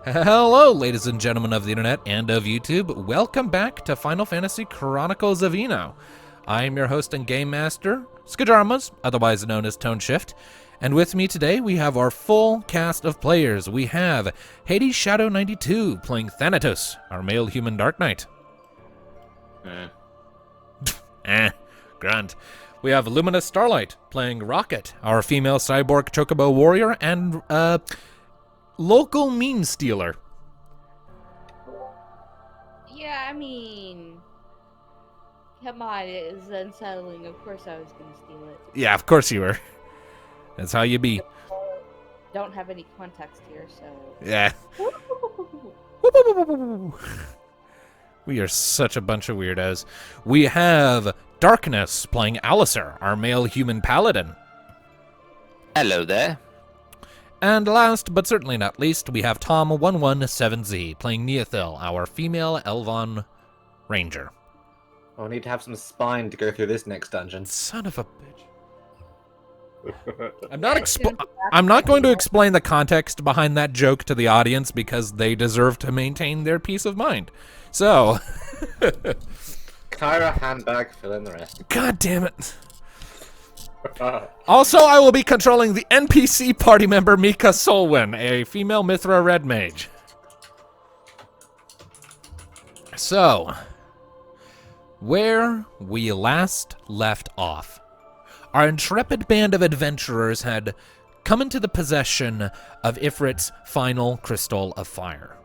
Hello, ladies and gentlemen of the internet and of YouTube. Welcome back to Final Fantasy Chronicles of Eno. I am your host and game master, Skajarmas, otherwise known as Tone Shift. And with me today, we have our full cast of players. We have Hades Shadow 92 playing Thanatos, our male human Dark Knight. Grunt. We have Lumina Starlight playing Rocket, our female cyborg chocobo warrior, and local meme stealer. Yeah, I mean, come on, it is unsettling. Of course I was going to steal it. Yeah, of course you were. That's how you be. Don't have any context here, so... Yeah. We are such a bunch of weirdos. We have Darkness playing Alistair, our male human paladin. Hello there. And last, but certainly not least, we have Tom117Z playing Neothil, our female Elvon ranger. I'll need to have some spine to go through this next dungeon. Son of a bitch. I'm not going to explain the context behind that joke to the audience because they deserve to maintain their peace of mind. So... Kyra, handbag, fill in the rest. God damn it. Also, I will be controlling the NPC party member Mika Solwyn, a female Mithra red mage. So, where we last left off, our intrepid band of adventurers had come into the possession of Ifrit's final crystal of fire.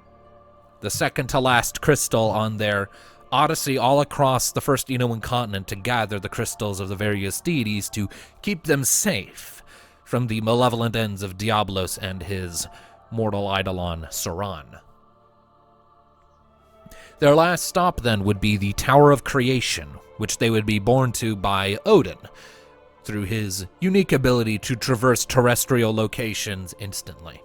The second to last crystal on their odyssey all across the first Enoan continent to gather the crystals of the various deities to keep them safe from the malevolent ends of Diablos and his mortal eidolon, Saran. Their last stop then would be the Tower of Creation, which they would be borne to by Odin, through his unique ability to traverse terrestrial locations instantly.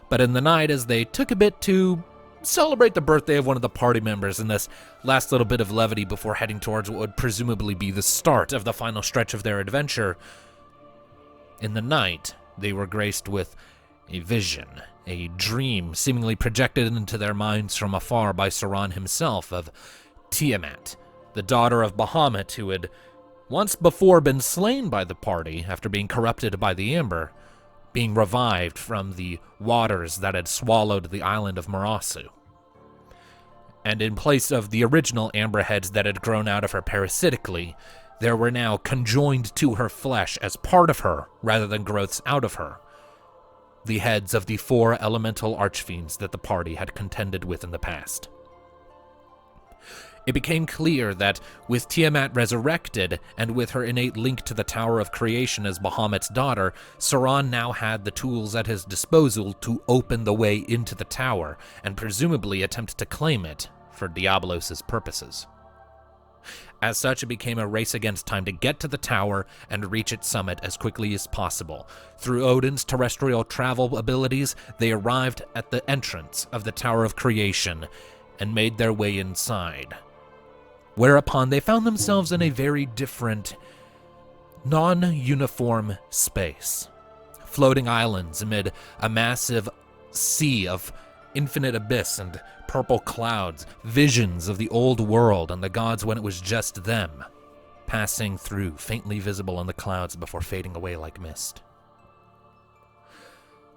But in the night, as they took a bit to celebrate the birthday of one of the party members in this last little bit of levity before heading towards what would presumably be the start of the final stretch of their adventure, in the night, they were graced with a vision, a dream seemingly projected into their minds from afar by Saran himself of Tiamat, the daughter of Bahamut, who had once before been slain by the party after being corrupted by the Amber, being revived from the waters that had swallowed the island of Marasu. And in place of the original amber heads that had grown out of her parasitically, there were now conjoined to her flesh as part of her, rather than growths out of her, the heads of the 4 elemental archfiends that the party had contended with in the past. It became clear that with Tiamat resurrected, and with her innate link to the Tower of Creation as Bahamut's daughter, Saran now had the tools at his disposal to open the way into the tower, and presumably attempt to claim it for Diablos' purposes. As such, it became a race against time to get to the tower and reach its summit as quickly as possible. Through Odin's terrestrial travel abilities, they arrived at the entrance of the Tower of Creation and made their way inside. Whereupon they found themselves in a very different, non-uniform space. Floating islands amid a massive sea of infinite abyss and purple clouds, visions of the old world and the gods when it was just them, passing through, faintly visible in the clouds before fading away like mist.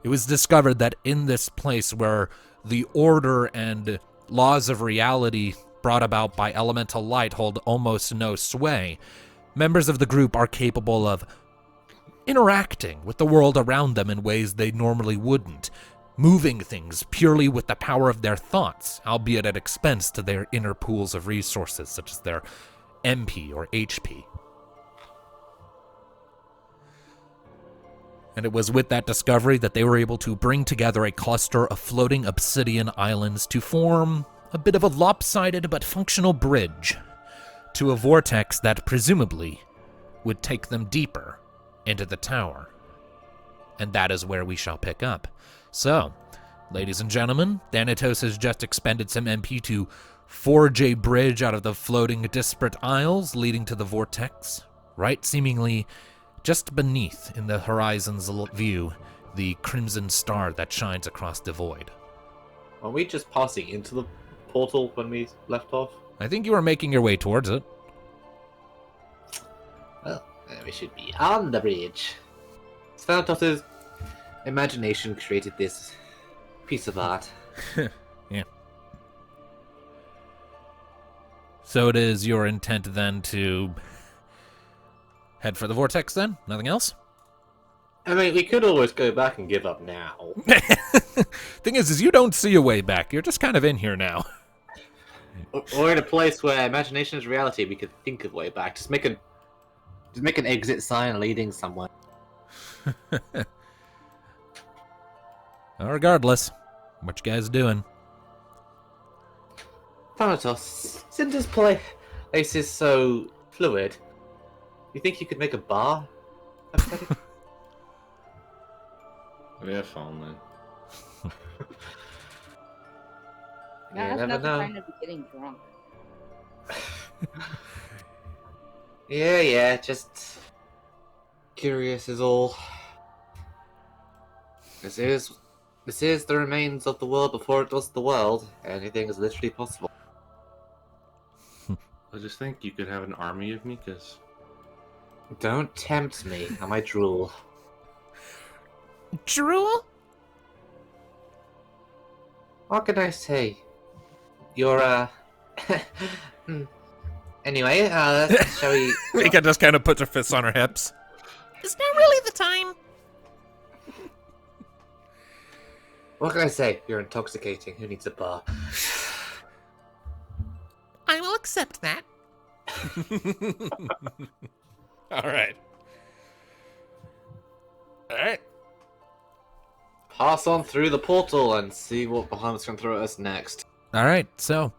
It was discovered that in this place where the order and laws of reality brought about by elemental light hold almost no sway, members of the group are capable of interacting with the world around them in ways they normally wouldn't, moving things purely with the power of their thoughts, albeit at expense to their inner pools of resources, such as their MP or HP. And it was with that discovery that they were able to bring together a cluster of floating obsidian islands to form a bit of a lopsided but functional bridge to a vortex that presumably would take them deeper into the tower. And that is where we shall pick up. So, ladies and gentlemen, Thanatos has just expended some MP to forge a bridge out of the floating disparate isles leading to the vortex, right seemingly just beneath in the horizon's view the crimson star that shines across the void. Are we just passing into the portal when we left off? I think you were making your way towards it. Well, we should be on the bridge. Svanatos's imagination created this piece of art. Yeah. So it is your intent then to head for the vortex then? Nothing else? I mean, we could always go back and give up now. Thing is you don't see a way back. You're just kind of in here now. Or in a place where imagination is reality, we could think of way back. Just make an exit sign leading somewhere. Well, regardless, what you guys doing? Thanatos, since this place is so fluid, you think you could make a bar? Yeah, fine then. Now You that's never not know. the time to be getting drunk. Yeah, just curious is all. This is the remains of the world before it was the world. Anything is literally possible. I just think you could have an army of Mikas. Don't tempt me, I might drool. Drool? What can I say? You're, Anyway, shall we... Mika just kind of puts her fists on her hips. Is now really the time? What can I say? You're intoxicating. Who needs a bar? I will accept that. All right. All right. Pass on through the portal and see what Bahamut's going to throw at us next. All right, so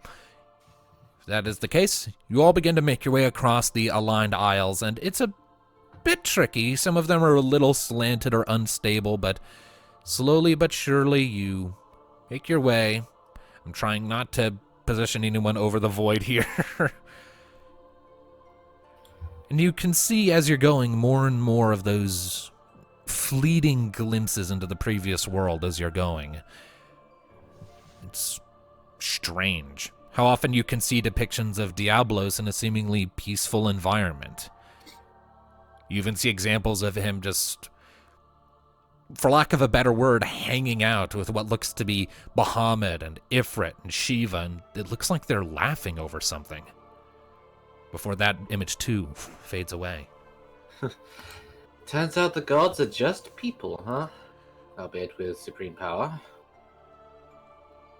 if that is the case, you all begin to make your way across the aligned aisles, and it's a bit tricky. Some of them are a little slanted or unstable, but slowly but surely you make your way. I'm trying not to position anyone over the void here. And you can see as you're going more and more of those fleeting glimpses into the previous world as you're going. It's strange how often you can see depictions of Diablos in a seemingly peaceful environment. You even see examples of him just, for lack of a better word, hanging out with what looks to be Bahamut and Ifrit and Shiva, and it looks like they're laughing over something. Before that image too fades away. Turns out the gods are just people, huh? Albeit with supreme power.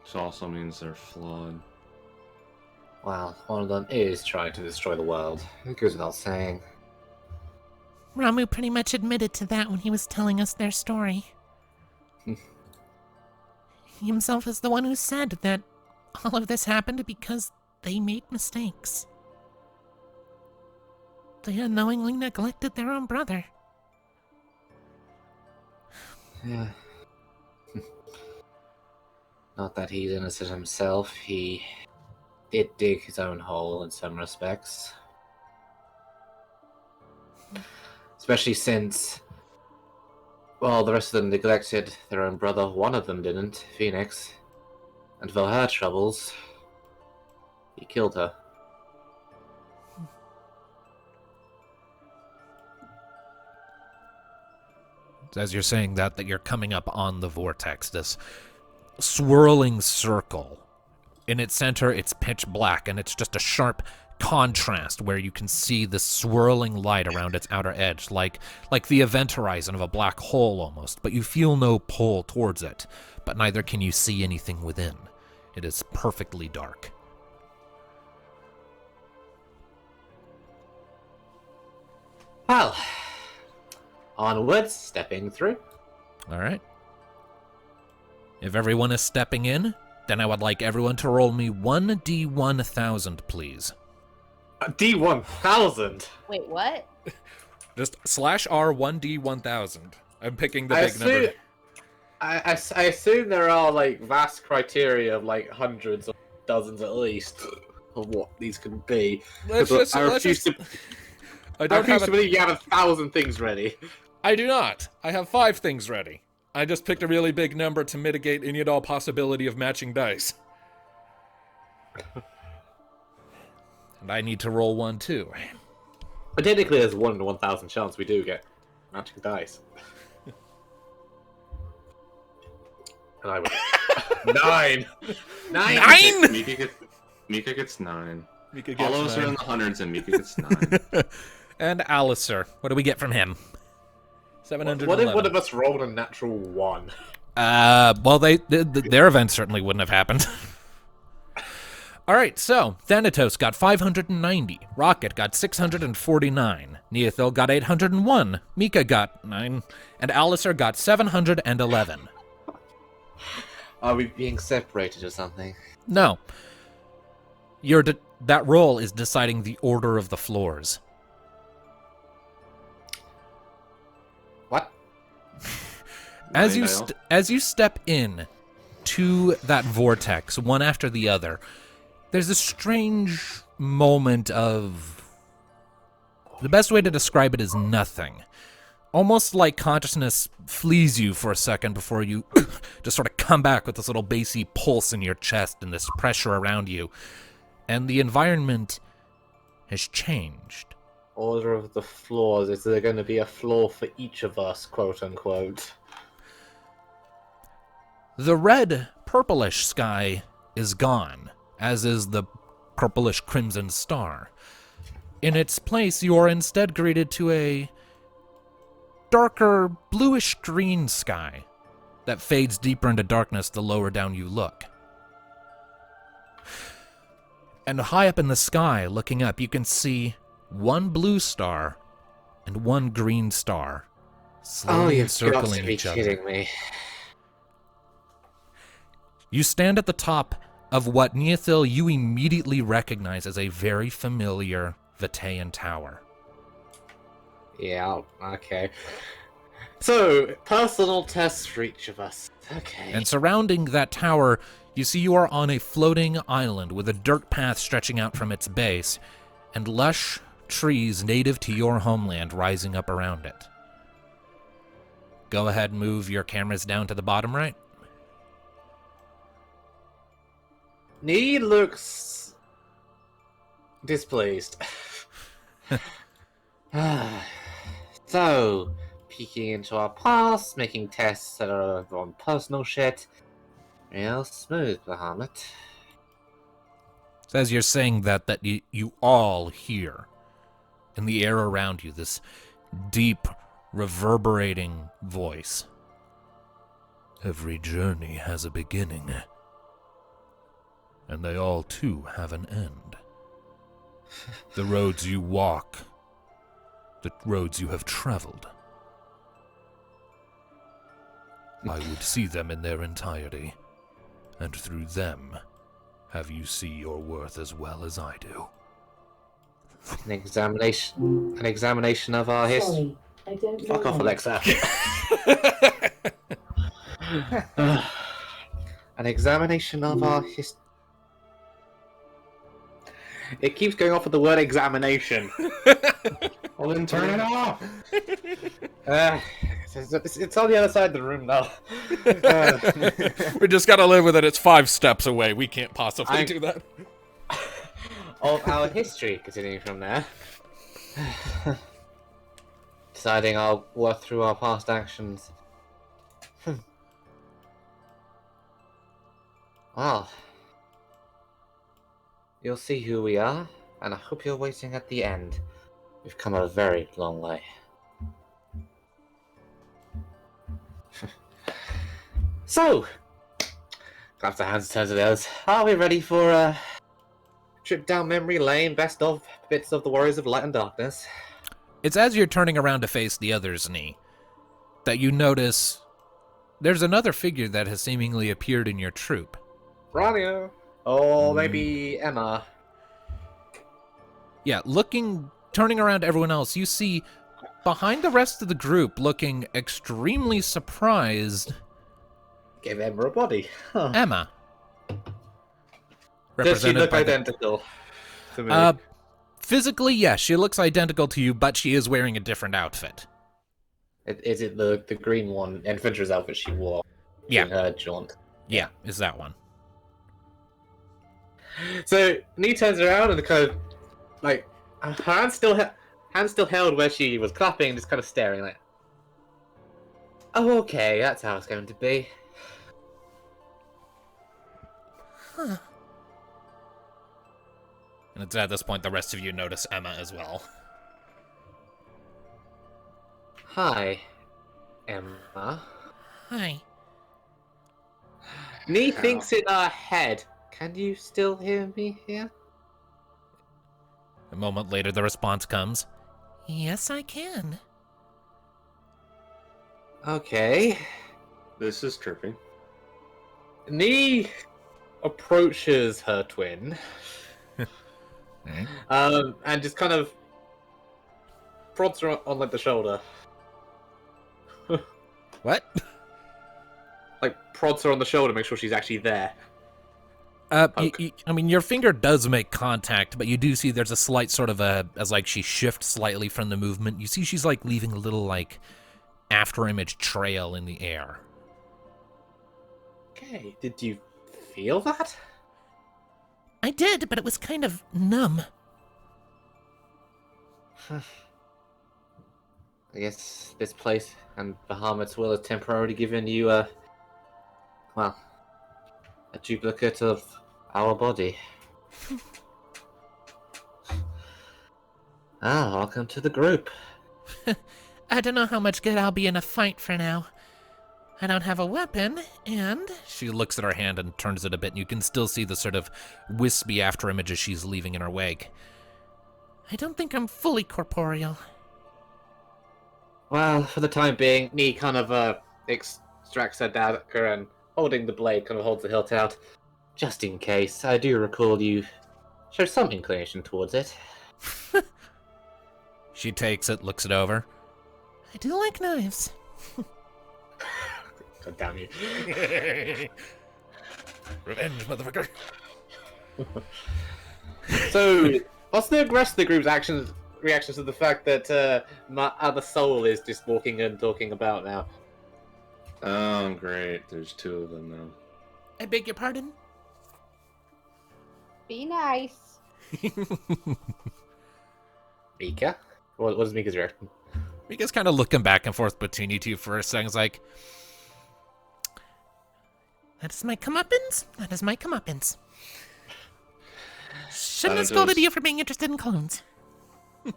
This also means they're flawed. Well, one of them is trying to destroy the world. It goes without saying. Ramu pretty much admitted to that when he was telling us their story. He himself is the one who said that all of this happened because they made mistakes. They unknowingly neglected their own brother. Yeah. Not that he's innocent himself. He did dig his own hole in some respects. Especially since, well, the rest of them neglected their own brother. One of them didn't, Phoenix. And for her troubles, he killed her. As you're saying that you're coming up on the vortex, this swirling circle. In its center, it's pitch black, and it's just a sharp contrast where you can see the swirling light around its outer edge, like the event horizon of a black hole almost, but you feel no pull towards it, but neither can you see anything within. It is perfectly dark. Well, onwards, stepping through. All right. If everyone is stepping in, then I would like everyone to roll me 1d1000, please. D1000. Wait, what? Just /R 1d1000. I'm picking the big number. I assume there are like vast criteria of like hundreds or dozens at least of what these can be. I refuse to believe you have 1,000 things ready. I do not. I have 5 things ready. I just picked a really big number to mitigate any and all possibility of matching dice. And I need to roll one, too. But technically, there's 1 in 1,000 chance we do get matching dice. And I would... 9! 9! Mika gets 9. Mika gets All of us are 9. in the hundreds, and Mika gets 9. And Alistair, what do we get from him? 711. What if one of us rolled a natural 1? Well, their event certainly wouldn't have happened. All right, so Thanatos got 590, Rocket got 649, Neothil got 801, Mika got 9, and Alistair got 711. Are we being separated or something? No. That roll is deciding the order of the floors. What? As you step in to that vortex, one after the other, there's a strange moment of... The best way to describe it is nothing. Almost like consciousness flees you for a second before you just sort of come back with this little bassy pulse in your chest and this pressure around you. And the environment has changed. Order of the floors. Is there going to be a floor for each of us, quote unquote? The red, purplish sky is gone, as is the purplish crimson star. In its place, you are instead greeted to a darker bluish-green sky that fades deeper into darkness the lower down you look. And high up in the sky, looking up, you can see one blue star and one green star slowly encircling each other. Kidding me. You stand at the top of what, Neothil, you immediately recognize as a very familiar Vitaean tower. Yeah, okay. So, personal tests for each of us. Okay. And surrounding that tower, you see you are on a floating island with a dirt path stretching out from its base, and lush trees native to your homeland rising up around it. Go ahead and move your cameras down to the bottom right. Nee looks displeased. So, peeking into our past, making tests that are on personal shit. Real smooth, Bahamut. So as you're saying that you all hear in the air around you this deep, reverberating voice. Every journey has a beginning, and they all too have an end. The roads you walk, the roads you have traveled, I would see them in their entirety, and through them have you see your worth as well as I do. An examination of our history. I don't know. Fuck off, Alexa. An examination of our history. It keeps going off with the word examination. Well, then turn it off! It's on the other side of the room now. We just gotta live with it. It's 5 steps away. We can't possibly do that. Of our history, continuing from there. Deciding I'll work through our past actions. Well, you'll see who we are, and I hope you're waiting at the end. We've come a very long way. So, claps our hands, turns to the others. Are we ready for a trip down memory lane, best of bits of the Warriors of Light and Darkness? It's as you're turning around to face the others, Nee, that you notice there's another figure that has seemingly appeared in your troop. Rania. Or maybe Emma. Yeah, turning around to everyone else, you see behind the rest of the group, looking extremely surprised, Give Emma a body. Huh. Emma. Does she look by the- identical to me? Physically, yes, she looks identical to you, but she is wearing a different outfit. Is it the green one, adventurer's outfit she wore in her jaunt? Yeah, is that one. So Nee turns around and kind of like her hand still held where she was clapping, just kind of staring like, oh, okay, that's how it's going to be. Huh. And it's at this point the rest of you notice Emma as well. Hi, Emma. Hi. Nee thinks in her head. Can you still hear me here? A moment later, the response comes. Yes, I can. Okay. This is trippy. Nee approaches her twin, Alright. and just kind of prods her on like the shoulder. What? Like prods her on the shoulder, make sure she's actually there. Poke. I mean, your finger does make contact, but you do see there's a slight sort of as like she shifts slightly from the movement, you see she's like leaving a little like after-image trail in the air. Okay, did you feel that? I did, but it was kind of numb. I guess this place and Bahamut's will has temporarily given you a duplicate of our body. Welcome to the group. I don't know how much good I'll be in a fight for now. I don't have a weapon, and... She looks at her hand and turns it a bit, and you can still see the sort of wispy after-image as she's leaving in her wake. I don't think I'm fully corporeal. Well, for the time being, Nee kind of extracts her dagger and holding the blade kind of holds the hilt out. Just in case, I do recall you showed some inclination towards it. She takes it, looks it over. I do like knives. God damn you. Revenge, motherfucker. So, what's the rest of the group's reactions to the fact that my other soul is just walking and talking about now? Oh, great. There's two of them now. I beg your pardon? Be nice. Mika? What is Mika's reaction? Mika's kind of looking back and forth between you two for a second. It's like, That is my comeuppance. That is my comeuppance. Shouldn't have That scolded is- you for being interested in clones. I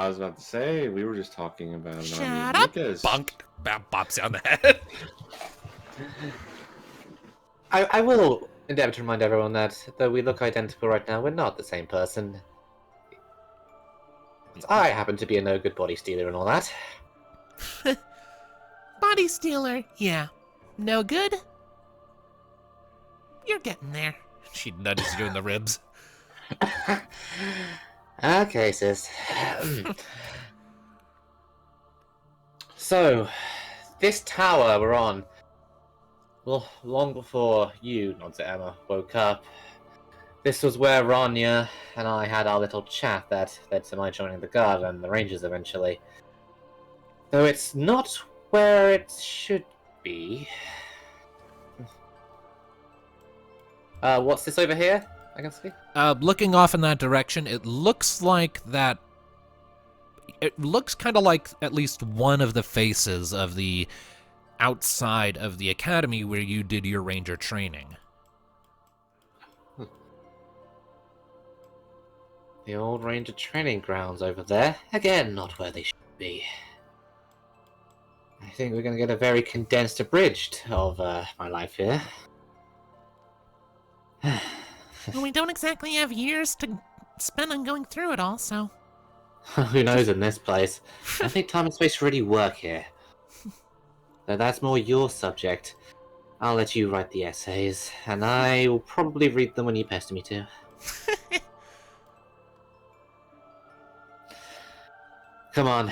was about to say, we were just talking about Shut up. Mika's. bonk, bops you on the head. I will endeavour to remind everyone that, though we look identical right now, we're not the same person. I happen to be a no-good body stealer and all that. Body stealer, yeah. No good? You're getting there. She nudges you in the ribs. Okay, sis. So, this tower we're on, well, long before you, nods at Emma, woke up, this was where Rania and I had our little chat that led to my joining the Guard and the Rangers eventually. Though it's not where it should be. What's this over here? I can see. Looking off in that direction, it looks like that. It looks kind of like at least one of the faces of the outside of the academy where you did your ranger training. The old Ranger training grounds over there. Again, not where they should be. I think we're going to get a very condensed abridged of my life here. Well, we don't exactly have years to spend on going through it all, so... Who knows in this place? I think time and space really work here. Though that's more your subject. I'll let you write the essays, and I will probably read them when you pester me to. Come on.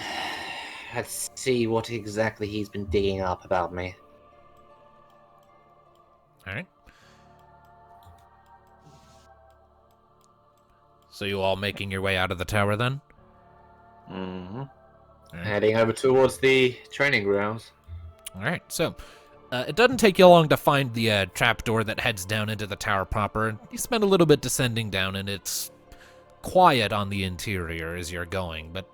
Let's see what exactly he's been digging up about me. Alright. So you all making your way out of the tower then? Mm-hmm. Heading over towards the training grounds. All right, so it doesn't take you long to find the trapdoor that heads down into the tower proper. You spend a little bit descending down, and it's quiet on the interior as you're going, but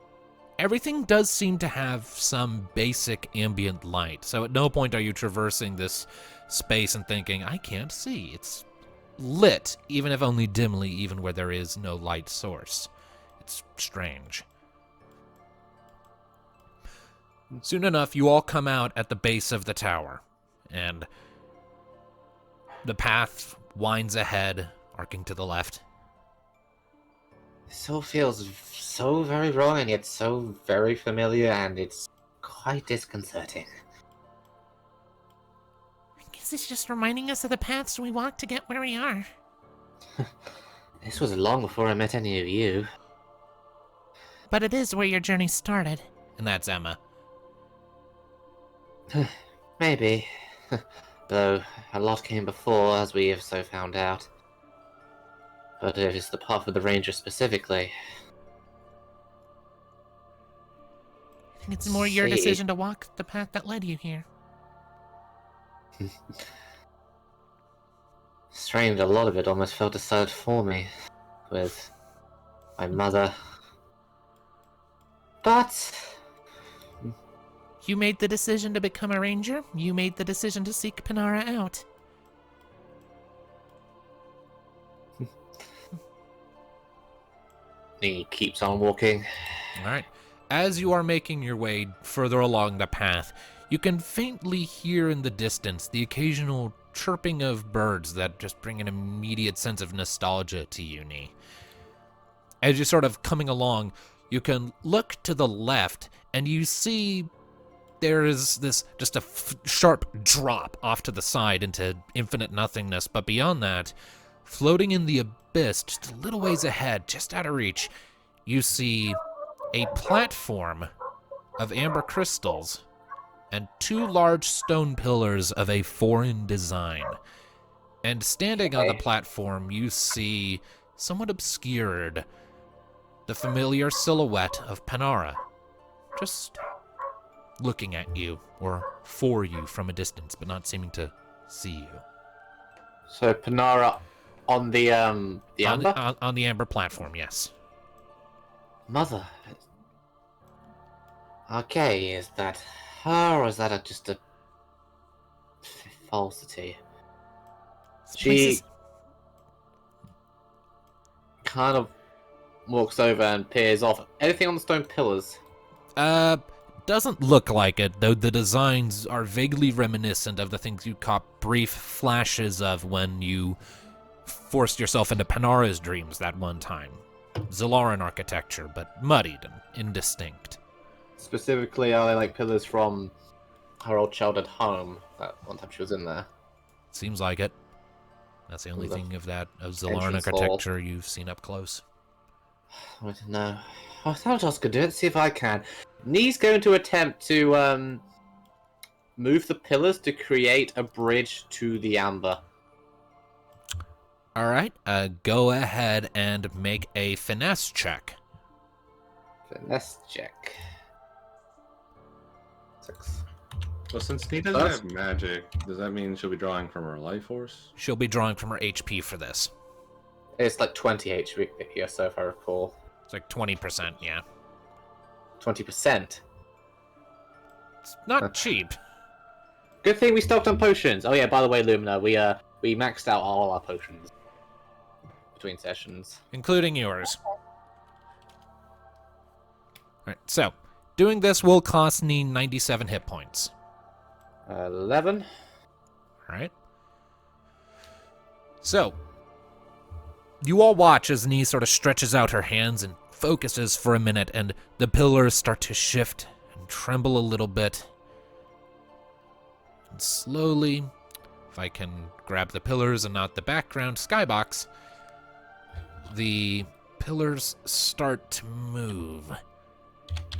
everything does seem to have some basic ambient light. So at no point are you traversing this space and thinking, I can't see. It's lit, even if only dimly, even where there is no light source. It's strange. Soon enough, you all come out at the base of the tower, and the path winds ahead, arcing to the left. This all feels so very wrong and yet so very familiar, and it's quite disconcerting. I guess it's just reminding us of the paths we walked to get where we are. This was long before I met any of you. But it is where your journey started. And that's Emma. Maybe. Though a lot came before, as we have so found out. But it is the path of the Ranger specifically. I think it's more your See. decision to walk the path that led you here. Strange, a lot of it almost felt decided for me. With my mother. But You made the decision to become a ranger. You made the decision to seek Panara out. he keeps on walking. All right. As you are making your way further along the path, you can faintly hear in the distance the occasional chirping of birds that just bring an immediate sense of nostalgia to you, Nee. As you're sort of coming along, you can look to the left, and you see there is this just a sharp drop off to the side into infinite nothingness, but beyond that, floating in the abyss, just a little ways ahead, just out of reach, you see a platform of amber crystals and two large stone pillars of a foreign design. And standing on the platform, you see, somewhat obscured, the familiar silhouette of Panara, just looking at you, or for you from a distance, but not seeming to see you. So Panara on the amber? On the amber platform, yes. Mother. Okay, is that her, or is that just a falsity? This place She is- kind of walks over and peers off. Anything on the stone pillars? Doesn't look like it, though the designs are vaguely reminiscent of the things you caught brief flashes of when you forced yourself into Panara's dreams that one time. Zalaran architecture, but muddied and indistinct. Specifically, are they like pillars from her old childhood home? That one time she was in there. Seems like it. That's the only The thing of Zalaran entrance hall. architecture you've seen up close. I don't know. I thought I was gonna do it. See if I can. Nee's going to attempt to move the pillars to create a bridge to the amber. All right, go ahead and make a finesse check. Finesse check. 6. Well, since Nee doesn't have magic, does that mean she'll be drawing from her life force? She'll be drawing from her HP for this. It's like 20 HP here, so if I recall. It's like 20%, yeah. 20%. It's not cheap. Good thing we stocked on potions. Oh yeah, by the way, Lumina, we maxed out all our potions between sessions. Including yours. Alright, so, doing this will cost me 97 hit points. 11. Alright. So, you all watch as Nee sort of stretches out her hands and focuses for a minute, and the pillars start to shift and tremble a little bit. And slowly, if I can grab the pillars and not the background skybox, the pillars start to move.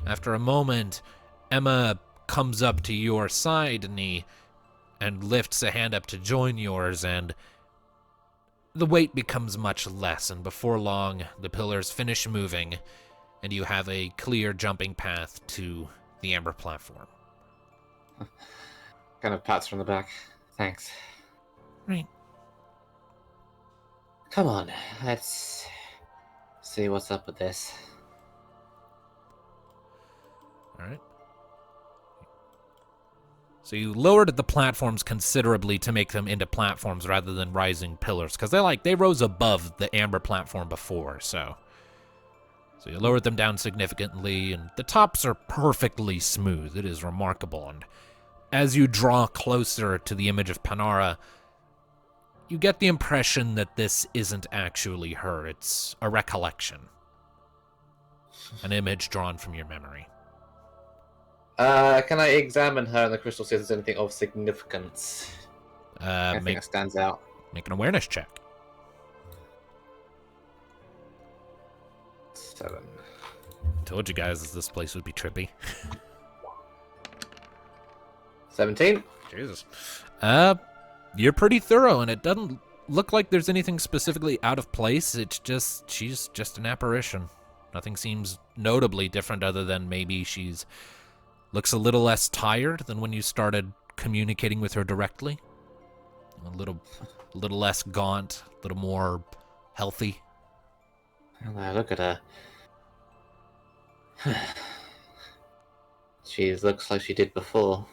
After a moment, Emma comes up to your side, Nee, and lifts a hand up to join yours, and the weight becomes much less, and before long, the pillars finish moving, and you have a clear jumping path to the amber platform. Kind of pats her on the back. Thanks. Right. Come on, let's see what's up with this. All right. So you lowered the platforms considerably to make them into platforms rather than rising pillars, because they rose above the amber platform before, so you lowered them down significantly, and the tops are perfectly smooth. It is remarkable, and as you draw closer to the image of Panara, you get the impression that this isn't actually her. It's a recollection. An image drawn from your memory. Can I examine her in the crystal, see if there's anything of significance? Anything that stands out? Make an awareness check. 7. Told you guys this place would be trippy. 17. Jesus. You're pretty thorough, and it doesn't look like there's anything specifically out of place. It's just, she's just an apparition. Nothing seems notably different other than maybe looks a little less tired than when you started communicating with her directly. A little less gaunt, a little more healthy. Well, look at her. She looks like she did before.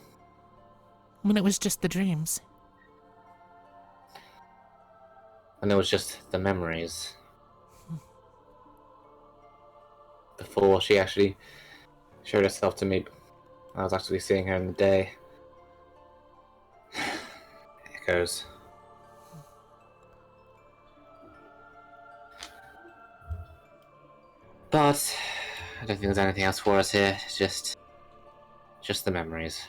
When it was just the dreams. And it was just the memories. Before she actually showed herself to me, I was actually seeing her in the day. Echoes. But I don't think there's anything else for us here. It's just the memories.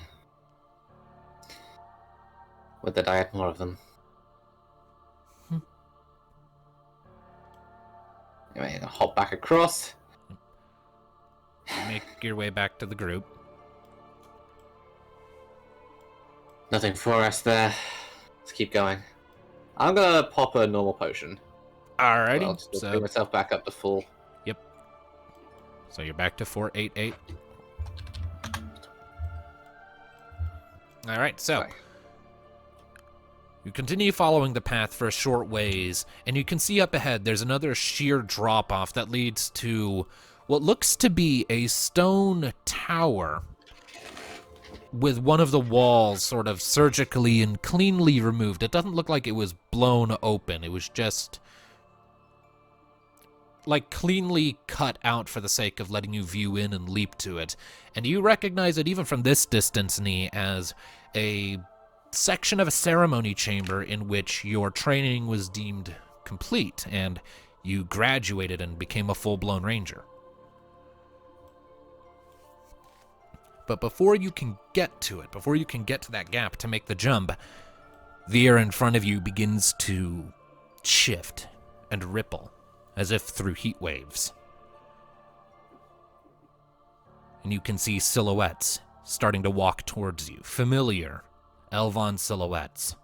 Would that I had more of them. Anyway, I'll hop back across. Make your way back to the group. Nothing for us there. Let's keep going. I'm gonna pop a normal potion. Alrighty. I'll just bring myself back up to full. Yep. So you're back to 488. Alright, so Sorry. you continue following the path for a short ways, and you can see up ahead there's another sheer drop-off that leads to what looks to be a stone tower with one of the walls sort of surgically and cleanly removed. It doesn't look like it was blown open. It was just like cleanly cut out for the sake of letting you view in and leap to it. And you recognize it even from this distance, Nee, as a section of a ceremony chamber in which your training was deemed complete and you graduated and became a full-blown ranger. But before you can get to it, before you can get to that gap to make the jump, the air in front of you begins to shift and ripple as if through heat waves. And you can see silhouettes starting to walk towards you, familiar Elvon silhouettes.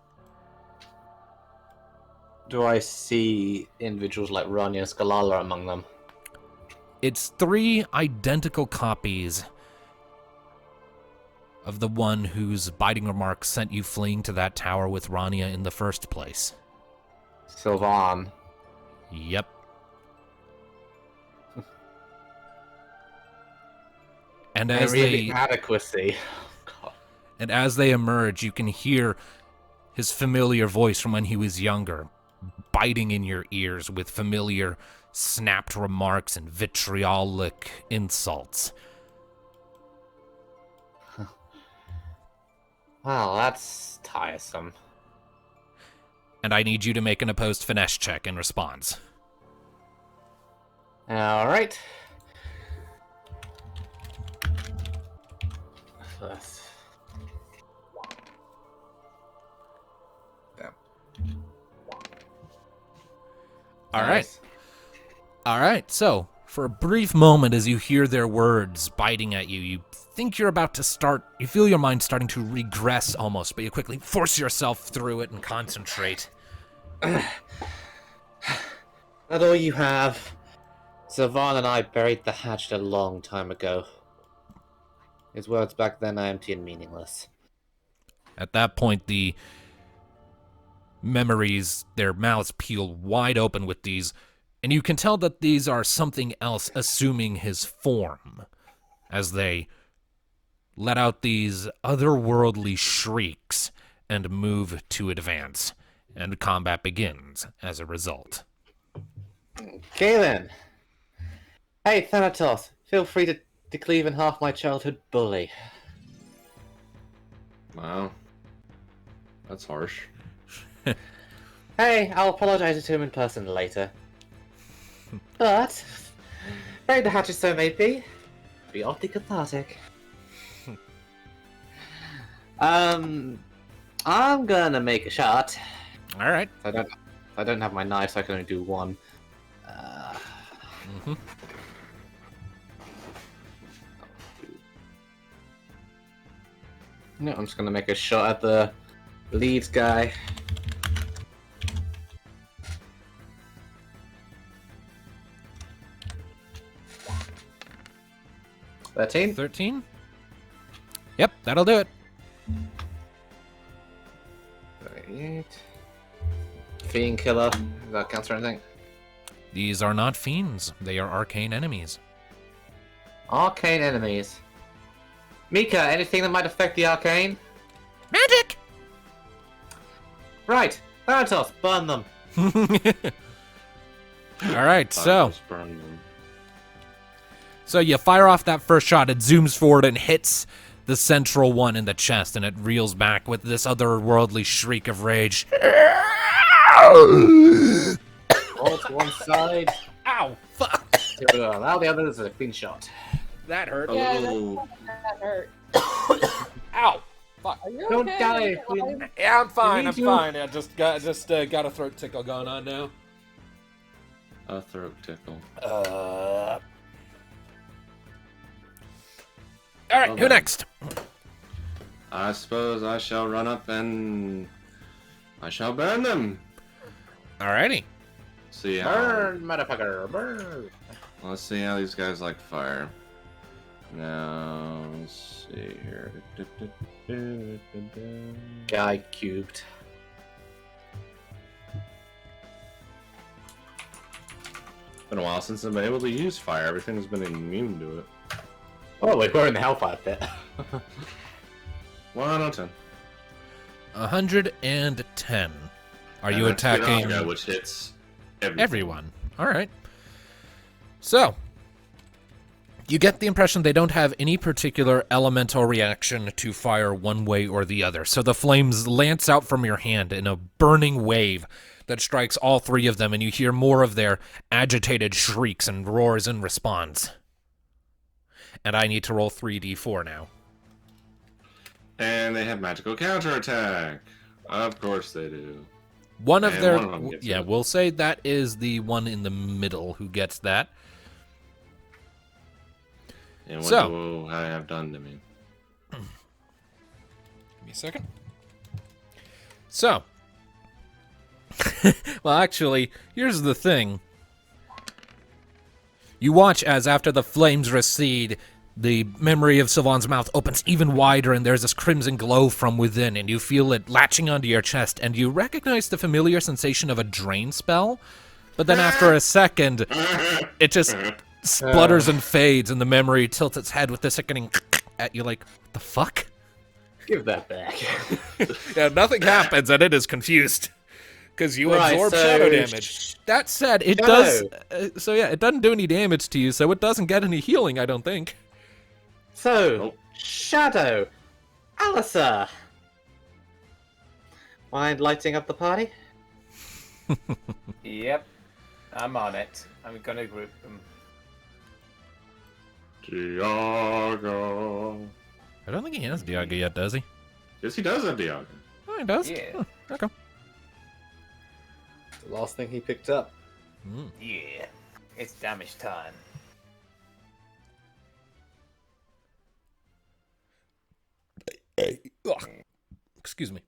Do I see individuals like Rania and Skalala among them? It's 3 identical copies of the one whose biting remarks sent you fleeing to that tower with Rania in the first place. Sylvan. Yep. And as really they adequacy. God. And as they emerge, you can hear his familiar voice from when he was younger, biting in your ears with familiar snapped remarks and vitriolic insults. Well, that's tiresome. And I need you to make an opposed finesse check in response. Alright. First. All right, so for a brief moment as you hear their words biting at you, you think you're about to start, you feel your mind starting to regress almost, but you quickly force yourself through it and concentrate. That all you have? Sylvan and I buried the hatchet a long time ago. His words back then are empty and meaningless. At that point, the memories, their mouths peel wide open with these, and you can tell that these are something else assuming his form as they let out these otherworldly shrieks and move to advance, and combat begins as a result. Okay then. Hey, Thanatos, feel free to cleave in half my childhood bully. Wow. That's harsh. Hey, I'll apologize to him in person later. But, bury the hatchet so may be awfully cathartic. I'm gonna make a shot. All right. I don't have my knife, so I can only do one. No, I'm just gonna make a shot at the lead guy. $13? 13? Yep, that'll do it. 38. Fiend killer. Does that count for anything? These are not fiends. They are arcane enemies. Arcane enemies. Mika, anything that might affect the arcane? Magic! Right. Thanatos, burn them. All right, so Just burn them. you fire off that first shot. It zooms forward and hits the central one in the chest, and it reels back with this otherworldly shriek of rage. Roll to one side. Ow! Fuck! Now the other is a clean shot. That hurt. Yeah, Oh, that hurt. Ow! Fuck! Are you Don't okay? die. Yeah, I'm fine. You I'm need to- fine. I just got a throat tickle going on now. a throat tickle. All right, Well who done. next? I suppose I shall run up and I shall burn them. Alrighty. See how. Burn, motherfucker, burn. Let's see how these guys like fire. Now, let's see here. Guy cubed. Been a while since I've been able to use fire. Everything's been immune to it. Oh, wait, we're in the Hellfire pit. 1 out of 10. 110. Are And you that's attacking Ganaga, which hits everything. everyone? All right. So, you get the impression they don't have any particular elemental reaction to fire one way or the other. So the flames lance out from your hand in a burning wave that strikes all three of them, and you hear more of their agitated shrieks and roars in response. And I need to roll 3d4 now. And they have magical counterattack. Of course they do. One of And their... one of them gets yeah, it. we'll say that is the one in the middle who gets that. And what So- do I have done to me? Give me a second. So. Well, actually, here's the thing. You watch as after the flames recede, the memory of Sylvan's mouth opens even wider, and there's this crimson glow from within, and you feel it latching onto your chest, and you recognize the familiar sensation of a drain spell. But then after a second, it just splutters and fades, and the memory tilts its head with this sickening at you like, what the fuck? Give that back. Yeah, nothing happens, and it is confused. Because you Right, absorb so shadow damage. That said, it Shadow. does... so yeah, it doesn't do any damage to you, so it doesn't get any healing, I don't think. So, Nope. Shadow, Alisa, mind lighting up the party? Yep, I'm on it. I'm gonna group them. Diago. I don't think he has Diaga yet, does he? Yes, he does have Diago. Oh, he does? Yeah. Huh, okay. The last thing he picked up. Mm. Yeah, it's damage time. Ugh. Excuse me.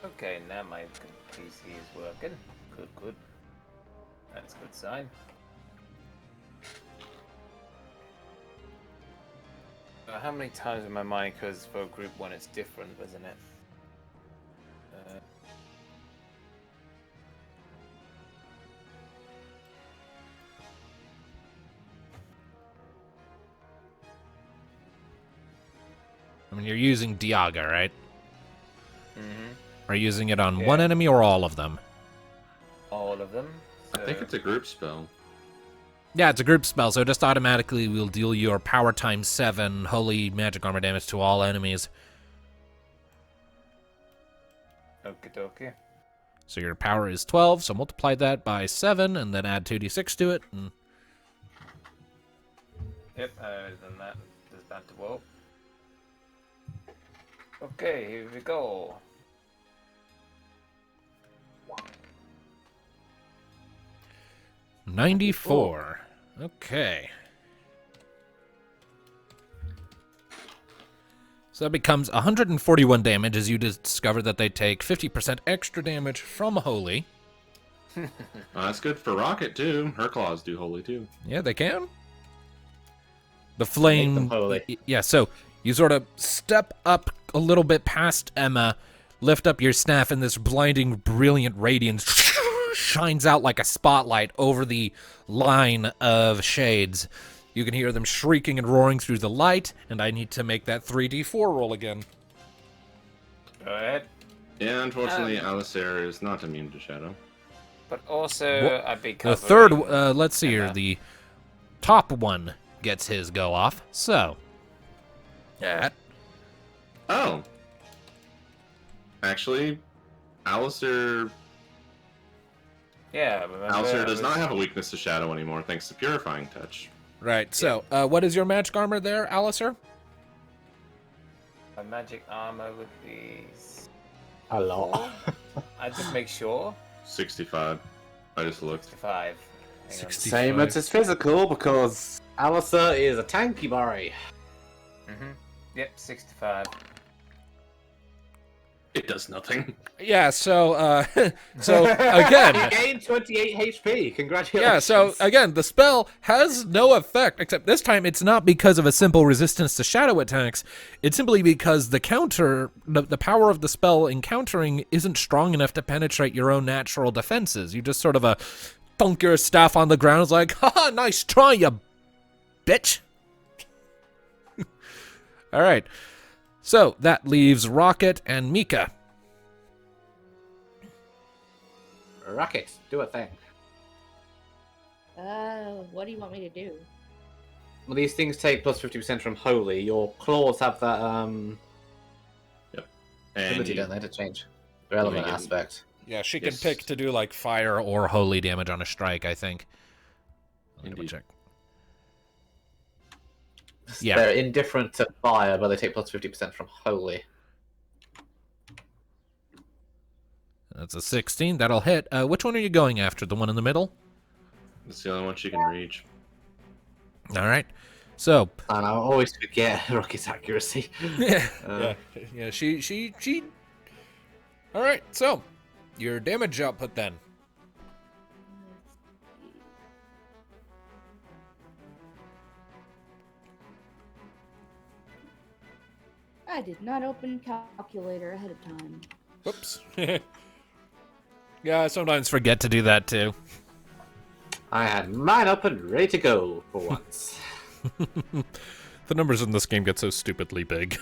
Okay, now my PC is working. Good, good. That's a good sign. How many times in my mind? Because for group 1 it's different, wasn't it? I mean, you're using Diaga, right? Mm-hmm. Are you using it on Yeah. one enemy or all of them? All of them. I think it's a group spell. Yeah, it's a group spell, so it just automatically will deal your power times 7 holy magic armor damage to all enemies. Okie dokie. So your power is 12, so multiply that by 7 and then add 2d6 to it. And Yep, then that does that to well. Okay, here we go. $94. Okay. So that becomes 141 damage as you discover that they take 50% extra damage from holy. That's good for Rocket, too. Her claws do holy, too. Yeah, they can. The flame. them holy. Yeah, so you sort of step up a little bit past Emma, lift up your staff, and this blinding, brilliant radiance shines out like a spotlight over the line of shades. You can hear them shrieking and roaring through the light, and I need to make that 3d4 roll again. Go ahead. Yeah, unfortunately, Alistair is not immune to Shadow. But also, I'd be The covering... third, let's see here, Emma. the top one gets his go off, so that. Oh. Actually, Alistair Yeah, remember... Alistair I does was- not have a weakness to Shadow anymore, thanks to Purifying Touch. Right, so what is your magic armor there, Alistair? My magic armor would be... A lot. I'd just make sure. 65. I just looked. 65. Hang on. Same as his physical, because Alistair is a tanky Barry. Mm-hmm. Yep, 65. It does nothing. Yeah, so so again, You gained 28 HP. Congratulations. yeah, so again, the spell has no effect, except this time it's not because of a simple resistance to shadow attacks. It's simply because the power of the spell encountering isn't strong enough to penetrate your own natural defenses. You just sort of thunk your staff on the ground. It's like, haha, nice try, you bitch. All right. So that leaves Rocket and Mika. Rocket, do a thing. What do you want me to do? Well, these things take plus 50% from holy. Your claws have that And ability, you- don't they, to change the relevant Yeah. aspect. Yeah, she Yes. can pick to do like fire or holy damage on a strike, I think. Let me Indeed. check. Yeah. They're indifferent to fire, but they take plus 50% from holy. That's a 16. That'll hit. Which one are you going after? The one in the middle? That's the only one she can reach. All right. So, And I always forget Rocket's accuracy. yeah, yeah. She. All right. So, your damage output then. I did not open calculator ahead of time. Whoops. Yeah, I sometimes forget to do that too. I had mine up and ready to go for once. The numbers in this game get so stupidly big.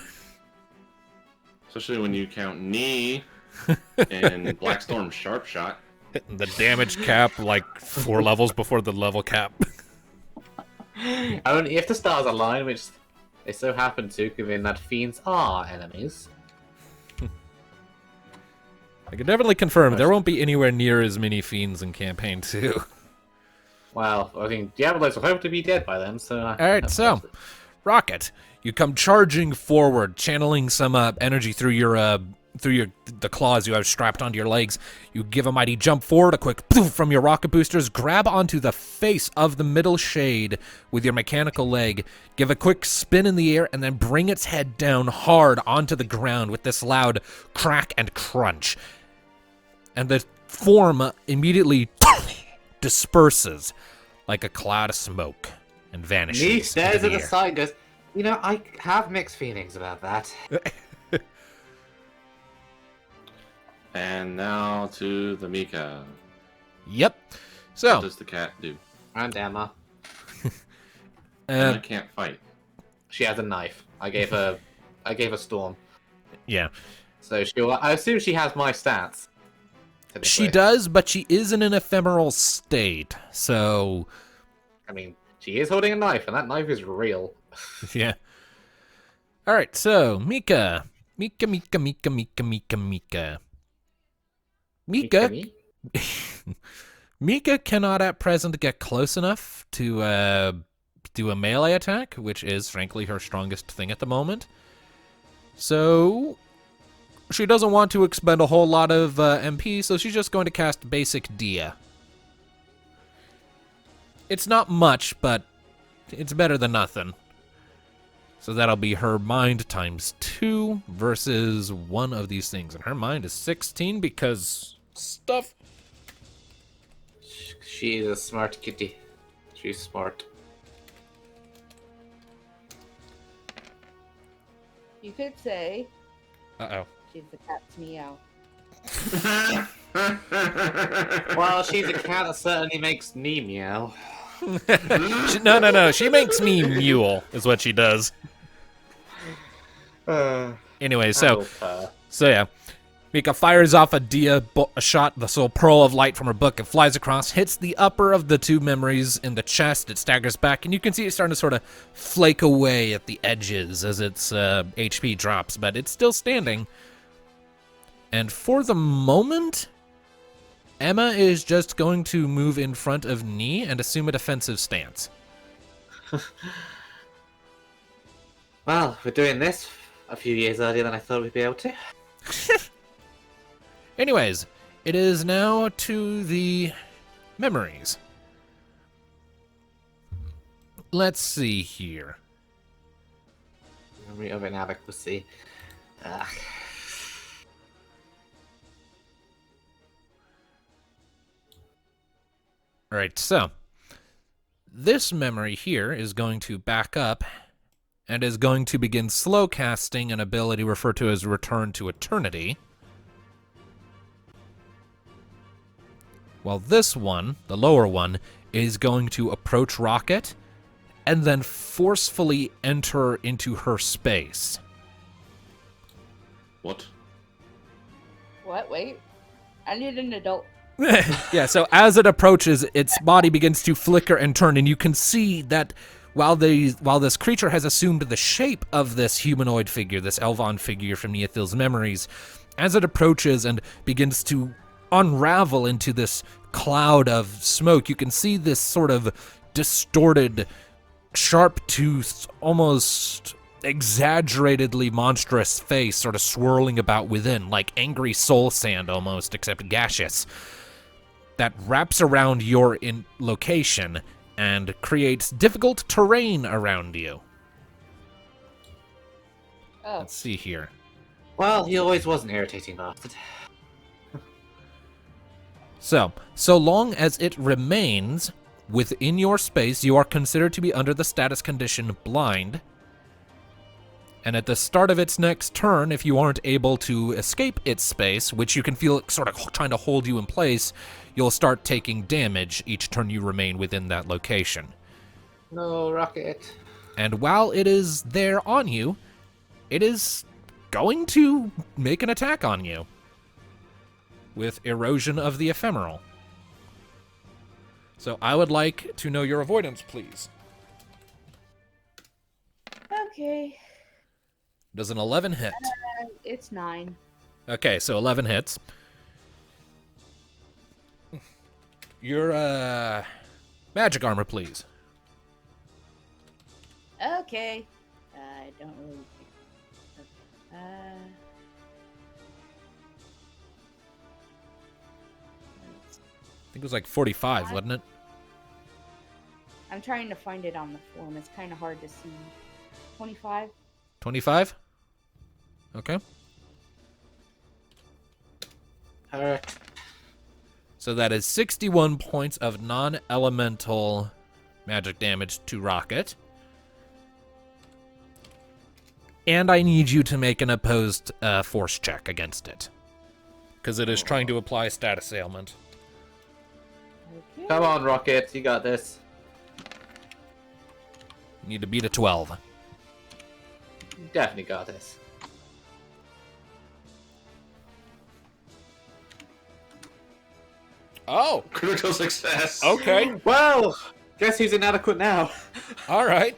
Especially when you count knee and Blackstorm Sharp Shot. Hitting the damage cap like 4 levels before the level cap. Only if the stars align, which they so happen to, given that fiends are enemies. I can definitely confirm there won't be anywhere near as many fiends in campaign 2. Well, I think Diablos will hope to be dead by then, so... All right, so Rocket, you come charging forward, channeling some energy through your through the claws you have strapped onto your legs. You give a mighty jump forward, a quick poof from your rocket boosters, grab onto the face of the middle shade with your mechanical leg, give a quick spin in the air, and then bring its head down hard onto the ground with this loud crack and crunch. And the form immediately disperses like a cloud of smoke and vanishes. He stares into at the the air. side and goes, you know, I have mixed feelings about that. And now to the Mika. Yep. What So, does the cat do? And Emma. Emma can't fight. She has a knife. I gave her Storm. yeah. So I assume she has my stats. She typically. does, but she is in an ephemeral state, so... I mean, she is holding a knife, and that knife is real. Yeah. Alright, so, Mika. Mika. Me? Mika cannot at present get close enough to do a melee attack, which is, frankly, her strongest thing at the moment. So... she doesn't want to expend a whole lot of MP, so she's just going to cast Basic Dia. It's not much, but it's better than nothing. So that'll be her mind times 2 versus one of these things. And her mind is 16 because stuff. She's a smart kitty. She's smart. You could say Uh-oh. she's the cat's meow. Well, she's a cat that certainly makes me meow. No. She makes me mule, is what she does. Anyway, so yeah. Mika fires off a shot, the sole pearl of light from her book. It flies across, hits the upper of the two memories in the chest. It staggers back, and you can see it starting to sort of flake away at the edges as its HP drops, but it's still standing. And for the moment, Emma is just going to move in front of Ni and assume a defensive stance. Well, we're doing this a few years earlier than I thought we'd be able to. Anyways, it is now to the memories. Let's see here. Memory of inadequacy. Alright, so this memory here is going to back up and is going to begin slow casting an ability referred to as Return to Eternity. While this one, the lower one, is going to approach Rocket and then forcefully enter into her space. What? What? Wait. I need an adult. Yeah, so as it approaches, its body begins to flicker and turn, and you can see that while this creature has assumed the shape of this humanoid figure, this Elvon figure from Neothil's memories, as it approaches and begins to unravel into this cloud of smoke, you can see this sort of distorted, sharp-toothed, almost exaggeratedly monstrous face sort of swirling about within, like angry soul sand almost, except gaseous, that wraps around your location and creates difficult terrain around you. Oh. Let's see here. Well, he always was an irritating bastard. So long as it remains within your space, you are considered to be under the status condition blind. And at the start of its next turn, if you aren't able to escape its space, which you can feel it sort of trying to hold you in place, you'll start taking damage each turn you remain within that location. No, Rocket. And while it is there on you, it is going to make an attack on you with Erosion of the Ephemeral. So I would like to know your avoidance, please. Okay. Does an 11 hit? It's 9. Okay, so 11 hits. Your magic armor, please. Okay. I don't really think. think it was like 45, wasn't it? I'm trying to find it on the form. It's kind of hard to see. 25? 25? Okay. Alright. So that is 61 points of non-elemental magic damage to Rocket. And I need you to make an opposed force check against it. Because it is trying to apply status ailment. Okay. Come on, Rocket, you got this. You need to beat a 12. You definitely got this. Oh, Critical success. okay. Well, guess who's inadequate now? All right.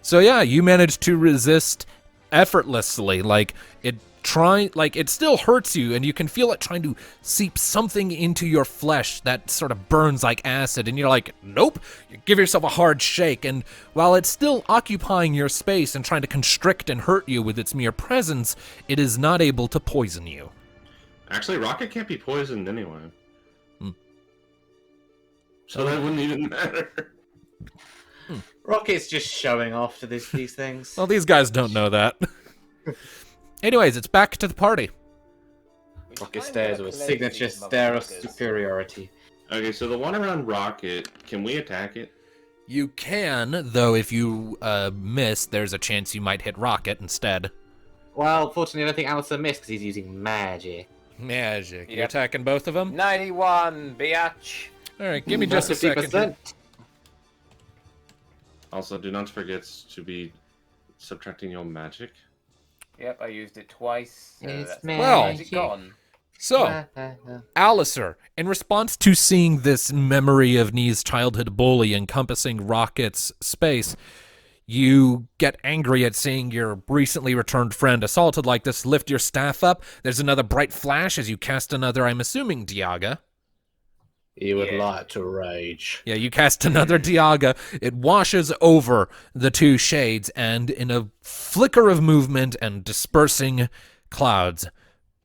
So yeah, you managed to resist effortlessly. Like it still hurts you, and you can feel it trying to seep something into your flesh that sort of burns like acid, and you're like, nope. You give yourself a hard shake, and while it's still occupying your space and trying to constrict and hurt you with its mere presence, it is not able to poison you. Actually, Rocket can't be poisoned anyway. Hmm. So that wouldn't even matter. Rocket's just showing off to these things. Well, these guys don't know that. Anyways, it's back to the party. Rocket stares with a signature stare of superiority. Okay, so the one around Rocket, can we attack it? You can, though if you miss, there's a chance you might hit Rocket instead. Well, fortunately, I don't think Alistair missed because he's using magic. Magic. You're Yep. attacking both of them? 91, biatch. Alright, give me just a second. 50%. Also, do not forget to be subtracting your magic. Yep, I used it twice. So It's that's Well- magic gone. So, Alistair, in response to seeing this memory of Nee's childhood bully encompassing Rocket's space, you get angry at seeing your recently returned friend assaulted like this. Lift your staff up. There's another bright flash as you cast another, I'm assuming, Diaga. You would Yeah. like to rage. Yeah, you cast another Diaga. It washes over the two shades, and in a flicker of movement and dispersing clouds,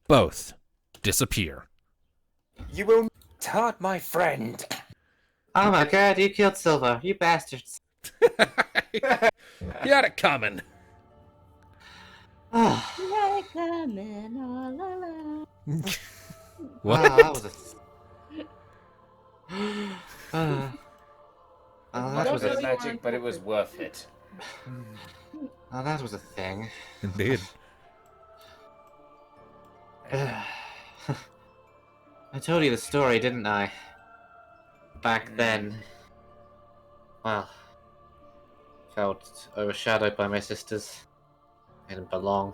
both disappear. You will not hurt my friend. Oh my god, you killed Silver, you bastards. You had it coming. Oh, Let it come in all alone. What? that was a... that That was was a... magic, but it was worth it. Oh, that was a thing. Indeed. I told you the story, didn't I? Back then. Well, felt overshadowed by my sisters. I didn't belong.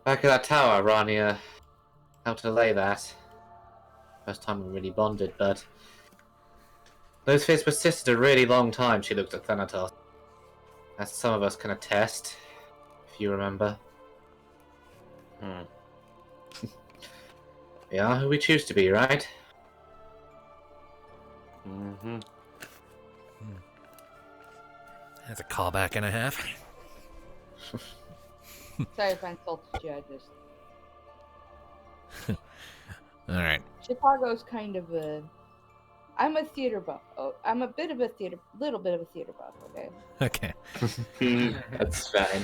Back at that tower, Rania helped to lay that. First time we really bonded, but those face persisted a really long time. She looked at Thanatos, as some of us can attest, if you remember. We are who we choose to be, right? Mm-hmm. That's a callback and a half. Sorry if I insulted you. I just All right. Chicago's kind of a. I'm a theater buff. Oh, I'm a bit of a little bit of a theater buff. Okay. Okay. That's fine.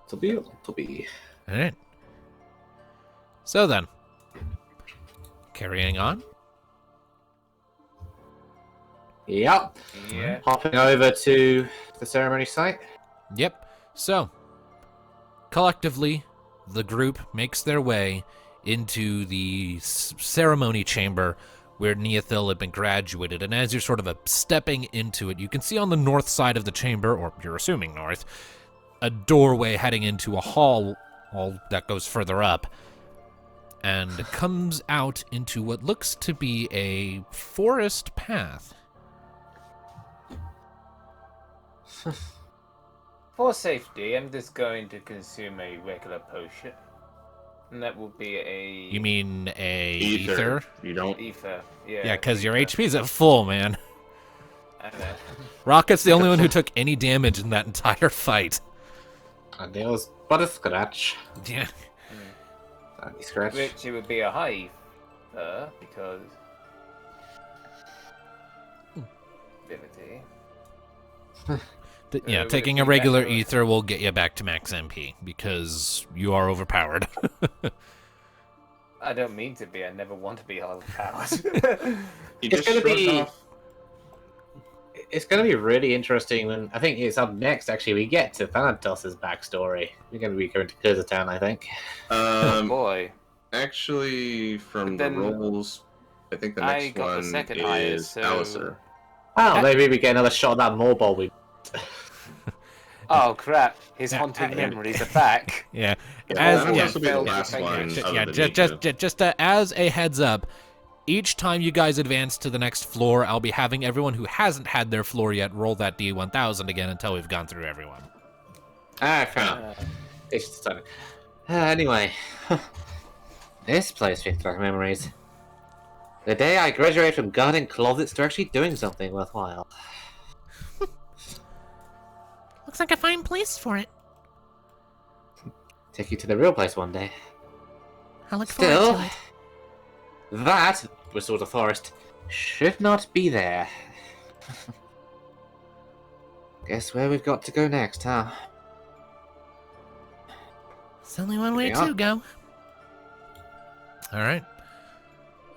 To be. All right. So then, carrying on. Yep. Yeah. Hopping over to the ceremony site. Yep. So, collectively, the group makes their way into the ceremony chamber where Neothil had been graduated. And as you're sort of stepping into it, you can see on the north side of the chamber, or you're assuming north, a doorway heading into a hall that goes further up and comes out into what looks to be a forest path. For safety, I'm just going to consume a regular potion. And that will be a... You mean a ether? You don't. Ether, yeah. Yeah, because your HP's at full, man. I know. Rocket's the only one who took any damage in that entire fight. And it was but a scratch. Yeah. Tiny scratch. Which it would be a high ether because ability. Yeah, would it taking a be regular better- ether will get you back to max MP because you are overpowered. I don't mean to be. I never want to be overpowered. He It's just gonna shrugged be- off. It's going to be really interesting when I think it's up next. Actually, we get to Thanatos' backstory. We're going to be going to Kurzatown, I think. Oh boy. Actually, from the Then rolls, I think the I next got the one second is highest, so- Alistair. Oh, maybe we get another shot at that mobile. We Oh crap! His Yeah, haunting yeah. memories are back. Yeah, Yeah, as Thanatos yeah, will be the failed to last take one. it. other yeah, than just Nico. as a heads up, each time you guys advance to the next floor, I'll be having everyone who hasn't had their floor yet roll that D1000 again until we've gone through everyone. fair enough. It's just starting. Anyway, this place brings back memories. The day I graduated from guarding closets to actually doing something worthwhile. Looks like a fine place for it. Take you to the real place one day. I look Still, forward to it. that whistle the forest should not be there. Guess where we've got to go next, huh? There's only one way Yeah. to go. All right.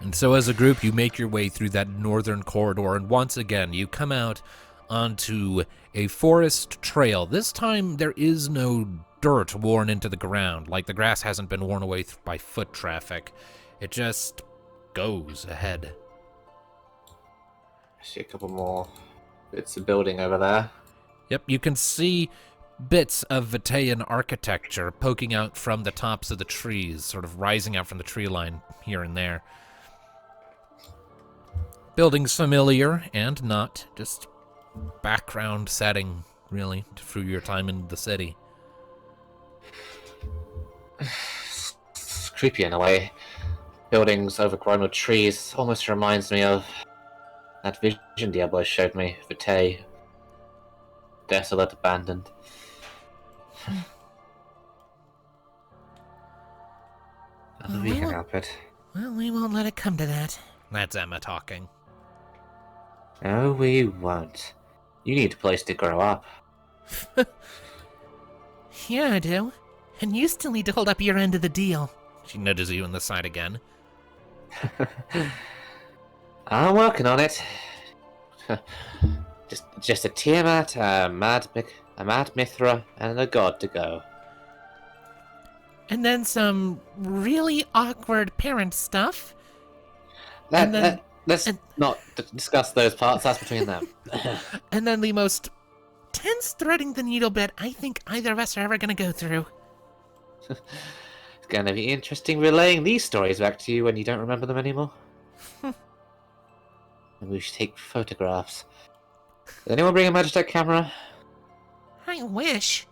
And so as a group, you make your way through that northern corridor, and once again, you come out onto a forest trail. This time, there is no dirt worn into the ground, like the grass hasn't been worn away by foot traffic. It just goes ahead. I see a couple more bits of building over there. Yep, you can see bits of Vitaean architecture poking out from the tops of the trees, sort of rising out from the tree line here and there. Buildings familiar and not, just background setting, really, through your time in the city. It's creepy in a way. Buildings overgrown with trees almost reminds me of that vision Diablo showed me, Vitae. Desolate, abandoned. Only we can help it. Well, we won't let it come to that. That's Emma talking. No, we won't. You need a place to grow up. Yeah, I do. And you still need to hold up your end of the deal. She nudges you in the side again. I'm working on it. just a Tiamat, a Mad Mithra, and a god to go. And then some really awkward parent stuff. And then- Let's not discuss those parts. That's between them. And then the most tense threading the needle bit I think either of us are ever going to go through. It's going to be interesting relaying these stories back to you when you don't remember them anymore. And we should take photographs. Did anyone bring a Magitech camera? I wish.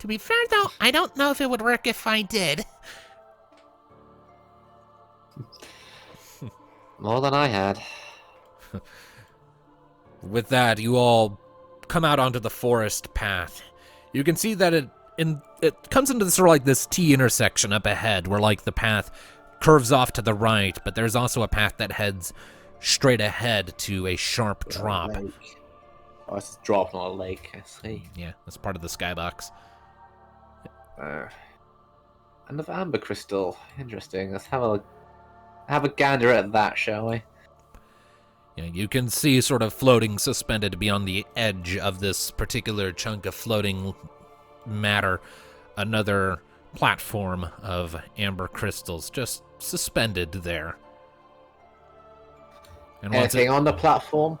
To be fair, though, I don't know if it would work if I did. More than I had. With that, you all come out onto the forest path. You can see that it comes into sort of like this T intersection up ahead, where like the path curves off to the right, but there's also a path that heads straight ahead to a sharp drop. Lake. Oh, it's a drop, not a lake. I see. Yeah, that's part of the skybox. Another amber crystal. Interesting. Let's have a gander at that, shall we? Yeah, you can see sort of floating suspended beyond the edge of this particular chunk of floating matter, another platform of amber crystals just suspended there. And Anything on the platform?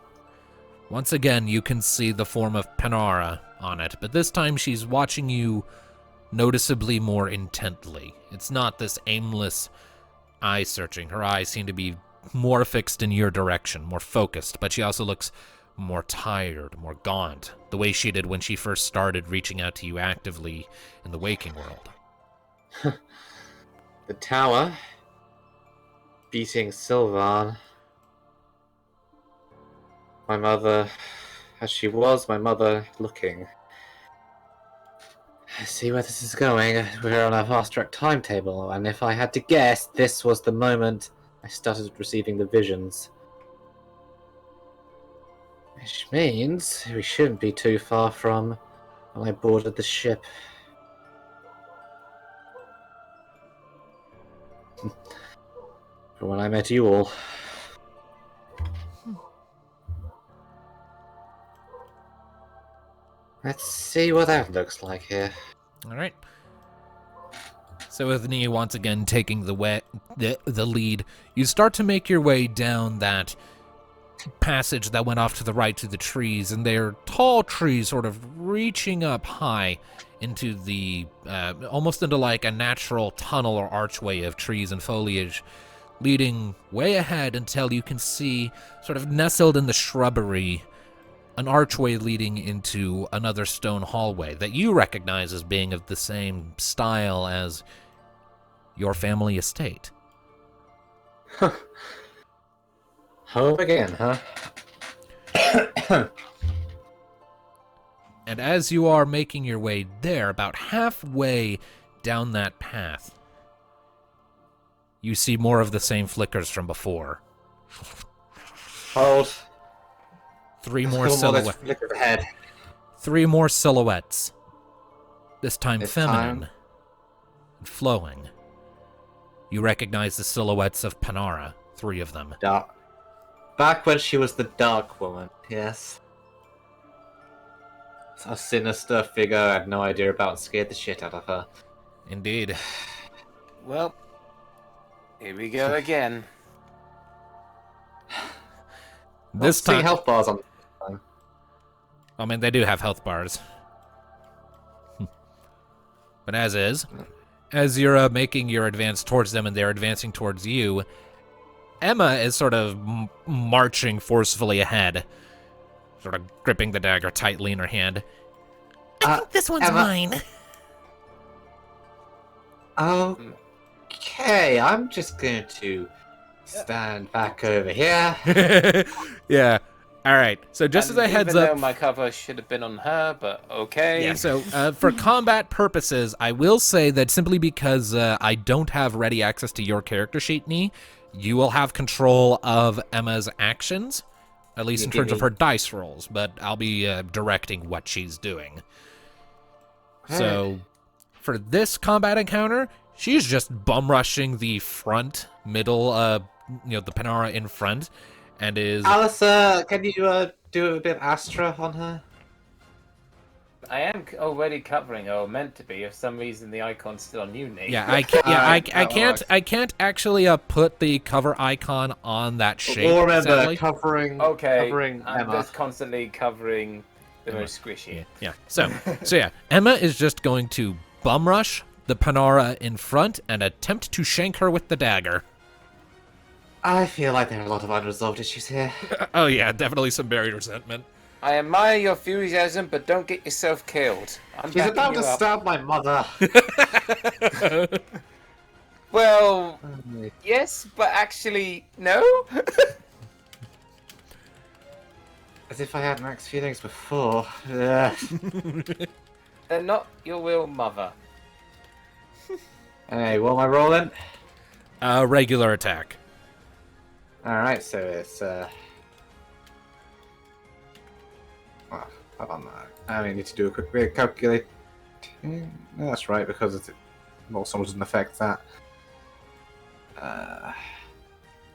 once again, you can see the form of Panara on it, but this time she's watching you noticeably more intently. It's not this aimless eye searching. Her eyes seem to be more fixed in your direction, more focused, but she also looks more tired, more gaunt, the way she did when she first started reaching out to you actively in the waking world. The tower. Beating Sylvan. My mother, as she was, my mother looking. I see where this is going. We're on a fast track timetable, and if I had to guess, this was the moment I started receiving the visions. Which means we shouldn't be too far from when I boarded the ship. From when I met you all. Let's see what that looks like here. All right. So with Nia once again taking the lead, you start to make your way down that passage that went off to the right to the trees, and they're tall trees sort of reaching up high into the, almost into like a natural tunnel or archway of trees and foliage, leading way ahead until you can see, sort of nestled in the shrubbery, an archway leading into another stone hallway that you recognize as being of the same style as your family estate. Home again, huh? And as you are making your way there, about halfway down that path, you see more of the same flickers from before. Hold. Three more silhouettes. This time This feminine time? and flowing. You recognize the silhouettes of Panara, 3 of them. Dark. Back when she was the Dark Woman, yes. A sinister figure I had no idea about and scared the shit out of her. Indeed. Well, here we go again. This Seeing time, health bars on. I mean, they do have health bars. But as you're making your advance towards them and they're advancing towards you, Emma is sort of marching forcefully ahead, sort of gripping the dagger tightly in her hand. I think this one's Emma. mine. Okay, I'm just going to stand back over here. Yeah. All right. So just And as a heads even up, though my cover should have been on her, but okay. yeah. So for combat purposes, I will say that simply because I don't have ready access to your character sheet, Nee, you will have control of Emma's actions, at least in terms of her dice rolls. But I'll be directing what she's doing. So for this combat encounter, she's just bum rushing the front, middle, the Panara in front, and is. Alice, can you do a bit of Astra on her? I am already covering her, or meant to be. For some reason, the icon's still on you, Nate. Yeah, I can't. Yeah, I can't. works. I can't actually put the cover icon on that shape. Or remember, sadly. covering I'm Emma. just constantly covering the most squishy. Yeah. So yeah, Emma is just going to bum rush the Panara in front and attempt to shank her with the dagger. I feel like there are a lot of unresolved issues here. Oh yeah, definitely some buried resentment. I admire your enthusiasm, but don't get yourself killed. I'm She's backing about you to up. stab my mother. Well, yes, but actually, no. As if I had max feelings before. Ugh. They're not your real mother. Hey, what am I rolling? Regular attack. Alright, so it's oh, hold on. I need to do a quick bit of calculate. That's right, because it's well, someone doesn't affect that.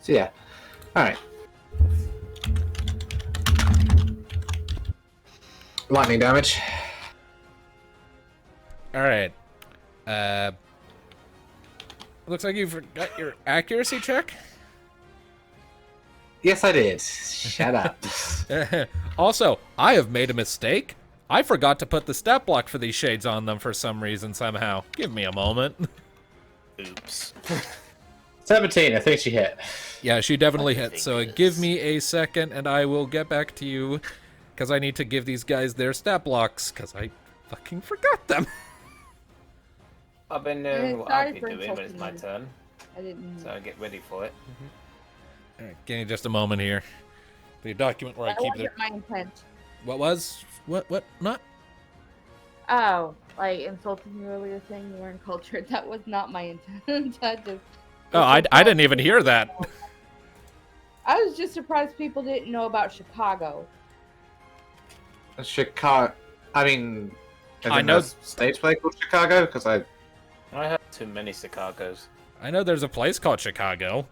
So yeah. Alright. Lightning damage. All right. Looks like you forgot your accuracy check. Yes, I did. Shut up. Also, I have made a mistake. I forgot to put the stat block for these shades on them for some reason somehow. Give me a moment. Oops. 17, I think she hit. Yeah, she definitely hit. So Fingers. give me a second and I will get back to you because I need to give these guys their stat blocks because I fucking forgot them. I've been knowing what sorry I've for been doing when it's my insulting turn, I didn't. so I get ready for it. All right, give me just a moment here. The document where I keep the... wasn't my intent. What was? What? Not? Oh, like insulting you earlier saying you weren't cultured. That was not my intent. I just Oh, I didn't even hear that. I was just surprised people didn't know about Chicago. Chicago. I mean, I know- there's a stage play called Chicago because I have too many Chicagos. I know there's a place called Chicago.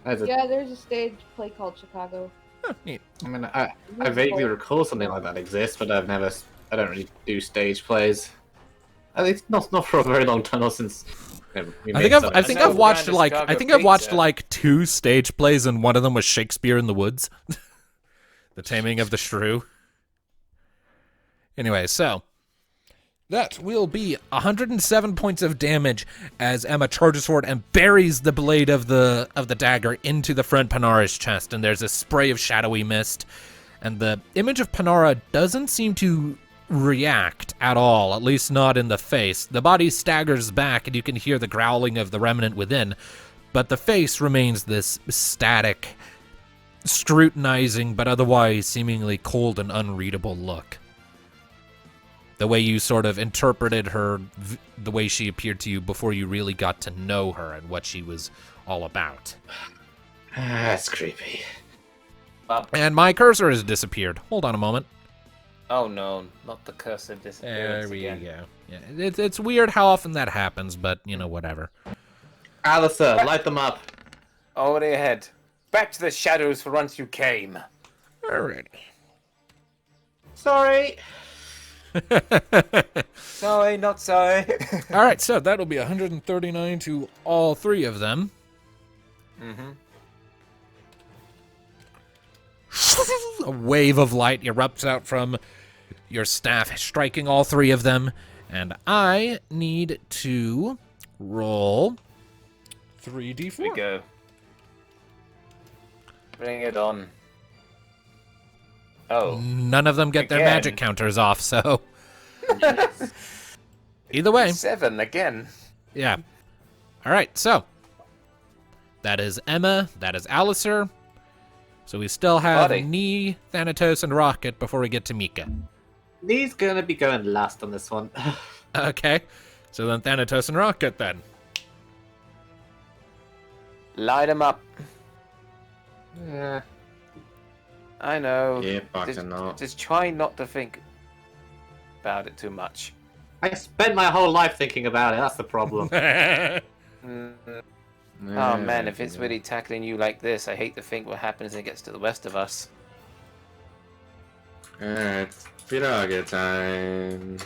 Yeah, there's a stage play called Chicago. Huh, neat. I mean, I vaguely recall something like that exists, but I don't really do stage plays. At least not for a very long time, not since. I think I've watched like 2 stage plays, and one of them was Shakespeare in the Woods, The Taming of the Shrew. Anyway, so that will be 107 points of damage as Emma charges forward and buries the blade of the dagger into the front Panara's chest, and there's a spray of shadowy mist, and the image of Panara doesn't seem to react at all, at least not in the face. The body staggers back and you can hear the growling of the remnant within, but the face remains this static, scrutinizing but otherwise seemingly cold and unreadable look. The way you sort of interpreted her, the way she appeared to you before you really got to know her and what she was all about. That's creepy. And my cursor has disappeared. Hold on a moment. Oh no, not the cursor disappearance There we again. go. Yeah, it's weird how often that happens, but, you know, whatever. Alistair, light them up. Already ahead. Back to the shadows for once you came. Alrighty. Sorry. Sorry, not sorry. Alright, so that'll be 139 to all 3 of them. Mm-hmm. A wave of light erupts out from your staff, striking all 3 of them. And I need to roll 3d4. We go. Bring it on. Oh. None of them get their Again. magic counters off, so... Either way. 7 again. Yeah. Alright, so. That is Emma, that is Alistair. So we still have Buddy. Nee, Thanatos, and Rocket before we get to Mika. He's gonna be going last on this one. Okay. So then Thanatos and Rocket then. Light him up. Yeah. I know. Yeah, fucking no. Just try not to think about it too much. I spent my whole life thinking about it. That's the problem. Mm. Oh man, if it's really tackling you like this, I hate to think what happens when it gets to the rest of us. Alright, Piraga time.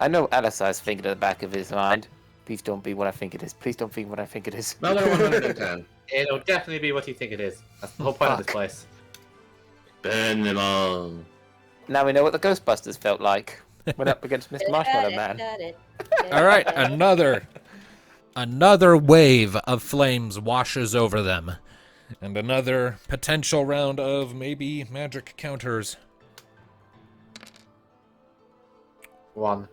I know Alisai's thinking at the back of his mind. Please don't be what I think it is. Please don't be what I think it is. Another 110. It'll definitely be what you think it is. That's the whole point of this place. Burn them all. Now we know what the Ghostbusters felt like. Went up against Mr. Marshmallow Man. Alright, another wave of flames washes over them. And another potential round of maybe magic counters. 1.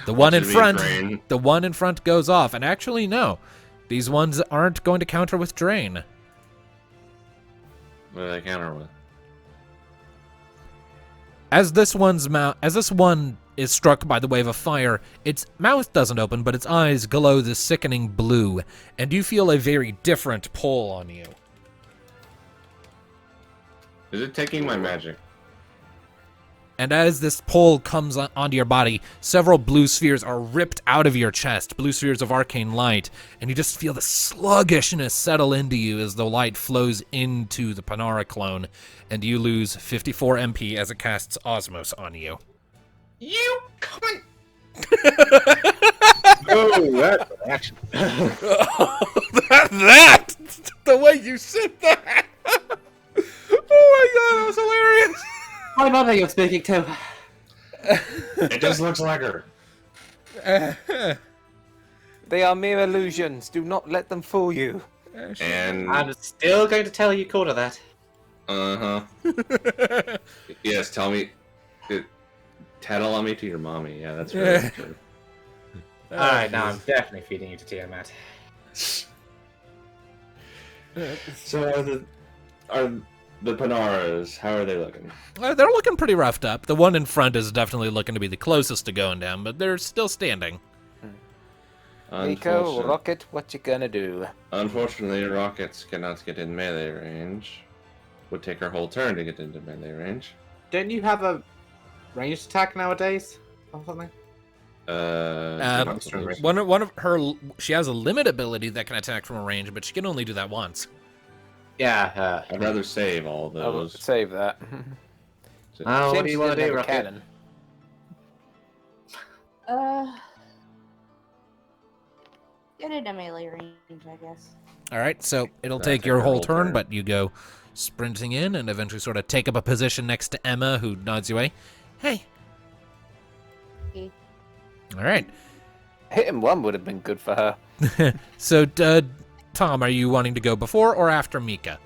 The one in Should be front, drain. the one in front goes off. And actually, no. These ones aren't going to counter with drain. What do they counter with? As this one is struck by the wave of fire, its mouth doesn't open, but its eyes glow this sickening blue, and you feel a very different pull on you. Is it taking my magic? And as this pull comes onto your body, several blue spheres are ripped out of your chest, blue spheres of arcane light, and you just feel the sluggishness settle into you as the light flows into the Panara clone, and you lose 54 MP as it casts Osmos on you. You cunt! Oh, that's an action. that! The way you said that! Oh my god, that was hilarious! My mother you're speaking to. It just looks like her. They are mere illusions. Do not let them fool you. And I'm still going to tell you quarter that. yes, tell me. Tattle on me to your mommy. Yeah, that's really true. Alright, now I'm definitely feeding you to Tiamat. So are the Panaras, how are they looking? They're looking pretty roughed up. The one in front is definitely looking to be the closest to going down, but they're still standing. Nico, Unfortunate- Rocket, what you gonna do? Unfortunately, rockets cannot get in melee range. Would take her whole turn to get into melee range. Don't you have a ranged attack nowadays? Or something? Possibly. One of her, she has a limit ability that can attack from a range, but she can only do that once. Yeah. I'd rather save all I'll those. save that. Oh, what Shame do she you want to didn't do, have a Rocket? cannon. Get into melee range, I guess. All right, so it'll That'll take take your her whole whole turn, turn. but you go sprinting in and eventually sort of take up a position next to Emma, who nods you away. Hey. Okay. All right. Hitting one would have been good for her. So, Tom, are you wanting to go before or after Mika?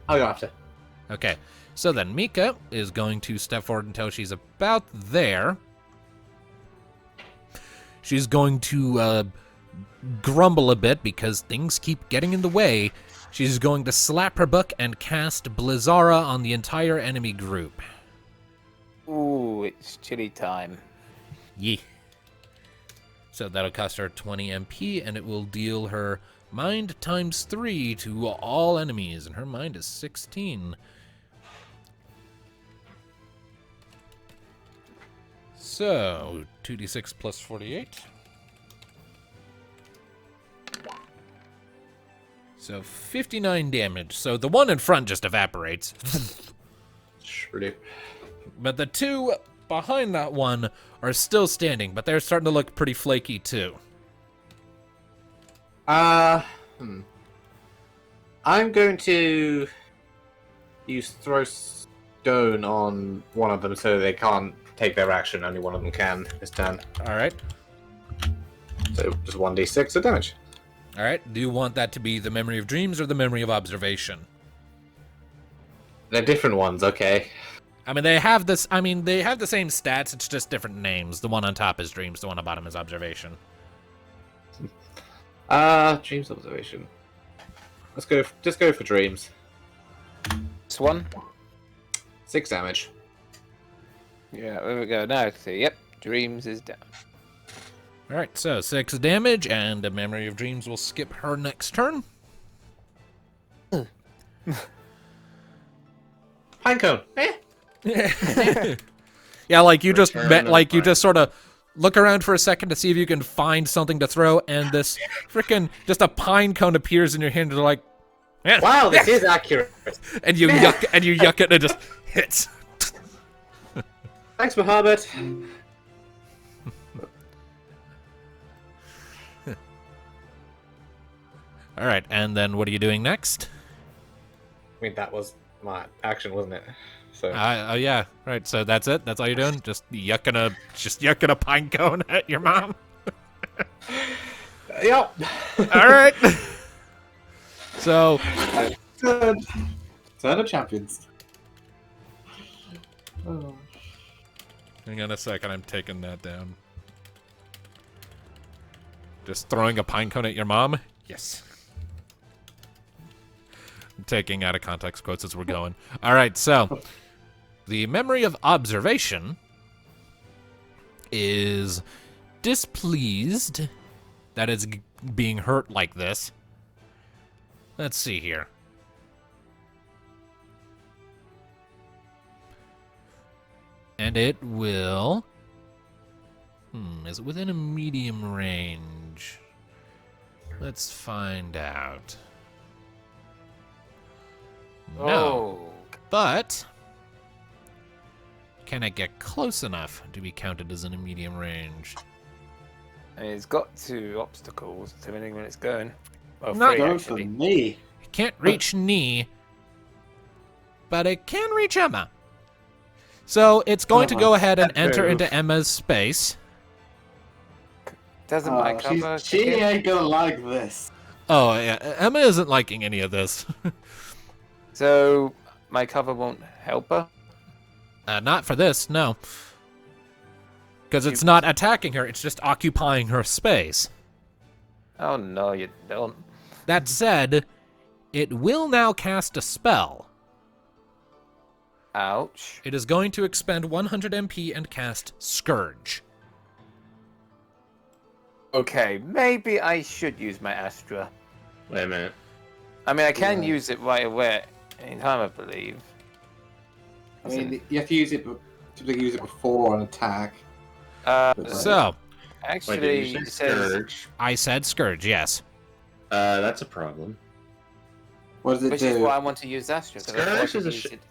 I'll go after. Okay. So then Mika is going to step forward until she's about there. She's going to grumble a bit because things keep getting in the way. She's going to slap her book and cast Blizzara on the entire enemy group. Ooh, it's chilly time. Yeah. So that'll cost her 20 MP, and it will deal her mind times 3 to all enemies, and her mind is 16. So, 2d6 plus 48. So 59 damage. So the one in front just evaporates. Shreddy. But the two behind that one are still standing, but they're starting to look pretty flaky too. I'm going to use throw stone on one of them so they can't take their action. Only one of them can this turn. All right. So just 1d6 of damage. All right. Do you want that to be the memory of dreams or the memory of observation? They're different ones, okay. I mean, they have this. I mean, they have the same stats. It's just different names. The one on top is dreams. The one on bottom is observation. Dreams observation. Let's go. Just go for dreams. This one? 6 damage. Yeah, there we go. Now I can see. Yep, dreams is down. All right. So 6 damage, and a memory of dreams will skip her next turn. Pinecone. Yeah, like you just Return met, of like you fire. just sort of look around for a second to see if you can find something to throw, and this freaking just a pine cone appears in your hand. And you're like, yeah, Wow, this is accurate. and you yuck it, and it just hits. Thanks, Mohammed. All right, and then what are you doing next? I mean, that was my action, wasn't it? So Oh yeah, right. So that's it. That's all you're doing. Just yucking a pine cone at your mom. yep. All right. So Turn of champions. Oh. hang on a second. I'm taking that down. Just throwing a pine cone at your mom? Yes. I'm taking out of context quotes as we're going. All right, so the memory of observation is displeased that it's being hurt like this. Let's see here. And it will... is it within a medium range? Let's find out. No. Oh. But... can it get close enough to be counted as in a medium range? And it's got 2 obstacles depending when it's going. Well, Not 3 Go actually. for me. It can't reach Knee, but it can reach Emma. So it's going to go ahead and that's enter fair. into Emma's space. Doesn't my Oh, cover she kick in? ain't gonna like this. Oh, yeah. Emma isn't liking any of this. So my cover won't help her? Not for this, no. Because it's not attacking her, it's just occupying her space. Oh no, you don't. That said, it will now cast a spell. Ouch. It is going to expend 100 MP and cast Scourge. Okay, maybe I should use my Astra. Wait a minute. I mean, I can Yeah. use it right away in time, I believe. I mean, you have to use it. Typically, use it before an attack. So, Wait, Actually, did you it say says, Scourge? I said Scourge, yes. That's a problem. What does it which do? is why I want to use Astra. 'Cause I thought I Scourge could is a use it.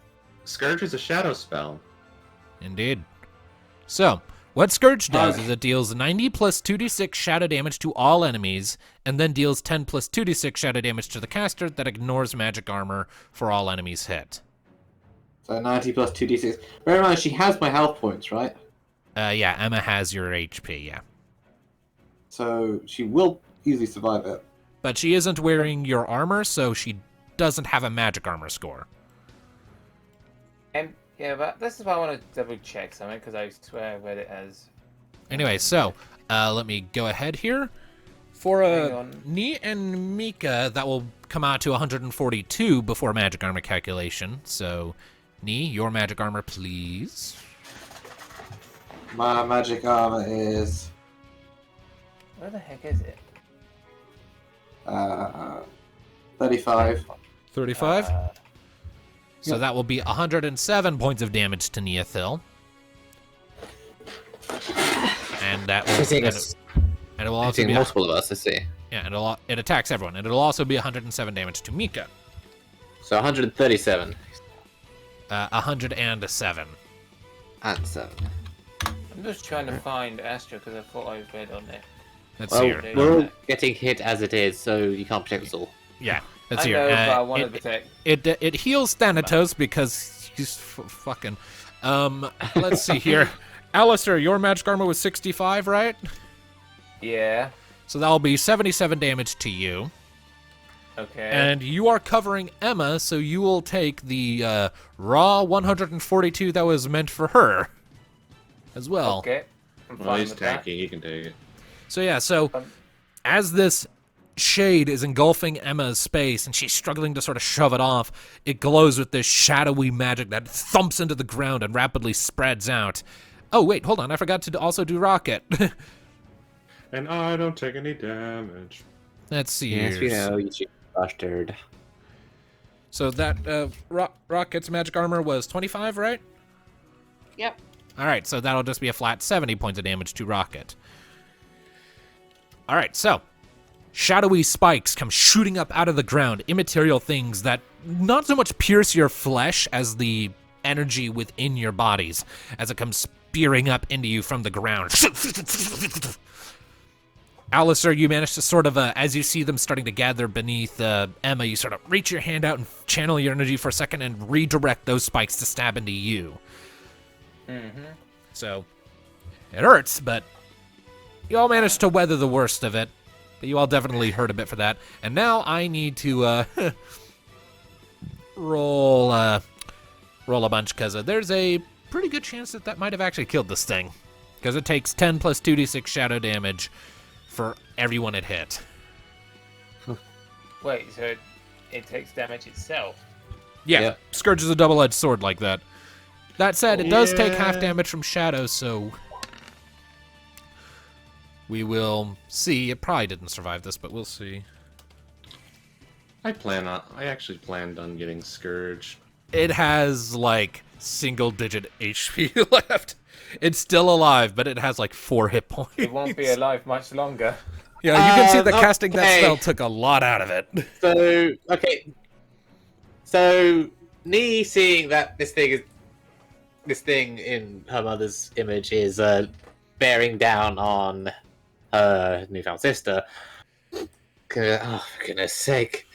Scourge is a shadow spell. Indeed. So, what Scourge does Okay. is it deals 90 plus 2d6 shadow damage to all enemies, and then deals 10 plus 2d6 shadow damage to the caster that ignores magic armor for all enemies hit. So 90 plus 2d6. Bear in mind, she has my health points, right? Yeah, Emma has your HP, yeah. So she will easily survive it. But she isn't wearing your armor, so she doesn't have a magic armor score. And yeah, but this is why I want to double check something because I swear I read it as. Anyway, so let me go ahead here. For Hang on. Ni and Mika, that will come out to 142 before magic armor calculation. So, Ni, your magic armor, please. My magic armor is Where the heck is it? 35. 35. So Yep. that will be 107 points of damage to Neothil. And that will, Hitting and us. and it will also Hitting be multiple of us, let's see. yeah, and it attacks everyone, and it'll also be 107 damage to Mika. So 137 107. and 7. I'm just trying to find Astra because I thought I read on it. Let's Well, see here. we're all getting hit as it is, so you can't protect us all. Yeah, let's I see know, here. but I wanted to take. It heals Thanatos because he's fucking. Let's see here. Alistair, your magic armor was 65, right? Yeah. So that'll be 77 damage to you. Okay. And you are covering Emma, so you will take the raw 142 that was meant for her as well. Okay. I'm Well, fine he's with that. tanky. He can take it. So yeah, so Um, as this shade is engulfing Emma's space and she's struggling to sort of shove it off, it glows with this shadowy magic that thumps into the ground and rapidly spreads out. Oh wait, hold on, I forgot to also do Rocket. And I don't take any damage. Let's see Yes, we here. know, you cheap bastard. So that Rocket's magic armor was 25, right? Yep. All right, so that'll just be a flat 70 points of damage to Rocket. All right, so shadowy spikes come shooting up out of the ground, immaterial things that not so much pierce your flesh as the energy within your bodies as it comes spearing up into you from the ground. Alistair, you manage to sort of, as you see them starting to gather beneath Emma, you sort of reach your hand out and channel your energy for a second and redirect those spikes to stab into you. Mm-hmm. So, it hurts, but you all managed to weather the worst of it. But you all definitely hurt a bit for that. And now I need to roll a bunch, because there's a pretty good chance that might have actually killed this thing. Because it takes 10 plus 2d6 shadow damage for everyone it hit. Wait, so it takes damage itself? Yeah, Yep. Scourge is a double-edged sword like that. That said, it does take half Yeah. damage from shadow, so we will see. It probably didn't survive this, but we'll see. I actually planned on getting Scourge. It has like single-digit HP left. It's still alive, but it has like 4 hit points. It won't be alive much longer. Yeah, you can see that casting that okay. spell took a lot out of it. So, okay. So, Nee seeing that this thing in her mother's image is bearing down on her newfound sister. Oh, for goodness sake.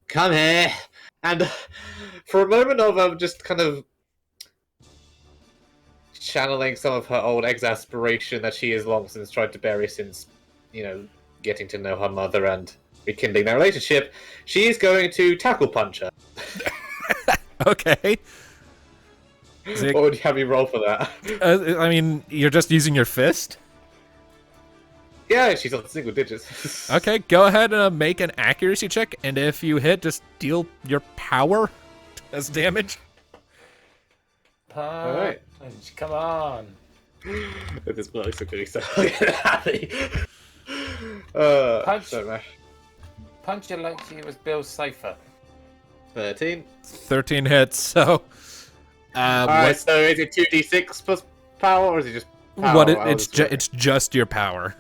Come here! And for a moment of just kind of channeling some of her old exasperation that she has long since tried to bury since, getting to know her mother and rekindling their relationship, she is going to tackle punch her. Okay. What would you have me roll for that? I mean, you're just using your fist? Yeah, she's on single digits. Okay, go ahead and make an accuracy check, and if you hit, just deal your power as damage. Alright. Come on. This bloke's looking so happy. Punch. Don't know. Punch it like she was Bill's cipher. 13. 13 hits. So, Alright, so is it 2d6 plus power, or is it just power? what? It's just your power.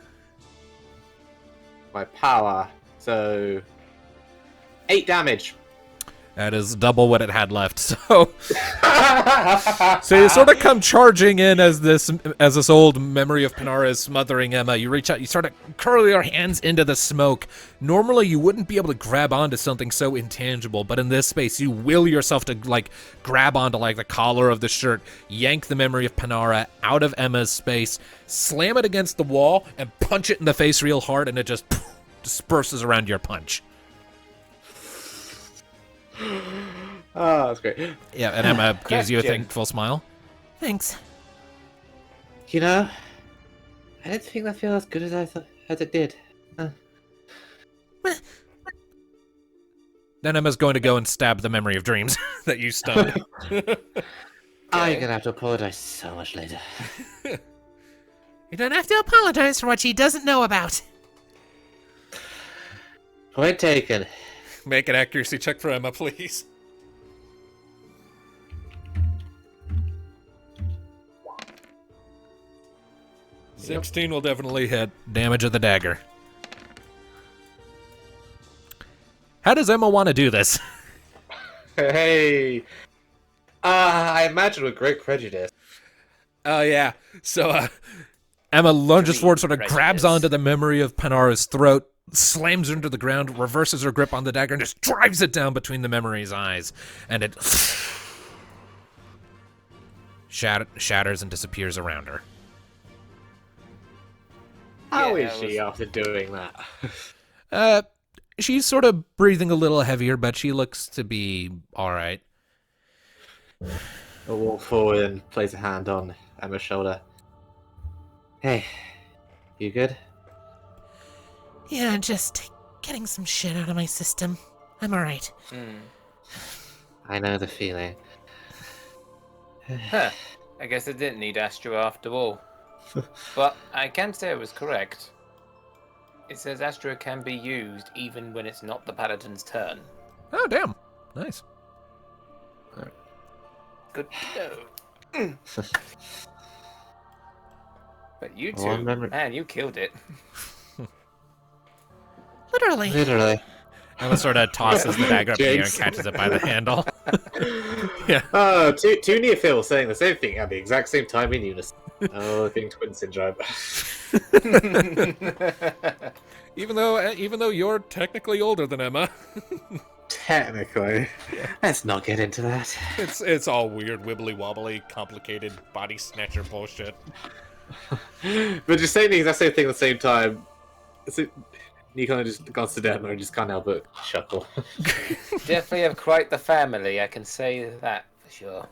My power. So 8 damage. That is double what it had left. So, so you sort of come charging in as this old memory of Panara is smothering Emma. You reach out, you sort of curl your hands into the smoke. Normally, you wouldn't be able to grab onto something so intangible, but in this space, you will yourself to like grab onto like the collar of the shirt, yank the memory of Panara out of Emma's space, slam it against the wall, and punch it in the face real hard, and it just disperses around your punch. Oh, that's great. Yeah, and Emma gives you a thankful smile. Thanks. You know, I didn't think that felt as good as I thought as it did. Then Emma's going to go and stab the memory of dreams that you stunned. I'm gonna have to apologize so much later. You don't have to apologize for what she doesn't know about. Point taken. Make an accuracy check for Emma, please. Yep. 16 will definitely hit. Damage of the dagger. How does Emma want to do this? Hey. I imagine with great prejudice. Oh, yeah. So, Emma lunges forward, sort of grabs onto the memory of Panara's throat, slams her into the ground, reverses her grip on the dagger, and just drives it down between the memory's eyes. And it shatters and disappears around her. How is she after doing that? She's sort of breathing a little heavier, but she looks to be alright. I'll walk forward and place a hand on Emma's shoulder. Hey, you good? Yeah, just getting some shit out of my system. I'm alright. I know the feeling. Huh. I guess I didn't need Astro after all. But I can say I was correct. It says Astro can be used even when it's not the Paladin's turn. Oh, damn. Nice. Good to know. But you two, man, you killed it. Literally. Literally. Emma sort of tosses the dagger up in the air and catches it by the handle. Yeah. Oh, two Neophils saying the same thing at the exact same time in unison. Oh, I think twin syndrome. Even though you're technically older than Emma. Technically. Yeah. Let's not get into that. It's all weird, wibbly wobbly, complicated body snatcher bullshit. But just saying the exact same thing at the same time. You kind of just glanced at Emma and just can't help but chuckle. Definitely have quite the family, I can say that for sure.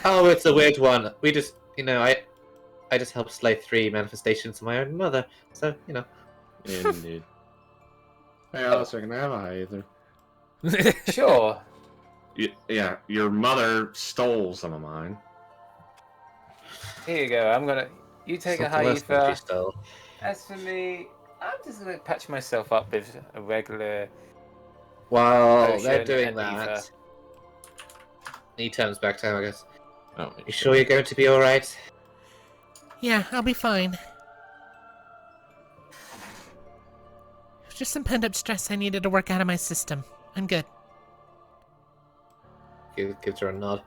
Oh, it's a weird one. We just, I just helped slay 3 manifestations of my own mother, so, Indeed. Hey, also, can I have a high either? Sure. Yeah, your mother stole some of mine. Here you go, you take a high ether. As for me, I'm just gonna patch myself up with a regular. While they're doing that, he turns back to him, I guess. Oh, you sure you're going to be alright? Yeah, I'll be fine. Just some pent-up stress I needed to work out of my system. I'm good. Gives her a nod.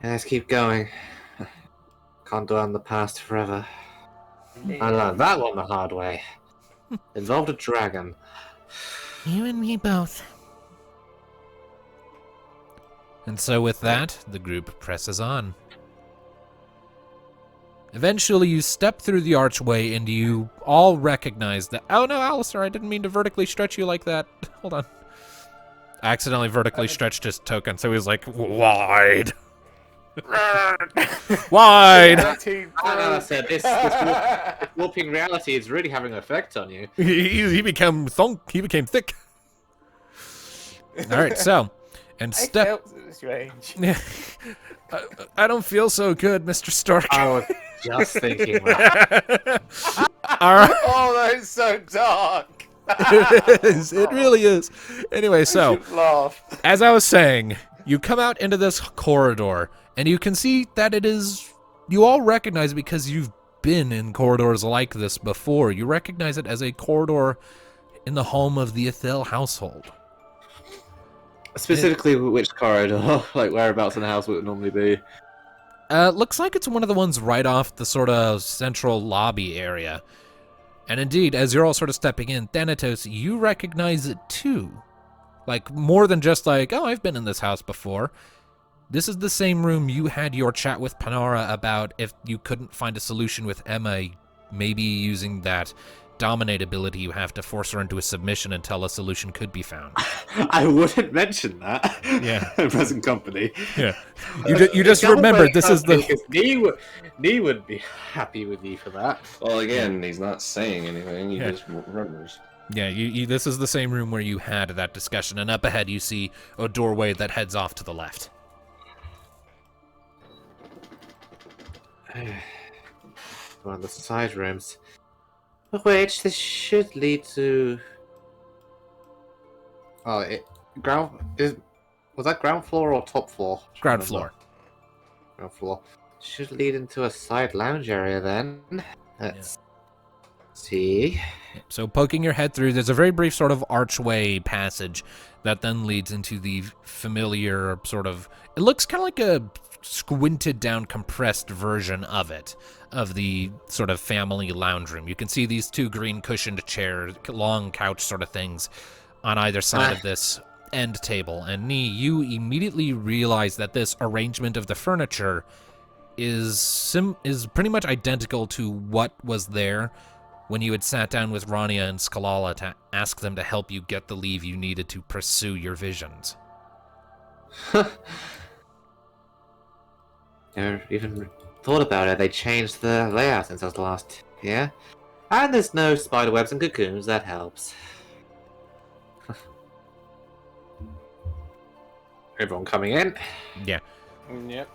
Yeah, let's keep going. Can't dwell on the past forever. I learned that one the hard way. Involved a dragon. You and me both. And so with that, the group presses on. Eventually, you step through the archway and you all recognize that... Oh no, Alistair, I didn't mean to vertically stretch you like that. Hold on. I accidentally vertically stretched his token, so he was like, wide. Wide! I said, this warping reality is really having an effect on you. He became thick. Alright, so... And step... I felt strange. Yeah. I don't feel so good, Mr. Stark. I was just thinking that. All right. Oh, that is so dark. It is. It really is. Anyway, I so should laugh. as I was saying, you come out into this corridor, and you can see that it is. You all recognize, because you've been in corridors like this before, you recognize it as a corridor in the home of the Ethel household. Specifically, which corridor? Like, whereabouts in the house would it normally be? Looks like it's one of the ones right off the sort of central lobby area. And indeed, as you're all sort of stepping in, Thanatos, you recognize it too. Like, more than just like, oh, I've been in this house before. This is the same room you had your chat with Panara about if you couldn't find a solution with Emma, maybe using that dominate ability you have to force her into a submission until a solution could be found. I wouldn't mention that. Yeah. Present company. Yeah. You just remembered this is the... Nee would be happy with you for that. Well, again, he's not saying anything. He just remembers. Yeah, this is the same room where you had that discussion, and up ahead you see a doorway that heads off to the left. One of the side rooms. Which this should lead to. Oh, was that ground floor or top floor? Ground floor. Ground floor. Should lead into a side lounge area then. Let's see. So poking your head through, there's a very brief sort of archway passage that then leads into the familiar sort of... It looks kind of like a squinted down, compressed version of it, of the sort of family lounge room. You can see these two green cushioned chairs, long couch sort of things on either side of this end table. And Nee, you immediately realize that this arrangement of the furniture is pretty much identical to what was there when you had sat down with Rania and Skalala to ask them to help you get the leave you needed to pursue your visions. Never even thought about it. They changed the layout since I was last here. And there's no spider webs and cocoons, that helps. Everyone coming in? Yeah. Yep.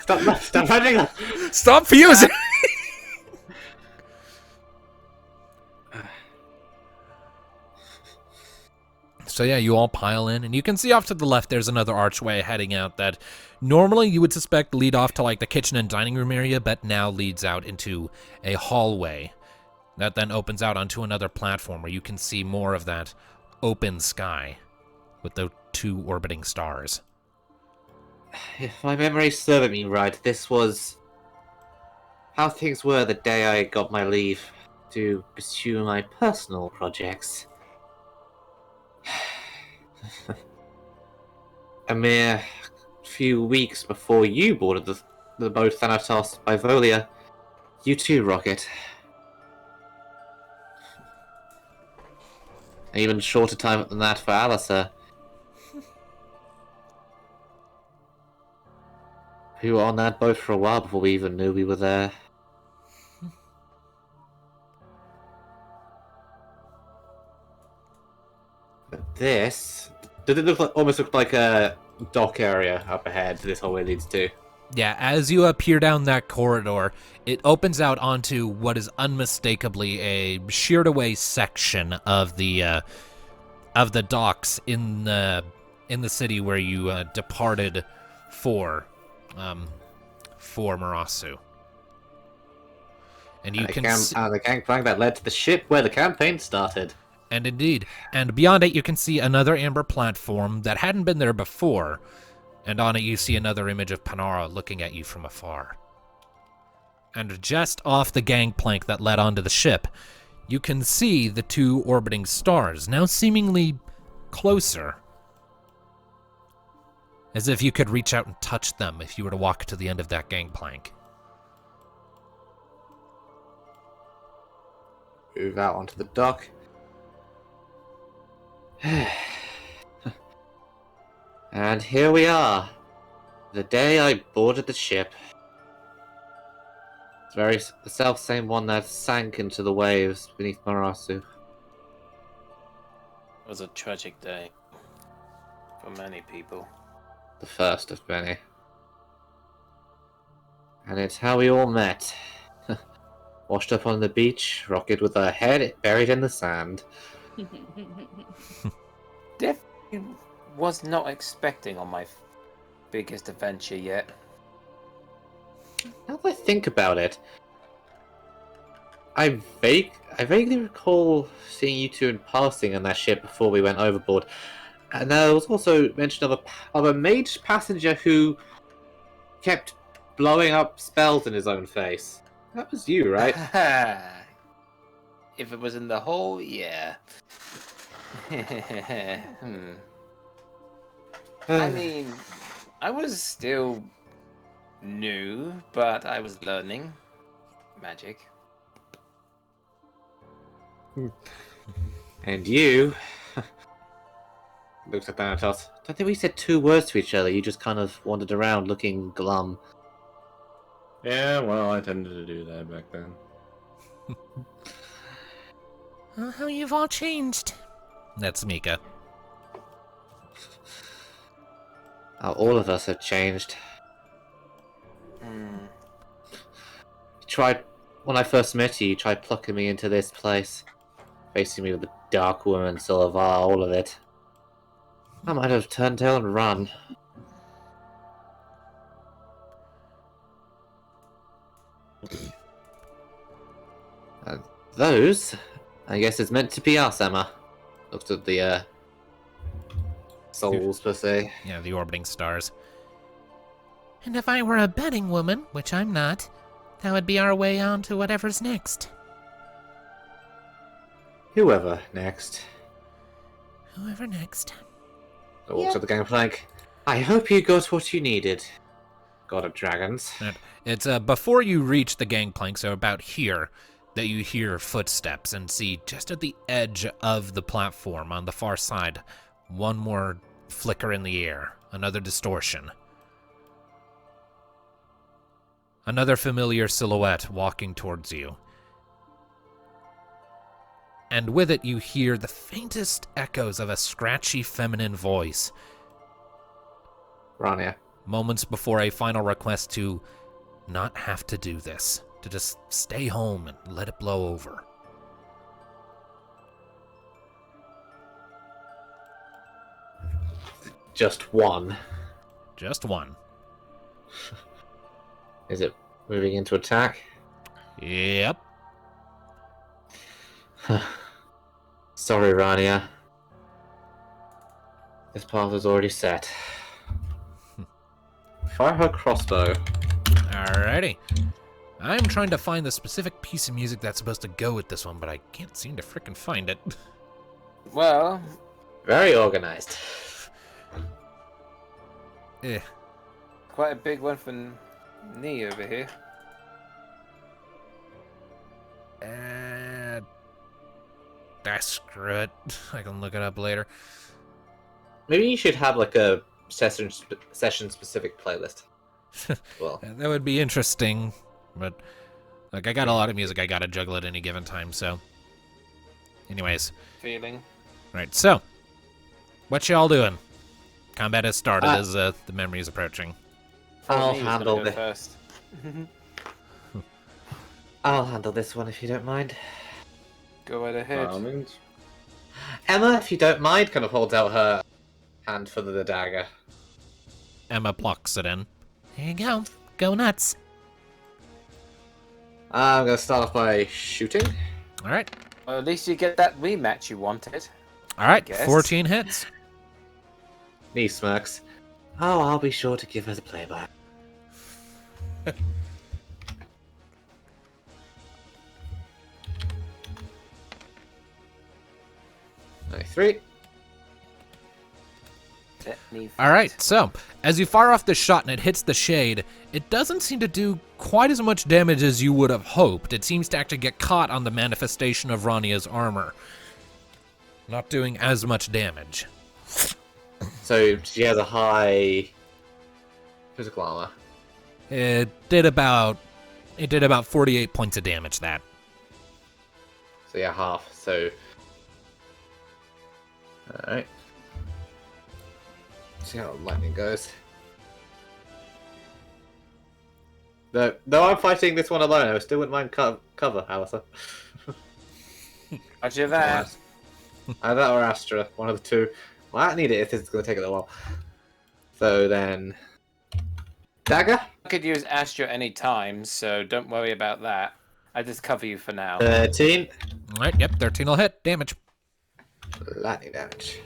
Stop running! Stop fusing! So yeah, you all pile in, and you can see off to the left there's another archway heading out that normally you would suspect lead off to like the kitchen and dining room area, but now leads out into a hallway that then opens out onto another platform where you can see more of that open sky with the two orbiting stars. If my memory served me right, this was how things were the day I got my leave to pursue my personal projects. A mere few weeks before you boarded the boat Thanatos by Volia, you too, Rocket. An even shorter time than that for Alistair, who were on that boat for a while before we even knew we were there. But this... Did it almost look like a dock area up ahead this hallway leads to? Yeah, as you appear down that corridor, it opens out onto what is unmistakably a sheared away section of the docks in the city where you departed for Marasu. And you can see the gangplank that led to the ship where the campaign started. And indeed, and beyond it you can see another amber platform that hadn't been there before, and on it you see another image of Panara looking at you from afar. And just off the gangplank that led onto the ship, you can see the two orbiting stars, now seemingly closer. As if you could reach out and touch them if you were to walk to the end of that gangplank. Move out onto the dock. And here we are. The day I boarded the ship. It's the self-same one that sank into the waves beneath Marasu. It was a tragic day for many people. The first of many. And it's how we all met. washed up on the beach, rocket with her head buried in the sand. Definitely was not expecting on my biggest adventure yet. Now that I think about it, I vaguely recall seeing you two in passing on that ship before we went overboard. And there was also mention of a mage passenger who kept blowing up spells in his own face. That was you, right? If it was in the hole, yeah. Hmm. I mean, I was still new, but I was learning magic. And you looked at Thanatos. Don't think we said 2 words to each other. You just kind of wandered around looking glum. Yeah, well, I tended to do that back then. Oh, how you've all changed. That's Mika. All of us have changed. You tried, when I first met you tried plucking me into this place. Facing me with the Dark Woman, Silver, all of it. I might have turned tail and run. Those, I guess, is meant to be us, Emma. Looked at the souls per se. Yeah, the orbiting stars. And if I were a betting woman, which I'm not, that would be our way on to whatever's next. Whoever next. Whoever next. I walked up the gangplank. I hope you got what you needed. God of Dragons. It's before you reach the gangplank, so about here, that you hear footsteps and see just at the edge of the platform on the far side, one more flicker in the air, another distortion. Another familiar silhouette walking towards you. And with it you hear the faintest echoes of a scratchy feminine voice. Rania. Moments before a final request to not have to do this, to just stay home and let it blow over. Just one. Just one. Is it moving into attack? Yep. Sorry, Rania. This path is already set. Fire her crossbow. Alrighty. I'm trying to find the specific piece of music that's supposed to go with this one, but I can't seem to frickin' find it. Well, Very organized. Eh. quite a big one for knee over here. Screw it. I can look it up later. Maybe you should have like a session-specific playlist. Well, That would be interesting, but like I got a lot of music I gotta juggle at any given time, so. Anyways. Feeling. Right, so. What y'all doing? Combat has started as the memory is approaching. I'll Me was handle gonna go the- first. I'll handle this one if you don't mind. Go right By ahead. all means. Emma, if you don't mind, kind of holds out her hand for the dagger. Emma plucks it in. There you go. Go nuts. I'm gonna start off by shooting. Alright. Well, at least you get that rematch you wanted. Alright, Guess. 14 hits. Knee smirks. Oh, I'll be sure to give her the playback. 93. Let me Alright, fight. so, as you fire off the shot and it hits the shade, it doesn't seem to do quite as much damage as you would have hoped. It seems to actually get caught on the manifestation of Rania's armor. Not doing as much damage. So she has a high physical armor. It did about 48 points of damage, that. So yeah, half. So alright. See how lightning goes. No, I'm fighting this one alone. I still wouldn't mind cover, Alistair. Roger that. Either that or Astra, one of the two. Well, I need it if this is going to take a little while. So then... Dagger? I could use Astra any time, so don't worry about that. I just cover you for now. 13. Alright, yep, 13 will hit. Damage. Lightning damage.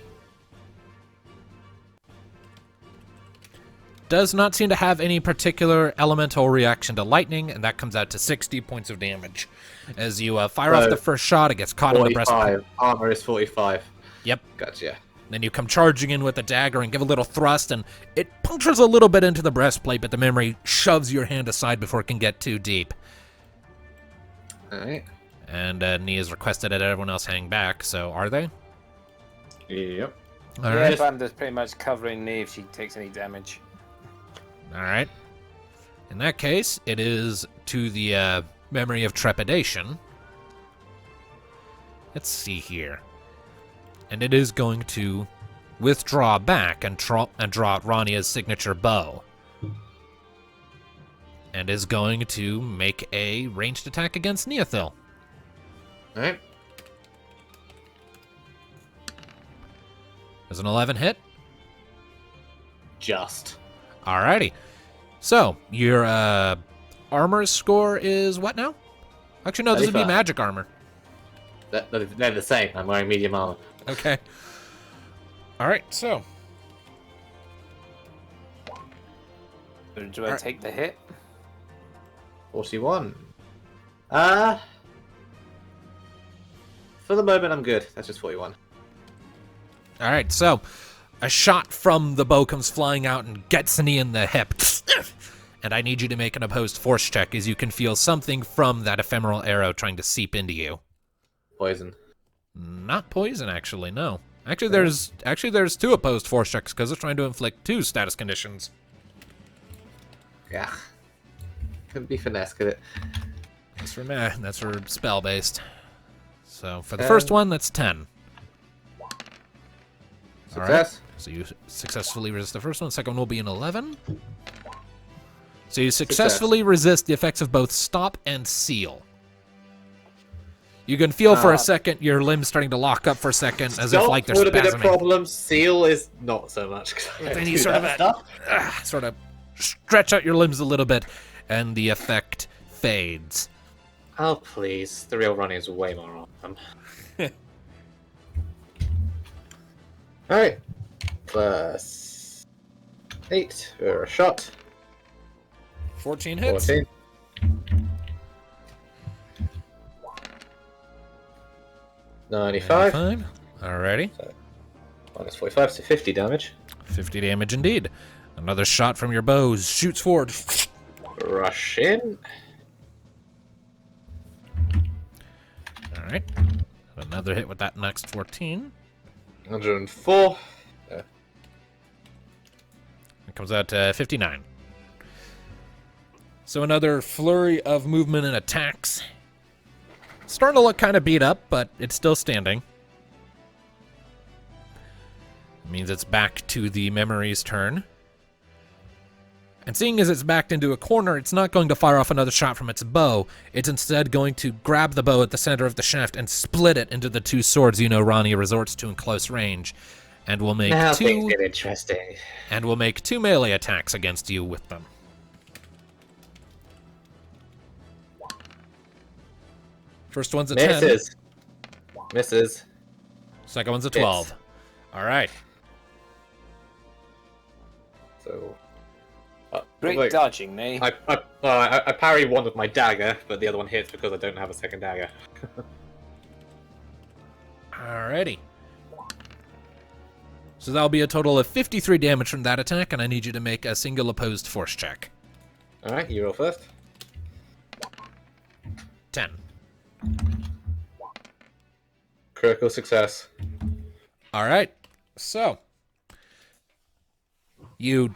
Does not seem to have any particular elemental reaction to lightning, and that comes out to 60 points of damage. As you fire off the first shot, it gets caught in the breastplate. 45. Armor is 45. Yep. Gotcha. Then you come charging in with the dagger and give a little thrust, and it punctures a little bit into the breastplate, but the memory shoves your hand aside before it can get too deep. Alright. And Nia's requested that everyone else hang back, so are they? Yep. Alright. I'm just pretty much covering me if she takes any damage. Alright. In that case, it is to the memory of trepidation. Let's see here. And it is going to withdraw back and draw out Rania's signature bow. And is going to make a ranged attack against Neothil. Alright. Does an 11 hit? Just. Alrighty. So, your armor score is what now? Actually, no, this would be 35. magic armor. They're the same. I'm wearing medium armor. Okay. Alright, so. Do I take the hit? 41. For the moment, I'm good. That's just 41. Alright, so. A shot from the bow comes flying out and gets Nia in the hip. And I need you to make an opposed force check, as you can feel something from that ephemeral arrow trying to seep into you. Poison. Not poison, actually, no. Actually, there's two opposed force checks, because it's trying to inflict 2 status conditions. Yeah. Couldn't be finesse, could it? That's for spell-based. So, for the first one, that's 10. Success. Alright, so you successfully resist the first one. The second one will be an 11. So you successfully resist the effects of both stop and seal. You can feel for a second your limbs starting to lock up for a second, as if like they're would have been a spasming. problem. Seal is not so much. But then you sort of stretch out your limbs a little bit, and the effect fades. Oh please, the real Ronnie is way more awesome. Alright. Plus 8 for a shot. 14 hits. 14. $95. Alrighty. Minus 45, so 50 damage. 50 damage indeed. Another shot from your bow shoots forward. Rush in. Alright. Another hit with that next 14. 104. It comes out to 59. So another flurry of movement and attacks. Starting to look kind of beat up, but it's still standing. It means it's back to the memory's turn. And seeing as it's backed into a corner, it's not going to fire off another shot from its bow. It's instead going to grab the bow at the center of the shaft and split it into the 2 swords you know Rani resorts to in close range. And will make Now two things get interesting. and will make 2 melee attacks against you with them. First one's a 10. Misses. Misses. Second one's a 12. All right. So. Great wait. dodging, me. I parry one with my dagger, but the other one hits because I don't have a second dagger. Alrighty. So that'll be a total of 53 damage from that attack, and I need you to make a single opposed force check. Alright, you roll first. 10. Critical success. Alright. So. You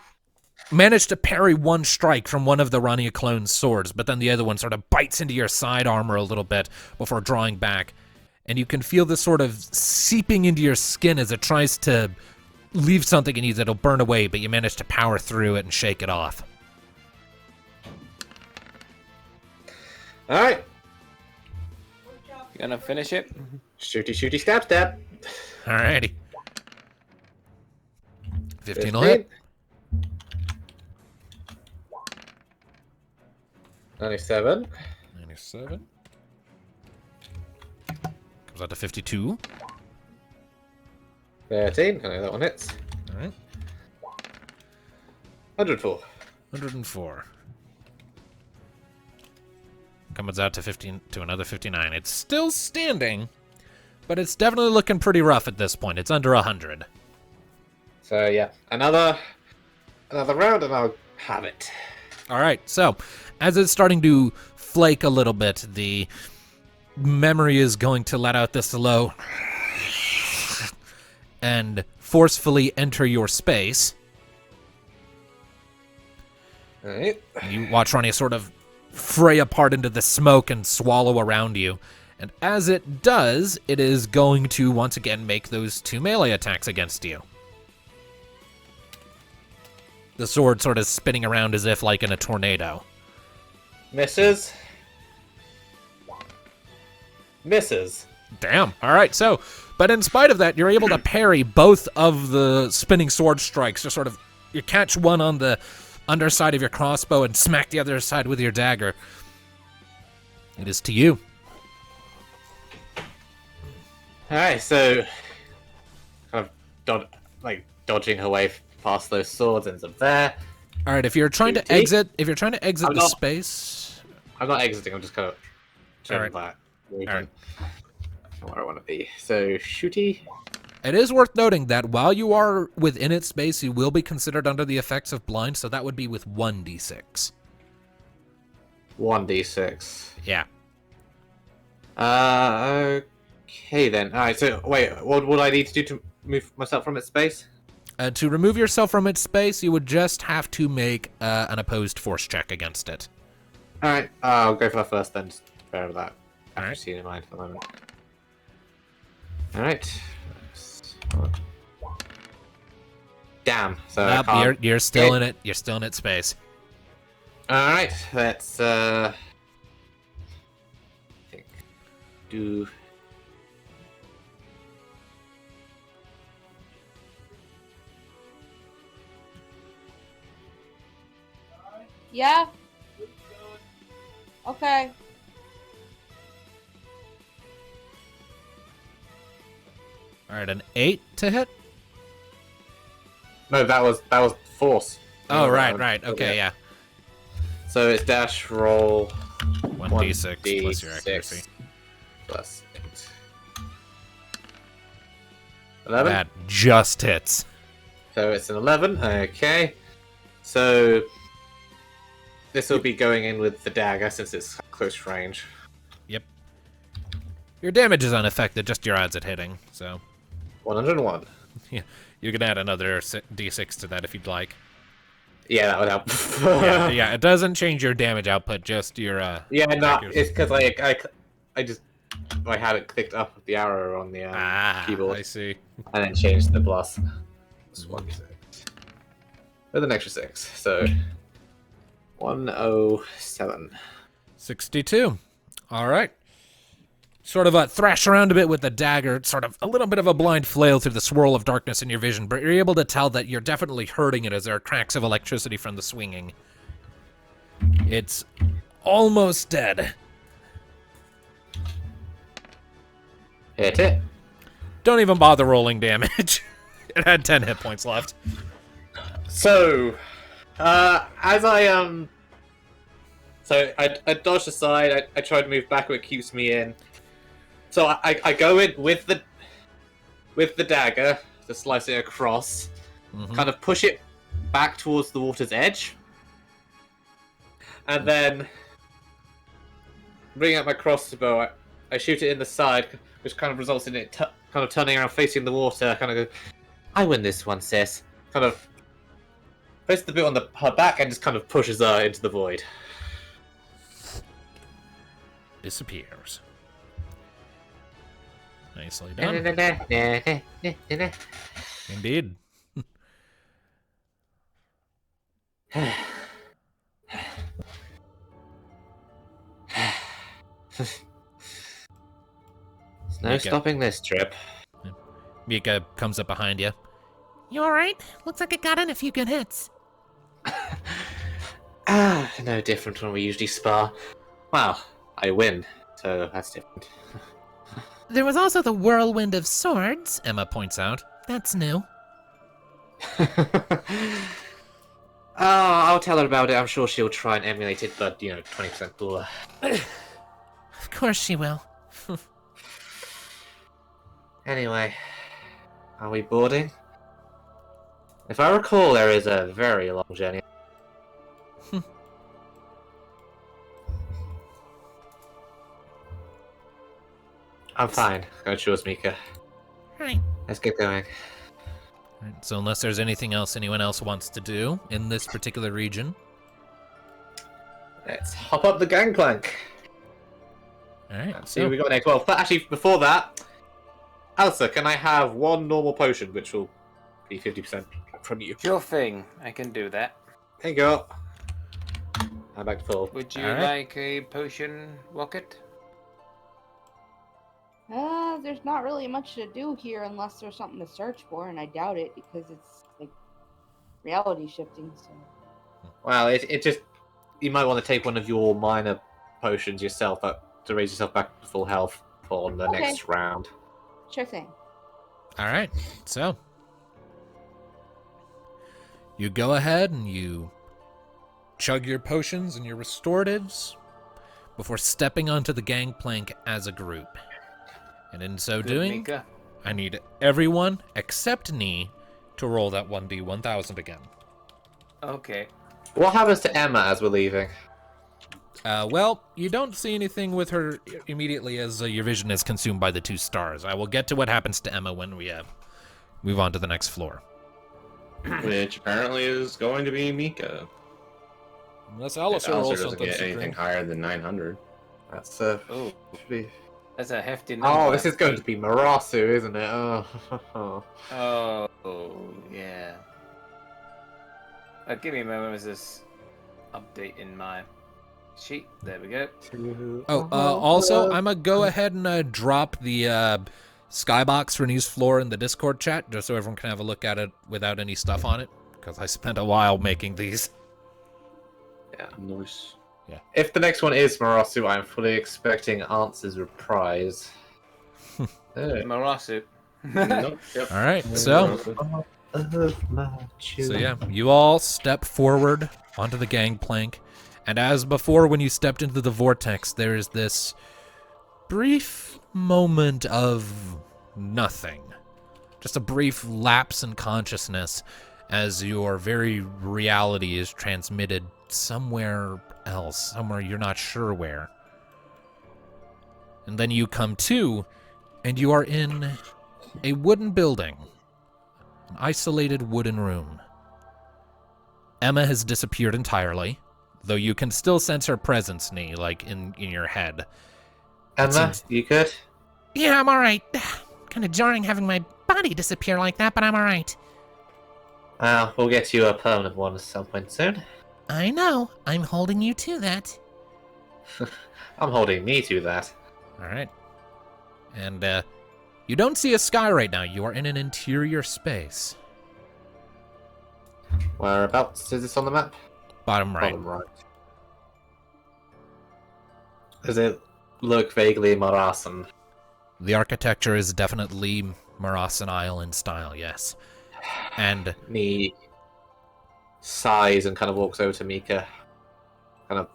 managed to parry one strike from one of the Rania clone's swords, but then the other one sort of bites into your side armor a little bit before drawing back. And you can feel this sort of seeping into your skin as it tries to leave something in you that'll burn away, but you manage to power through it and shake it off. All right. You gonna finish it? Shooty, shooty, stab, stab. Alrighty. 15 will hit. 97. 97. Comes out to 52. 13. I know that one hits. Alright. 104. 104. Comes out to 15 to another 59. It's still standing, but it's definitely looking pretty rough at this point. It's under 100. So yeah, another round and I'll have it. All right, so as it's starting to flake a little bit, the memory is going to let out this low and forcefully enter your space. All right. You watch Ronnie sort of fray apart into the smoke and swallow around you. And as it does, it is going to once again make those 2 melee attacks against you. The sword sort of spinning around as if like in a tornado. Misses. Misses. Damn. All right, so, but in spite of that, you're able to parry both of the spinning sword strikes. You sort of, you catch one on the underside of your crossbow and smack the other side with your dagger. It is to you. Alright, so kind of dodging her way past those swords, ends up there. All right, if you're trying to exit, I'm the not- space. I'm not exiting, I'm just kind of turning Alright. back. Moving Alright. where I want to be. So shooty. It is worth noting that while you are within its space, you will be considered under the effects of blind, so that would be with 1d6. 1d6. Yeah. Okay then. Alright, so wait, what would I need to do to move myself from its space? To remove yourself from its space, you would just have to make an opposed force check against it. Alright, I'll go for that first then, just bear with that. Alright. Accuracy in mind for the moment. Alright. Damn, so I Nope, can't... you're still in it. You're still in its space. Alright, let's think. Do... Yeah? Okay. All right, an 8 to hit. No, that was force. Oh, right. Okay, yeah. So it's dash roll 1d6 plus your accuracy. plus 8. 11. That just hits. So it's an 11. Okay. So this will be going in with the dagger since it's close range. Yep. Your damage is unaffected, just your odds at hitting. So 101. yeah, you can add another d6 to that if you'd like. Yeah, that would help. yeah, it doesn't change your damage output, just your Yeah, no, accuracy. it's because I had it clicked up the arrow on the keyboard I see. and then changed the plus. It's 1d6 with an extra 6, so 107. 62. All right. Sort of thrash around a bit with the dagger, sort of a little bit of a blind flail through the swirl of darkness in your vision, but you're able to tell that you're definitely hurting it as there are cracks of electricity from the swinging. It's almost dead. Hit it. Don't even bother rolling damage. It had 10 hit points left. So, as I I dodged aside. I try to move back, it keeps me in. So I go in with the dagger to slice it across, kind of push it back towards the water's edge, and then bring out my crossbow. I shoot it in the side, which kind of results in it kind of turning around, facing the water. Kind of go, I win this one, sis. Kind of places the bit on her back and just kind of pushes her into the void. Disappears. Nicely done. Indeed. There's no Mika. stopping this trip. Mika comes up behind you. You alright? Looks like it got in a few good hits. No different when we usually spar. Well, I win, so that's different. There was also the whirlwind of swords. Emma points out. That's new. Oh, I'll tell her about it. I'm sure she'll try and emulate it, but, 20% cooler. Of course she will. Anyway, are we boarding? If I recall, there is a very long journey. I'm fine. Go choose Mika. Right. Let's get going. Alright, so unless there's anything else anyone else wants to do in this particular region. Let's hop up the gangplank. Alright, And see what we got next. Well, actually, before that, Alistair, can I have one normal potion, which will be 50% from you? Sure thing, I can do that. There you go. I'm back to full. Would you Alright. like a potion, Rocket? There's not really much to do here unless there's something to search for, and I doubt it because it's like reality shifting. So Well, it just you might want to take one of your minor potions yourself to raise yourself back to full health for the Okay. next round. sure thing. Alright, so. You go ahead and you chug your potions and your restoratives before stepping onto the gangplank as a group. And in so Good, doing, Mika. I need everyone except Nee to roll that 1d1000 again. Okay. What happens to Emma as we're leaving? Well, you don't see anything with her immediately as your vision is consumed by the 2 stars. I will get to what happens to Emma when we move on to the next floor. Which apparently is going to be Mika. Unless If Alistair Alistair rolls doesn't something get anything secret. higher than 900. That's Oh, that's a hefty number. Oh, this is going to be Marasu, isn't it? Oh. Oh, yeah. Give me a moment with this update in my sheet. There we go. Also, I'm gonna go ahead and drop the skybox for News Floor in the Discord chat, just so everyone can have a look at it without any stuff on it, because I spent a while making these. Nice. If the next one is Marasu, I'm fully expecting Answer's reprise. Marasu. Nope. Yep. All right, so yeah, you all step forward onto the gangplank, and as before, when you stepped into the vortex, there is this brief moment of nothing, just a brief lapse in consciousness as your very reality is transmitted somewhere else, somewhere you're not sure where. And then you come to, and you are in a wooden building, an isolated wooden room. Emma has disappeared entirely, though you can still sense her presence, Nee, like in your head. Emma, seems- you good? Yeah, I'm alright. Kind of jarring having my body disappear like that, but I'm alright. Well, we'll get you a permanent one at some point soon. I know. I'm holding you to that. I'm holding me to that. All right. And you don't see a sky right now. You are in an interior space. Whereabouts is this on the map? Bottom right. Bottom right. Does it look vaguely Marasan? The architecture is definitely Marasan Isle in style, yes. And Me sighs and kind of walks over to Mika. Kind of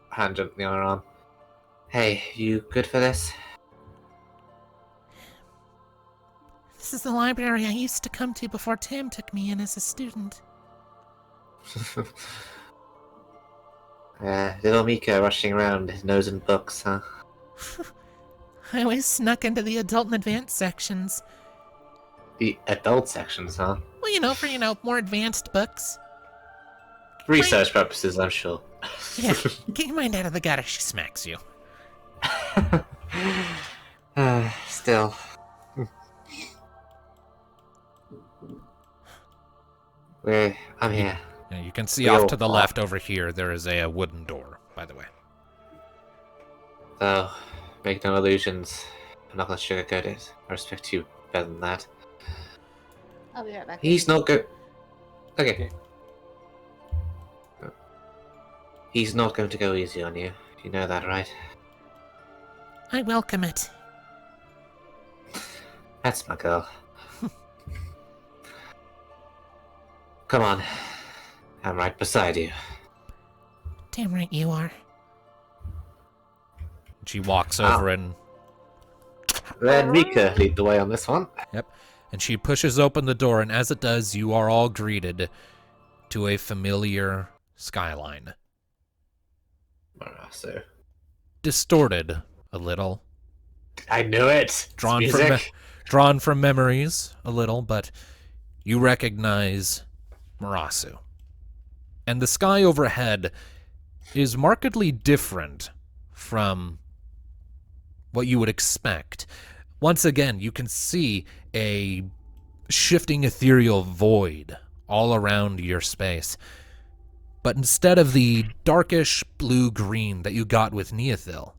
hand gently on her arm. Hey, you good for this? This is the library I used to come to before Tim took me in as a student. Little Mika rushing around, his nose in books, huh? I always snuck into the adult and advanced sections. The adult sections, huh? Well, for more advanced books. Research purposes, I'm sure. Yeah, get your mind out of the gutter, she smacks you. Still. I'm here. yeah, you can see Real off to the plot. left over here, there is a wooden door, by the way. Though, make no illusions. I'm not gonna sugarcoat it. I respect you better than that. I'll be right back. He's not good. Okay. He's not going to go easy on you. You know that, right? I welcome it. That's my girl. Come on. I'm right beside you. Damn right you are. She walks over and Let Mika lead the way on this one. and she pushes open the door, and as it does, you are all greeted to a familiar skyline. So Distorted a little. I knew it. Drawn from memories a little, but you recognize Marasu. And the sky overhead is markedly different from what you would expect. Once again, you can see a shifting ethereal void all around your space. But instead of the darkish blue-green that you got with Neothil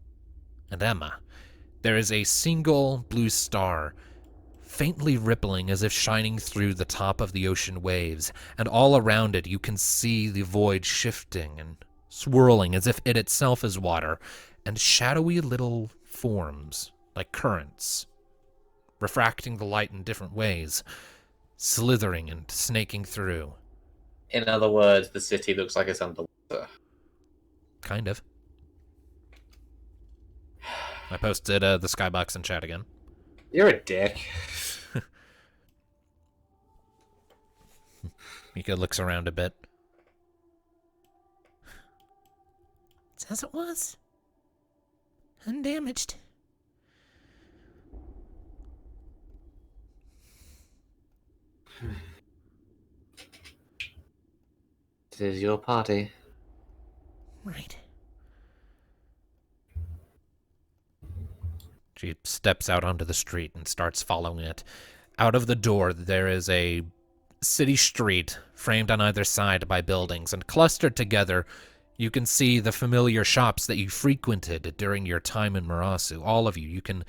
and Emma, there is a single blue star, faintly rippling as if shining through the top of the ocean waves, and all around it you can see the void shifting and swirling as if it itself is water, and shadowy little forms, like currents, refracting the light in different ways, slithering and snaking through. In other words, the city looks like it's underwater. Kind of. I posted the skybox in chat again. You're a dick. Mika looks around a bit. It's as it was. Undamaged. It is your party. Right. She steps out onto the street and starts following it. Out of the door, there is a city street framed on either side by buildings, and clustered together, you can see the familiar shops that you frequented during your time in Marasu. All of you. You can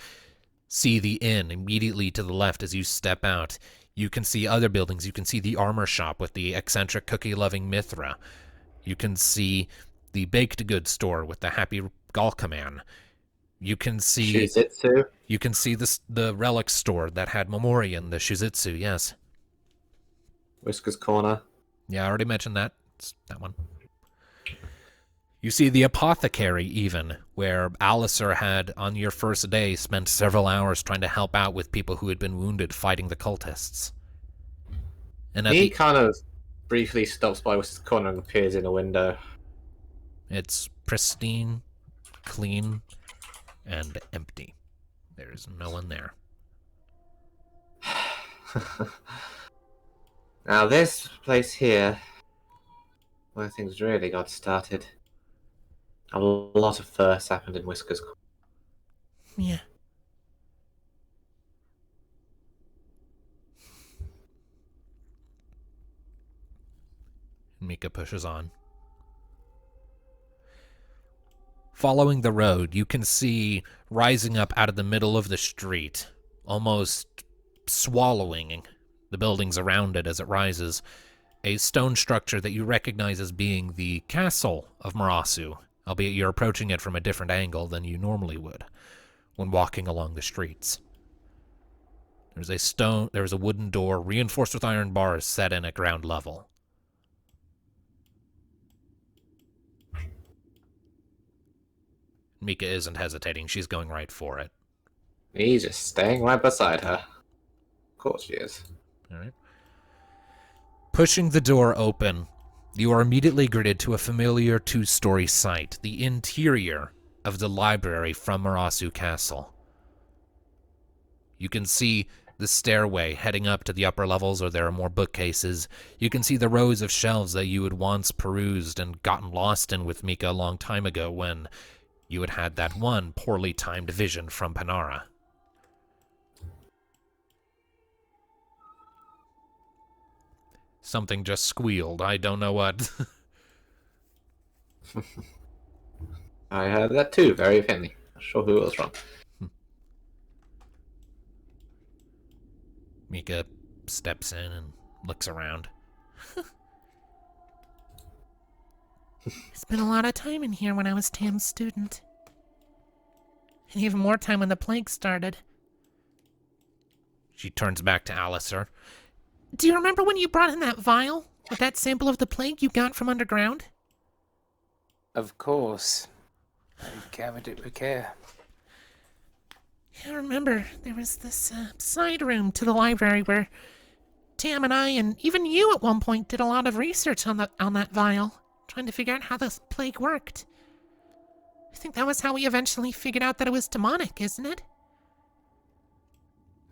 see the inn immediately to the left as you step out. You can see other buildings. You can see the armor shop with the eccentric cookie-loving Mithra. You can see the baked goods store with the happy Galka man. You can see Shuzitsu? You can see the relic store that had Momori and the Shuzitsu, yes. Whisker's Corner. Yeah, I already mentioned that. It's that one. You see the apothecary, even, where Alistair had, on your first day, spent several hours trying to help out with people who had been wounded fighting the cultists. And He kind of briefly stops by Whisker's Corner and appears in a window. It's pristine, clean, and empty. There's no one there. Now this place here, where things really got started. A lot of firsts happened in Whisker's Corner. Yeah. Mika pushes on. Following the road, you can see, rising up out of the middle of the street, almost swallowing the buildings around it as it rises, a stone structure that you recognize as being the castle of Marasu, albeit you're approaching it from a different angle than you normally would when walking along the streets. There's a wooden door reinforced with iron bars set in at ground level. Mika isn't hesitating. She's going right for it. He's just staying right beside her. Of course she is. All right. Pushing the door open, you are immediately greeted to a familiar two-story sight, the interior of the library from Marasu Castle. You can see the stairway heading up to the upper levels where there are more bookcases. You can see the rows of shelves that you had once perused and gotten lost in with Mika a long time ago when you had that one poorly timed vision from Panara. Something just squealed. I don't know what. I heard that too, very faintly. sure who was wrong. Mika steps in and looks around. Spent a lot of time in here when I was Tam's student. And even more time when the plague started. She turns back to Alistair. Do you remember when you brought in that vial with that sample of the plague you got from underground? Of course. I gathered it with care. I remember there was this side room to the library where Tam and I and even you at one point did a lot of research on that vial, trying to figure out how the plague worked. I think that was how we eventually figured out that it was demonic, isn't it?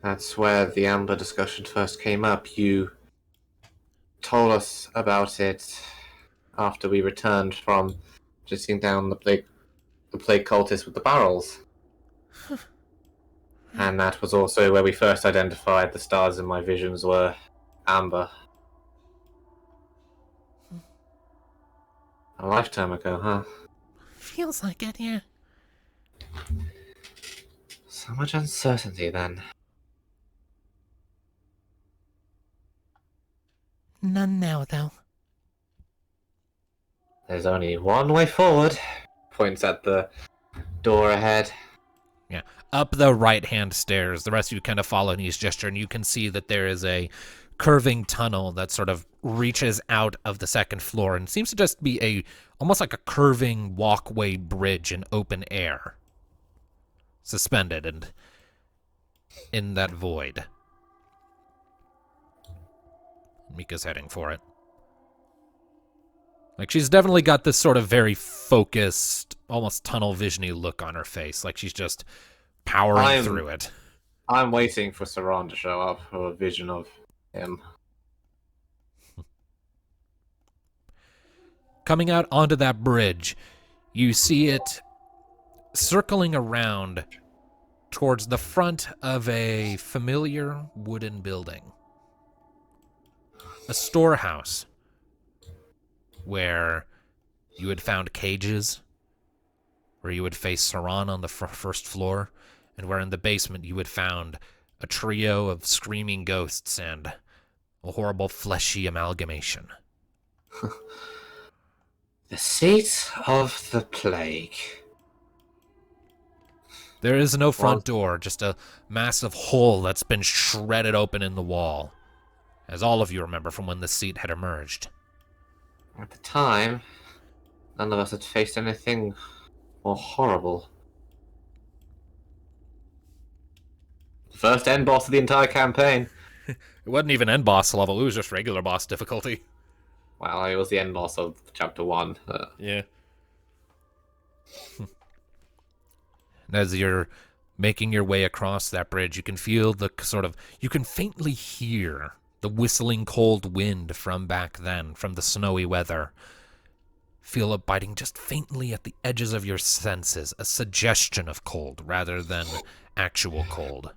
That's where the Amber discussion first came up. You told us about it after we returned from chasing down the plague cultist with the barrels. And that was also where we first identified the stars in my visions were amber. A lifetime ago, huh? Feels like it, yeah. So much uncertainty then. None now, though. There's only one way forward. Points at the door ahead. Yeah, up the right-hand stairs. The rest of you kind of follow Nee's gesture, and you can see that there is a curving tunnel that sort of reaches out of the second floor and seems to just be almost like a curving walkway bridge in open air, suspended and in that void. Mika's heading for it. Like, she's definitely got this sort of very focused, almost tunnel vision-y look on her face, like she's just powering through it. I'm waiting for Saran to show up for a vision of him. Coming out onto that bridge, you see it circling around towards the front of a familiar wooden building. A storehouse where you had found cages, where you had faced Saran on the first floor, and where in the basement you had found a trio of screaming ghosts and a horrible fleshy amalgamation. The seat of the plague. There is no front door, just a massive hole that's been shredded open in the wall, as all of you remember from when the seat had emerged. At the time, none of us had faced anything more horrible. The first end boss of the entire campaign. It wasn't even end boss level, it was just regular boss difficulty. Well, it was the end boss of chapter 1. Yeah. As you're making your way across that bridge, you can feel you can faintly hear the whistling cold wind from back then, from the snowy weather. Feel it biting just faintly at the edges of your senses, a suggestion of cold rather than actual cold.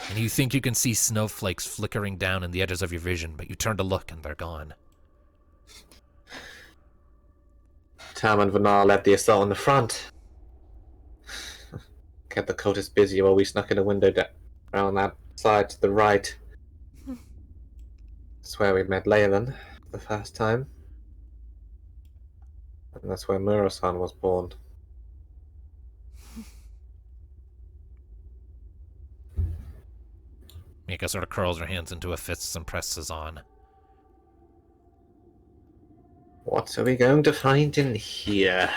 And you think you can see snowflakes flickering down in the edges of your vision, but you turn to look and they're gone. Tam and Vanar led the assault in the front. Kept the cultists busy while we snuck in a window around that side to the right. That's where we met Leyland the first time. And that's where Murasan was born. Mika sort of curls her hands into her fists and presses on. What are we going to find in here?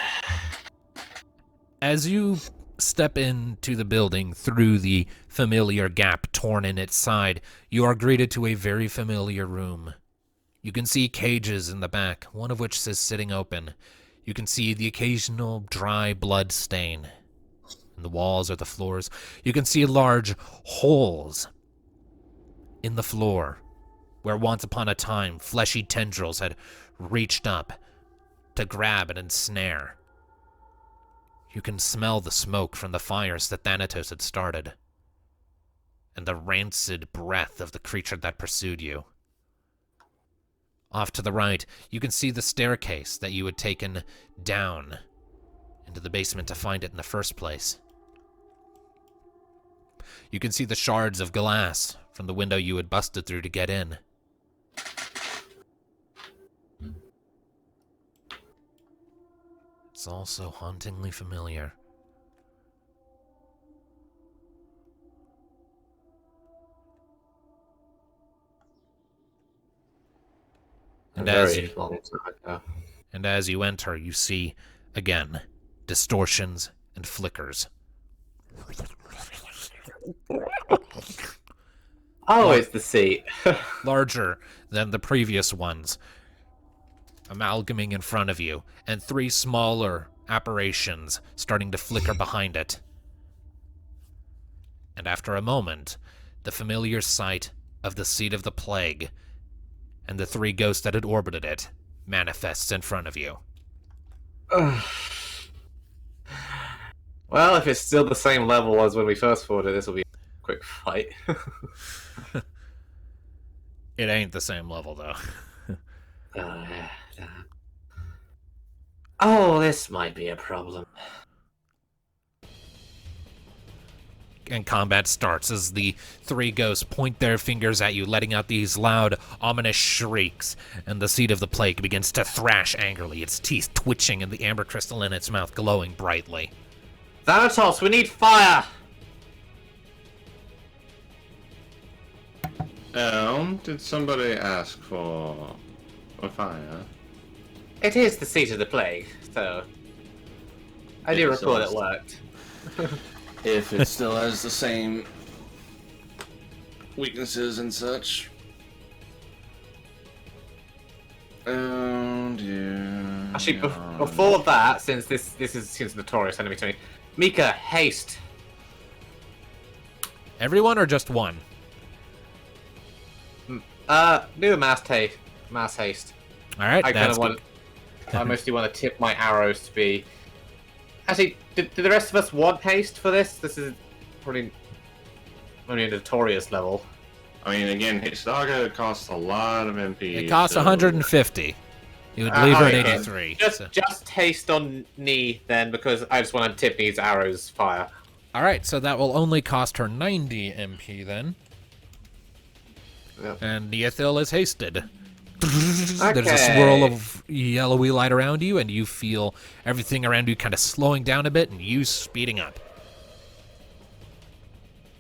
As you step into the building through the familiar gap torn in its side, you are greeted to a very familiar room. You can see cages in the back, one of which is sitting open. You can see the occasional dry blood stain in the walls or the floors. You can see large holes in the floor where once upon a time fleshy tendrils had reached up to grab and ensnare. You can smell the smoke from the fires that Thanatos had started, and the rancid breath of the creature that pursued you. Off to the right, you can see the staircase that you had taken down into the basement to find it in the first place. You can see the shards of glass from the window you had busted through to get in. It's all so hauntingly familiar. And as you enter, you see, again, distortions and flickers. Oh, it's the seat. Larger than the previous ones, amalgaming in front of you, and 3 smaller apparitions starting to flicker behind it. And after a moment, the familiar sight of the seat of the plague and the 3 ghosts that had orbited it manifests in front of you. Well, if it's still the same level as when we first fought it, this will be a quick fight. It ain't the same level, though. Oh, this might be a problem. And combat starts as the 3 ghosts point their fingers at you, letting out these loud, ominous shrieks, and the seed of the plague begins to thrash angrily, its teeth twitching and the amber crystal in its mouth glowing brightly. Thanatos, we need fire! Did somebody ask for a fire? It is the seat of the plague, so I do recall it worked. If it still has the same weaknesses and such. Oh dear. Actually, before that, since this seems notorious enemy to me, Mika, haste. Everyone or just one? Do a mass haste. All right, I kind of want. I mostly want to tip my arrows to be. Actually, do the rest of us want haste for this? This is probably only a notorious level. I mean, again, Histaga costs a lot of MP. It costs 150. You would leave her at 83. Just haste on knee then, because I just want to tip these arrows fire. All right, so that will only cost her 90 MP then. Yep. And Neothil is hasted. There's a swirl of yellowy light around you, and you feel everything around you kind of slowing down a bit, and you speeding up.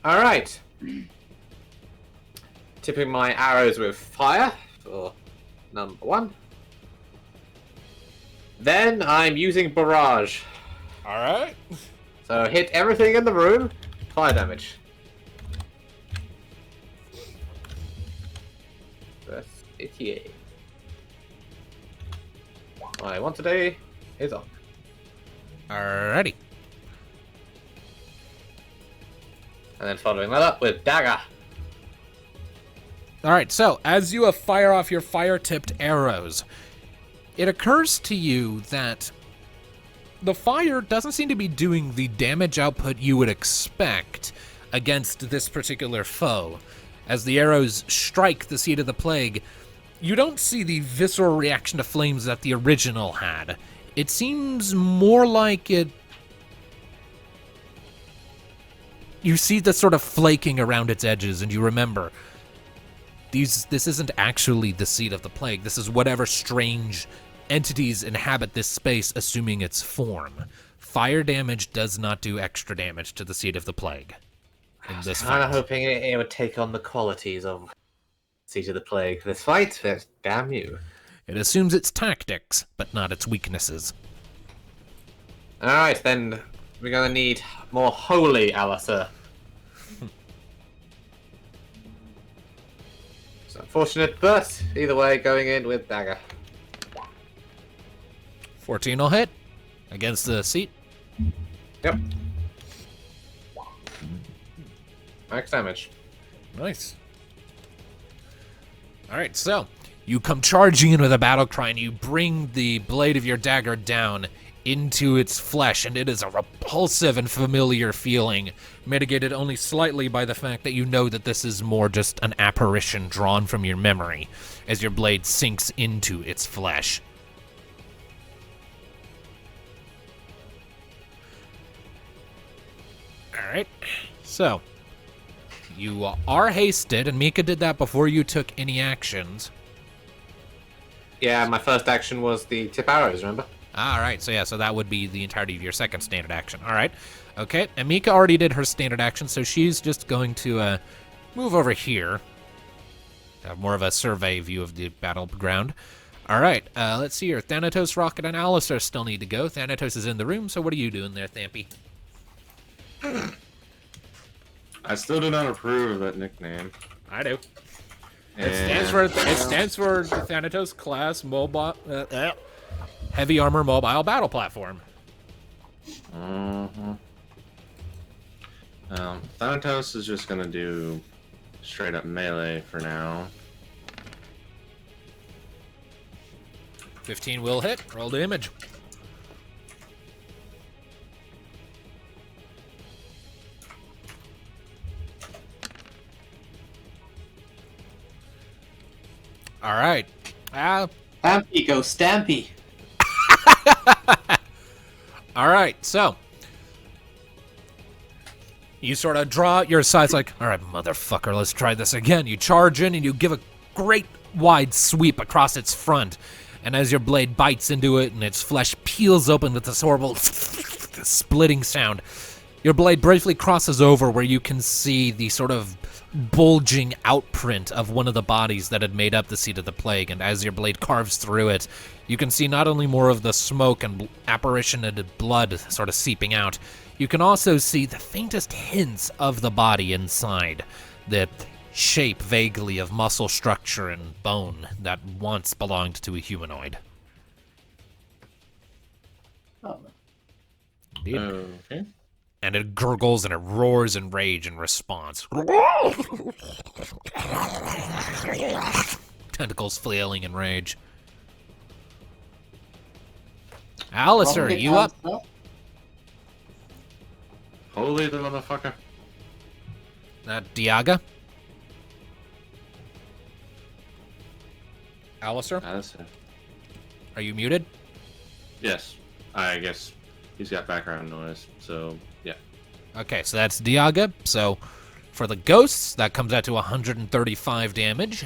All right. Tipping my arrows with fire for number 1. Then I'm using barrage. All right. So hit everything in the room. Fire damage. That's 88. What I want today is on. Alrighty. And then following that up with dagger. Alright, so as you fire off your fire-tipped arrows, it occurs to you that the fire doesn't seem to be doing the damage output you would expect against this particular foe. As the arrows strike the seed of the plague, you don't see the visceral reaction to flames that the original had. It seems more like it... You see the sort of flaking around its edges, and you remember, this isn't actually the seed of the plague. This is whatever strange entities inhabit this space, assuming its form. Fire damage does not do extra damage to the seed of the plague. In this fight. I'm hoping it would take on the qualities of Seed of the Plague for this fight, but damn you. It assumes its tactics, but not its weaknesses. Alright, then we're gonna need more holy Alistair. It's unfortunate, but either way, going in with dagger. 14 will hit against the seat. Yep. Max damage. Nice. Alright, so you come charging in with a battle cry and you bring the blade of your dagger down into its flesh, and it is a repulsive and familiar feeling, mitigated only slightly by the fact that you know that this is more just an apparition drawn from your memory as your blade sinks into its flesh. right. So, you are hasted, and Mika did that before you took any actions. Yeah, my first action was the tip arrows, remember? All right, so that would be the entirety of your second standard action. All right, okay, and Mika already did her standard action, so she's just going to move over here. Have more of a survey view of the battleground. All right, let's see here. Thanatos, Rocket, and Alistair still need to go. Thanatos is in the room, so what are you doing there, Thampy? I still do not approve of that nickname. I do. And It stands for the Thanatos class mobile heavy armor mobile battle platform. Thanatos is just gonna do straight up melee for now. 15 will hit. Roll damage. All right. Stampy, go Stampy. All right. So you sort of draw out your sides like, all right, motherfucker, let's try this again. You charge in and you give a great wide sweep across its front. And as your blade bites into it and its flesh peels open with this horrible splitting sound, your blade briefly crosses over where you can see the sort of bulging outprint of one of the bodies that had made up the seat of the plague. And as your blade carves through it, you can see not only more of the smoke and apparitioned blood sort of seeping out, you can also see the faintest hints of the body inside, that shape vaguely of muscle structure and bone that once belonged to a humanoid. Oh. Indeed. Okay. And it gurgles and it roars in rage in response. Tentacles flailing in rage. Alistair, Rocket you up? counts, Holy the motherfucker. Diaga? Alistair, Alistair. are you muted? Yes. I guess he's got background noise, so yeah. Okay, so that's Diaga. So for the ghosts, that comes out to 135 damage.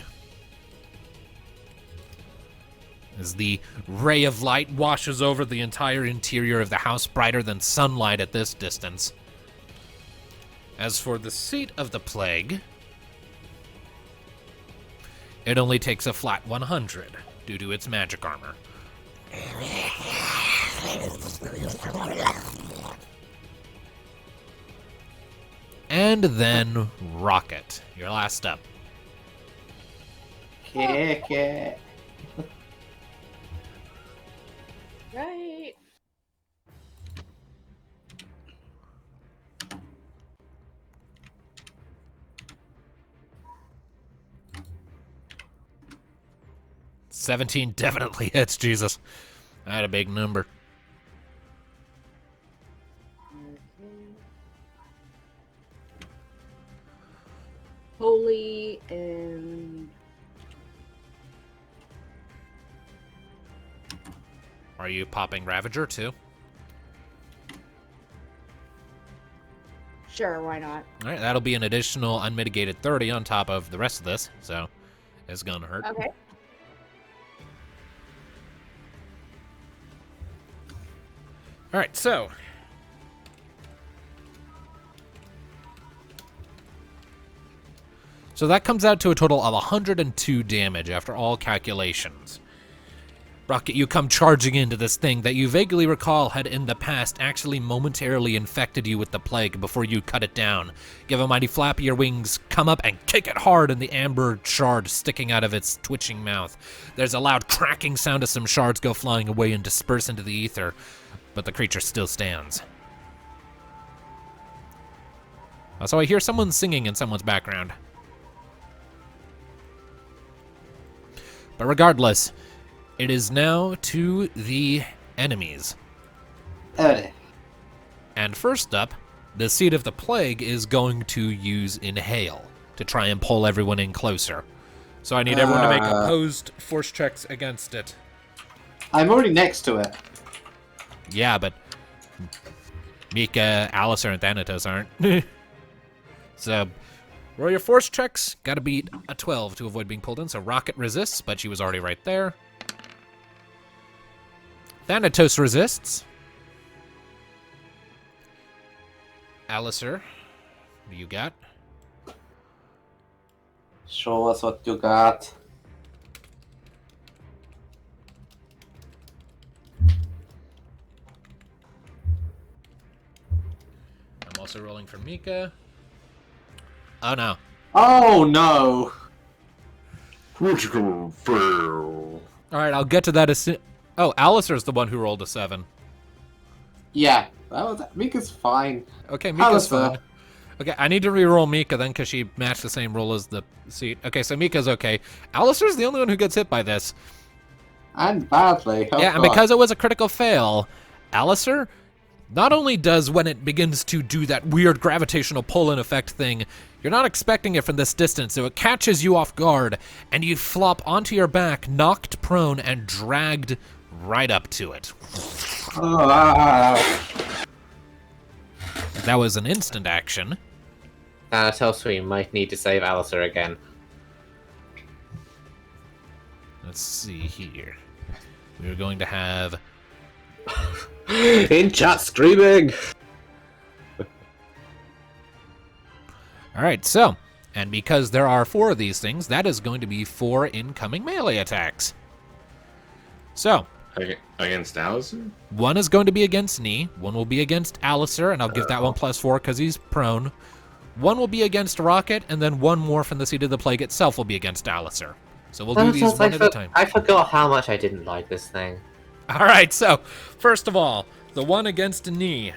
As the ray of light washes over the entire interior of the house, brighter than sunlight at this distance. As for the seat of the plague, it only takes a flat 100 due to its magic armor. And then Rocket, your last up. Kick it. Right. $17 definitely hits, Jesus. I had a big number. Holy and Are you popping Ravager too? sure, why not? All right, that'll be an additional unmitigated 30 on top of the rest of this, so it's gonna hurt. Okay. All right, so that comes out to a total of 102 damage after all calculations. Rocket, you come charging into this thing that you vaguely recall had in the past actually momentarily infected you with the plague before you cut it down. Give a mighty flap of your wings, come up and kick it hard in the amber shard sticking out of its twitching mouth. There's a loud cracking sound as some shards go flying away and disperse into the ether, but the creature still stands. So I hear someone singing in someone's background. But regardless, it is now to the enemies. And first up, the Seed of the Plague is going to use Inhale to try and pull everyone in closer. So I need everyone to make opposed force checks against it. I'm already next to it. Yeah, but Mika, Alistair, and Thanatos aren't. So, roll your force checks. Gotta beat a 12 to avoid being pulled in. So Rocket resists, but she was already right there. Thanatos resists. Alistair, what do you got? Show us what you got. I'm also rolling for Mika. Oh no. Oh no! Critical fail. Alright, I'll get to that as soon. Oh, Alistair's the one who rolled a 7. Yeah, Mika's fine. Okay, Mika's Alistair. fine. Okay, I need to re-roll Mika then because she matched the same roll as the seat. Okay, so Mika's okay. Alistair's the only one who gets hit by this. And badly. Oh, Yeah, and God. because it was a critical fail, Alistair not only does when it begins to do that weird gravitational pull-in effect thing, you're not expecting it from this distance, so it catches you off guard, and you flop onto your back, knocked prone, and dragged right up to it. That was an instant action. Thanatos, we might need to save Alistair again. Let's see here. We're going to have... In chat screaming! Alright, so, and because there are 4 of these things, that is going to be 4 incoming melee attacks. So, Against Allison? 1 is going to be against Knee, 1 will be against Alistair, and I'll give that one +4 because he's prone. 1 will be against Rocket, and then 1 more from the Seat of the Plague itself will be against Alistair. So we'll do these one at a time. I forgot how much I didn't like this thing. Alright, so, first of all, the one against Knee.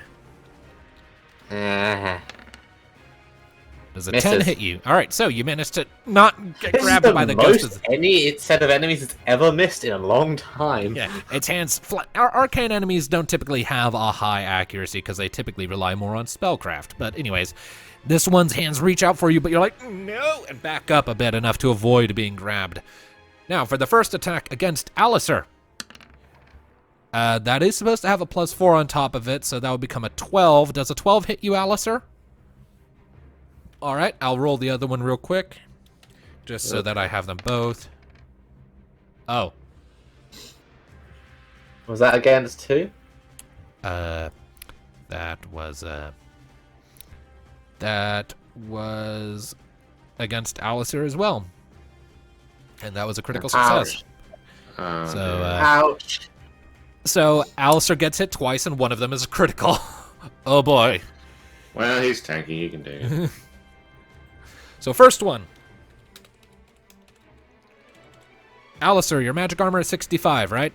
Does a 10 Misses. hit you? Alright, so you managed to not get This is grabbed by the ghost. most any set of enemies it's ever missed in a long time. Yeah, its hands Our arcane enemies don't typically have a high accuracy because they typically rely more on spellcraft. But anyways, this one's hands reach out for you, but you're like, no, and back up a bit enough to avoid being grabbed. Now, for the first attack against Alistair. That is supposed to have a +4 on top of it, so that would become a 12. Does a 12 hit you, Alistair? Alright, I'll roll the other one real quick. Just so that I have them both. Oh. Was that against who? That was against Alistair as well. And that was a critical success. So, Ouch. So Alistair gets hit twice, and one of them is a critical. Oh boy. Well, he's tanky. He can do it. So first one. Alistair, your magic armor is 65, right?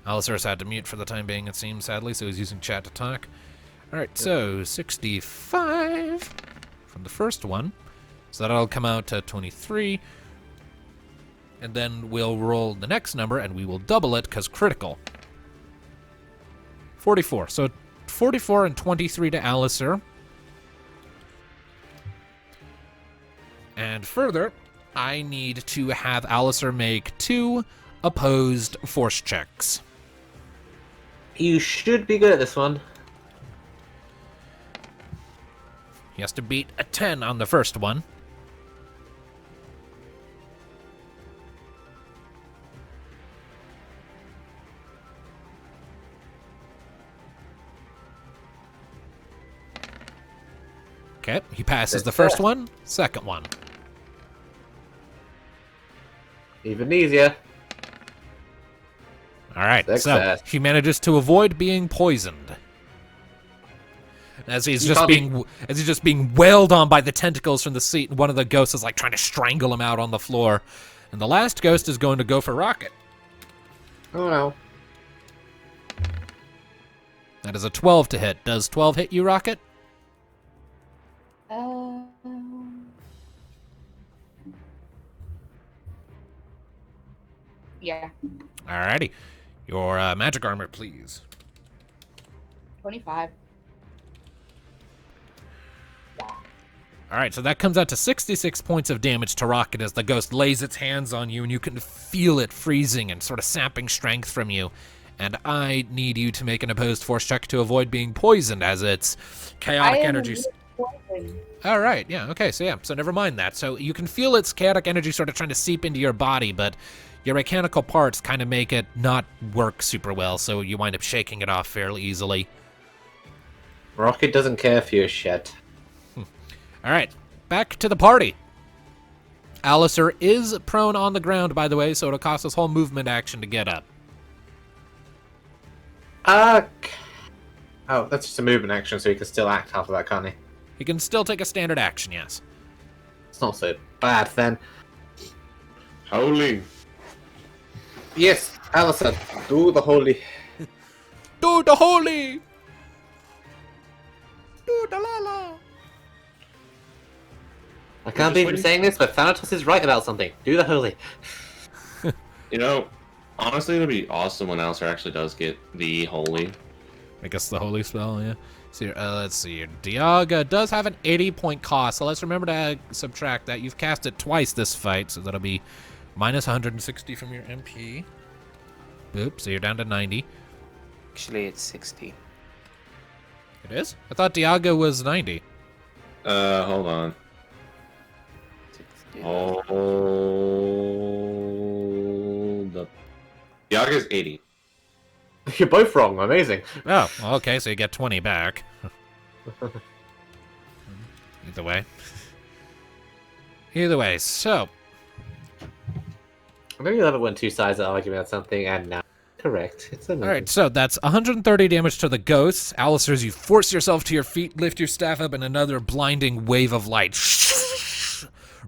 Alistair's had to mute for the time being, it seems, sadly, so he's using chat to talk. Alright, so 65 from the first one. So that'll come out to 23. And then we'll roll the next number, and we will double it, because critical. 44. So 44 and 23 to Alistair. And further, I need to have Alistair make 2 opposed force checks. You should be good at this one. He has to beat a 10 on the first one. Okay, he passes the first one, second one. Even easier. All right, so Success. he manages to avoid being poisoned. As he's just being wailed on by the tentacles from the seat, and one of the ghosts is like trying to strangle him out on the floor. And the last ghost is going to go for Rocket. Oh no. That is a 12 to hit. Does 12 hit you, Rocket? Yeah, Alrighty. Your magic armor, please. 25. Alright, so that comes out to 66 points of damage to Rocket as the ghost lays its hands on you, and you can feel it freezing and sort of sapping strength from you And I need you to make an opposed force check to avoid being poisoned, as it's chaotic energy. All right, yeah, okay, so never mind that. So you can feel its chaotic energy sort of trying to seep into your body, but your mechanical parts kind of make it not work super well, so you wind up shaking it off fairly easily. Rocket doesn't care for your shit. All right, back to the party. Alistair is prone on the ground, by the way, so it'll cost us whole movement action to get up. Oh, that's just a movement action, so he can still act after that, can't he? He can still take a standard action, yes. It's not so bad then. Holy. Yes, Allison, do the holy. Do the holy! Do the lala! I can't believe I'm saying this, but Thanatos is right about something. Do the holy. You know, honestly, it'll be awesome when Alistair actually does get the holy. I guess the holy spell, yeah. So, let's see here. Dialga does have an 80-point cost, so let's remember to subtract that. You've cast it twice this fight, so that'll be minus 160 from your MP. Oops, so you're down to 90. Actually, it's 60. It is? I thought Dialga was 90. Hold on. 60. Hold up. Yaga's 80. You're both wrong. Amazing. Oh, well, okay, so you get 20 back. Either way. Either way, so. I know you love it when two sides are arguing about something, and now correct. It's amazing. Alright, so that's 130 damage to the ghosts. Alistair, as you force yourself to your feet, lift your staff up, and another blinding wave of light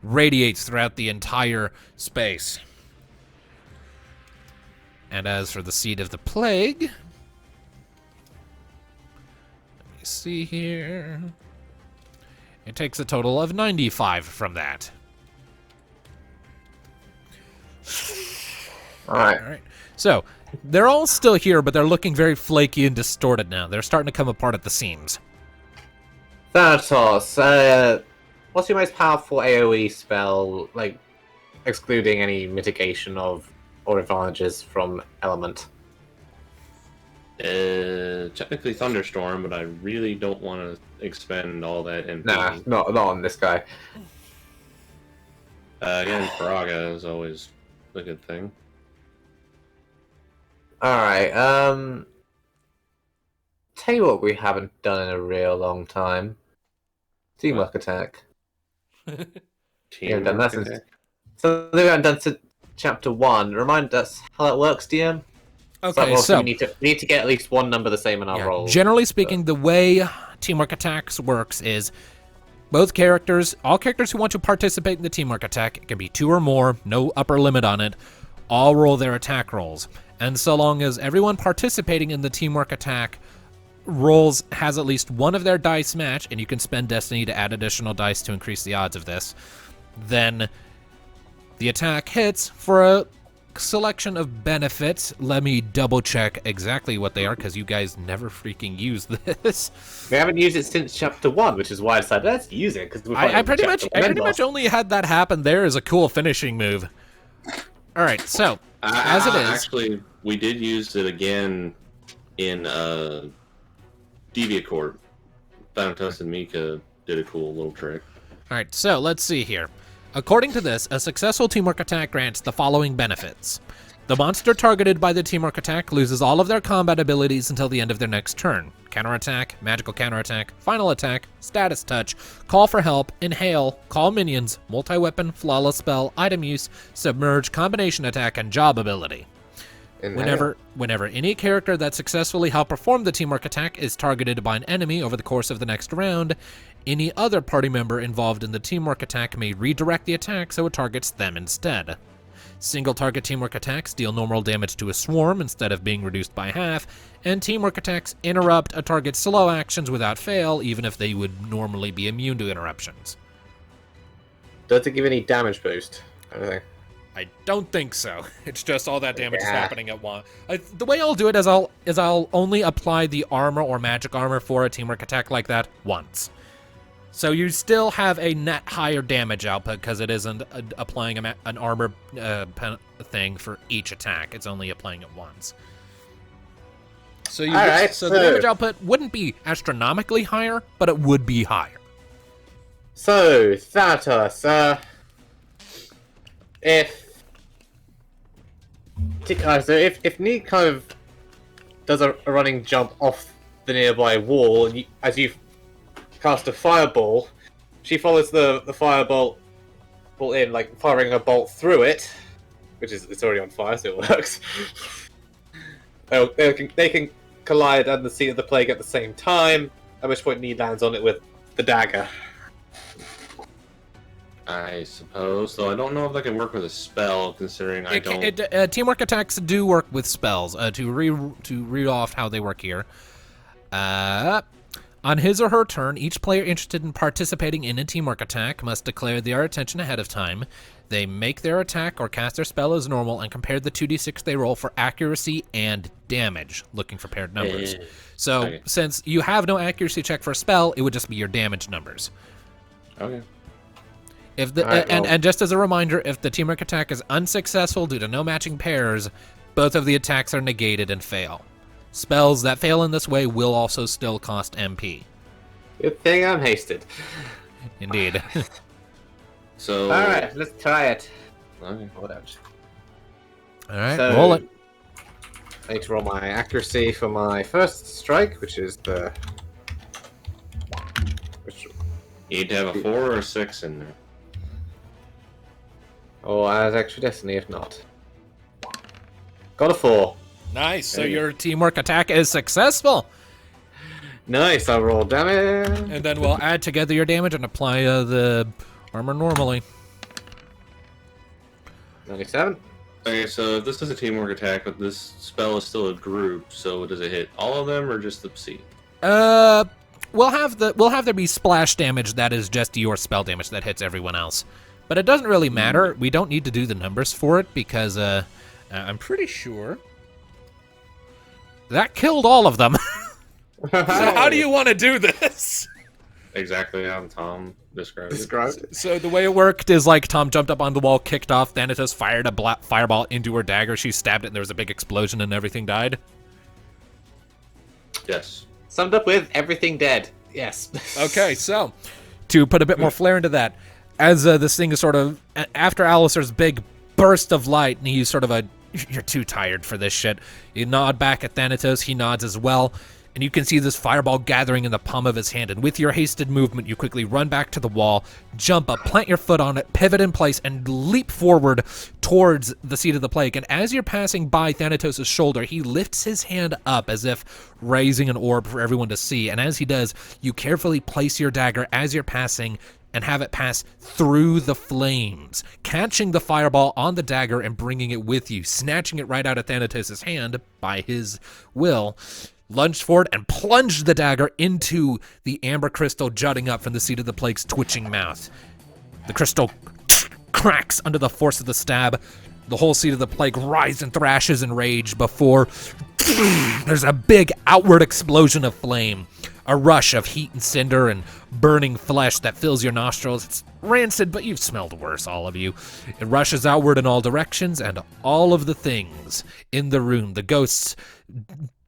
radiates throughout the entire space. And as for the Seed of the Plague, let me see here. It takes a total of 95 from that. Alright. All right. So, they're all still here, but they're looking very flaky and distorted now. They're starting to come apart at the seams. Thanatos, what's your most powerful AoE spell, like, excluding any mitigation of or advantages from element? Technically Thunderstorm, but I really don't want to expend all that MP. Nah, not on this guy. Again, Faraga is always a good thing. Alright, tell you what we haven't done in a real long time. Teamwork attack. We haven't done that since... So we haven't done to Chapter 1. Remind us how that works, DM? Okay, so so we need to get at least one number the same in our rolls. generally speaking, the way Teamwork Attacks works is both characters, all characters who want to participate in the Teamwork Attack, it can be 2 or more, no upper limit on it, all roll their attack rolls. And so long as everyone participating in the Teamwork Attack rolls has at least one of their dice match, and you can spend Destiny to add additional dice to increase the odds of this, then the attack hits for a selection of benefits. Let me double check exactly what they are, because you guys never freaking use this. We haven't used it since Chapter 1, which is why I decided let's use it, because I pretty much only had that happen there as a cool finishing move. All right, so as it is, actually, we did use it again in Deviant Court. Thanatos and Mika did a cool little trick. all right, so let's see here. According to this, a successful teamwork attack grants the following benefits. The monster targeted by the teamwork attack loses all of their combat abilities until the end of their next turn. Counterattack, magical counterattack, final attack, status touch, call for help, inhale, call minions, multi-weapon, flawless spell, item use, submerge, combination attack, and job ability. Whenever any character that successfully helped perform the teamwork attack is targeted by an enemy over the course of the next round, any other party member involved in the teamwork attack may redirect the attack so it targets them instead. Single target teamwork attacks deal normal damage to a swarm instead of being reduced by half, and teamwork attacks interrupt a target's slow actions without fail, even if they would normally be immune to interruptions. Does it give any damage boost? I don't think. I don't think so. It's just all that damage is happening at once. The way I'll do it is I'll only apply the armor or magic armor for a teamwork attack like that once. So you still have a net higher damage output because it isn't applying an armor thing for each attack. It's only applying it once. So you Alright, so the damage output wouldn't be astronomically higher, but it would be higher. So, Thanatos, if Neat kind of does a running jump off the nearby wall, and as you cast a fireball, she follows the firebolt in, like firing a bolt through it, it's already on fire, so it works. They can collide under the seat of the plague at the same time, at which point Neat lands on it with the dagger. I suppose, though I don't know if that can work with a spell, considering I don't... Teamwork attacks do work with spells. To read off how they work here. On his or her turn, each player interested in participating in a teamwork attack must declare their intention ahead of time. They make their attack or cast their spell as normal and compare the 2d6 they roll for accuracy and damage, looking for paired numbers. So, Okay. Since you have no accuracy check for a spell, it would just be your damage numbers. Okay. If the Alright, well- and just as a reminder, if the teamwork attack is unsuccessful due to no matching pairs, both of the attacks are negated and fail. Spells that fail in this way will also still cost MP. Good thing I'm hasted. Indeed. So... Alright, let's try it. Okay. Whatever. All right, So- roll it. I need to roll my accuracy for my first strike, which is the... You need to have a 4 or a 6 in there. Or as extra destiny, if not. Got a 4. Nice. So There you go. your teamwork attack is successful. Nice, I roll damage. And then we'll add together your damage and apply the armor normally. 97. Okay, so if this is a teamwork attack, but this spell is still a group, so does it hit all of them or just the C? We'll have there be splash damage that is just your spell damage that hits everyone else. But it doesn't really matter. We don't need to do the numbers for it because I'm pretty sure that killed all of them. So how do you want to do this? Exactly how Tom described it. Described. So the way it worked is like Tom jumped up on the wall, kicked off, Thanatos fired a fireball into her dagger, she stabbed it, and there was a big explosion and everything died? Yes. Summed up with everything dead. Yes. Okay, so to put a bit more flair into that, as this thing is sort of, after Alistair's big burst of light, and he's sort of you're too tired for this shit, you nod back at Thanatos, he nods as well, and you can see this fireball gathering in the palm of his hand, and with your hasted movement, you quickly run back to the wall, jump up, plant your foot on it, pivot in place, and leap forward towards the seat of the plague. And as you're passing by Thanatos' shoulder, he lifts his hand up as if raising an orb for everyone to see, and as he does, you carefully place your dagger as you're passing and have it pass through the flames, catching the fireball on the dagger and bringing it with you, snatching it right out of Thanatos' hand by his will, lunged forward and plunged the dagger into the amber crystal jutting up from the seat of the plague's twitching mouth. The crystal cracks under the force of the stab. The whole seat of the plague writhes and thrashes in rage before there's a big outward explosion of flame. A rush of heat and cinder and burning flesh that fills your nostrils. It's rancid, but you've smelled worse, all of you. It rushes outward in all directions, and all of the things in the room, the ghosts,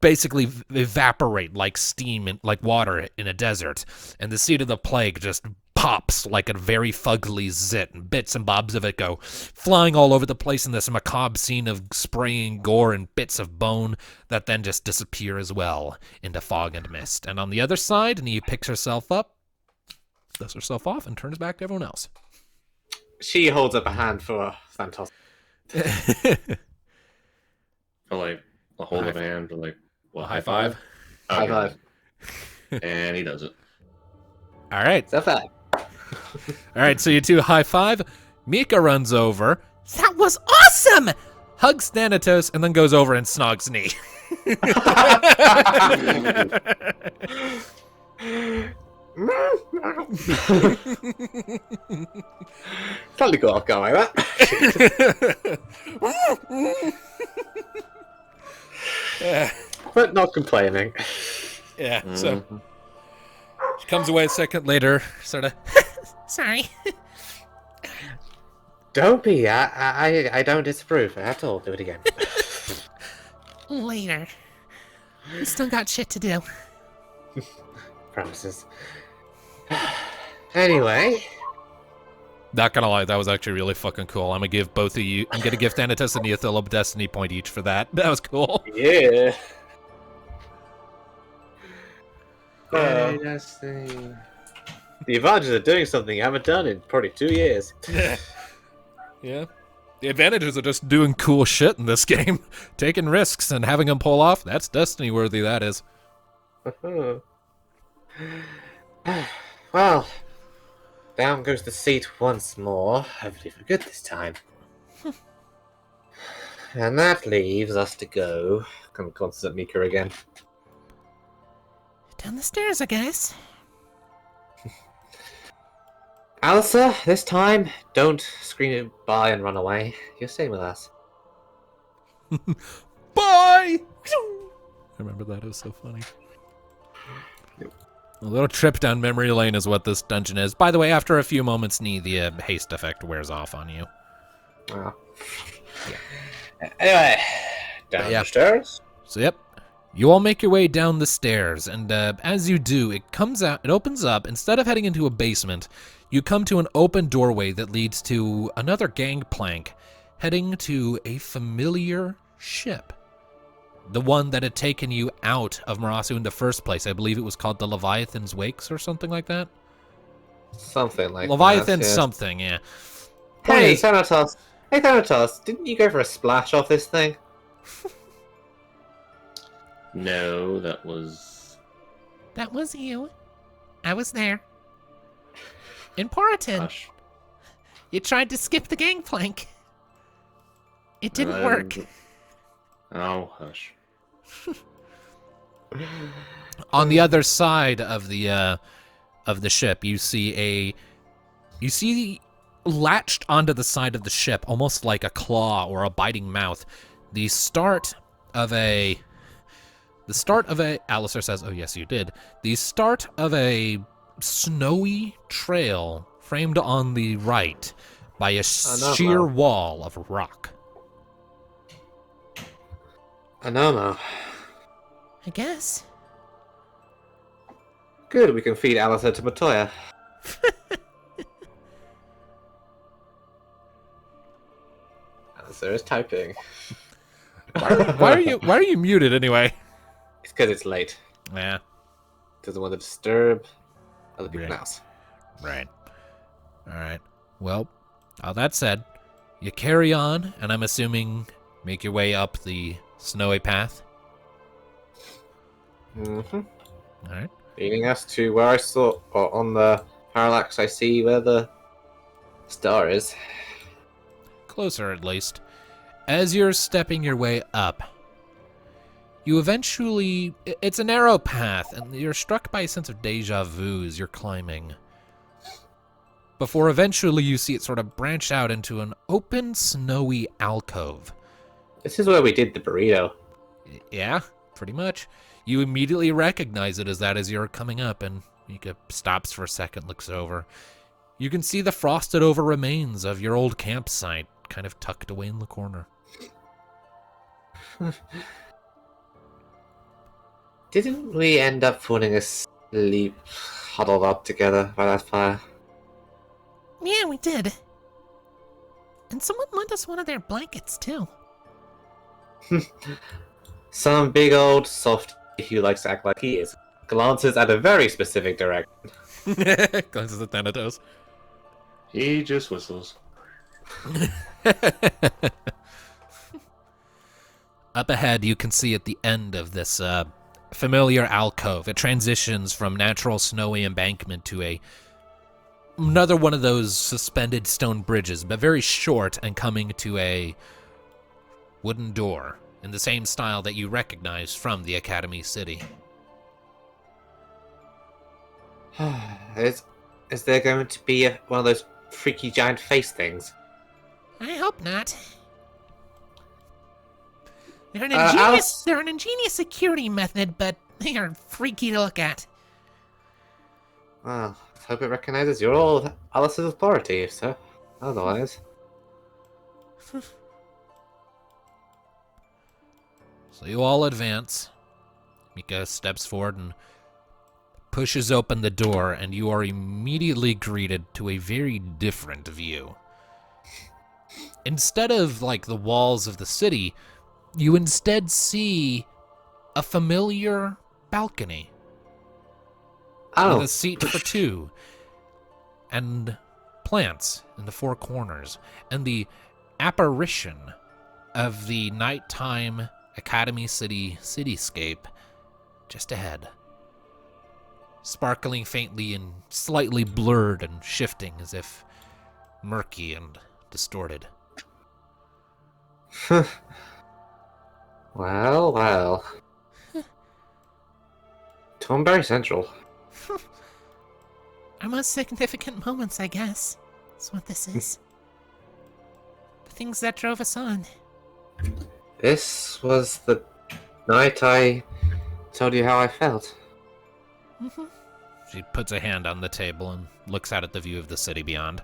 basically evaporate like steam, like water in a desert. And the seat of the plague just pops like a very fugly zit, and bits and bobs of it go flying all over the place in this macabre scene of spraying gore and bits of bone that then just disappear as well into fog and mist. And on the other side, Neve picks herself up, dusts herself off, and turns back to everyone else. She holds up a hand for Santos. For like a hold of a hand, for like, what, High five. High Okay. five. And he does it. All right. So far. All right, so you two high five. Mika runs over. That was awesome! Hugs Thanatos and then goes over and snogs Knee. Totally got off guard like that. But not complaining. Yeah, so she comes away a second later, sort of. Sorry. Don't be. I don't disapprove at all. Do it again. Later. We still got shit to do. Promises. Anyway, Not gonna lie, that was actually really fucking cool. I'm gonna give both of you. I'm gonna give Thanatos and Neothil a destiny point each for that. That was cool. yeah. Yay, destiny. The advantages of doing something you haven't done in probably 2 years. Yeah. The advantages of just doing cool shit in this game, taking risks and having them pull off. That's destiny worthy. That is. Well, down goes the seat once more. Hopefully for good this time. And that leaves us to go. Come constant Mika again. Down the stairs, I guess. Alisa, this time, don't scream goodbye and run away. You're staying with us. Bye! I remember that. It was so funny. A little trip down memory lane is what this dungeon is. By the way, after a few moments, the haste effect wears off on you. Oh. Anyway, down the stairs. So, yep. You all make your way down the stairs, and as you do, it opens up. Instead of heading into a basement, you come to an open doorway that leads to another gangplank, heading to a familiar ship. The one that had taken you out of Marasu in the first place. I believe it was called the Leviathan's Wakes or something like that. Something like Leviathan that. something, yeah. Hey, Thanatos. Hey, Thanatos, didn't you go for a splash off this thing? No, that was... That was you. I was there. In Poriton. Hush. You tried to skip the gangplank. It didn't work. Oh, hush. On the other side of the ship, you see latched onto the side of the ship, almost like a claw or a biting mouth, the start of a Alistair says, "Oh yes, you did." The start of a snowy trail framed on the right by a sheer wall of rock. Anomo. I guess. Good, we can feed Alistair to Matoya. Alistair is typing. Why are you muted anyway? It's because it's late. Yeah. Doesn't want to disturb other people's Right. house. Right. All right. Well, all that said, you carry on, and I'm assuming make your way up the snowy path. Mm-hmm. All right. Leading us to where I saw, or on the parallax, I see where the star is. Closer, at least. As you're stepping your way up, you eventually... It's a narrow path, and you're struck by a sense of deja vu as you're climbing. Before eventually you see it sort of branch out into an open, snowy alcove. This is where we did the burrito. Yeah, pretty much. You immediately recognize it as that as you're coming up, and Mika stops for a second, looks over. You can see the frosted over remains of your old campsite, kind of tucked away in the corner. Didn't we end up falling asleep, huddled up together by that fire? Yeah, we did. And someone lent us one of their blankets, too. Some big old soft who likes to act like he is. Glances at a very specific direction. Glances at Thanatos. He just whistles. Up ahead, you can see at the end of this familiar alcove, it transitions from natural snowy embankment to another one of those suspended stone bridges, but very short and coming to a wooden door in the same style that you recognize from the Academy City. Is there going to be one of those freaky giant face things? I hope not. They're an ingenious security method, but they are freaky to look at. Well, let's hope it recognizes you're all Alice's authority, if so. Otherwise... So you all advance. Mika steps forward and pushes open the door, and you are immediately greeted to a very different view. Instead of, like, the walls of the city, you instead see a familiar balcony with a seat for two, and plants in the four corners, and the apparition of the nighttime Academy City cityscape just ahead, sparkling faintly and slightly blurred and shifting as if murky and distorted. Well. Thornberry Central. Our most significant moments, I guess. That's what this is. The things that drove us on. This was the night I told you how I felt. Mm-hmm. She puts a hand on the table and looks out at the view of the city beyond.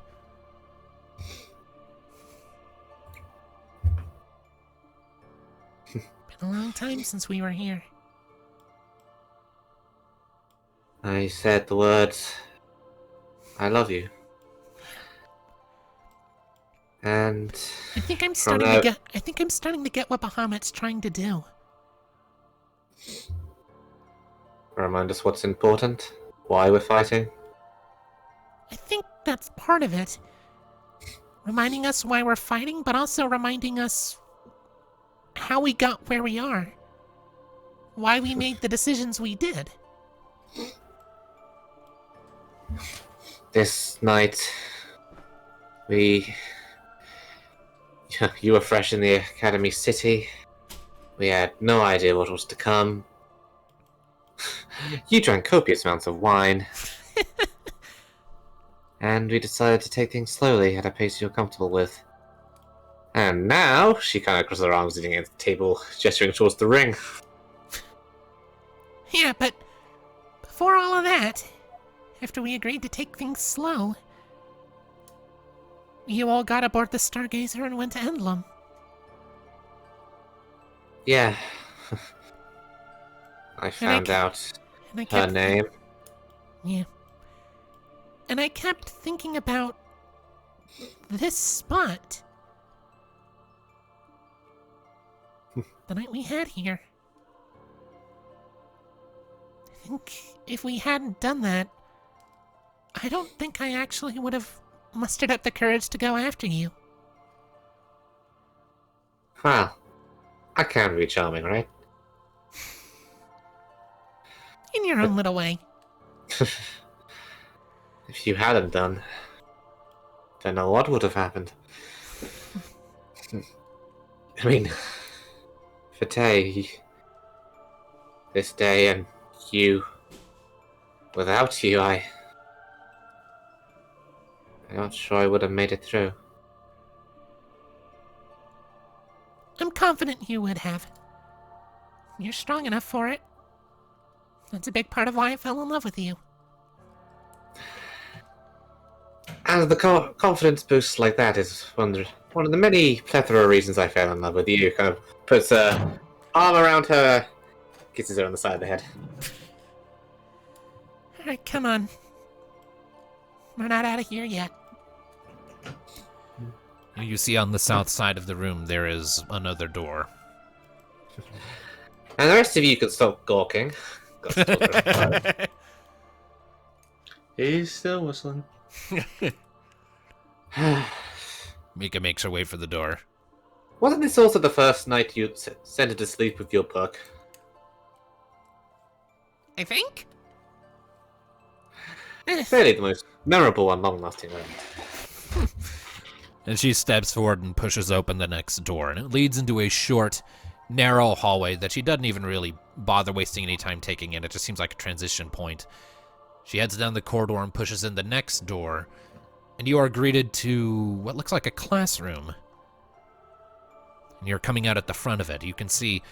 Been a long time since we were here. I said the words, I love you. And I think I'm starting to get what Bahamut's trying to do. remind us what's important, why we're fighting. I think that's part of it. Reminding us why we're fighting, but also reminding us how we got where we are. Why we made the decisions we did. This night, you were fresh in the Academy City. We had no idea what was to come. You drank copious amounts of wine. And we decided to take things slowly at a pace you're comfortable with. And now, she kind of crosses her arms, leaning against the table, gesturing towards the ring. Yeah, but before all of that, after we agreed to take things slow, you all got aboard the Stargazer and went to Endlum. Yeah. I found out her name. Yeah. And I kept thinking about this spot. The night we had here. I think if we hadn't done that, I don't think I actually would have mustered up the courage to go after you. Well, I can be charming, right? In your own little way. If you hadn't done, don't know what would have happened. I mean, for Tay, this day and you, without you, I'm not sure I would have made it through. I'm confident you would have. You're strong enough for it. That's a big part of why I fell in love with you. And the confidence boost like that is one of the many plethora of reasons I fell in love with you. Kind of puts a arm around her, kisses her on the side of the head. Alright, come on. We're not out of here yet. You see on the south side of the room there is another door. And the rest of you can stop gawking. He's still whistling. Mika makes her way for the door. Wasn't this also the first night you sent her to sleep with your book? I think? Clearly the most memorable and long-lasting one. And she steps forward and pushes open the next door, and it leads into a short, narrow hallway that she doesn't even really bother wasting any time taking in. It just seems like a transition point. She heads down the corridor and pushes in the next door, and you are greeted to what looks like a classroom. And you're coming out at the front of it. You can see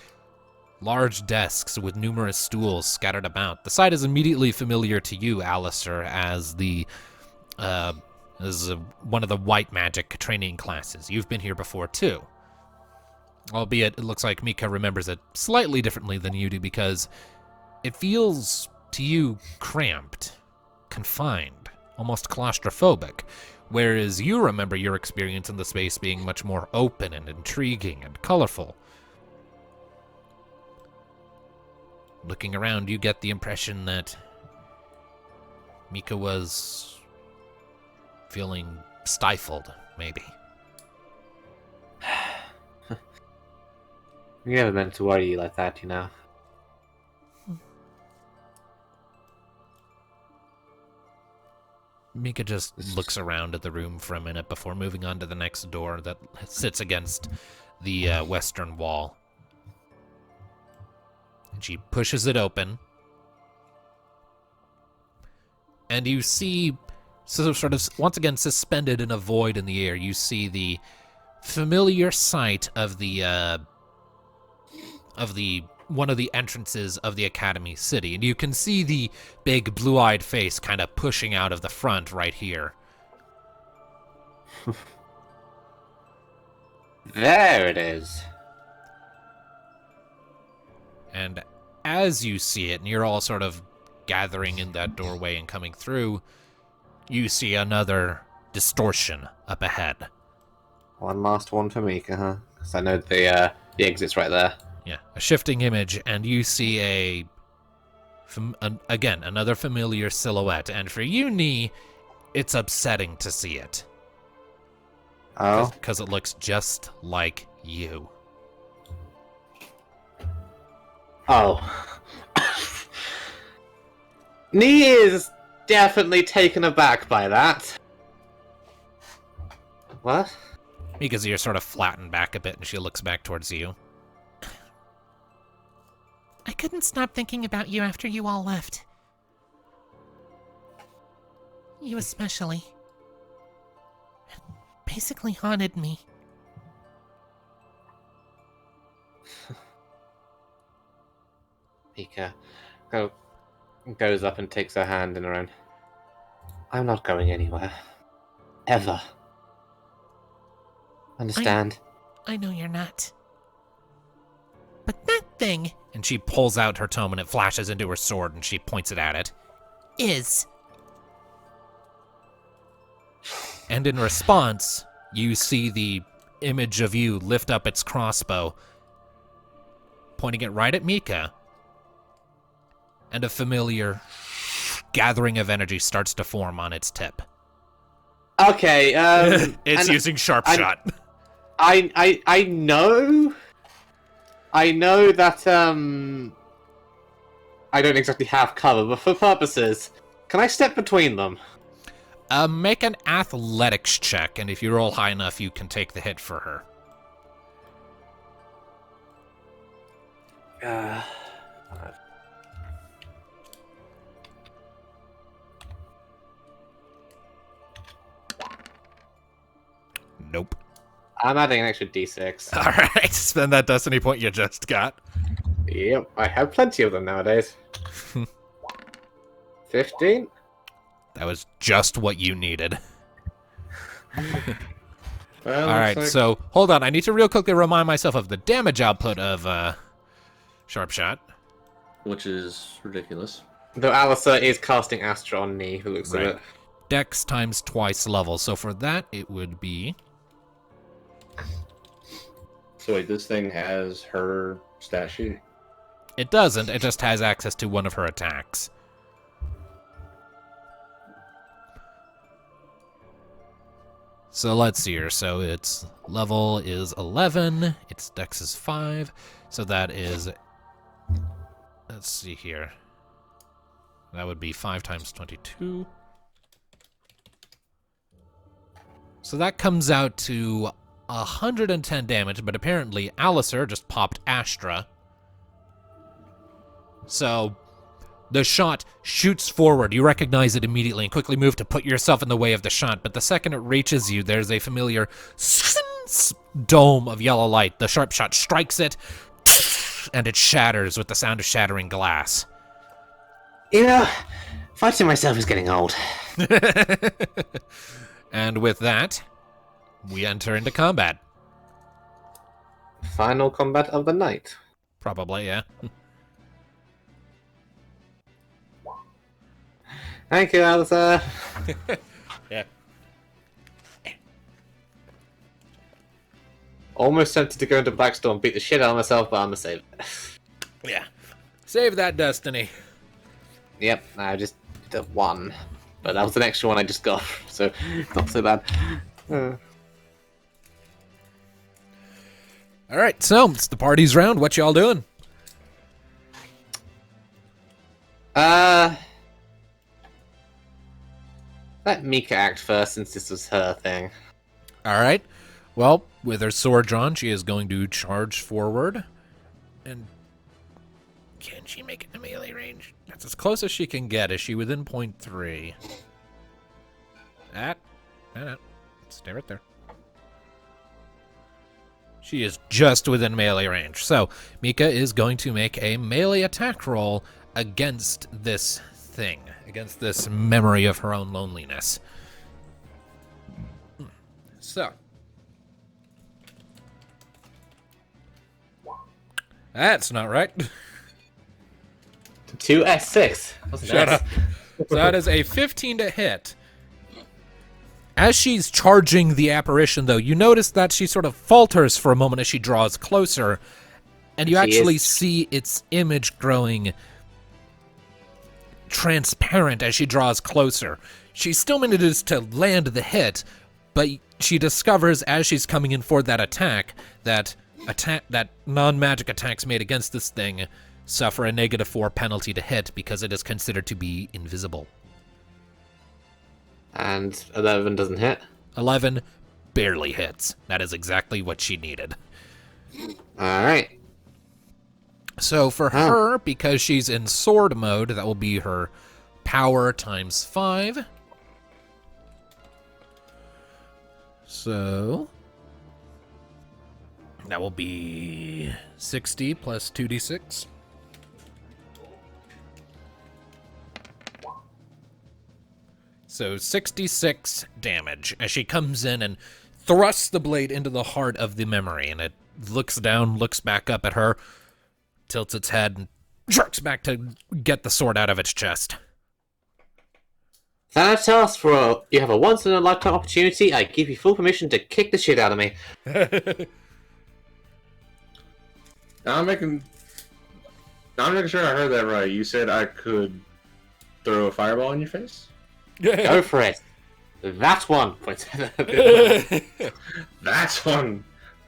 large desks with numerous stools scattered about. The site is immediately familiar to you, Alistair, as one of the white magic training classes. You've been here before, too. Albeit, it looks like Mika remembers it slightly differently than you do, because it feels to you cramped, confined, almost claustrophobic, whereas you remember your experience in the space being much more open and intriguing and colorful. Looking around, you get the impression that Mika was feeling stifled, maybe. You never meant to worry you like that, you know. Mika just looks around at the room for a minute before moving on to the next door that sits against the western wall. And she pushes it open. And you see, sort of, once again, suspended in a void in the air, you see the familiar sight of one of the entrances of the Academy City. And you can see the big blue-eyed face kind of pushing out of the front right here. There it is. And as you see it, and you're all sort of gathering in that doorway and coming through, you see another distortion up ahead. One last one for Mika, huh? Because I know the exit's right there. Yeah, a shifting image, and you see again, another familiar silhouette. And for you, Nee, it's upsetting to see it. Oh? Because it looks just like you. Oh. Nee is definitely taken aback by that. What? Mika's ears sort of flatten back a bit, and she looks back towards you. I couldn't stop thinking about you after you all left. You especially. It basically haunted me. Mika goes up and takes her hand in her own. I'm not going anywhere. Ever. Understand? I know you're not. But that thing And she pulls out her tome, and it flashes into her sword, and she points it at it. is. And in response, you see the image of you lift up its crossbow, pointing it right at Mika. And a familiar gathering of energy starts to form on its tip. Okay, It's using sharp shot. I know that I don't exactly have cover, but for purposes, can I step between them? Make an athletics check, and if you roll high enough, you can take the hit for her. Nope. I'm adding an extra d6. All right, spend that destiny point you just got. Yep, I have plenty of them nowadays. 15? That was just what you needed. Well, All right, so hold on. I need to real quickly remind myself of the damage output of Sharp Shot. which is ridiculous. Though Alyssa is casting Astra on me, who looks Right. at it. Dex times twice level. So for that, it would be... So wait, this thing has her stat sheet? It doesn't. It just has access to one of her attacks. So let's see here. So its level is 11. Its dex is 5. So that is... Let's see here. That would be 5 times 22. So that comes out to 110 damage, but apparently Alistair just popped Astra. So the shot shoots forward. You recognize it immediately and quickly move to put yourself in the way of the shot, but the second it reaches you, there's a familiar dome of yellow light. The sharp shot strikes it, and it shatters with the sound of shattering glass. You know, fighting myself is getting old. And with that, we enter into combat. Final combat of the night. Probably, yeah. Thank you, Alistair. Yeah. Almost tempted to go into Blackstone and beat the shit out of myself, but I'm gonna save it. Yeah. Save that destiny. Yep, I just did one. But that was an extra one I just got, so not so bad. All right, so it's the party's round. What y'all doing? Let Mika act first, since this was her thing. All right. Well, with her sword drawn, she is going to charge forward. And can she make it to melee range? That's as close as she can get. Is she within 0.3? No. Stay right there. She is just within melee range. So, Mika is going to make a melee attack roll against this thing, against this memory of her own loneliness. So, that's not right. 2s6. Shut up. So that is a 15 to hit. As she's charging the apparition, though, you notice that she sort of falters for a moment as she draws closer, and you actually see its image growing transparent as she draws closer. She still manages to land the hit, but she discovers as she's coming in for that attack that non-magic attacks made against this thing suffer a -4 penalty to hit because it is considered to be invisible. And 11 doesn't hit. 11 barely hits. That is exactly what she needed. Alright. So for her, because she's in sword mode, that will be her power times 5. So that will be 60 plus 2d6. So 66 damage as she comes in and thrusts the blade into the heart of the memory, and it looks down, looks back up at her, tilts its head, and jerks back to get the sword out of its chest. Thanatos, you have a once-in-a-lifetime opportunity. I give you full permission to kick the shit out of me. I'm making sure I heard that right. You said I could throw a fireball in your face? Go for it. That's one. That's one.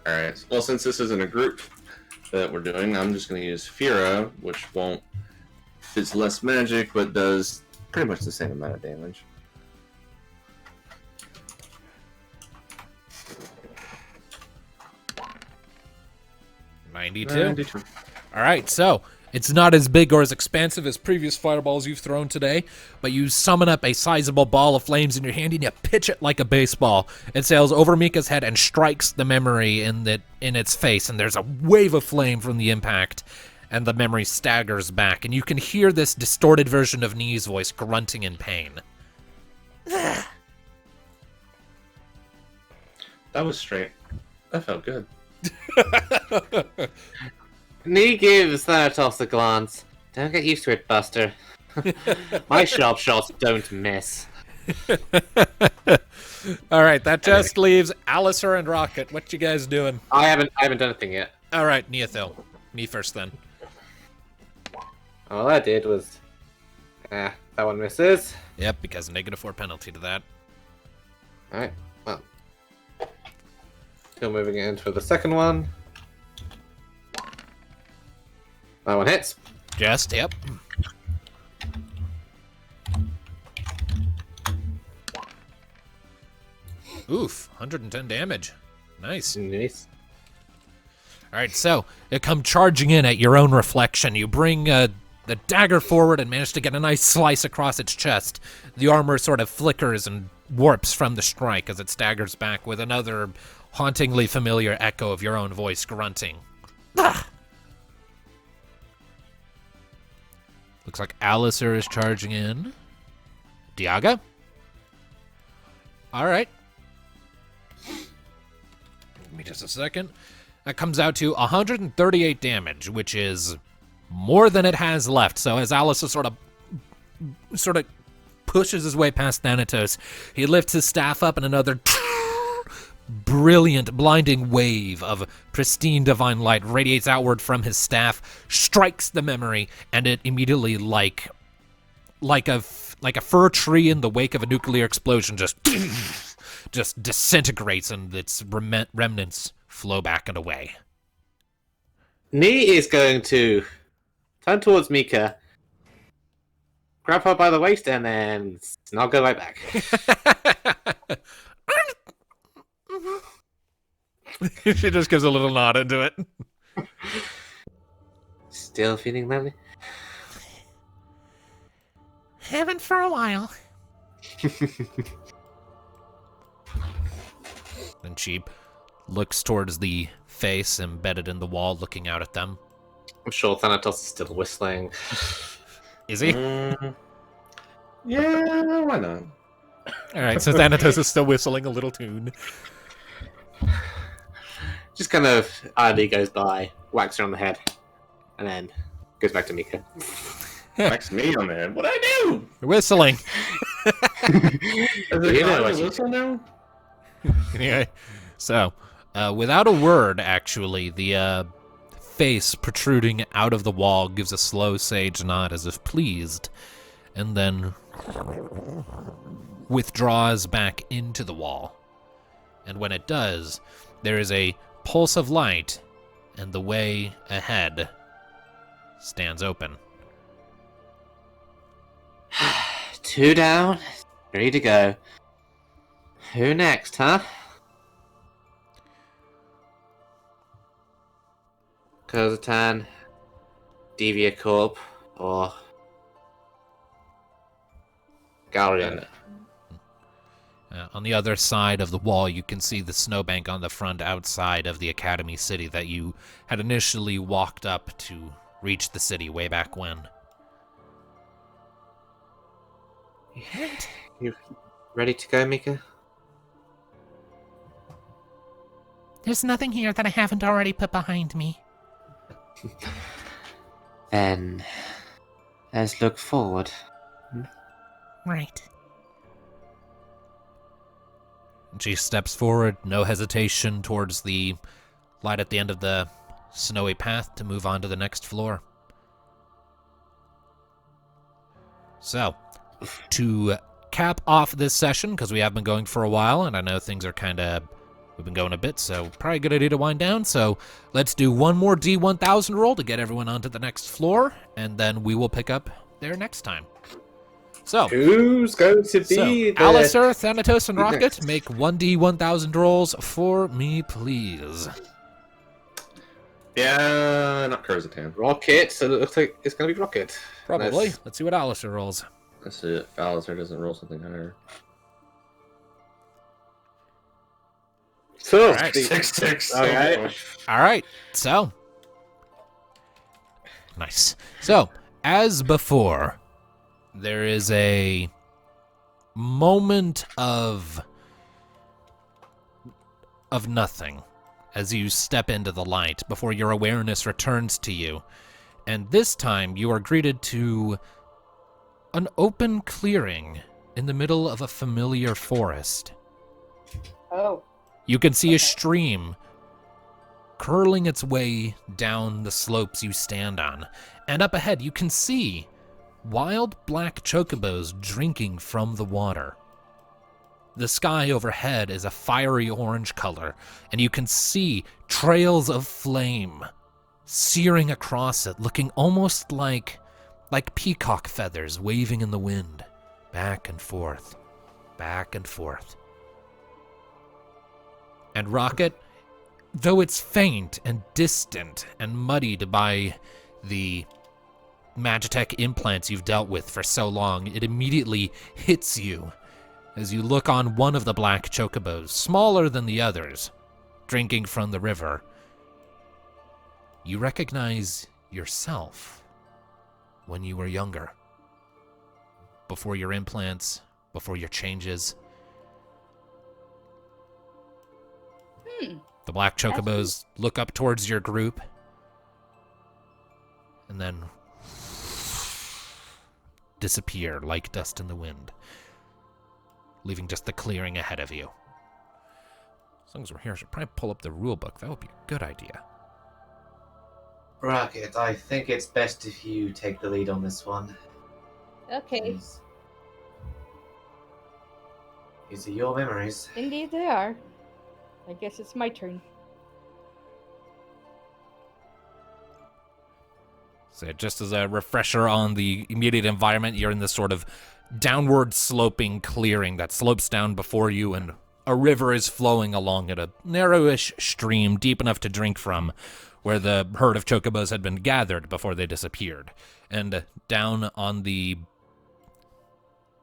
Alright, well, since this isn't a group that we're doing, I'm just going to use Fira, which it's less magic, but does pretty much the same amount of damage. $92. All right, so it's not as big or as expansive as previous fireballs you've thrown today, but you summon up a sizable ball of flames in your hand and you pitch it like a baseball. It sails over Mika's head and strikes the memory in its face, and there's a wave of flame from the impact, and the memory staggers back, and you can hear this distorted version of Nee's voice grunting in pain. That was straight. That felt good. Nee gives Thanatos a glance. Don't get used to it, Buster. My sharp shots don't miss. All right, that just leaves Alistair and Rocket. What you guys doing? I haven't done anything yet. All right, Neothil. Me first, then. All I did was... that one misses. Yep, because -4 penalty to that. Alright, well. Still moving in for the second one. That one hits. Just, yep. Oof, 110 damage. Nice. Nice. All right, so you come charging in at your own reflection. You bring the dagger forward and manage to get a nice slice across its chest. The armor sort of flickers and warps from the strike as it staggers back with another hauntingly familiar echo of your own voice grunting. Ah! Looks like Alistair is charging in. Diaga? All right. Give me just a second. That comes out to 138 damage, which is more than it has left. So as Alistair sort of pushes his way past Thanatos. He lifts his staff up, and another brilliant, blinding wave of pristine divine light radiates outward from his staff, strikes the memory, and it immediately, like a fir tree in the wake of a nuclear explosion, just disintegrates, and its remnants flow back and away. Nee is going to turn towards Mika, grab her by the waist, and then snuggle right back. She just gives a little nod into it. Still feeling lonely? Haven't for a while. And she looks towards the face embedded in the wall, looking out at them. I'm sure Thanatos is still whistling. Is he? Yeah, why not? All right, so Thanatos is still whistling a little tune. Just kind of idly goes by, whacks her on the head, and then goes back to Mika. Whacks me on the head. What'd I do? You're whistling. Is it You know a what you whistle now? Anyway, so without a word, actually, the face protruding out of the wall gives a slow sage nod as if pleased, and then withdraws back into the wall. And when it does, there is a pulse of light, and the way ahead stands open. 2 down, 3 to go. Who next, huh? Kozatan, Devia Corp, or Galrian? On the other side of the wall, you can see the snowbank on the front outside of the Academy City that you had initially walked up to reach the city way back when. You ready to go, Mika? There's nothing here that I haven't already put behind me. Then, let's look forward. Right. She steps forward, no hesitation, towards the light at the end of the snowy path to move on to the next floor. So, to cap off this session, because we have been going for a while, and I know things are we've been going a bit, so probably a good idea to wind down. So let's do one more D1000 roll to get everyone onto the next floor, and then we will pick up there next time. So, Who's going to be Alistair, Thanatos, and Rocket, make 1D1000 rolls for me, please. Yeah, not Kurzatan. Rocket? So it looks like it's going to be Rocket. Probably. Nice. Let's see what Alistair rolls. Let's see if Alistair doesn't roll something higher. So, All right. 6. Okay. All right, so. Nice. So, as before, there is a moment of nothing as you step into the light before your awareness returns to you. And this time, you are greeted to an open clearing in the middle of a familiar forest. Oh. You can see a stream curling its way down the slopes you stand on. And up ahead, you can see wild black chocobos drinking from the water. The sky overhead is a fiery orange color, and you can see trails of flame searing across it, looking almost like peacock feathers waving in the wind, back and forth, back and forth. And Rocket, though it's faint and distant and muddied by the Magitech implants you've dealt with for so long, it immediately hits you as you look on one of the black chocobos, smaller than the others, drinking from the river. You recognize yourself when you were younger, before your implants, before your changes. The black chocobos look up towards your group, and then disappear like dust in the wind, leaving just the clearing ahead of you. As long as we're here, I should probably pull up the rulebook. That would be a good idea. Rocket, I think it's best if you take the lead on this one. Okay. These are your memories. Indeed they are. I guess it's my turn. So just as a refresher on the immediate environment, you're in this sort of downward sloping clearing that slopes down before you, and a river is flowing along at a narrowish stream deep enough to drink from, where the herd of chocobos had been gathered before they disappeared. And down on the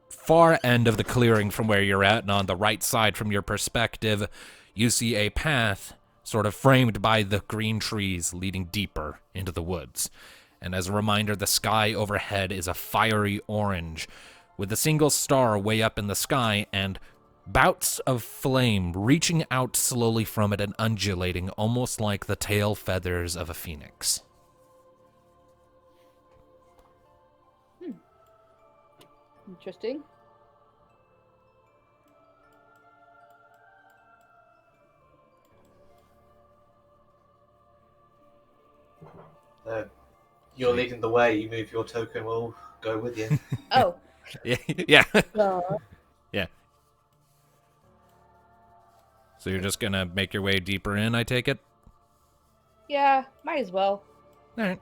far end of the clearing from where you're at, and on the right side from your perspective, you see a path sort of framed by the green trees leading deeper into the woods. And as a reminder, the sky overhead is a fiery orange, with a single star way up in the sky, and bouts of flame reaching out slowly from it and undulating, almost like the tail feathers of a phoenix. Interesting. You're leading the way. You move your token, we'll go with you. Oh. Yeah. Uh, Yeah. So you're just gonna make your way deeper in, I take it? yeah, might as well. Alright.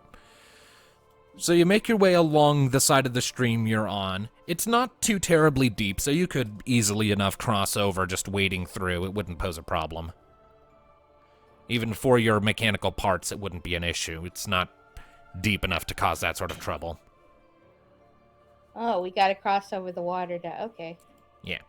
So you make your way along the side of the stream you're on. It's not too terribly deep, so you could easily enough cross over just wading through. It wouldn't pose a problem. Even for your mechanical parts, it wouldn't be an issue. It's not deep enough to cause that sort of trouble. Oh, we gotta cross over the water to... Okay. Yeah.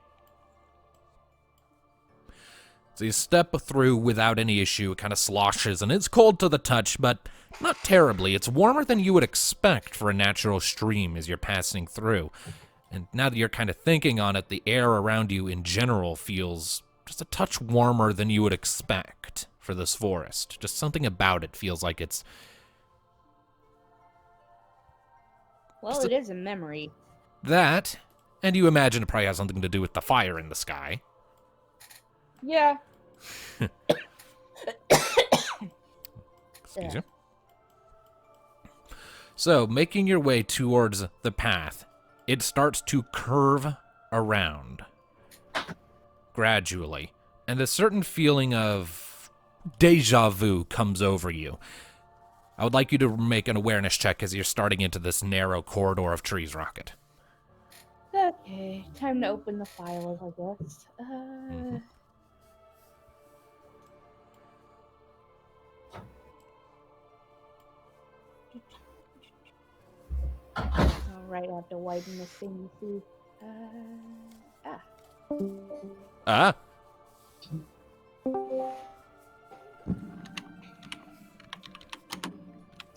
So you step through without any issue. It kind of sloshes, and it's cold to the touch, but not terribly. It's warmer than you would expect for a natural stream as you're passing through. And now that you're kind of thinking on it, the air around you in general feels just a touch warmer than you would expect for this forest. Just something about it feels like it's... Well, it is a memory. that, and you imagine it probably has something to do with the fire in the sky. Yeah. Excuse you. So, making your way towards the path, it starts to curve around gradually, and a certain feeling of deja vu comes over you. I would like you to make an awareness check as you're starting into this narrow corridor of trees, Rocket. Okay, time to open the files, I guess. Alright, I have to widen this thing to see. Ah?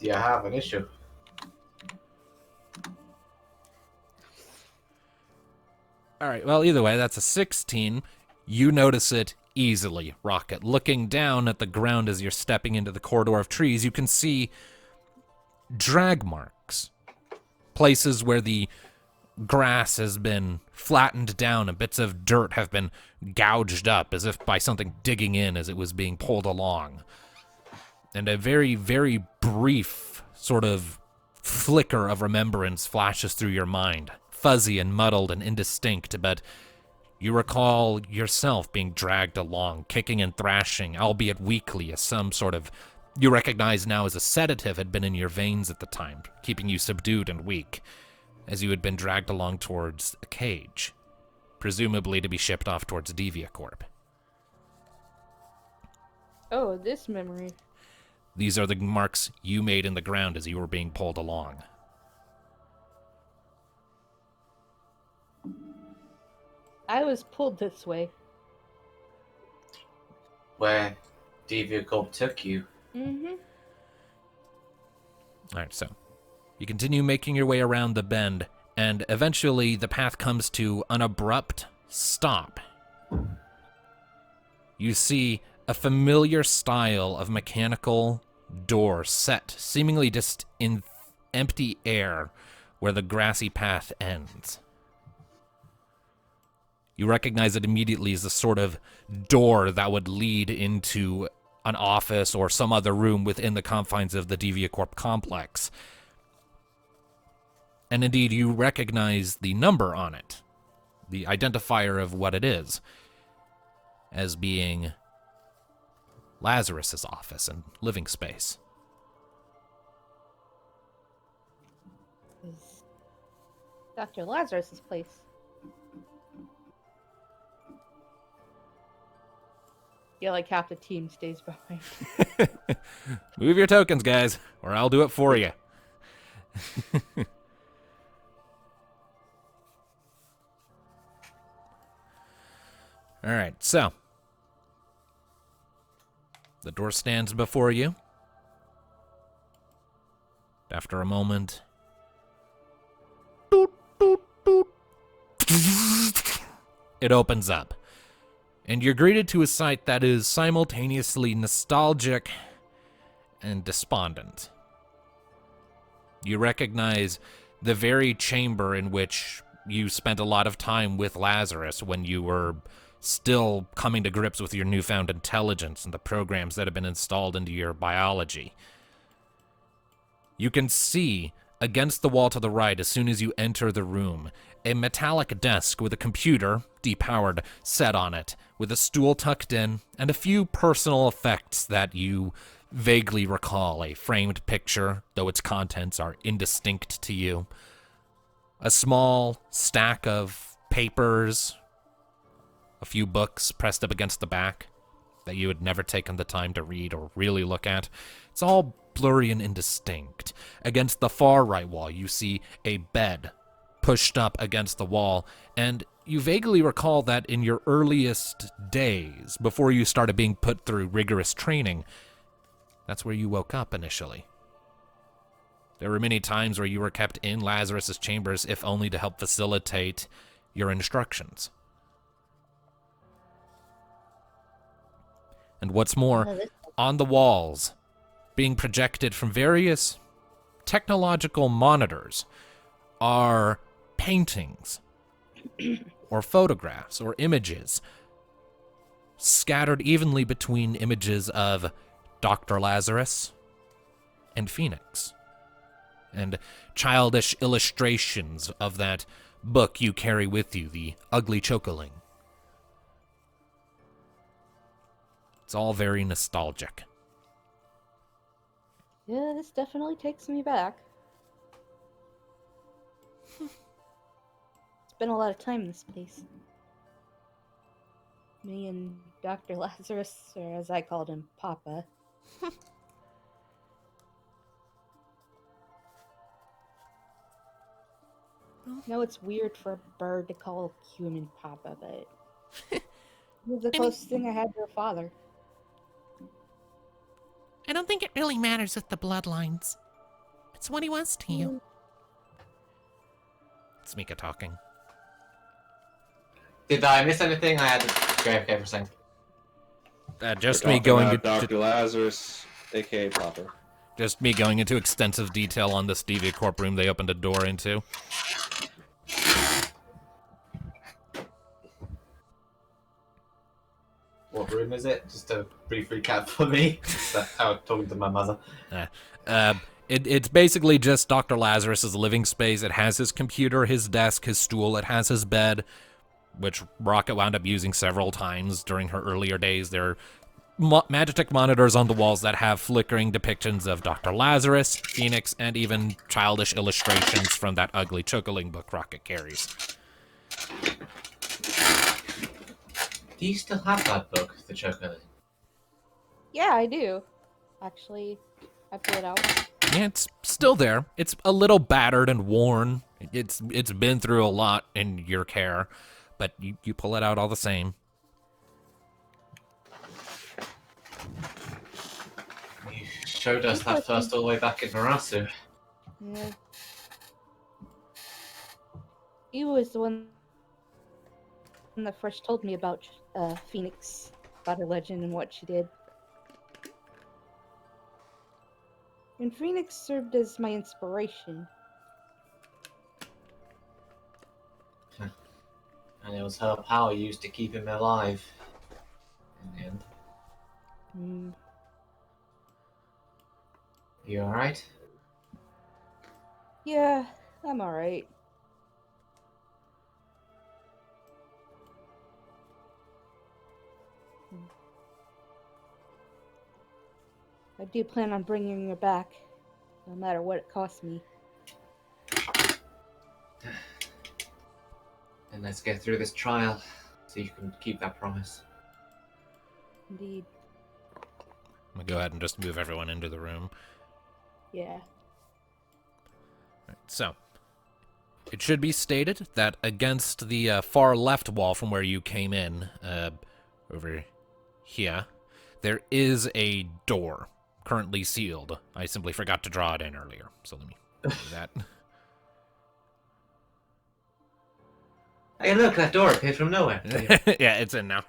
Do you have an issue? Alright, well, either way, that's a 16. You notice it easily, Rocket. Looking down at the ground as you're stepping into the corridor of trees, you can see drag marks. Places where the grass has been flattened down and bits of dirt have been gouged up as if by something digging in as it was being pulled along. And a very, very brief sort of flicker of remembrance flashes through your mind. Fuzzy and muddled and indistinct, but you recall yourself being dragged along, kicking and thrashing, albeit weakly, as some sort of, you recognize now as a sedative had been in your veins at the time, keeping you subdued and weak, as you had been dragged along towards a cage, presumably to be shipped off towards Deviacorp. Oh, this memory. These are the marks you made in the ground as you were being pulled along. I was pulled this way. Where Deviacorp took you. Mm-hmm. Alright, so you continue making your way around the bend, and eventually the path comes to an abrupt stop. You see a familiar style of mechanical door set, seemingly just in empty air, where the grassy path ends. You recognize it immediately as a sort of door that would lead into an office or some other room within the confines of the DeviaCorp complex. And indeed, you recognize the number on it, the identifier of what it is, as being Lazarus's office and living space. Is Dr. Lazarus's place. Yeah, like half the team stays behind. Move your tokens, guys, or I'll do it for you. All right, so the door stands before you. After a moment, it opens up, and you're greeted to a sight that is simultaneously nostalgic and despondent. You recognize the very chamber in which you spent a lot of time with Lazarus when you were still coming to grips with your newfound intelligence and the programs that have been installed into your biology. You can see, against the wall to the right as soon as you enter the room, a metallic desk with a computer, depowered, set on it, with a stool tucked in, and a few personal effects that you vaguely recall. A framed picture, though its contents are indistinct to you. A small stack of papers, a few books pressed up against the back that you had never taken the time to read or really look at. It's all blurry and indistinct. Against the far right wall, you see a bed pushed up against the wall, and you vaguely recall that in your earliest days, before you started being put through rigorous training, that's where you woke up initially. There were many times where you were kept in Lazarus's chambers, if only to help facilitate your instructions. And what's more, on the walls, being projected from various technological monitors, are paintings or photographs or images scattered evenly between images of Dr. Lazarus and Phoenix, and childish illustrations of that book you carry with you, the Ugly Chokeling. It's all very nostalgic. Yeah, this definitely takes me back. Spent a lot of time in this place. Me and Dr. Lazarus, or as I called him, Papa. No, it's weird for a bird to call a human Papa, but it was the closest thing I had to a father. I don't think it really matters with the bloodlines. It's what he was to you. It's Mika talking. Did I miss anything? I had to go AFK for a second. Just We're me talking going about to Dr. Lazarus, aka Papa. just me going into extensive detail on this DeviaCorp room they opened a door into. What room is it? Just a brief recap for me. That's how I'm talking to my mother. It's basically just Dr. Lazarus's living space. It has his computer, his desk, his stool. It has his bed, which Rocket wound up using several times during her earlier days. There are Magitech monitors on the walls that have flickering depictions of Dr. Lazarus, Phoenix, and even childish illustrations from that ugly Chokeling book Rocket carries. Do you still have that book, The Chokeling? Yeah, I do. Actually, I pulled it out. Yeah, it's still there. It's a little battered and worn. It's been through a lot in your care, but you pull it out all the same. You showed us that first all the way back in Narasu. Yeah. He was the one that first told me about Phoenix, about her legend and what she did. And Phoenix served as my inspiration. And it was her power used to keep him alive. In the end. Mm. You alright? Yeah, I'm alright. I do plan on bringing her back, no matter what it costs me. And let's get through this trial so you can keep that promise. Indeed. I'm gonna go ahead and just move everyone into the room. Yeah. Right, so, it should be stated that against the far left wall from where you came in, over here, there is a door, currently sealed. I simply forgot to draw it in earlier, so let me do that. Hey, look, that door appeared from nowhere. Yeah, it's in now.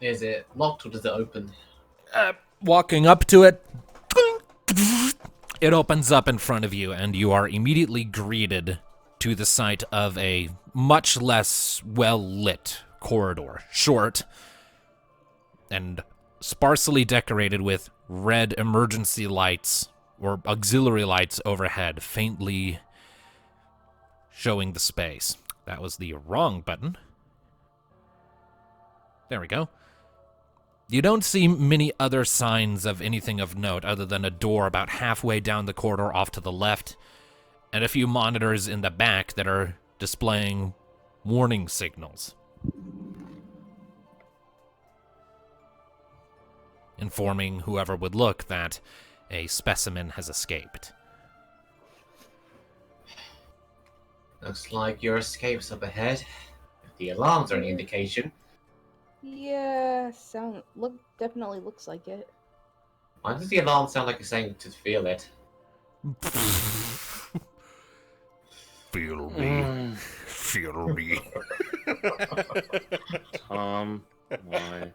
Is it locked or does it open? Walking up to it, it opens up in front of you, and you are immediately greeted to the sight of a much less well-lit corridor. Short and sparsely decorated with red emergency lights or auxiliary lights overhead, faintly showing the space. That was the wrong button. There we go. You don't see many other signs of anything of note other than a door about halfway down the corridor off to the left, and a few monitors in the back that are displaying warning signals, informing whoever would look that a specimen has escaped. Looks like your escape's up ahead. If the alarms are any indication. Yeah, definitely looks like it. Why does the alarm sound like it's saying to feel it? Feel me. Feel me. Why?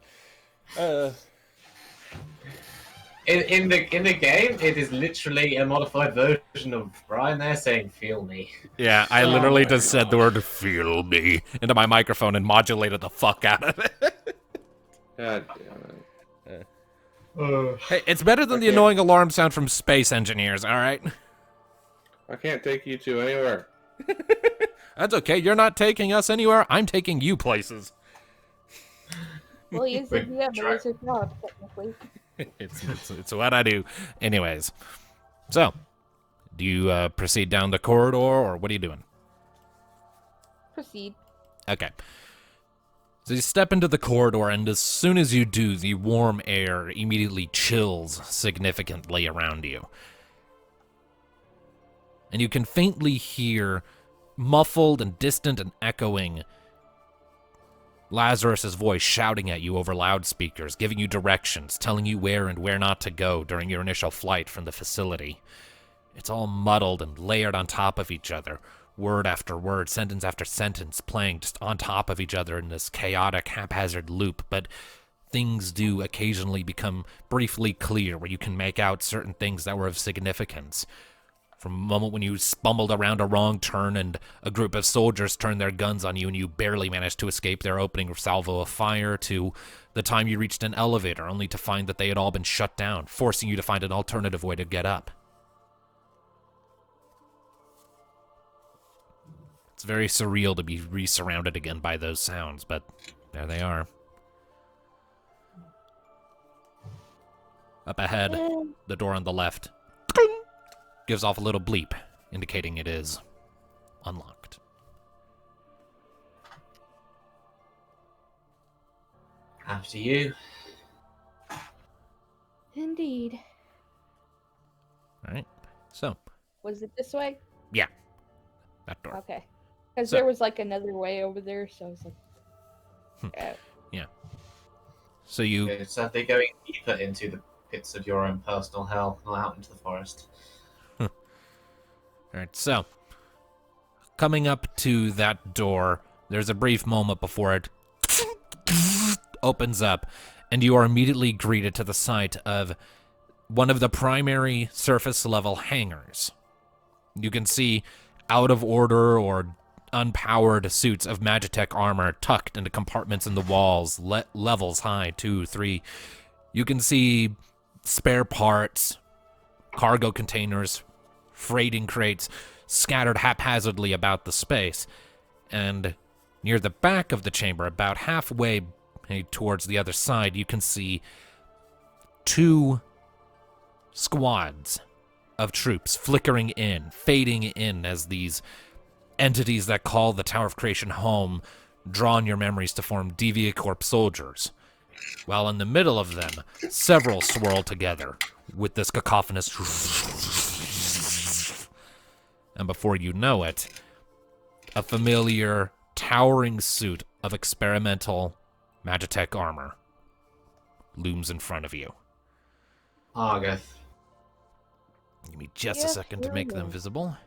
In the game, it is literally a modified version of Brian there saying "feel me." Yeah, I literally just said the word "feel me" into my microphone and modulated the fuck out of it. God damn it. Hey, it's better than the annoying alarm sound from space engineers, alright? I can't take you to anywhere. That's okay, you're not taking us anywhere, I'm taking you places. Well, you said you have a laser job, technically. It's what I do. Anyways, so, do you proceed down the corridor, or what are you doing? Proceed. Okay. So you step into the corridor, and as soon as you do, the warm air immediately chills significantly around you. And you can faintly hear, muffled and distant and echoing, Lazarus's voice shouting at you over loudspeakers, giving you directions, telling you where and where not to go during your initial flight from the facility. It's all muddled and layered on top of each other, word after word, sentence after sentence, playing just on top of each other in this chaotic, haphazard loop, but things do occasionally become briefly clear where you can make out certain things that were of significance. From a moment when you stumbled around a wrong turn and a group of soldiers turned their guns on you and you barely managed to escape their opening salvo of fire, to the time you reached an elevator only to find that they had all been shut down, forcing you to find an alternative way to get up. It's very surreal to be re-surrounded again by those sounds, but there they are. Up ahead, the door on the left gives off a little bleep, indicating it is unlocked. After you. Indeed. Alright, so, Was it this way? yeah, that door. Okay. Because So- there was like another way over there, so I was like, Yeah. So you It's sadly going deeper into the pits of your own personal hell, not out into the forest. Alright, so, coming up to that door, there's a brief moment before it opens up, and you are immediately greeted to the sight of one of the primary surface-level hangars. You can see out of order or unpowered suits of Magitech armor tucked into compartments in the walls, levels high, 2, 3. You can see spare parts, cargo containers, freighting crates scattered haphazardly about the space. And near the back of the chamber, about halfway towards the other side, you can see 2 squads of troops flickering in, fading in as these entities that call the Tower of Creation home draw on your memories to form Deviacorp soldiers. While in the middle of them, several swirl together with this cacophonous and before you know it, a familiar towering suit of experimental Magitech armor looms in front of you. Argeth. Give me just a Yes, second to make them visible.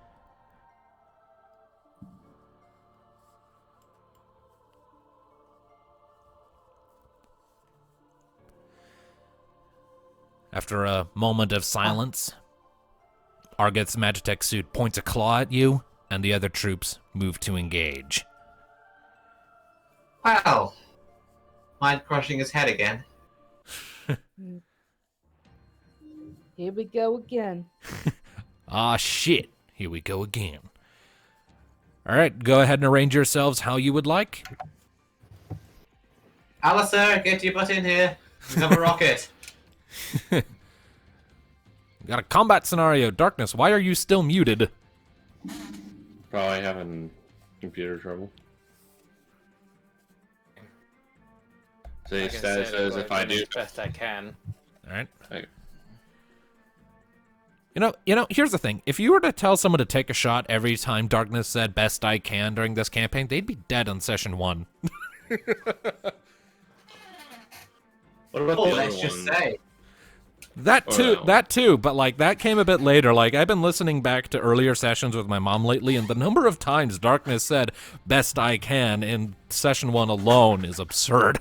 After a moment of silence, Argeth's Magitech suit points a claw at you, and the other troops move to engage. Well, mind crushing his head again. Here we go again. Ah, shit. Here we go again. All right, go ahead and arrange yourselves how you would like. Alistair, get your butt in here. We have a rocket. Got a combat scenario. Darkness, why are you still muted? Probably having computer trouble. Say Like I status said, says I'm if I doing do. as best I can. All right. Okay. You know, here's the thing. If you were to tell someone to take a shot every time Darkness said best I can during this campaign, they'd be dead on session 1. What about Oh, the other let's just one? say. That too, but like that came a bit later. Like I've been listening back to earlier sessions with my mom lately, and the number of times Darkness said best I can in session 1 alone is absurd.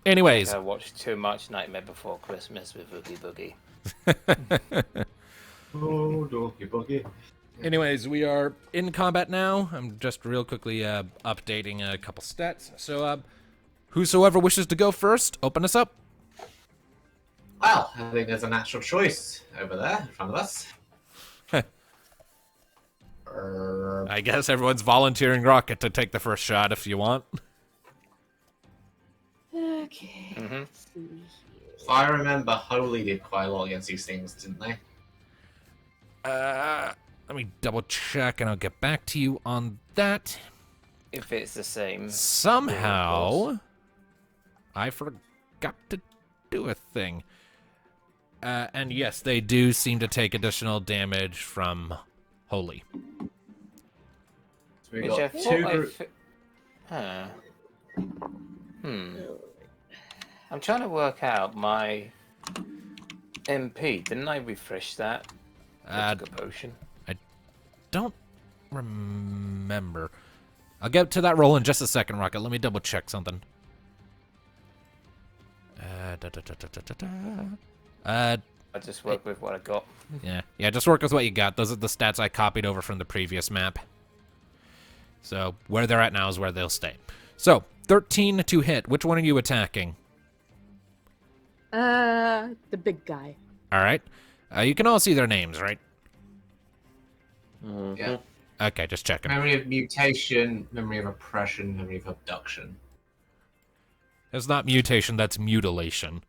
Anyways, I watched too much Nightmare Before Christmas with Oogie Boogie. Oh, doggy buggy. anyways, we are in combat now. I'm just real quickly updating a couple stats. So, whosoever wishes to go first, open us up. Well, I think there's a natural choice over there in front of us. I guess everyone's volunteering Rocket to take the first shot if you want. Okay. Mm-hmm. Let's see here. If I remember, Holy did quite a lot against these things, didn't they? Let me double check and I'll get back to you on that. If it's the same. Somehow, I forgot to do a thing. And yes, they do seem to take additional damage from Holy. So we Which got I two thought groups. Huh. I'm trying to work out my MP. Didn't I refresh that? Critical potion. Don't remember. I'll get to that roll in just a second, Rocket. Let me double check something. I just work with what I got. Yeah, just work with what you got. Those are the stats I copied over from the previous map. So where they're at now is where they'll stay. So 13 to hit. Which one are you attacking? The big guy. All right. You can all see their names, right? Yeah. Okay, just checking. Memory of mutation, memory of oppression, memory of abduction. It's not mutation, that's mutilation.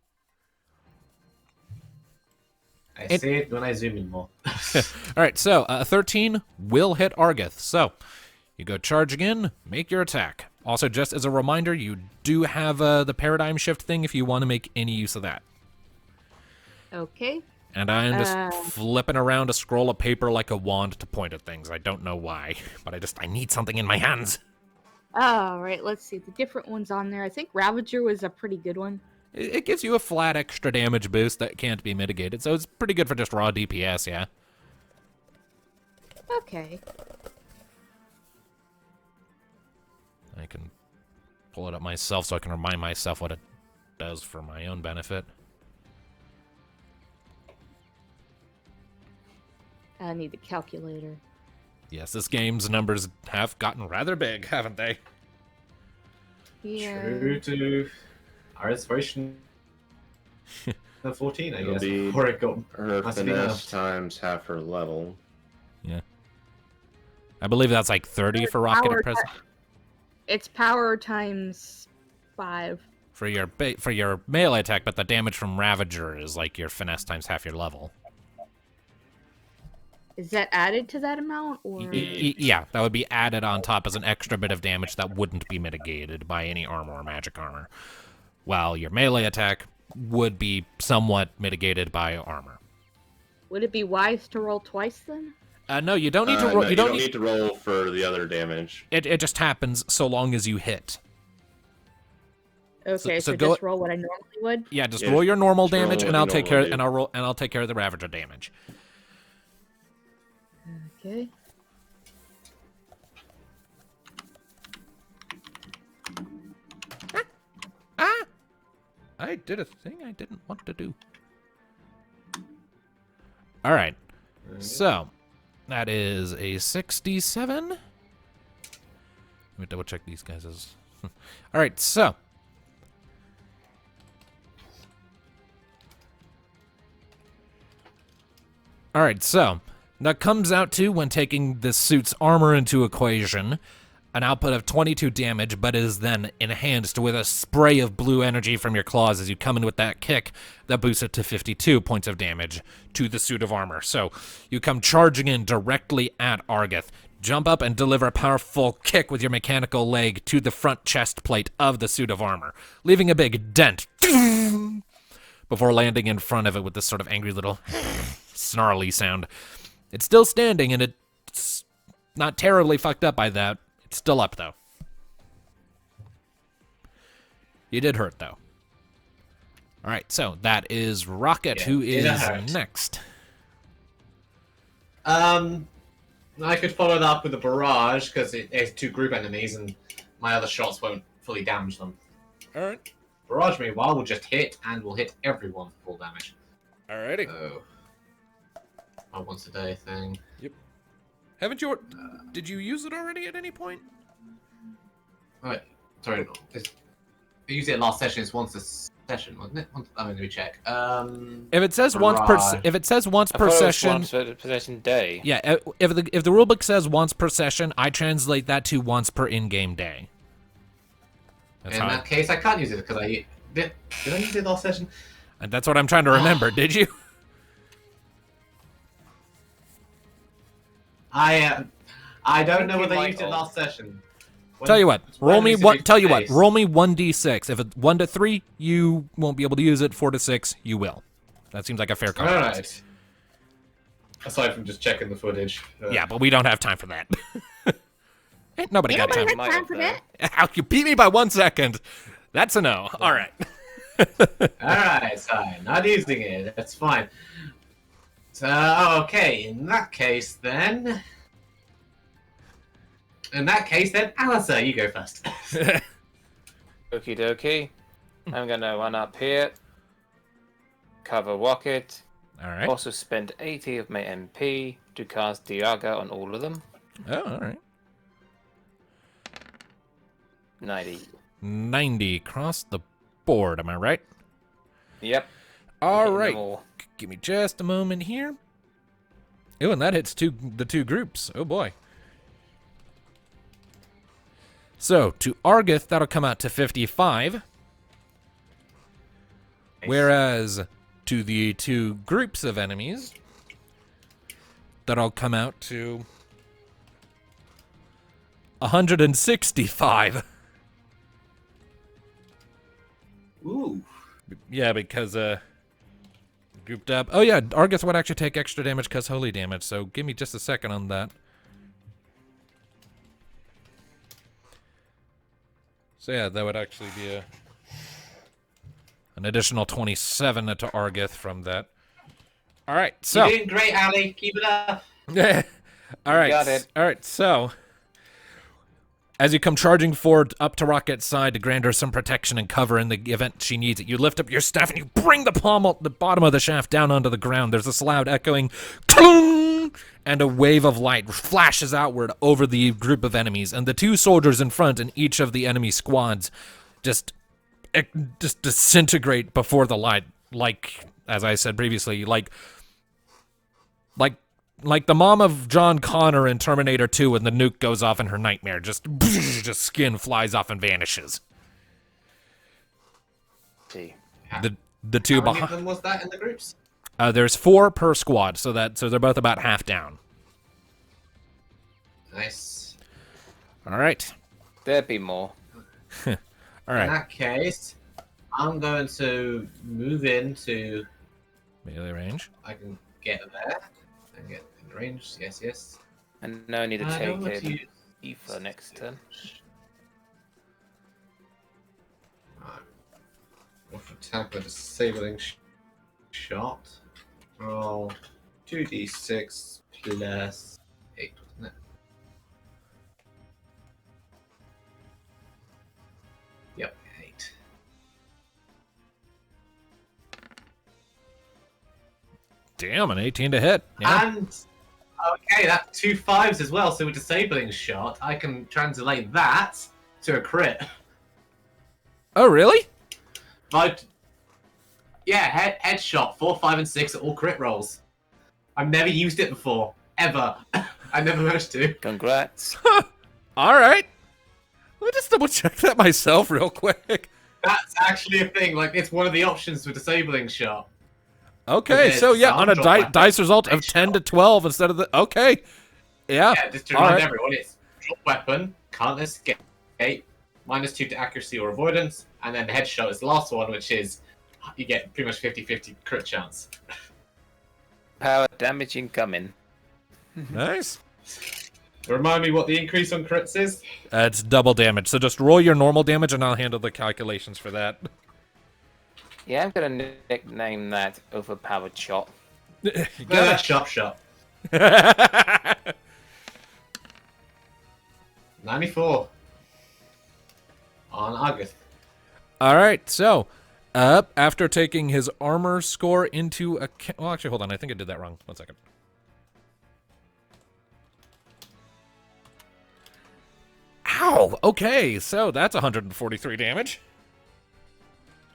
I see it when I zoom in more. All right, so a 13 will hit Argeth. So you go charging in, make your attack. Also, just as a reminder, you do have the paradigm shift thing if you want to make any use of that. Okay. And I'm just flipping around a scroll of paper like a wand to point at things. I don't know why, but I need something in my hands. All right. Let's see the different ones on there. I think Ravager was a pretty good one. It gives you a flat extra damage boost that can't be mitigated, so it's pretty good for just raw DPS, yeah. Okay. I can pull it up myself so I can remind myself what it does for my own benefit. I need the calculator. Yes, this game's numbers have gotten rather big, haven't they? Yeah. True to our inspiration. 14, I It'll guess. be Before it got her massively finesse nerfed. times half her level. Yeah. I believe that's like 30 for rocket Power and present. It's power times 5. For your melee attack, but the damage from Ravager is like your finesse times half your level. Is that added to that amount, or? Yeah, that would be added on top as an extra bit of damage that wouldn't be mitigated by any armor or magic armor. While your melee attack would be somewhat mitigated by armor. Would it be wise to roll twice then? No, you don't need to roll. No, you don't need to roll for the other damage. It just happens so long as you hit. Okay, so so go- just roll what I normally would. Yeah, just Yeah, roll your normal just roll damage, what and you I'll take care. normally do. And I'll take care of the Ravager damage. Okay. Ah! I did a thing I didn't want to do. All right. So, that is a 67. Let me double check these guys' All right, so. All right, so. That comes out to, when taking this suit's armor into equation, an output of 22 damage, but is then enhanced with a spray of blue energy from your claws as you come in with that kick that boosts it to 52 points of damage to the suit of armor. So you come charging in directly at Argith, jump up and deliver a powerful kick with your mechanical leg to the front chest plate of the suit of armor, leaving a big dent before landing in front of it with this sort of angry little snarly sound. It's still standing, and it's not terribly fucked up by that. It's still up, though. You did hurt, though. All right, so that is Rocket, who it is hurt. next. I could follow that up with a barrage because it's 2 group enemies and my other shots won't fully damage them. All right. Barrage, meanwhile, will just hit and will hit everyone for full damage. Alrighty. So, a once a day thing. Haven't you... Did you use it already at any point? Right, sorry. I used it last session. It's once a session, wasn't it? Let me check. If it says once per... Barrage. If it says once I per thought it was session... once per possession day. Yeah, if the rulebook says once per session, I translate that to once per in-game day. That's In how that case, I can't use it because I did I use it last session? and that's what I'm trying to remember. Did you? I don't know think whether you I used it might last session. Tell you what, when roll me is it one. used Tell you for what, base? roll me 1d6. If it's 1 to 3, you won't be able to use it. 4 to 6, you will. That seems like a fair compromise. Alright. Aside from just checking the footage. Yeah, but we don't have time for that. Ain't nobody got Nobody time. had might time have for though. that. How you beat me by 1 second? That's a no. All right. Alright, so not using it. That's fine. So, okay, in that case then, Alistair, you go first. Okie dokie. I'm gonna run up here. Cover Rocket. All right. Also spend 80 of my MP to cast Diaga on all of them. Oh, all right. 90. 90 across the board. Am I right? Yep. All hitting them right. all. Give me just a moment here. Oh, and that hits the two groups. Oh boy. So to Argith, that'll come out to 55. Whereas to the 2 groups of enemies, that'll come out to 165. Ooh. Yeah, because grouped up. Oh yeah, Argus would actually take extra damage because holy damage. So give me just a second on that. So yeah, that would actually be an additional 27 to Argith from that. All right, so You're doing great, Ali. Keep it up. all right, got it. all right. So As you come charging forward up to Rocket's side to grant her some protection and cover in the event she needs it, you lift up your staff and you bring the bottom of the shaft down onto the ground. There's this loud echoing "Tlung!" and a wave of light flashes outward over the group of enemies, and the two soldiers in front in each of the enemy squads just disintegrate before the light, like, as I said previously, like the mom of John Connor in Terminator 2 when the nuke goes off in her nightmare. Just skin flies off and vanishes. See. The two How many of behind. them was that in the groups? There's 4 per squad, so they're both about half down. Nice. All right. There'd be more. All In right. that case, I'm going to move into. Melee range. I can get there and get in the range. Yes. And no need to I don't want take to it use- for next turn. Right. Off attack with a disabling shot. Roll 2d6 plus 8, wasn't it? Yep, 8. Damn, an 18 to hit. Yeah. And okay, that 2 5s as well. So with disabling shot, I can translate that to a crit. Oh, really? But yeah, headshot 4, 5, and 6 are all crit rolls. I've never used it before, ever. I never managed to. Congrats. All right. Let me just double check that myself real quick. That's actually a thing. Like, it's one of the options for disabling shot. Okay, Okay, so yeah, on a sound drop dice result of weapon. 10 to 12 instead of the... Okay. Yeah. Yeah, just to all remind right. everyone, it's drop weapon, can't escape, -2 to accuracy or avoidance, and then the headshot is the last one, which is you get pretty much 50-50 crit chance. Power damage incoming. Nice. Remind me what the increase on crits is? It's double damage, so just roll your normal damage and I'll handle the calculations for that. Yeah, I'm gonna nickname that overpowered shot. You No, got that's sharp shot. it. 94 on August. All right, so after taking his armor score into account... Well, actually, hold on. I think I did that wrong. 1 second. Ow! Okay, so that's 143 damage.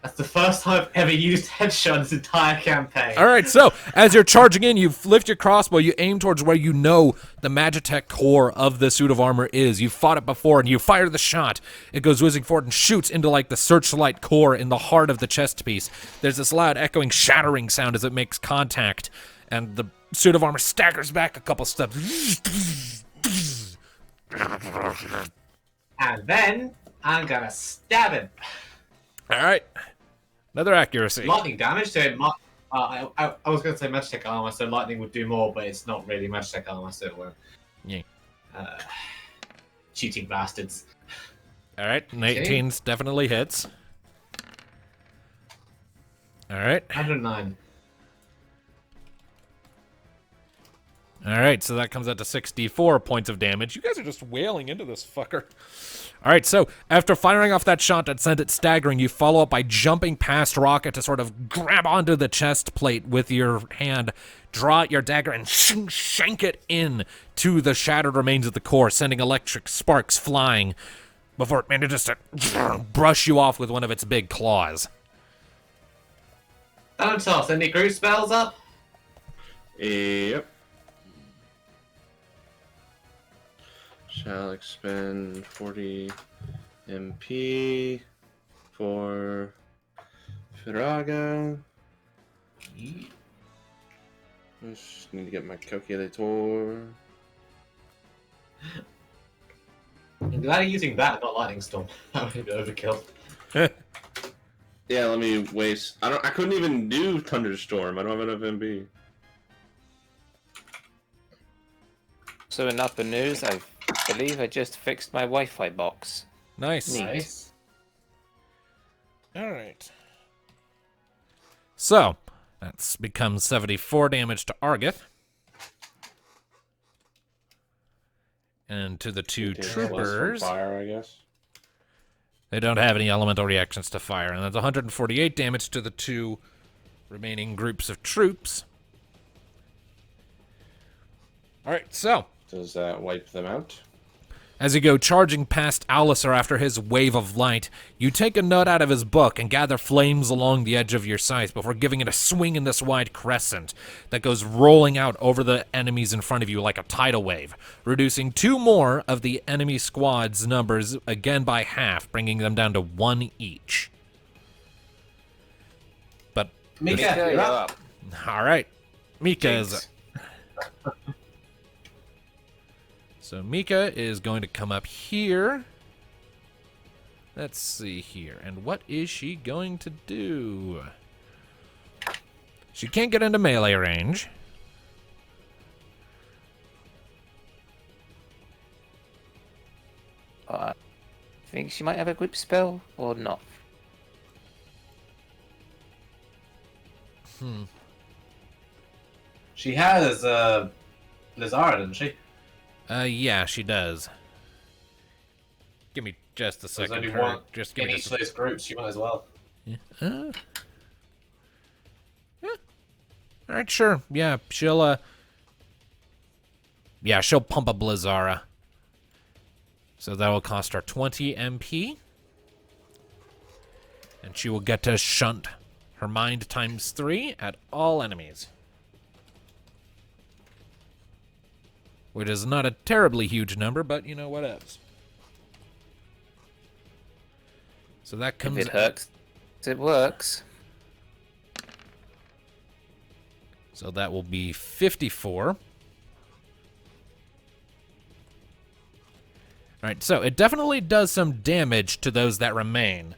That's the first time I've ever used headshot in this entire campaign. All right, so as you're charging in, you lift your crossbow, you aim towards where you know the Magitech core of the suit of armor is. You've fought it before, and you fire the shot. It goes whizzing forward and shoots into, like, the searchlight core in the heart of the chest piece. There's this loud, echoing, shattering sound as it makes contact, and the suit of armor staggers back a couple steps. And then I'm gonna stab him. All right. Another accuracy. Lightning damage, so it might, I was going to say Magitech armor, so lightning would do more, but it's not really Magitech armor, so it won't. Yeah. Cheating bastards. All right, 19's definitely hits. All right. 109. All right, so that comes out to 64 points of damage. You guys are just wailing into this fucker. All right, so after firing off that shot that sent it staggering, you follow up by jumping past Rocket to sort of grab onto the chest plate with your hand, draw out your dagger, and shank it in to the shattered remains of the core, sending electric sparks flying before it manages to brush you off with one of its big claws. Thanatos, any group spells up? Yep. Shall expend 40 MP for Firaga. Just need to get my calculator. I'm glad you're using that, not Lightning Storm. That would be overkill. Yeah, let me waste. I couldn't even do Thunderstorm. I don't have enough MP. So in other news, I believe I just fixed my Wi-Fi box. Nice. Neat. Nice. All right. So, that's become 74 damage to Argith. And to the two Takes less from troopers, fire, I guess. they don't have any elemental reactions to fire. And that's 148 damage to the two remaining groups of troops. All right, so Does that wipe them out? as you go charging past Alistair after his wave of light, you take a note out of his book and gather flames along the edge of your scythe before giving it a swing in this wide crescent that goes rolling out over the enemies in front of you like a tidal wave, reducing 2 more of the enemy squad's numbers again by half, bringing them down to 1 each. But Mika, Mika, you're up. all right, Mika is. Jinx. So Mika is going to come up here. Let's see here. And what is she going to do? She can't get into melee range. I think she might have a group spell or not. She has Blizzard, doesn't she? Yeah, she does. Give me just a There's second. only Her- one Just give in me each just of those groups. You might as well. yeah. All right, sure. Yeah, she'll pump a Blizzara. So that will cost her 20 MP. And she will get to shunt her mind times 3 at all enemies. Which is not a terribly huge number, but you know, whatevs. So that comes. If it hurts, it works. So that will be 54. All right, so it definitely does some damage to those that remain,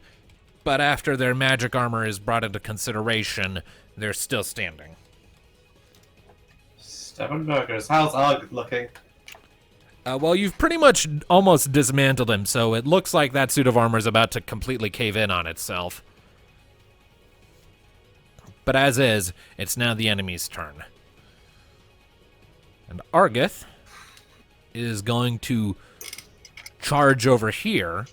but after their magic armor is brought into consideration, they're still standing. Stefan Burgers. How's Arg looking? Well, you've pretty much almost dismantled him, so it looks like that suit of armor is about to completely cave in on itself. But as is, it's now the enemy's turn. And Argith is going to charge over here.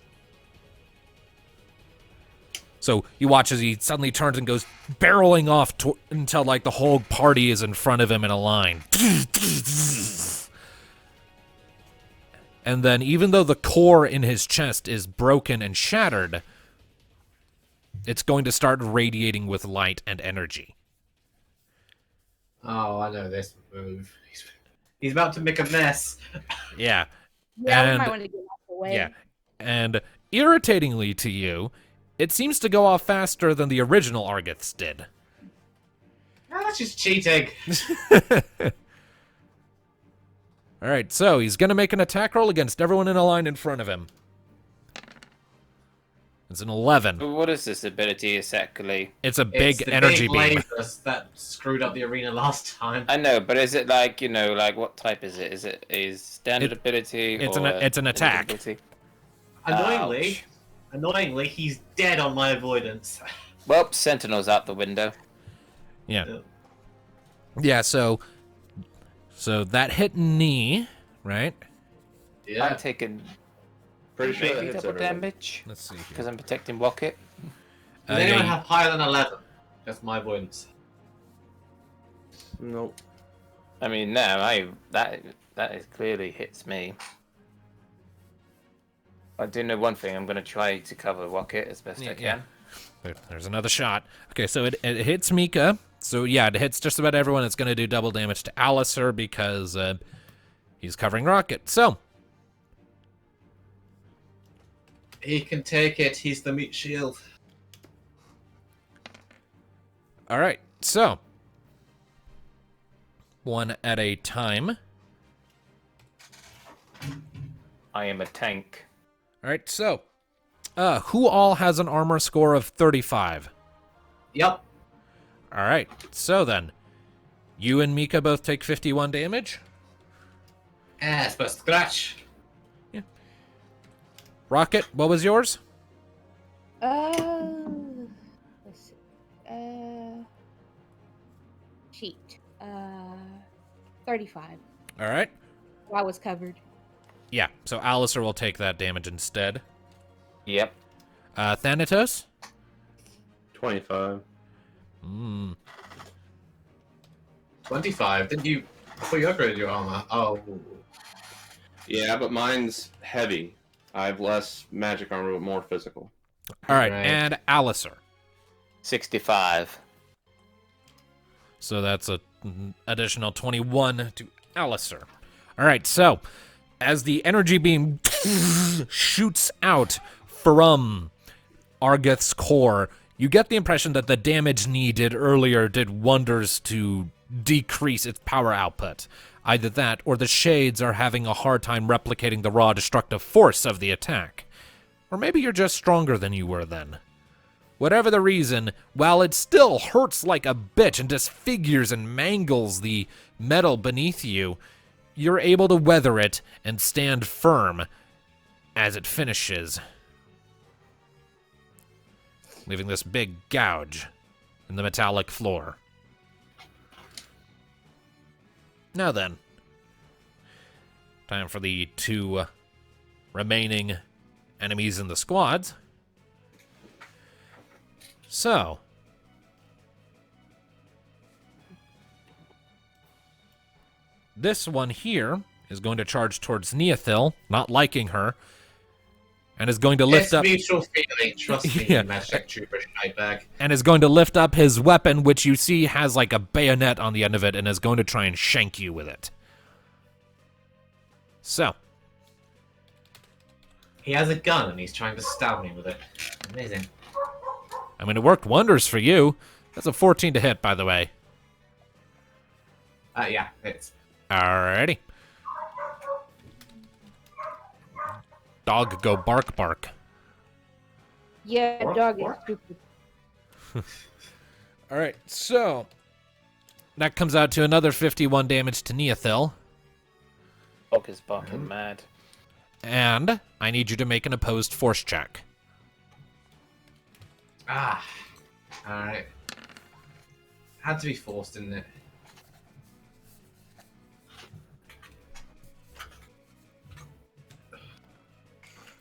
So you watch as he suddenly turns and goes barreling off until like the whole party is in front of him in a line. And then even though the core in his chest is broken and shattered, it's going to start radiating with light and energy. Oh, I know this move. He's about to make a mess. Yeah. Yeah, we And- might want to get out the way. Yeah. And irritatingly to you, it seems to go off faster than the original Argith's did. Ah, that's just cheating. All right, so he's going to make an attack roll against everyone in a line in front of him. It's an 11. But what is this ability exactly? It's a big It's the energy big beam. lasers that screwed up the arena last time. I know, but is it like, you know, like what type is it? Is it a standard ability? it's or it's an attack. ability? Annoyingly, he's dead on my avoidance. Well, Sentinel's out the window. Yeah. Yeah, so that hit knee, right? Yeah. I'm taking Pretty sure that maybe hits double everyone. damage Let's see because here. I'm protecting Rocket. Does anyone yeah, have higher than 11? That's my avoidance. Nope. I mean, no, that is clearly hits me. I do know one thing. I'm going to try to cover Rocket as best I can. There's another shot. Okay, so it hits Mika. So yeah, it hits just about everyone. It's going to do double damage to Alistair because he's covering Rocket. So He can take it. He's the meat shield. all right, so one at a time. I am a tank. All right, so who all has an armor score of 35? Yep. All right, so then you and Mika both take 51 damage. Yes, but scratch. Rocket, what was yours? Let's see. Cheat. 35. All right. I was covered. Yeah, so Alistair will take that damage instead. Yep. Thanatos? 25. 25. Didn't you? I thought you upgraded your armor. Oh. Yeah, but mine's heavy. I have less magic armor, but more physical. All right, Right. and Alistair. 65. So that's a additional 21 to Alistair. All right, so as the energy beam shoots out from Argith's core, you get the impression that the damage needed earlier did wonders to decrease its power output. Either that, or the shades are having a hard time replicating the raw destructive force of the attack. Or maybe you're just stronger than you were then. Whatever the reason, while it still hurts like a bitch and disfigures and mangles the metal beneath you, you're able to weather it and stand firm as it finishes, leaving this big gouge in the metallic floor. Now then, time for the two remaining enemies in the squads. So, this one here is going to charge towards Neothil, not liking her, and is going to lift It's up. mutual feeling. Trust me, Yeah. you magic trooper shitebag. And is going to lift up his weapon, which you see has like a bayonet on the end of it, and is going to try and shank you with it. So, He has a gun and he's trying to stab me with it. Amazing. I mean, it worked wonders for you. That's a 14 to hit, by the way. Yeah, it's. Alrighty. Dog go bark bark. Yeah, What? dog is What? stupid. Alright, so that comes out to another 51 damage to Neothil. Dog is barking mad. And I need you to make an opposed force check. Ah. Alright. Had to be forced, didn't it?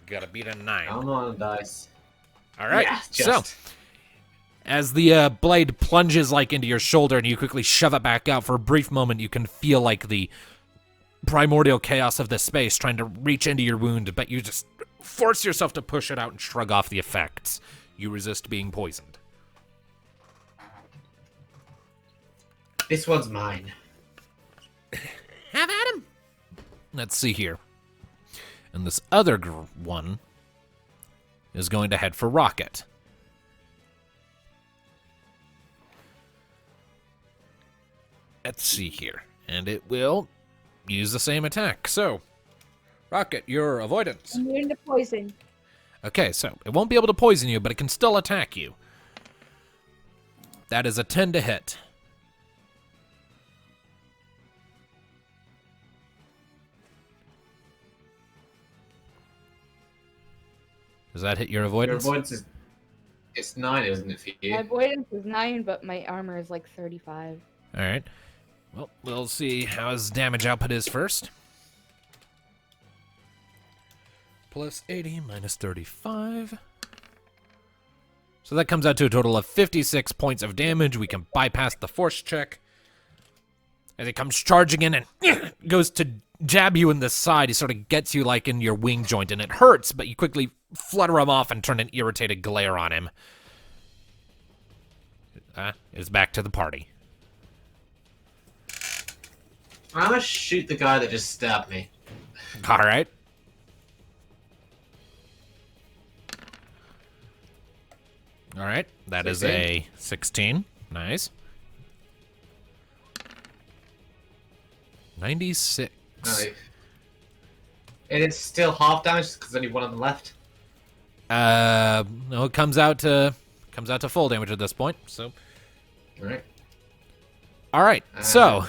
Gotta beat a 9. I'm on dice. Alright, Yeah, so just. as the blade plunges like into your shoulder and you quickly shove it back out, for a brief moment you can feel like the primordial chaos of the space trying to reach into your wound, but you just force yourself to push it out and shrug off the effects. You resist being poisoned. This one's mine. Have at him. Let's see here. And this other one is going to head for Rocket. Let's see here. And it will use the same attack. So, Rocket, your avoidance. I'm immune to poison. Okay, so it won't be able to poison you, but it can still attack you. That is a 10 to hit. Does that hit your Your avoidance? avoidance is. It's 9, isn't it, for My you? avoidance is 9, but my armor is like 35. All right. Well, we'll see how his damage output is first. Plus 80 minus 35. So that comes out to a total of 56 points of damage. We can bypass the force check. As he comes charging in and goes to jab you in the side, he sort of gets you like in your wing joint, and it hurts, but you quickly flutter him off and turn an irritated glare on him. It's back to the party. I'm gonna shoot the guy that just stabbed me. All right. All right. That is 16. a 16. Nice. 96. No, and it's still half damage because only one of them left. No, it comes out to full damage at this point. So, Alright. all right. So,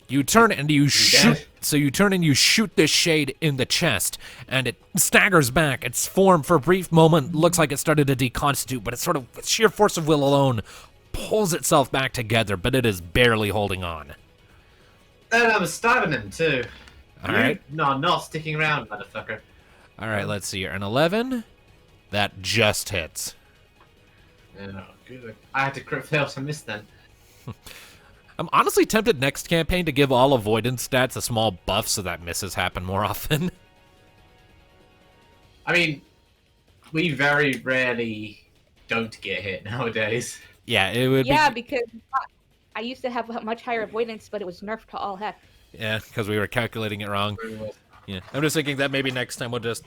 you turn and you shoot. dead? So you turn and you shoot this shade in the chest, and it staggers back. Its form, for a brief moment, looks like it started to deconstitute, but it's sort of, with sheer force of will alone, pulls itself back together. But it is barely holding on. And I was stabbing him too. All right. No, not sticking around, motherfucker. All right, let's see here. An 11. That just hits. No, good. I had to crit fail to miss then. I'm honestly tempted next campaign to give all avoidance stats a small buff so that misses happen more often. I mean, we very rarely don't get hit nowadays. Yeah, it would Yeah, be... because I used to have a much higher avoidance, but it was nerfed to all heck. Yeah, because we were calculating it wrong. Yeah, I'm just thinking that maybe next time we'll just,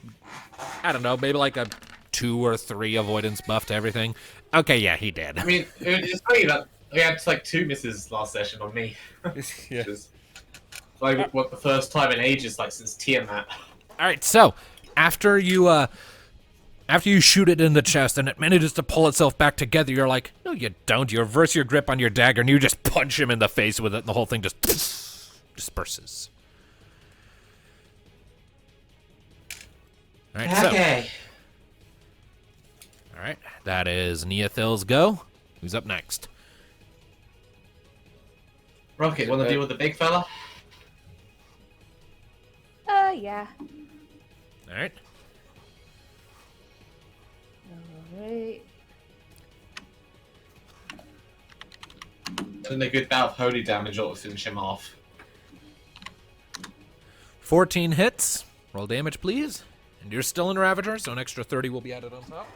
I don't know, maybe like a 2 or 3 avoidance buff to everything. Okay, yeah, he did. I mean, it's funny that we had like 2 misses last session on me. Yeah. Which is like what the first time in ages, like since Tiamat. All right, so after you shoot it in the chest and it manages to pull itself back together, you're like, no, you don't. You reverse your grip on your dagger and you just punch him in the face with it, and the whole thing just disperses. All right, Okay. All right, that is Neothil's go. Who's up next? Rocket, want to deal with the big fella? Yeah. All right. Alright. And a good bout of holy damage ought to finish him off. 14 hits. Roll damage, please. And you're still in Ravager, so an extra 30 will be added on top.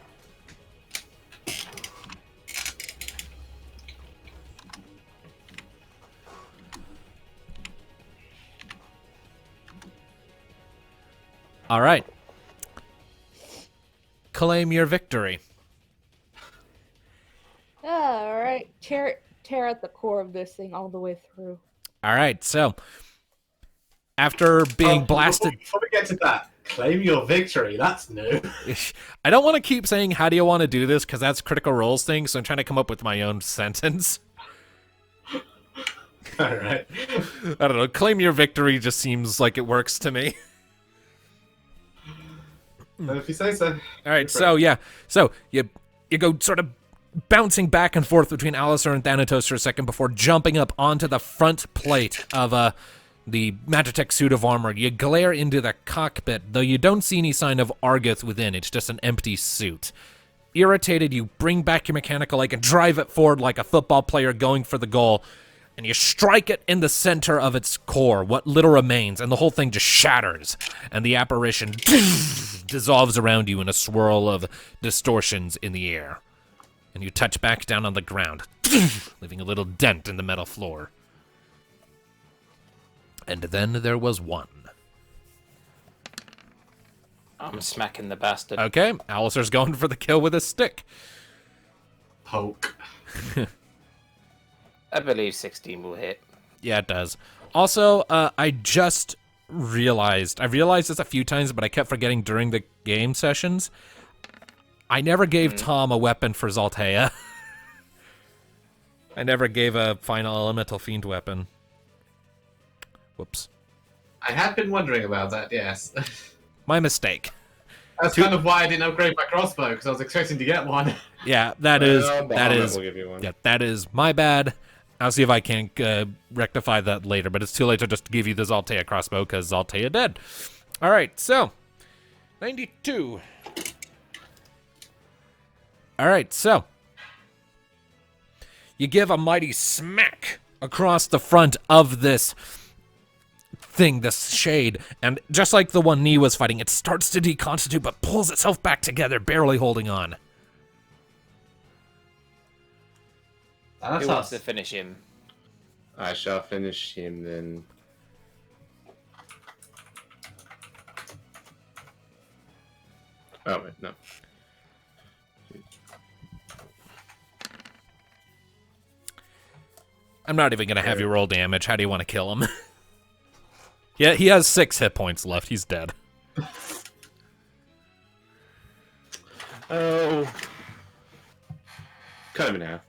All right. Claim your victory. Alright. Tear at the core of this thing all the way through. All right, so after being blasted... Before we get to that, claim your victory. That's new. I don't want to keep saying, how do you want to do this? Because that's Critical Role's thing, so I'm trying to come up with my own sentence. All right. I don't know. Claim your victory just seems like it works to me. If you say so. All right, so yeah. So you go sort of bouncing back and forth between Alistair and Thanatos for a second before jumping up onto the front plate of the Magitech suit of armor. You glare into the cockpit, though you don't see any sign of Argoth within. It's just an empty suit. Irritated, you bring back your mechanical leg and drive it forward like a football player going for the goal, and you strike it in the center of its core, what little remains, and the whole thing just shatters, and the apparition dissolves around you in a swirl of distortions in the air. And you touch back down on the ground, leaving a little dent in the metal floor. And then there was one. I'm smacking the bastard. Okay, Alistair's going for the kill with a stick. Poke. I believe 16 will hit. Yeah, it does. Also, I just realized, I've realized this a few times, but I kept forgetting during the game sessions. I never gave Tom a weapon for Zaltea. I never gave a final elemental fiend weapon. Whoops. I had been wondering about that, yes. My mistake. That's kind of why I didn't upgrade my crossbow, because I was expecting to get one. Yeah, that is my bad. I'll see if I can rectify that later, but it's too late to just give you the Zaltea crossbow, because Zaltea dead. All right, so 92. All right, so you give a mighty smack across the front of this thing, this shade, and just like the one Nee was fighting, it starts to deconstitute but pulls itself back together, barely holding on. Who wants to finish him? I shall finish him then. Oh, wait, no. I'm not even going to have you roll damage. How do you want to kill him? Yeah, he has 6 hit points left. He's dead. Oh. Cut him in half.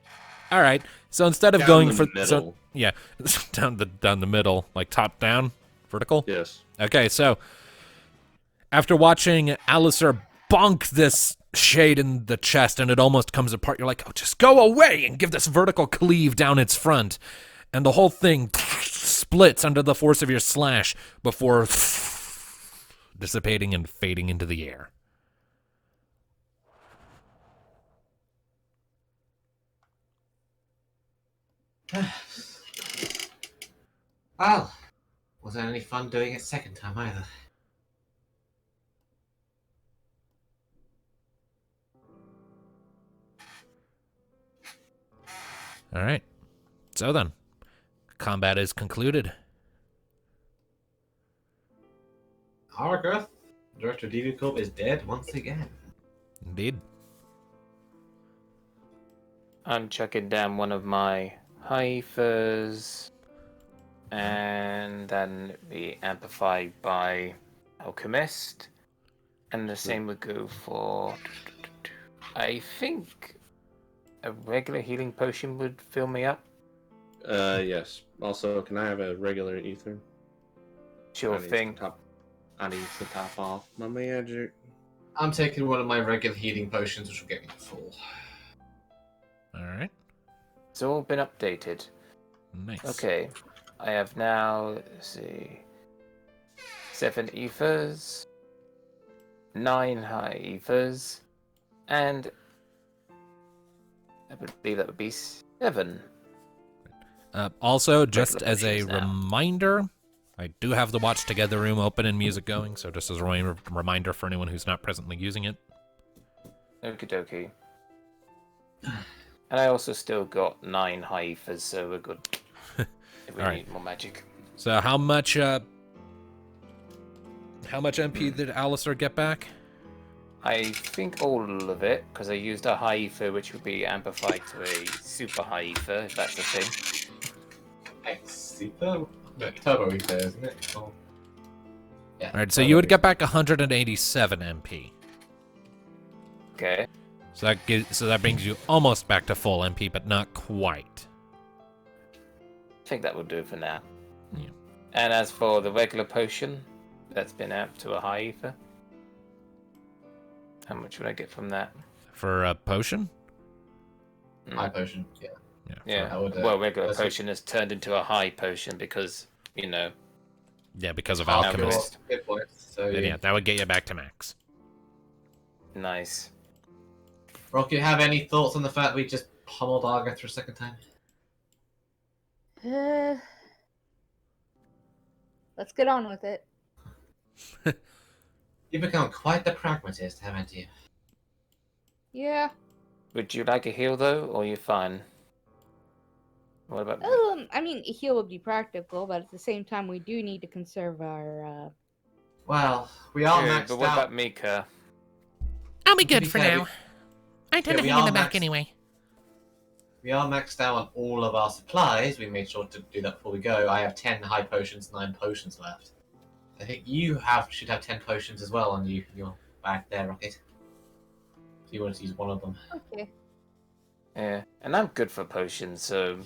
All right. So instead of Down going the for middle. yeah, down the middle, like top down, vertical. Yes. Okay, so after watching Alistair bonk this shade in the chest and it almost comes apart, you're like, oh, just go away and give this vertical cleave down its front. And the whole thing splits under the force of your slash before dissipating and fading into the air. Well, wasn't any fun doing it second time either. All right. So then, combat is concluded. Hargrath, Director Devicorp, is dead once again. Indeed. I'm chucking down one of my Hyphers, and then be amplified by Alchemist, and the same would go for. I think a regular healing potion would fill me up. Yes. Also, can I have a regular ether? Sure thing. I need to top off my magic. I'm taking one of my regular healing potions, which will get me to full. All right. It's all been updated. Nice. Okay, I have now, let's see, 7 ethers, 9 high ethers, and I believe that would be 7. Also, just as a potions now. reminder, I do have the Watch Together room open and music going, so just as a reminder for anyone who's not presently using it. Okie dokie. And I also still got 9 high ethers, so we're good. If we Alright. need more magic. So how much MP did Alistair get back? I think all of it, because I used a high ether, which would be amplified to a super high ether, if that's the thing. Super? No, turbo ether, isn't it? Oh. Yeah. All right, so you would get back 187 MP. Okay. So that brings you almost back to full MP, but not quite. I think that will do for now. Yeah. And as for the regular potion, that's been amped to a high ether. How much would I get from that? For a potion? High potion, yeah. Yeah. I would, Well, regular that's potion has turned into a high potion because, you know. Yeah, because of half Alchemist. your hit points, so Then yeah, that would get you back to max. Nice. Rocky, have any thoughts on the fact we just pummeled Argath for a second time? Let's get on with it. You've become quite the pragmatist, haven't you? Yeah. Would you like a heal, though, or you're fine? What about me? I mean, a heal would be practical, but at the same time, we do need to conserve our. Well, we all Good, maxed but what out. about Mika? I'll be To good be for fair, now. I tend to we hang in all the back maxed- anyway. We are maxed out on all of our supplies. We made sure to do that before we go. I have 10 high potions, 9 potions left. I think you should have 10 potions as well on you. You're back there, Rocket. If you want to use one of them. Okay. Yeah, and I'm good for potions, so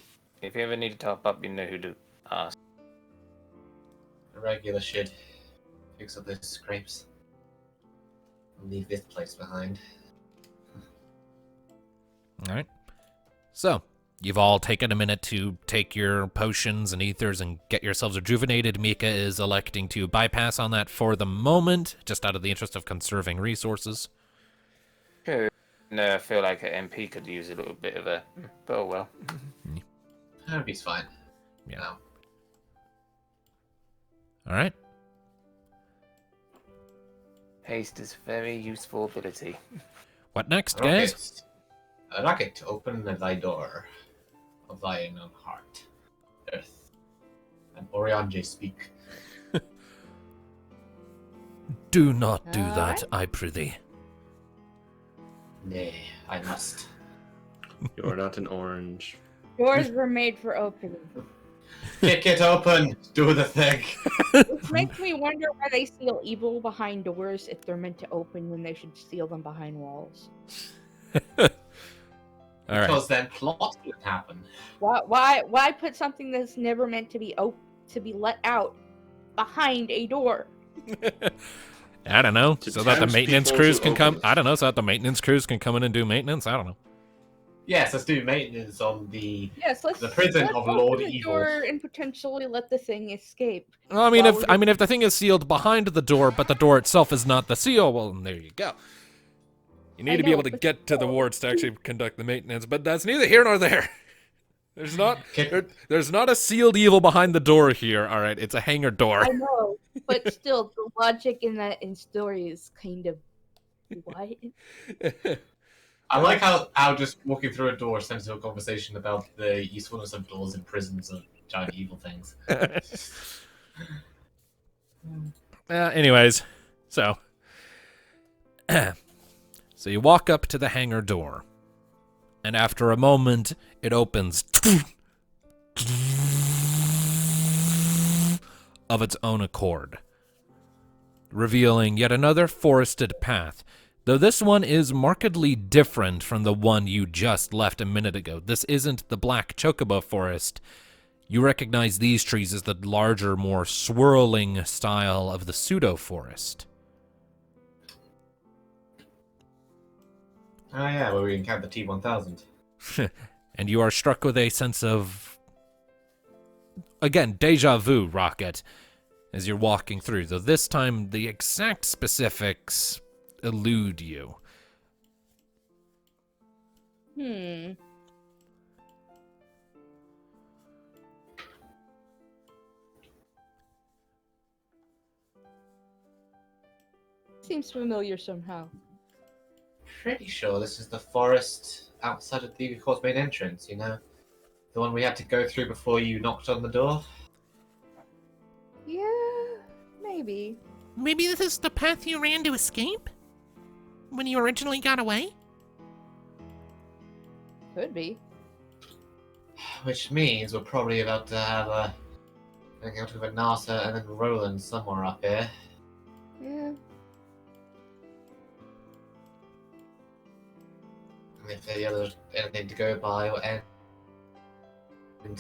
if you ever need to top up, you know who to ask. A regular should fix up those scrapes. And leave this place behind. All right. So, you've all taken a minute to take your potions and ethers and get yourselves rejuvenated. Mika is electing to bypass on that for the moment, just out of the interest of conserving resources. Sure. No, I feel like an MP could use a little bit of a. But oh well. He's fine. Yeah. No. All right. Haste is a very useful ability. What next, guys? Rocket, open thy door of thine own heart, earth, and Oriange speak. Do not do All that, right. I prithee. Nay, I must. You are not an orange. Doors were made for opening. Kick it open! Do the thing! Which makes me wonder why they seal evil behind doors if they're meant to open when they should seal them behind walls. All right. Because then plot would happen. Why put something that's never meant to be let out behind a door? I don't know. To So that the tempt maintenance people crews to can come. open. I don't know. So that the maintenance crews can come in and do maintenance. I don't know. Yes, let's do maintenance on the Yes, let's the prison let's of open Lord the Evil. door and potentially let the thing escape. Well, I mean, While if the thing is sealed behind the door, but the door itself is not the seal, well, then there you go. You need I to be know, able to but get to the wards to actually conduct the maintenance, but that's neither here nor there. There's not there's not a sealed evil behind the door here. All right, it's a hangar door. I know, but still, the logic in that story is kind of what? I like how just walking through a door sends to a conversation about the usefulness of doors in prisons of giant evil things. Anyways, so so you walk up to the hangar door, and after a moment, it opens of its own accord, revealing yet another forested path, though this one is markedly different from the one you just left a minute ago. This isn't the black chocobo forest. You recognize these trees as the larger, more swirling style of the pseudo-forest. Oh yeah, where we encountered the T-1000. And you are struck with a sense of, again, deja vu, Rocket, as you're walking through, though this time the exact specifics elude you. Seems familiar somehow. Pretty sure this is the forest outside of the court's main entrance, you know? The one we had to go through before you knocked on the door? Yeah, maybe. Maybe this is the path you ran to escape? When you originally got away? Could be. Which means we're probably about to have a encounter with Nasa and then Roland somewhere up here. Yeah. And if the other anything to go by or end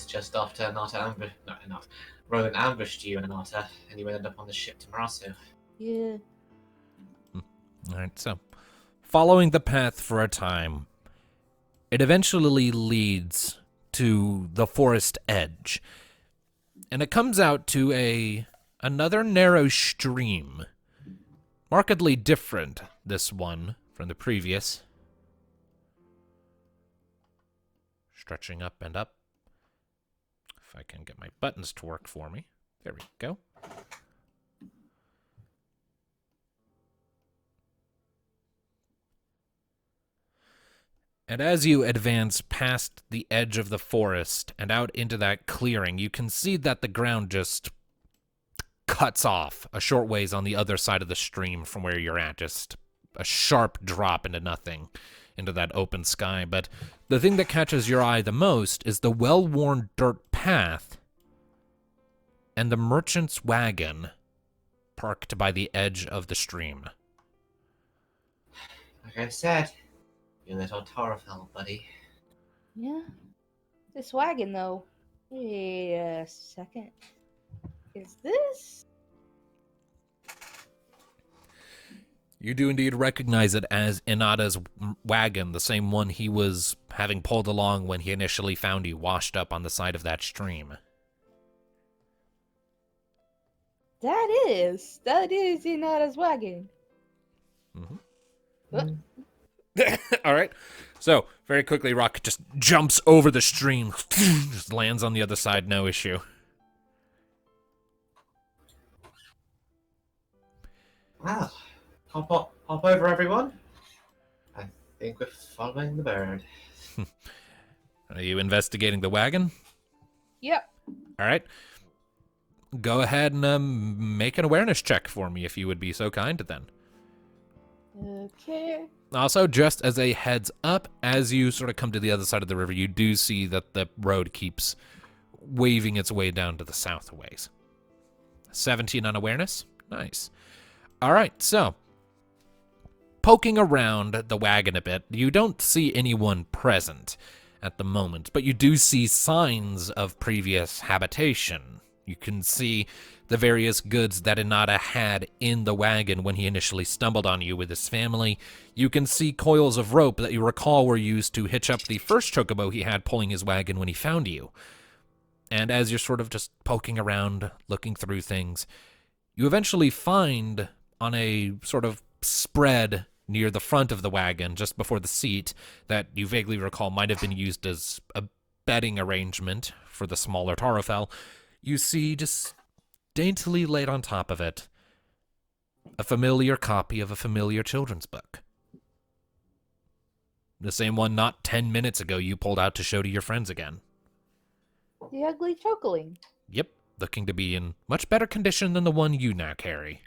just after Roland ambushed you and Nata, and you ended up on the ship to Marasu. Yeah. Alright, so following the path for a time, it eventually leads to the forest edge. And it comes out to another narrow stream. Markedly different, this one, from the previous. Stretching up and up. If I can get my buttons to work for me. There we go. And as you advance past the edge of the forest and out into that clearing, you can see that the ground just cuts off a short ways on the other side of the stream from where you're at. Just a sharp drop into nothing, into that open sky. But the thing that catches your eye the most is the well-worn dirt path and the merchant's wagon parked by the edge of the stream. Like I said, you little Torafel, buddy. Yeah. This wagon, though. Wait a second. Is this? You do indeed recognize it as Inada's wagon, the same one he was having pulled along when he initially found you washed up on the side of that stream. That is Inada's wagon. All right. So, very quickly, Rocket just jumps over the stream, just lands on the other side, no issue. Well, hop over, everyone. I think we're following the bird. Are you investigating the wagon? Yep. All right. Go ahead and make an awareness check for me, if you would be so kind, then. Okay. Also, just as a heads up, as you sort of come to the other side of the river, you do see that the road keeps waving its way down to the south ways. 17 on awareness? Nice. All right, so poking around the wagon a bit, you don't see anyone present at the moment, but you do see signs of previous habitation You can see the various goods that Inada had in the wagon when he initially stumbled on you with his family. You can see coils of rope that you recall were used to hitch up the first chocobo he had pulling his wagon when he found you. And as you're sort of just poking around, looking through things, you eventually find on a sort of spread near the front of the wagon, just before the seat, that you vaguely recall might have been used as a bedding arrangement for the smaller Tarofel, you see just daintily laid on top of it a familiar copy of a familiar children's book. The same one not 10 minutes ago you pulled out to show to your friends again. The ugly chokeling. Yep, looking to be in much better condition than the one you now carry.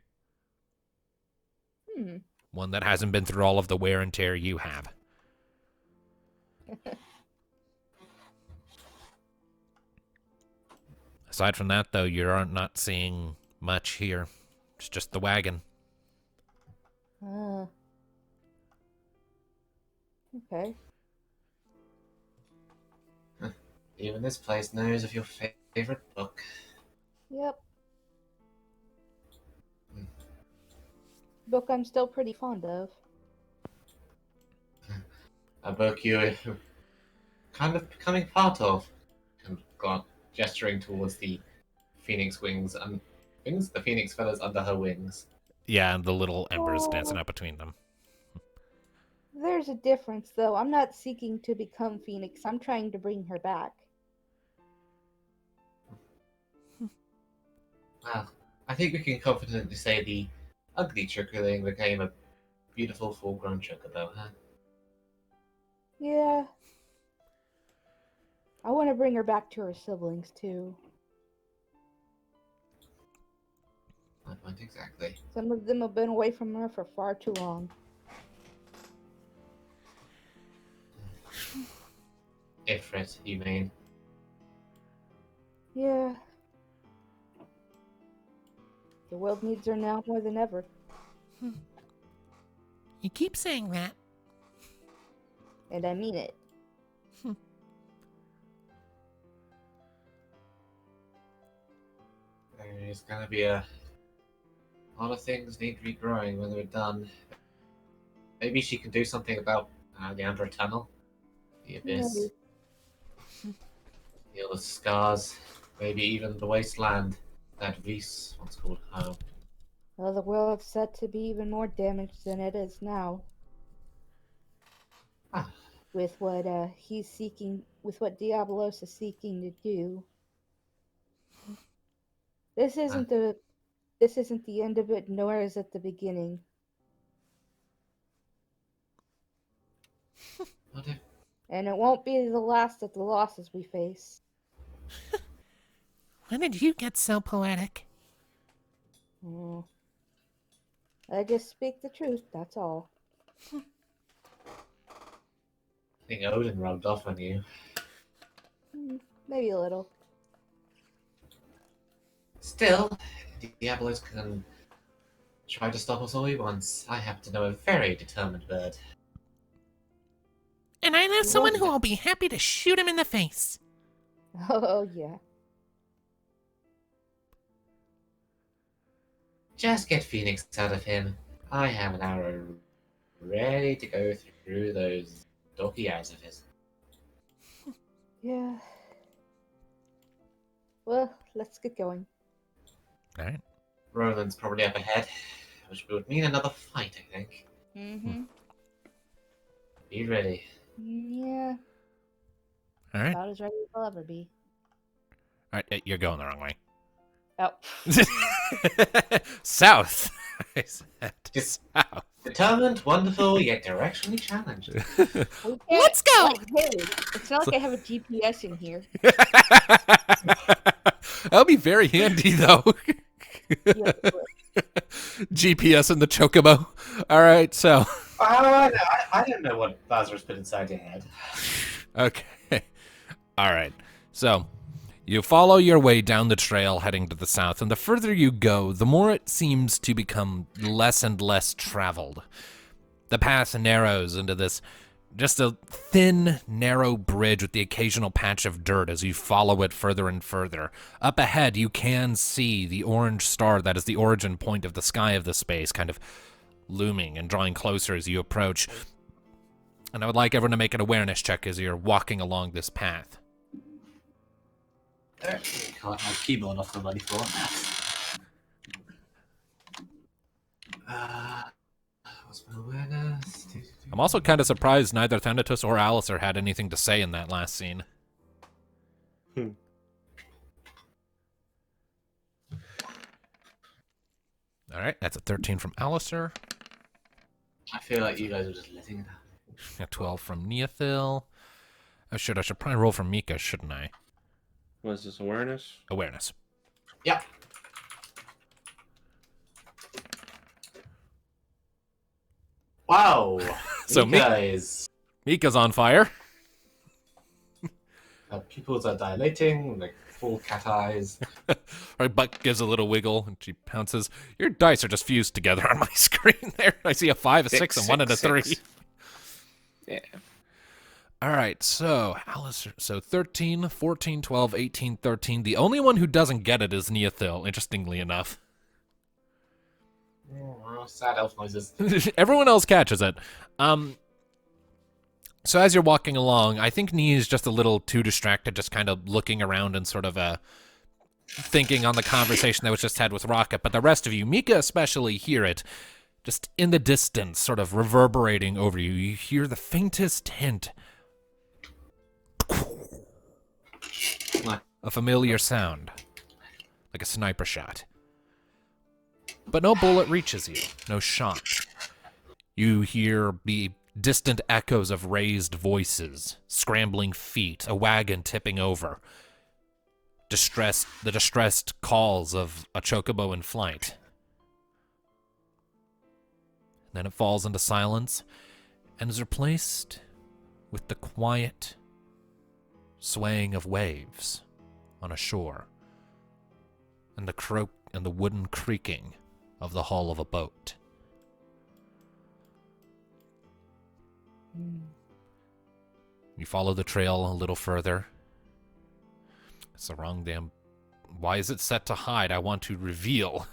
One that hasn't been through all of the wear and tear you have. Aside from that, though, you aren't not seeing much here. It's just the wagon. Okay. Even this place knows of your favorite book. Yep. Book I'm still pretty fond of. A book you're kind of becoming part of. And gesturing towards the phoenix wings and the phoenix feathers under her wings. Yeah, and the little embers dancing up between them. There's a difference, though. I'm not seeking to become Phoenix. I'm trying to bring her back. Well, I think we can confidently say the ugly chocoling became a beautiful full-grown chocobo, huh? Yeah. I want to bring her back to her siblings, too. My point exactly. Some of them have been away from her for far too long. Ifrit, you mean? Yeah. The world needs her now more than ever. You keep saying that. And I mean it. There's gonna be a lot of things need to be growing when we're done. Maybe she can do something about the Under Tunnel, the Abyss, heal the scars, maybe even the wasteland that Reese once called home. Well, the world's set to be even more damaged than it is now. With what he's seeking, with what Diabolos is seeking to do. This isn't the end of it, nor is it the beginning. And it won't be the last of the losses we face. When did you get so poetic? I just speak the truth, that's all. I think Odin rubbed off on you. Maybe a little. Still, Diabolos can try to stop us all he wants. I happen to know a very determined bird. And I know someone who will be happy to shoot him in the face. Oh, yeah. Just get Phoenix out of him. I have an arrow ready to go through those dorky eyes of his. Yeah. Well, let's get going. Alright. Roland's probably up ahead, which would mean another fight, I think. Be ready. Yeah. Alright. About as ready as I'll ever be. Alright, you're going the wrong way. Oh. South. I said Just south. determined, wonderful, yet directionally challenged. Let's go! Hey, it's not like I have a GPS in here. That'll be very handy, though. Yeah, GPS in the chocobo. All right, so. I don't know what Lazarus put inside your head. Okay. All right. So, you follow your way down the trail heading to the south, and the further you go, the more it seems to become less and less traveled. The path narrows into this Just a thin, narrow bridge with the occasional patch of dirt as you follow it further and further. Up ahead, you can see the orange star that is the origin point of the sky of the space, kind of looming and drawing closer as you approach. And I would like everyone to make an awareness check as you're walking along this path. I can't have keyboard off the bloody floor. What's my awareness? I'm also kind of surprised neither Thanatos or Alistair had anything to say in that last scene. All right, that's a 13 from Alistair. I feel like you guys are just letting it happen. A 12 from Neothil. Oh, shit, I should probably roll for Mika, shouldn't I? What is this, awareness? Awareness. Yep. Wow. So Mika's on fire. Her pupils are dilating, like full cat eyes. Her butt gives a little wiggle, and she pounces. Your dice are just fused together on my screen there. I see a 5, a 6, and 1 and a 3. Yeah. All right, so Alistair, 13, 14, 12, 18, 13. The only one who doesn't get it is Neothil, interestingly enough. Oh, sad elf noises. Everyone else catches it. So as you're walking along, I think Nee is just a little too distracted, just kind of looking around and sort of thinking on the conversation that was just had with Rocket. But the rest of you, Mika especially, hear it. Just in the distance, sort of reverberating over you. You hear the faintest hint. A familiar sound. Like a sniper shot. But no bullet reaches you. No shot. You hear the distant echoes of raised voices, scrambling feet, a wagon tipping over. The distressed calls of a chocobo in flight. Then it falls into silence and is replaced with the quiet swaying of waves on a shore and the wooden creaking of the hull of a boat. You follow the trail a little further. It's the wrong damn... Why is it set to hide? I want to reveal.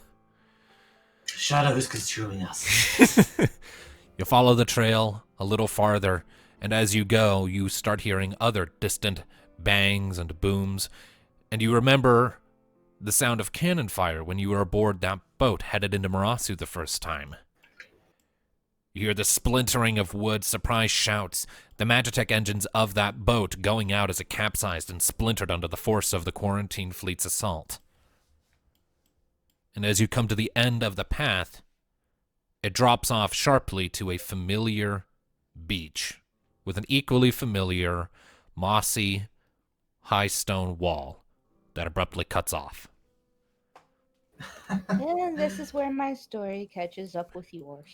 Shadow is consuming us. You follow the trail a little farther, and as you go, you start hearing other distant bangs and booms, and you remember the sound of cannon fire when you were aboard that boat headed into Marasu the first time. You hear the splintering of wood, surprise shouts, the Magitech engines of that boat going out as it capsized and splintered under the force of the quarantine fleet's assault. And as you come to the end of the path, it drops off sharply to a familiar beach with an equally familiar, mossy, high stone wall that abruptly cuts off. And this is where my story catches up with yours.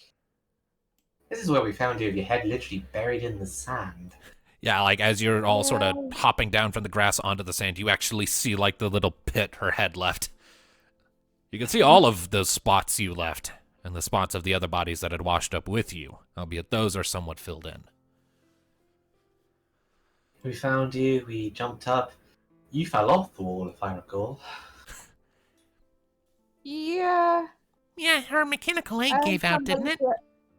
This is where we found you with your head literally buried in the sand. Yeah, like as you're all sort of hopping down from the grass onto the sand, you actually see like the little pit her head left. You can see all of those spots you left, and the spots of the other bodies that had washed up with you, albeit those are somewhat filled in. We found you, we jumped up. You fell off the wall, if I recall. Yeah. Yeah, her mechanical egg gave out, didn't it?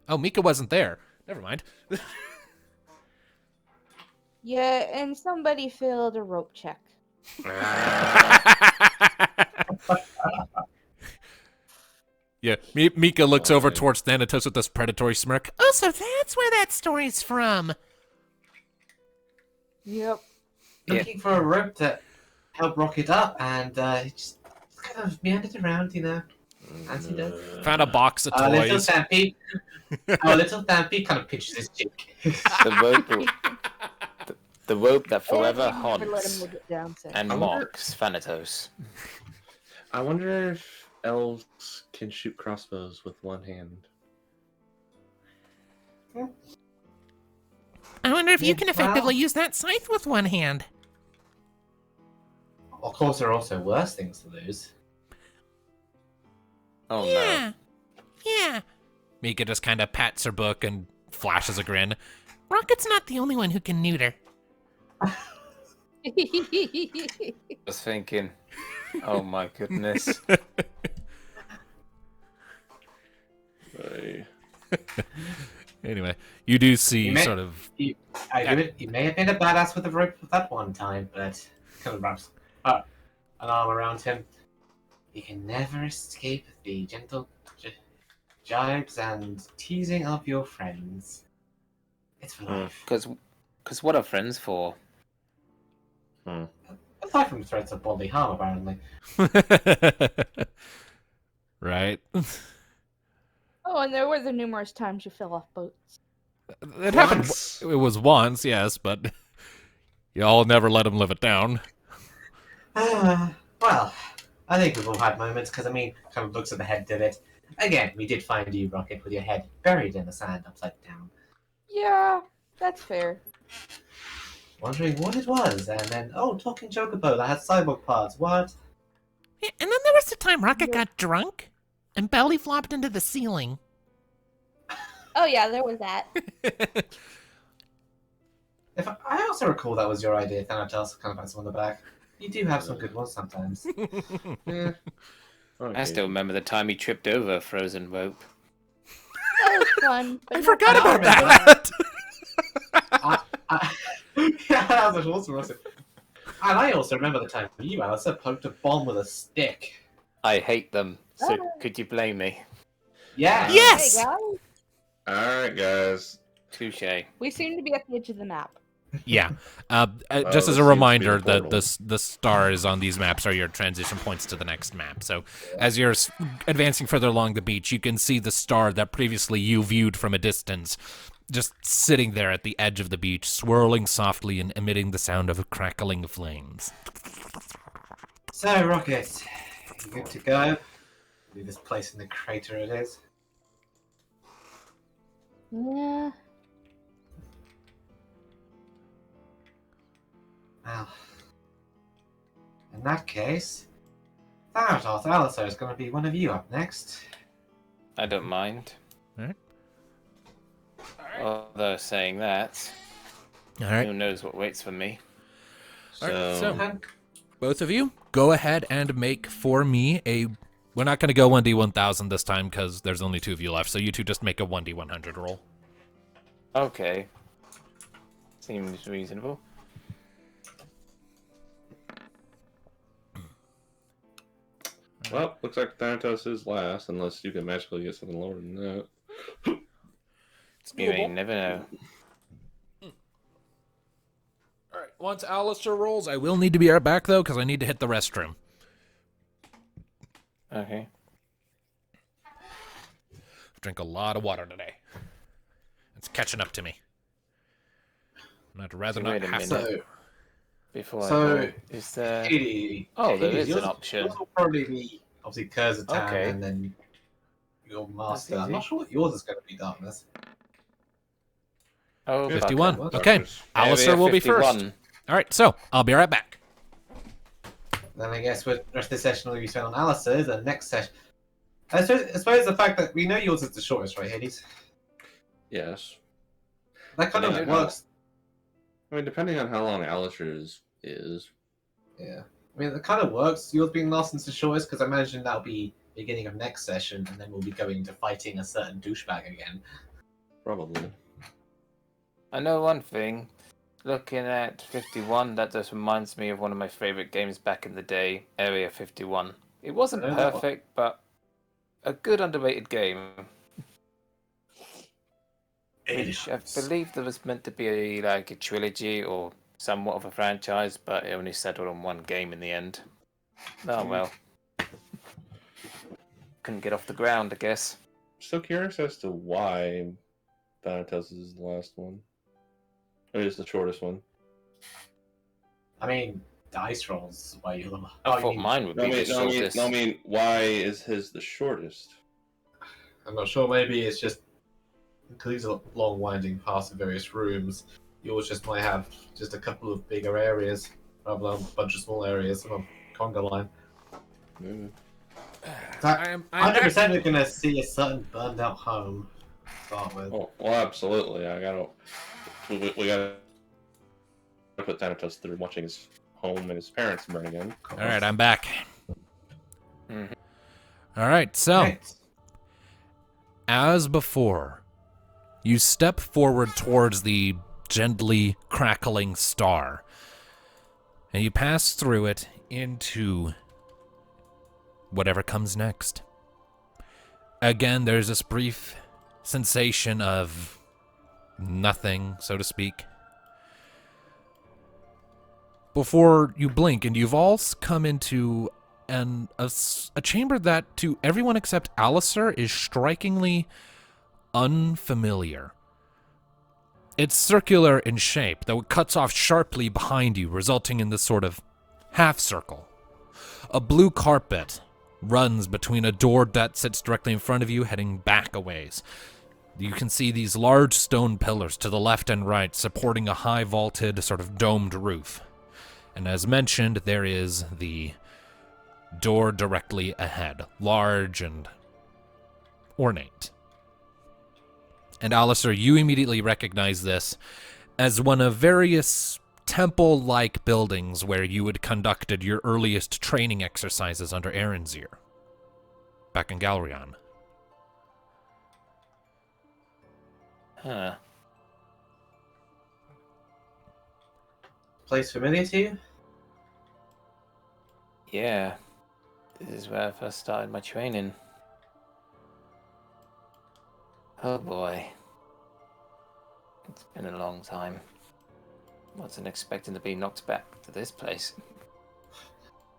Oh, Mika wasn't there. Never mind. Yeah, and somebody failed a rope check. Yeah, Mika looks over towards Thanatos with this predatory smirk. Oh, so that's where that story's from. Yep. Looking for a rope to help Rocket up, and it just kind of meandered around, you know, as he does. Found a box of Our little toys. Thampy kind of pinches his cheek. The rope that forever And never let him haunts live it down, so. and mocks Thanatos. I wonder if elves can shoot crossbows with one hand. I wonder if you can effectively use that scythe with one hand. Of course, there are also worse things to lose. Oh Yeah. Yeah. Mika just kind of pats her book and flashes a grin. Rocket's not the only one who can neuter. I was thinking, oh my goodness. Hey. Anyway, you do see You may- sort of. He may have been a badass with the rope that one time, but kind of wraps an arm around him. You can never escape the gentle jibes and teasing of your friends. It's for life. Because what are friends for? Aside from threats of bodily harm, apparently. Right. Oh, and there were the numerous times you fell off boats. It happened. Once. It was once, yes, but y'all never let him live it down. Well, I think we've all had moments, because, I mean, kind of looks at the head divot. Again, we did find you, Rocket, with your head buried in the sand upside down. Yeah, that's fair. Wondering what it was, and then, oh, talking chocobo that had cyborg parts, what? Yeah, and then there was the time Rocket got drunk and belly flopped into the ceiling. Oh yeah, there was that. I also recall that was your idea, Thanatos, kind of pats him on the back. You do have some good ones sometimes. Yeah. I still remember the time he tripped over a frozen rope. That was fun. But I not forgot fun. about that. Yeah, that was awesome. And I also remember the time when you, Alistair, poked a bomb with a stick. I hate them, so Oh. could you blame me? Yeah. Yes! Hey guys, Alright, guys. Touche. we seem to be at the edge of the map. Yeah. Just this as seems a to be reminder, the portal. the stars on these maps are your transition points to the next map. So as you're advancing further along the beach, you can see the star that previously you viewed from a distance, just sitting there at the edge of the beach, swirling softly and emitting the sound of crackling flames. So, Rocket, you good to go? Leave this place in the crater it is. Yeah. Well, in that case, Thanatos, Alistair is going to be one of you up next. I don't mind. Alright. Although saying that, All right. who knows what waits for me. Alright, So, so both of you, go ahead and make for me a... We're not going to go 1d1000 this time because there's only 2 of you left, so you two just make a 1d100 roll. Okay. Seems reasonable. well, looks like Thanatos is last, unless you can magically get something lower than that. You may never know. Alright, once Alistair rolls, I will need to be right back, though, because I need to hit the restroom. Okay. Drink a lot of water today. It's catching up to me. I'd rather So not wait a have minute. to... Before So- I go, is there... Katie, Oh, there Katie, is an option. Yours will probably be, obviously, Kurzatan, Okay. and then your master. That's I'm not easy. sure what yours is going to be, Darkness. Oh, 51. What? Okay, Alistair will be first. 51. Alright, so, I'll be right back. Then I guess the rest of the session will be spent on Alistair, the next session. I suppose the fact that we know yours is the shortest, right, Hades? Yes. That kind Yeah, of I know. works. I mean, depending on how long Alistair's is. Yeah. I mean, it kind of works. Yours being last since the shortest, because I imagine that'll be beginning of next session, and then we'll be going to fighting a certain douchebag again. Probably. I know one thing. Looking at 51, that just reminds me of one of my favorite games back in the day, Area 51. It wasn't I know that one. perfect, but a good underrated game. Which I believe there was meant to be like a trilogy or somewhat of a franchise, but it only settled on one game in the end. Oh well. Couldn't get off the ground, I guess. Still curious as to why Thanatos is the last one. Or is the shortest one. I mean, dice rolls. Why you? I you thought mean- mine would be the shortest. I mean, why is his the shortest? I'm not sure. Maybe it's just because these are long, winding paths in various rooms. Yours just might have just a couple of bigger areas rather than a bunch of small areas on a conga line. Maybe. I'm 100% we're gonna see a certain burned out home. To start with. Oh, well, absolutely. I gotta. We gotta put Thanatos through watching his home and his parents burn again. All right, I'm back. Mhm. All right, so Right. as before, you step forward towards the gently crackling star, and you pass through it into whatever comes next. Again, there's this brief sensation of nothing, so to speak, before you blink, and you've all come into a chamber that, to everyone except Alistair, is strikingly unfamiliar. It's circular in shape, though it cuts off sharply behind you, resulting in this sort of half circle. A blue carpet runs between a door that sits directly in front of you, heading back a ways. You can see these large stone pillars to the left and right, supporting a high vaulted, sort of domed roof. And as mentioned, there is the door directly ahead, large and ornate. And Alistair, you immediately recognize this as one of various temple-like buildings where you had conducted your earliest training exercises under Aranzir, back in Galrion. Huh. Place familiar to you? Yeah. This is where I first started my training. Oh boy. It's been a long time. Wasn't expecting to be knocked back to this place.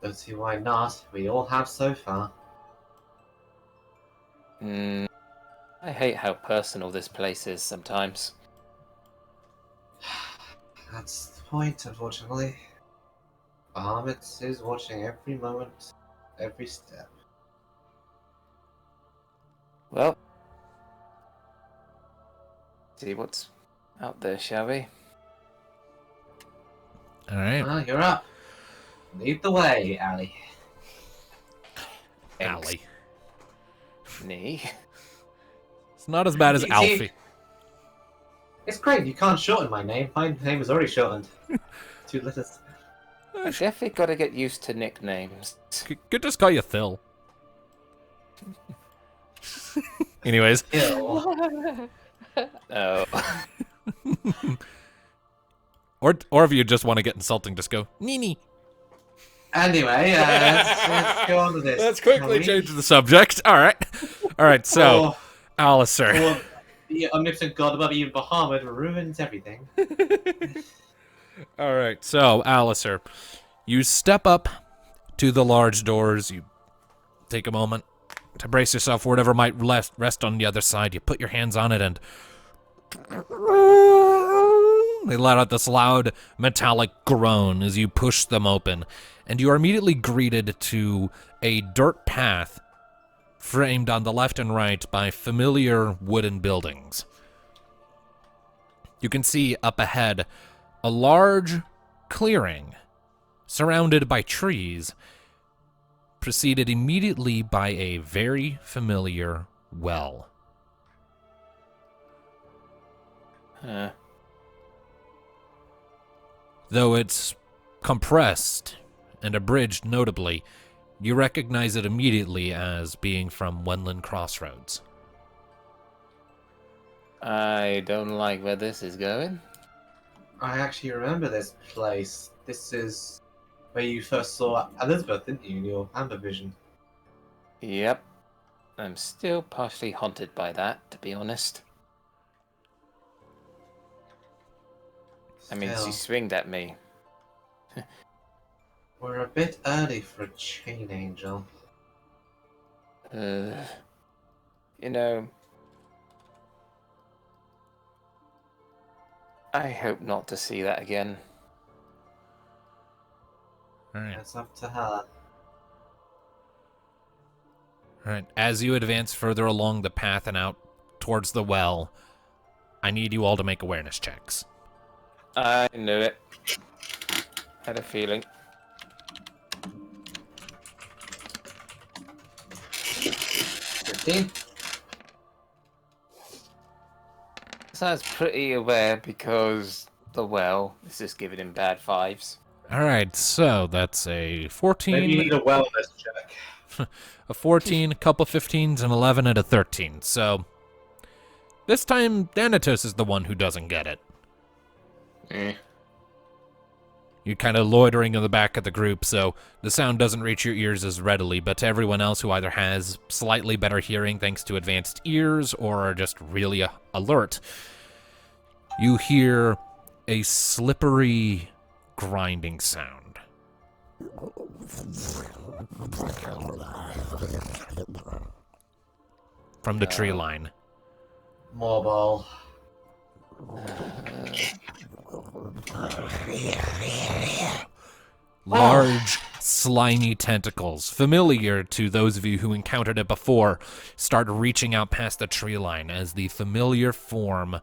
Don't see why not. We all have so far. I hate how personal this place is sometimes. That's the point, unfortunately. Bahamut is watching every moment, every step. Well, see what's out there, shall we? All right. Ah, you're up. Lead the way, Ali. Thanks. Allie. Knee. It's not as bad as See, Alfie. It's great, you can't shorten my name. My name is already shortened. 2 letters. I definitely got to get used to nicknames. Could just call you Phil. Anyways. Hill. Oh. Or if you just want to get insulting, just go, Nini. Anyway, let's go on with this. Let's quickly shall we? change the subject. All right, so, Alistair. Or the omnipotent god above even Bahamut ruins everything. All right, so, Alistair, you step up to the large doors. You take a moment to brace yourself for whatever might rest on the other side. You put your hands on it, and they let out this loud metallic groan as you push them open, and you are immediately greeted to a dirt path framed on the left and right by familiar wooden buildings. You can see up ahead a large clearing surrounded by trees, preceded immediately by a very familiar well. Huh. Though it's compressed and abridged notably, you recognize it immediately as being from Wenland Crossroads. I don't like where this is going. I actually remember this place. This is where you first saw Elizabeth, didn't you, in your amber vision? Yep. I'm still partially haunted by that, to be honest. I mean, Still, she swinged at me. we're a bit early for a chain angel. You know, I hope not to see that again. All right. It's up to her. All right. As you advance further along the path and out towards the well, I need you all to make awareness checks. I knew it. Had a feeling. 15. sounds pretty aware because the well is just giving him bad vibes. Alright, so that's a 14, Maybe you need a wellness check. a 14, a couple 15s, an 11, and a 13. So this time, Thanatos is the one who doesn't get it. You're kind of loitering in the back of the group, so the sound doesn't reach your ears as readily, but to everyone else who either has slightly better hearing thanks to advanced ears or are just really alert, you hear a slippery, grinding sound. From the tree line. More ball. Large, slimy tentacles, familiar to those of you who encountered it before, start reaching out past the tree line as the familiar form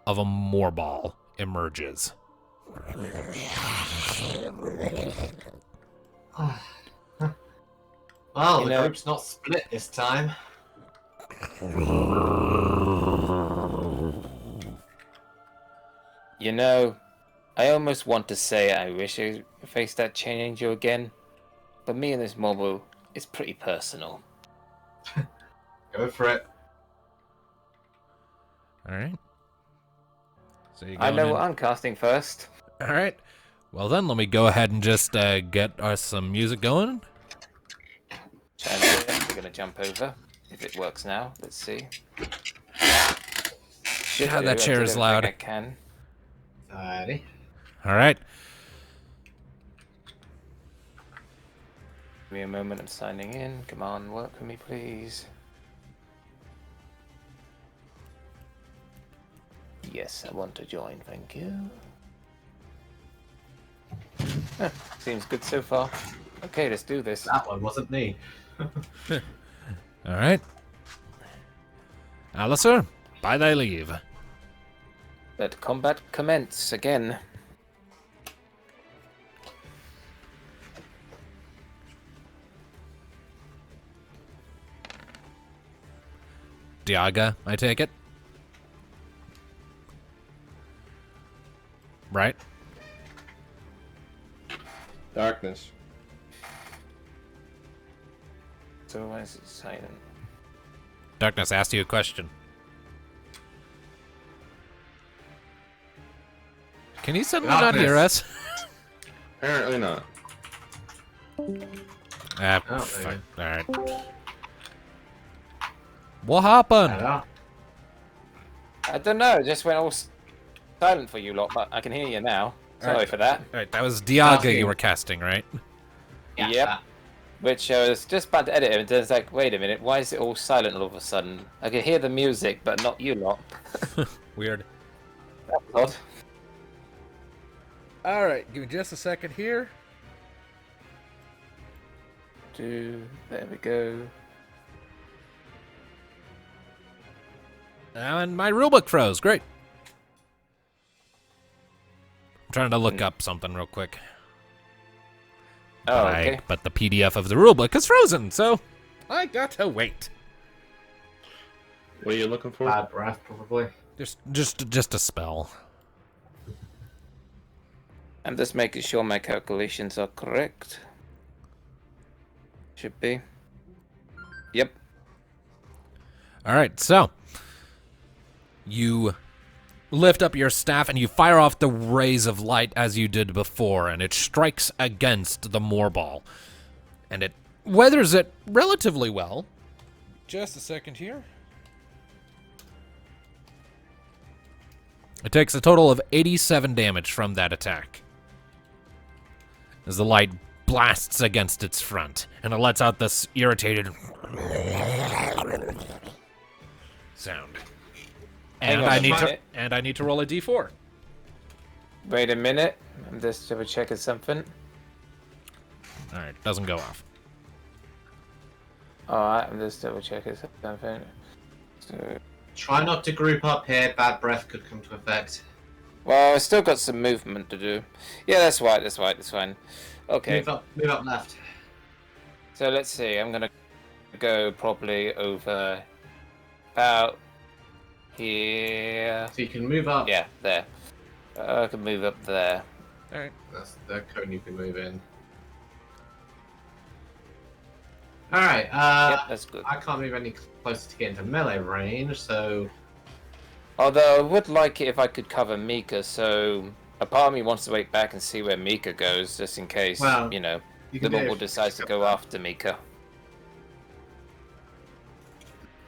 of a moorball emerges. Well, You the know- group's not split this time. You know, I almost want to say I wish I faced that chain angel again, but me and this mobile is pretty personal. Go for it. Alright. So you I know what I'm casting first. Alright. Well then, let me go ahead and just get us some music going. We're gonna jump over if it works now. Let's see. God, that chair is loud. I can. Alrighty. Alright. Give me a moment. I'm signing in. Come on, work with me, please. Yes, I want to join. Thank you. Seems good so far. Okay, let's do this. That one wasn't me. Alright. Alistair, by thy leave. Let combat commence again. Diaga, I take it? Right? Darkness. So why is it silent? Darkness asked you a question. Can you suddenly not hear us? Apparently not. Ah, Oh, fuck. there Alright. What happened? Hello? I don't know. It just went all silent for you lot, but I can hear you now. Sorry Alright. for that. Alright, that was Diaga Casting. you were casting, right? Yeah. Yep. Which I was just about to edit it, and then it's like, wait a minute, why is it all silent all of a sudden? I can hear the music, but not you lot. Weird. That's odd. Alright, give me just a second here. There we go. And my rulebook froze. Great. I'm trying to look up something real quick. Oh, okay. But the PDF of the rulebook is frozen, so I gotta wait. What are you looking for? Bad breath, probably. Just a spell. I'm just making sure my calculations are correct. Should be. Yep. Alright, so you lift up your staff and you fire off the rays of light as you did before, and it strikes against the moorball. And it weathers it relatively well. Just a second here. It takes a total of 87 damage from that attack, as the light blasts against its front, and it lets out this irritated sound. Hang And on I a need to minute. roll a d4. Wait a minute. I'm just double checking something. All right, doesn't go off. Alright, I'm just double checking something. So, Try not to group up here. Bad breath could come to effect. well, I still got some movement to do. Yeah, that's right. That's fine. Okay, Move up left. so let's see. I'm gonna go probably over about here. So you can move up. Yeah, there. I can move up there. Alright. That's the cone you can move in. Alright, Yep, that's good. I can't move any closer to get into melee range, so... Although I would like it if I could cover Mika, so a part of me wants to wait back and see where Mika goes, just in case, Well, you know, you the can do bubble it. decides to go after Mika.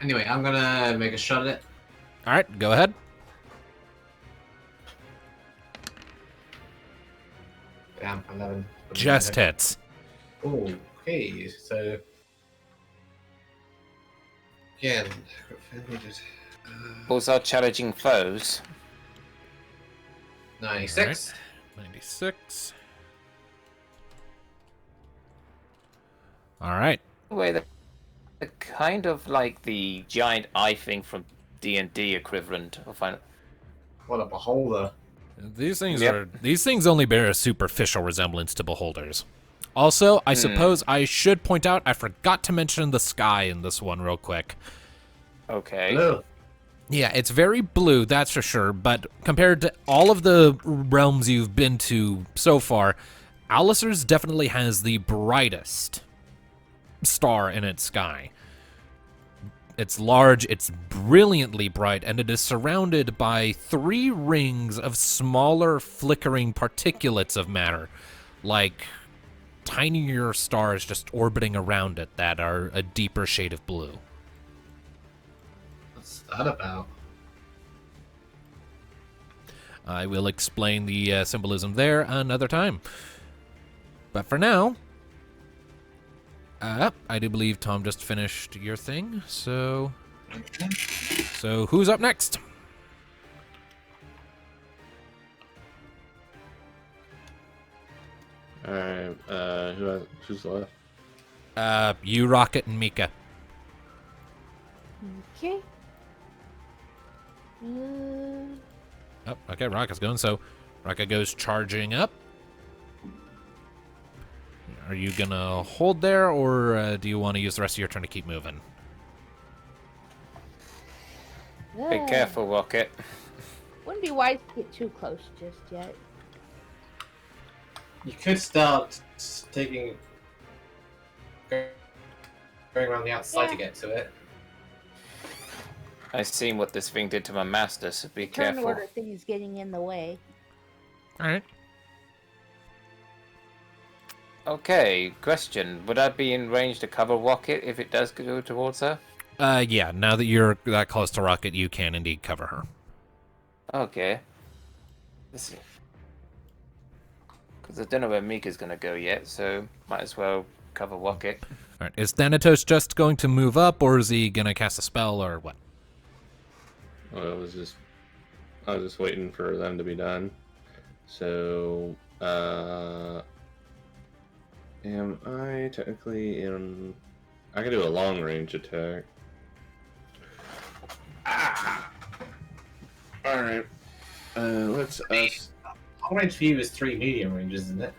Anyway, I'm gonna make a shot at it. Alright, go ahead. Damn, 11. Just hits. Oh, okay, so... Again, Those are challenging foes. 96. 96. Alright. Wait, they're kind of like the giant eye thing from D&D equivalent of Final. What a beholder. These things Yep. are these things only bear a superficial resemblance to beholders. Also, I suppose I should point out I forgot to mention the sky in this one real quick. Okay. Hello. Yeah, it's very blue, that's for sure, but compared to all of the realms you've been to so far, Alicer's definitely has the brightest star in its sky. It's large, it's brilliantly bright, and it is surrounded by 3 rings of smaller, flickering particulates of matter, like tinier stars just orbiting around it that are a deeper shade of blue. What's that about? I will explain the symbolism there another time. But for now, I do believe Tom just finished your thing, so who's up next? Alright, who's left? You, Rocket, and Mika. Okay. Oh, okay, Rocket's going, so Rocket goes charging up. Are you gonna hold there, or do you want to use the rest of your turn to keep moving? Be careful, Rocket. Wouldn't be wise to get too close just yet. You could start taking... going around the outside to get to it. I've seen what this thing did to my master, so be Turn careful. order things getting in the way. Alright. Okay, question. Would I be in range to cover Rocket if it does go towards her? Yeah, now that you're that close to Rocket, you can indeed cover her. Okay. Let's see. Because I don't know where Mika's going to go yet, so might as well cover Rocket. Alright, is Thanatos just going to move up, or is he gonna cast a spell, or what? Well, I was just waiting for them to be done. So, am I technically in? I can do a long range attack. All right. Let's us. Long range for you is 3 medium ranges, isn't it?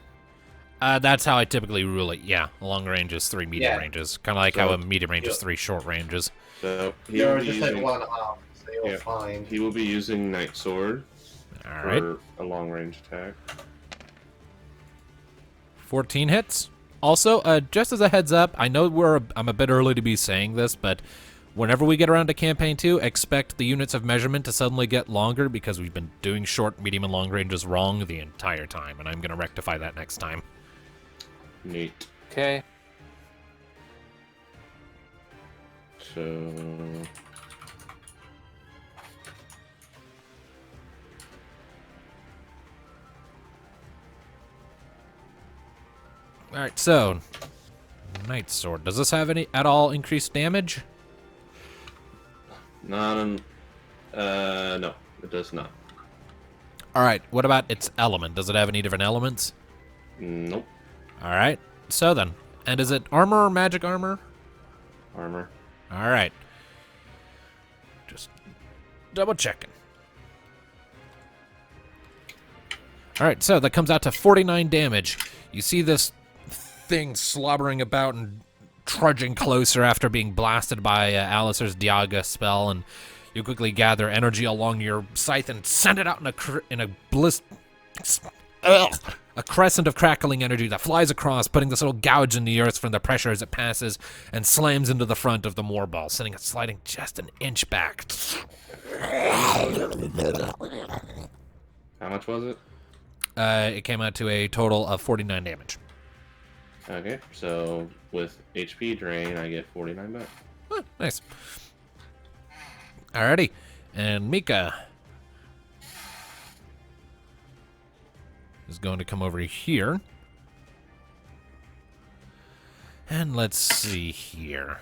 That's how I typically rule it, yeah. A long range is 3 medium Yeah. ranges. Kind of like So- how a medium range is 3 short ranges. So You're just like 1.5, so you're Yeah. fine. He will be using Night Sword Alright. for a long range attack. 14 hits. Also, just as a heads up, I know I'm a bit early to be saying this, but whenever we get around to Campaign 2, expect the units of measurement to suddenly get longer because we've been doing short, medium, and long ranges wrong the entire time, and I'm going to rectify that next time. Neat. Okay. So. Alright, so Night Sword. Does this have any at all increased damage? No, it does not. Alright, what about its element? Does it have any different elements? Nope. Alright, so then. And is it armor or magic armor? Armor. Alright. Just double checking. Alright, so that comes out to 49 damage. You see this thing slobbering about and trudging closer after being blasted by Alicer's Diaga spell, and You quickly gather energy along your scythe and send it out in a crescent of crackling energy that flies across, putting this little gouge in the earth from the pressure as it passes and slams into the front of the moor ball, sending it sliding just an inch back. How much was it? It came out to a total of 49 damage. Okay, so with HP drain, I get 49 back. Oh, nice. Alrighty. And Mika is going to come over here. And let's see here.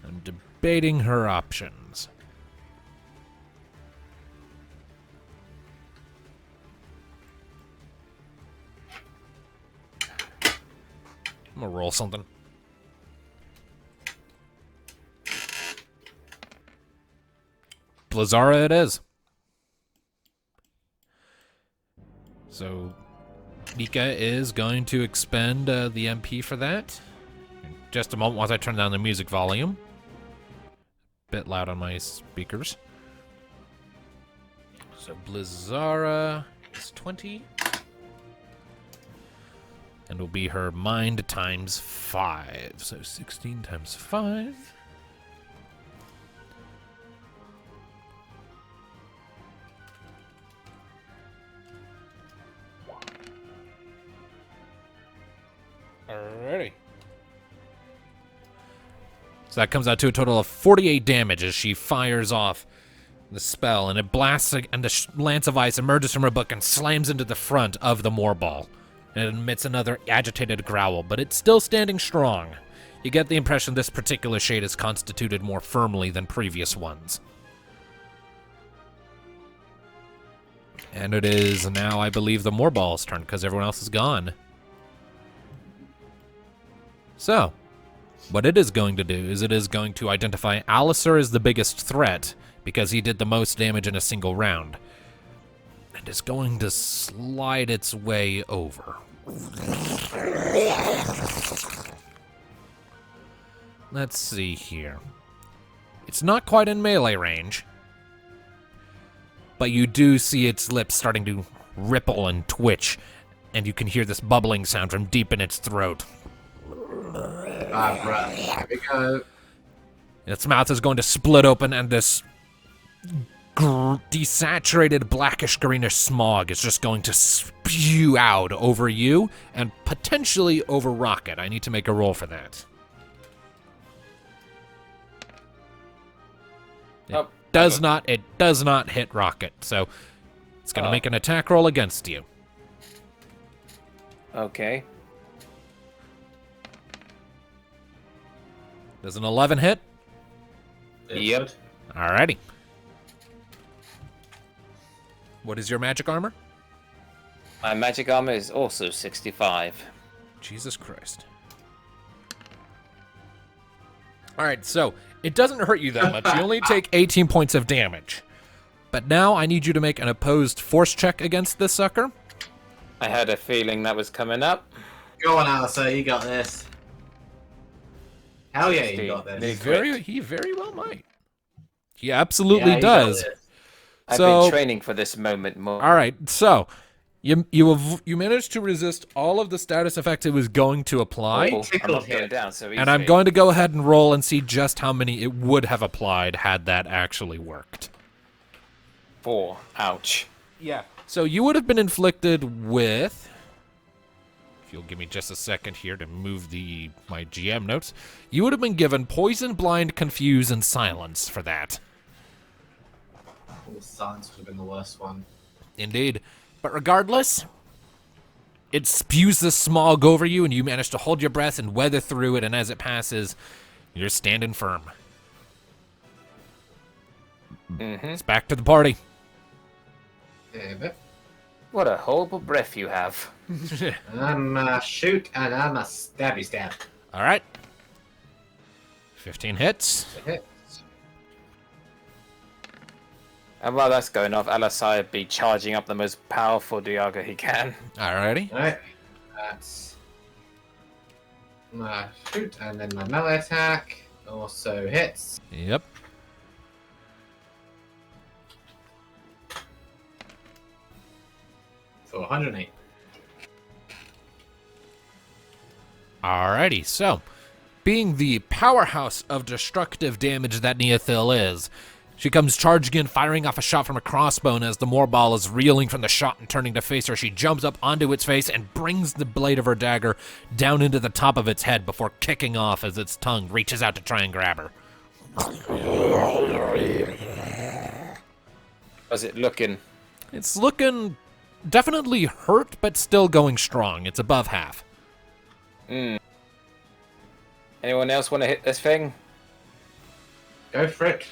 I'm debating her options. I'm gonna roll something. Blizzara it is. So Mika is going to expend the MP for that. In just a moment once I turn down the music volume. Bit loud on my speakers. So Blizzara is 20. And will be her mind times 5. So 16 times 5. Alrighty. So that comes out to a total of 48 damage as she fires off the spell, and it blasts, and the lance of ice emerges from her book and slams into the front of the moor ball. And it emits another agitated growl, but it's still standing strong. You get the impression this particular shade is constituted more firmly than previous ones. And it is now, I believe, the moor ball's turn, because everyone else is gone. So, what it is going to do is it is going to identify Alistair as the biggest threat, because he did the most damage in a single round. And is going to slide its way over. Let's see here. It's not quite in melee range, but you do see its lips starting to ripple and twitch, and you can hear this bubbling sound from deep in its throat. Bruh. Here we go. Its mouth is going to split open, and this desaturated blackish greenish smog is just going to spew out over you and potentially over Rocket. I need to make a roll for that. It does not hit Rocket, so it's going to make an attack roll against you. Okay. Does an 11 hit? Yep. Alrighty. What is your magic armor? My magic armor is also 65. Jesus Christ. Alright, so it doesn't hurt you that much. You only take 18 points of damage. But now I need you to make an opposed force check against this sucker. I had a feeling that was coming up. Go on, Alistair, you got this. Hell yeah, you got this. He very well might. He absolutely does. I've been training for this moment more. All right, so you managed to resist all of the status effects it was going to apply. I'm not going down so easily. And I'm going to go ahead and roll and see just how many it would have applied had that actually worked. 4. Ouch. Yeah. So you would have been inflicted with... If you'll give me just a second here to move my GM notes. You would have been given poison, blind, confuse, and silence for that. Silence would have been the worst one. Indeed. But regardless, it spews the smog over you, and you manage to hold your breath and weather through it, and as it passes, you're standing firm. Mm-hmm. It's back to the party. Yeah, What a horrible breath you have. I'm shoot and I'm a stabby stab. All right. 15 hits. It hits. And while that's going off, Alasai would be charging up the most powerful Diaga he can. Alrighty. Alright. That's my shoot, and then my melee attack also hits. Yep. For 108. Alrighty, so, being the powerhouse of destructive damage that Neothil is, she comes charging in, firing off a shot from a crossbow, and as the Moorball is reeling from the shot and turning to face her, she jumps up onto its face and brings the blade of her dagger down into the top of its head before kicking off as its tongue reaches out to try and grab her. How's it looking? It's looking definitely hurt, but still going strong. It's above half. Anyone else want to hit this thing? Go for it.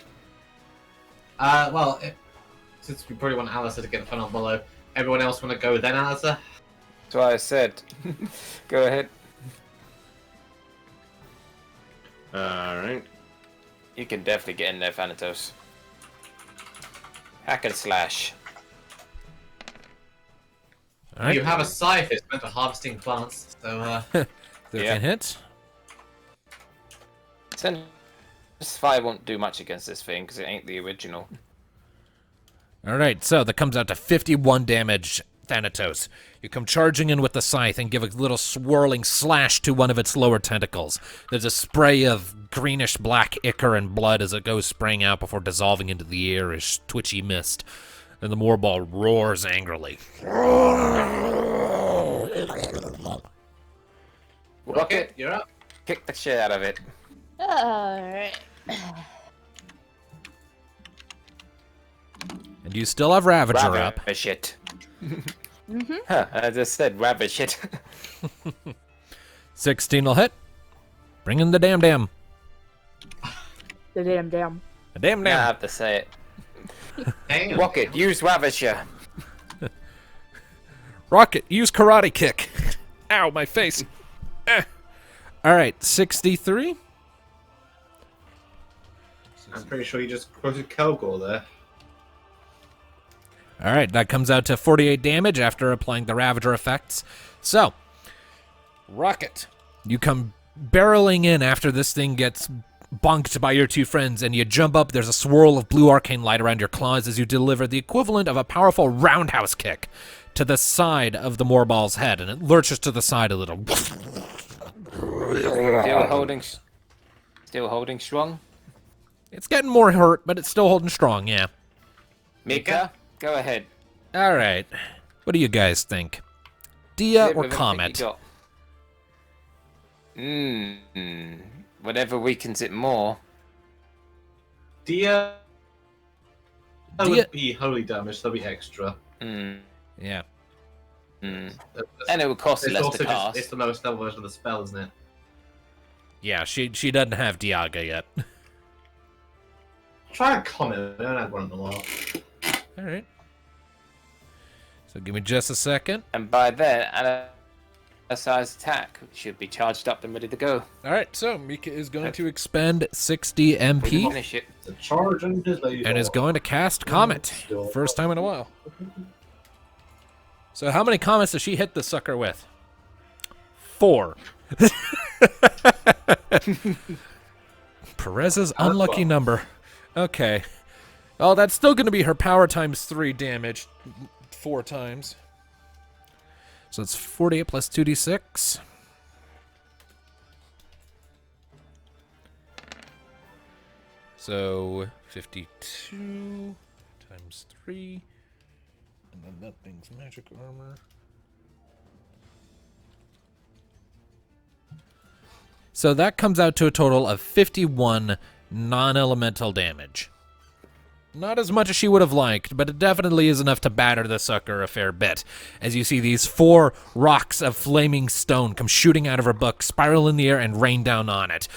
Since we probably want Alistair to get the final below, everyone else want to go then, Alistair? That's what I said. Go ahead. Alright. You can definitely get in there, Thanatos. Hack and slash. Alright. You have a scythe, it's meant for harvesting plants, so, 13 hits. Sense Fire won't do much against this thing because it ain't the original. Alright, so that comes out to 51 damage, Thanatos. You come charging in with the scythe and give a little swirling slash to one of its lower tentacles. There's a spray of greenish-black ichor and blood as it goes spraying out before dissolving into the air as twitchy mist. And the Moorball roars angrily. Rocket, you're up. kick the shit out of it. Alright. And you still have Ravager up. Ravish it. Mm-hmm. Huh, I just said ravish it. 16 will hit. Bring in the damn. The damn. The damn. I have to say it. Damn. Rocket, use Ravisher. Rocket, use karate kick. Ow, my face. Alright, 63. I'm pretty sure you just quoted Kelgor there. Alright, that comes out to 48 damage after applying the Ravager effects. So, Rocket, you come barreling in after this thing gets bonked by your two friends, and you jump up. There's a swirl of blue arcane light around your claws as you deliver the equivalent of a powerful roundhouse kick to the side of the Moorball's head, and it lurches to the side a little. Still holding strong. It's getting more hurt, but it's still holding strong, yeah. Mika, go ahead. Alright, what do you guys think? Dia Hit or with everything Comet? you got. Whatever weakens it more. Dia would be holy damage, that'll be extra. Yeah. And it would cost It's less also to cast. it's the lowest level version of the spell, isn't it? Yeah, she doesn't have Diaga yet. Try a comment, I don't have one in a while. Alright. So give me just a second. And by then, Alasai's attack should be charged up and ready to go. Alright, so Mika is going to expend 60 MP Finish it. The charge and his laser. and is going to cast Comet. First time in a while. So how many comets does she hit the sucker with? 4. Perez's unlucky number. Okay. Oh, that's still going to be her power times 3 damage. 4 times. So it's 48 plus 2d6. So 52 times 3. And then that thing's magic armor. So that comes out to a total of 51 non-elemental damage. Not as much as she would have liked, but it definitely is enough to batter the sucker a fair bit. As you see these 4 rocks of flaming stone come shooting out of her book, spiral in the air, and rain down on it.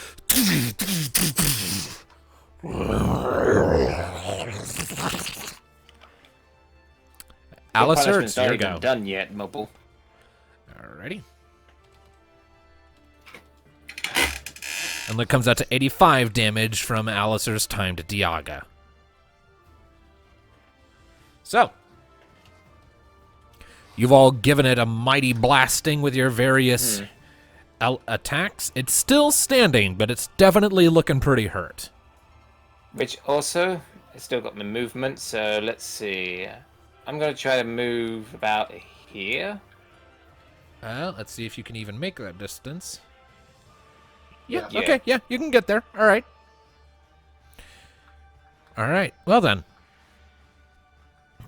Alistair, it's your go. Done yet, Mobile. Alrighty. And that comes out to 85 damage from Alistair's time to Diaga. So, you've all given it a mighty blasting with your various attacks. It's still standing, but it's definitely looking pretty hurt. Which also, it's still got my movement, so let's see. I'm going to try to move about here. Let's see if you can even make that distance. Yeah. Okay, yeah, you can get there. All right. All right, well then.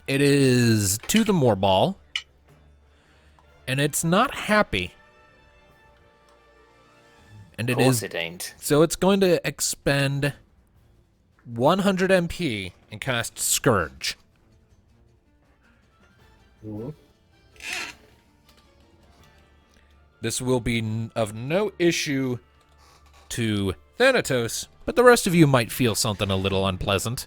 It is to the Moorball, and it's not happy. And Of course it ain't. So it's going to expend 100 MP and cast Scourge. Mhm. This will be of no issue to Thanatos, but the rest of you might feel something a little unpleasant.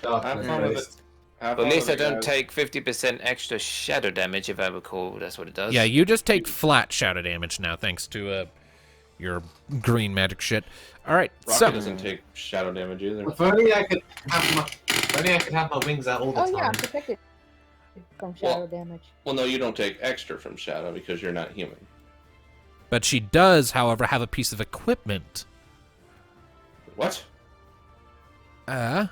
Darkness Have fun with based. it. Have But at fun least I with it, don't guys. take 50% extra shadow damage, if I recall. That's what it does. Yeah, you just take flat shadow damage now, thanks to your green magic shit. All right, Rocket so doesn't take shadow damage either. If only I could have my wings out all the Oh yeah, I'm time. protected from shadow damage. Well, no, you don't take extra from shadow because you're not human. but she does, however, have a piece of equipment. What? I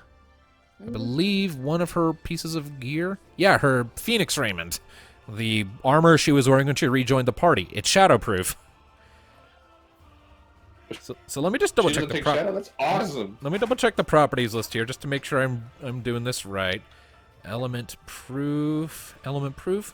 believe one of her pieces of gear. Yeah, her Phoenix raiment. The armor she was wearing when she rejoined the party. It's shadowproof. So let me just double She check doesn't the take shadow? That's awesome. Let me double check the properties list here just to make sure I'm doing this right. Element proof. Element proof.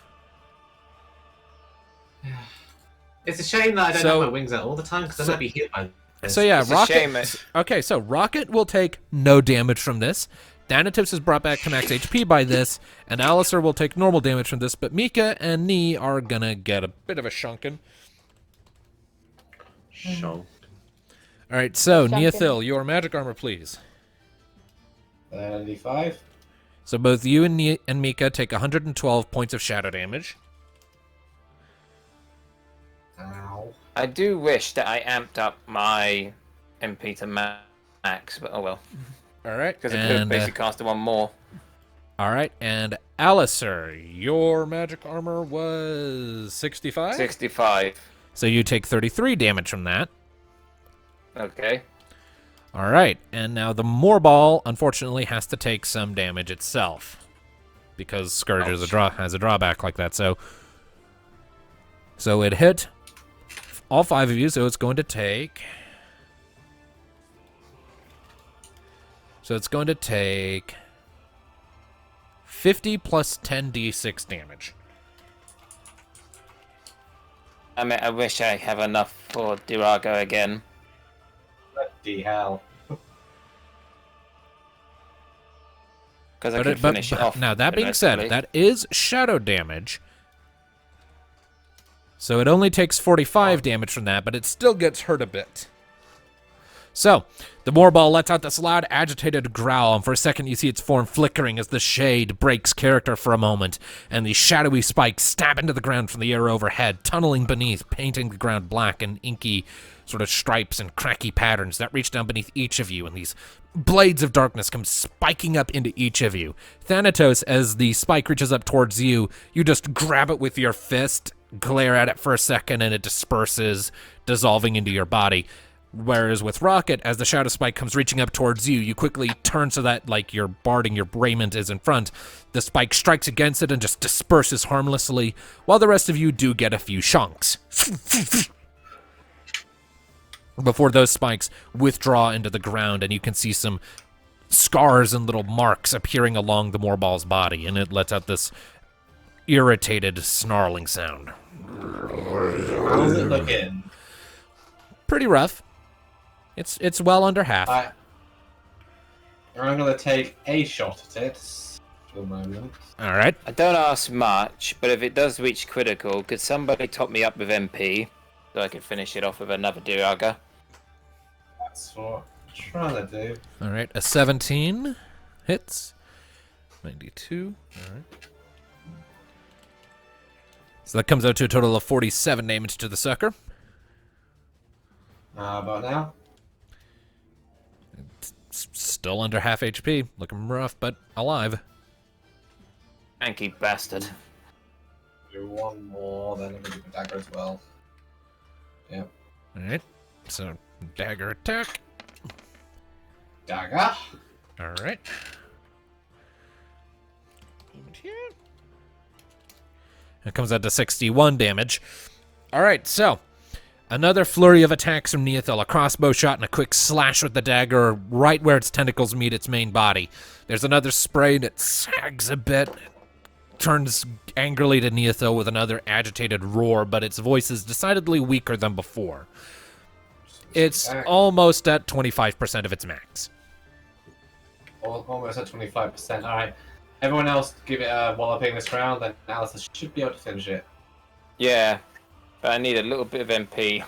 It's a shame that I don't So- have my wings out all the time because I might be hit by this. So yeah, It's a Rocket. shame it- Okay, so Rocket will take no damage from this. Thanatos is brought back to max HP by this, and Alistair will take normal damage from this, but Mika and Nee are gonna get a bit of a shunkin'. Show. Alright, so Shunkin'. Neothil, your magic armor, please. 95. So both you and Mika take 112 points of shadow damage. Ow. I do wish that I amped up my MP to max, but oh well. Alright, Because I could have and basically casted one more. alright, and Alistair, your magic armor was 65? 65. So you take 33 damage from that. Okay. Alright, and now the Moorball, unfortunately, has to take some damage itself. Because Scourge is has a drawback like that, so it hit all 5 of you, so it's going to take... So it's going to take 50 plus 10d6 damage. I mean, I wish I have enough for Durago again. Bloody hell. Because I could finish it off. Now, that being eventually. said, that is shadow damage. So it only takes 45 damage from that, but it still gets hurt a bit. So, the Moorball lets out this loud, agitated growl, and for a second you see its form flickering as the shade breaks character for a moment, and the shadowy spikes stab into the ground from the air overhead, tunneling beneath, painting the ground black in inky sort of stripes and cracky patterns that reach down beneath each of you, and these blades of darkness come spiking up into each of you. Thanatos, as the spike reaches up towards you, you just grab it with your fist, glare at it for a second, and it disperses, dissolving into your body. Whereas with Rocket, as the shadow spike comes reaching up towards you, you quickly turn so that, like, your barding, your raiment is in front. The spike strikes against it and just disperses harmlessly, while the rest of you do get a few chunks. Before those spikes withdraw into the ground, and you can see some scars and little marks appearing along the Moorball's body, and it lets out this irritated, snarling sound. How's it looking? Pretty rough. It's well under half. I'm going to take a shot at it for the moment. All right. I don't ask much, but if it does reach critical, could somebody top me up with MP so I can finish it off with another Duraga? That's what I'm trying to do. All right. A 17 hits. 92. All right. So that comes out to a total of 47 damage to the sucker. About now? Still under half HP. Looking rough, but alive. Anky bastard. Do one more, then I'm going to do the dagger as well. Yep. Alright, so dagger attack. Dagger. Alright. It comes out to 61 damage. Alright, so another flurry of attacks from Neothil, a crossbow shot and a quick slash with the dagger right where its tentacles meet its main body. There's another spray that sags a bit, turns angrily to Neothil with another agitated roar, but its voice is decidedly weaker than before. It's almost at 25% of its max. Almost at 25%. Alright. Everyone else give it a walloping this round, then Alice should be able to finish it. Yeah, but I need a little bit of MP.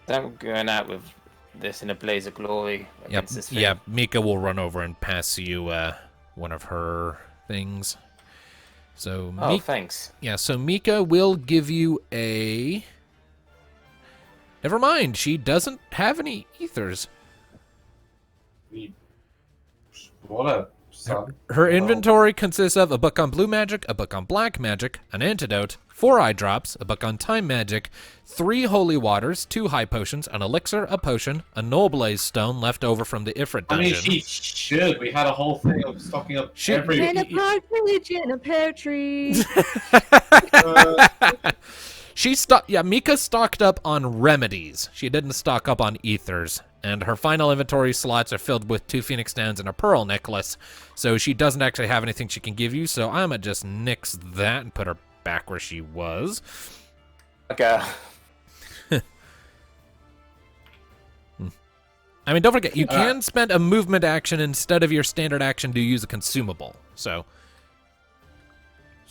I'm going out with this in a blaze of glory against this thing. Yeah, Mika will run over and pass you one of her things. So thanks. Yeah, so Mika will give you a... Never mind, she doesn't have any ethers. What a... Her inventory consists of a book on blue magic, a book on black magic, an antidote, 4 eye drops, a book on time magic, 3 holy waters, 2 high potions, an elixir, a potion, a null blaze stone left over from the Ifrit dungeon. I mean, she should. We had a whole thing of stocking up every... In a partridge in a pear tree. Mika stocked up on remedies. She didn't stock up on ethers. And her final inventory slots are filled with 2 phoenix downs and a pearl necklace. So she doesn't actually have anything she can give you, so I'm gonna just nix that and put her back where she was. Okay. I mean, don't forget, you can spend a movement action instead of your standard action to use a consumable. So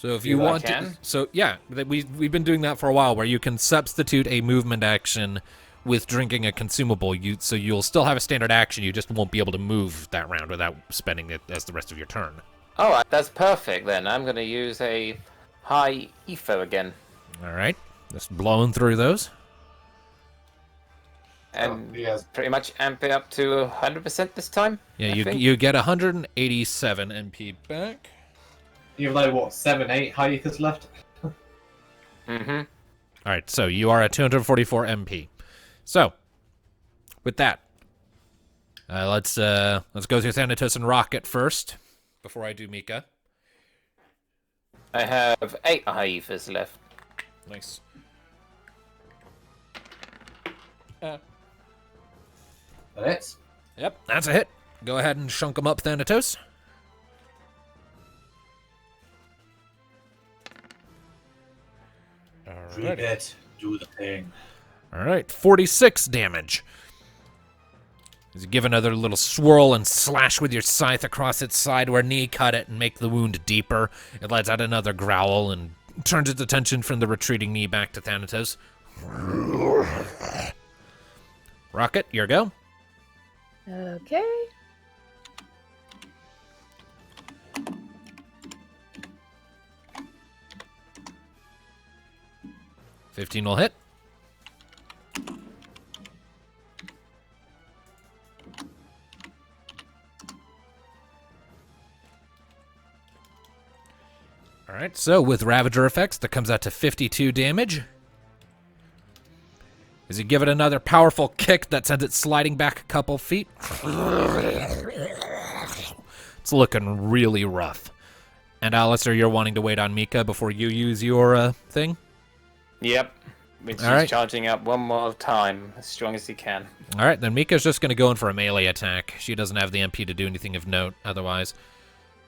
if you want to... So, yeah, we've been doing that for a while, where you can substitute a movement action with drinking a consumable. So you'll still have a standard action, you just won't be able to move that round without spending it as the rest of your turn. Oh, that's perfect then. I'm going to use a high ether again. Alright, just blowing through those. And pretty much amp it up to 100% this time? Yeah, you get 187 MP back. You have like, what, 7, 8 high ethers left? Mm-hmm. Alright, so you are at 244 MP. So, with that, let's go through Thanatos and Rocket first, before I do Mika. I have 8 high ethers left. Nice. That it? Yep, that's a hit. Go ahead and shunk them up, Thanatos. Read it. Do the thing. Alright, 46 damage. As you give another little swirl and slash with your scythe across its side where knee cut it and make the wound deeper. It lets out another growl and turns its attention from the retreating knee back to Thanatos. Rocket, your go. Okay. $15 will hit. Alright, so with Ravager effects, that comes out to 52 damage. As you give it another powerful kick that sends it sliding back a couple feet. It's looking really rough. And Alistair, you're wanting to wait on Mika before you use your thing? Yep. Which All right. He's charging up one more time, as strong as he can. Alright, then Mika's just going to go in for a melee attack. She doesn't have the MP to do anything of note otherwise.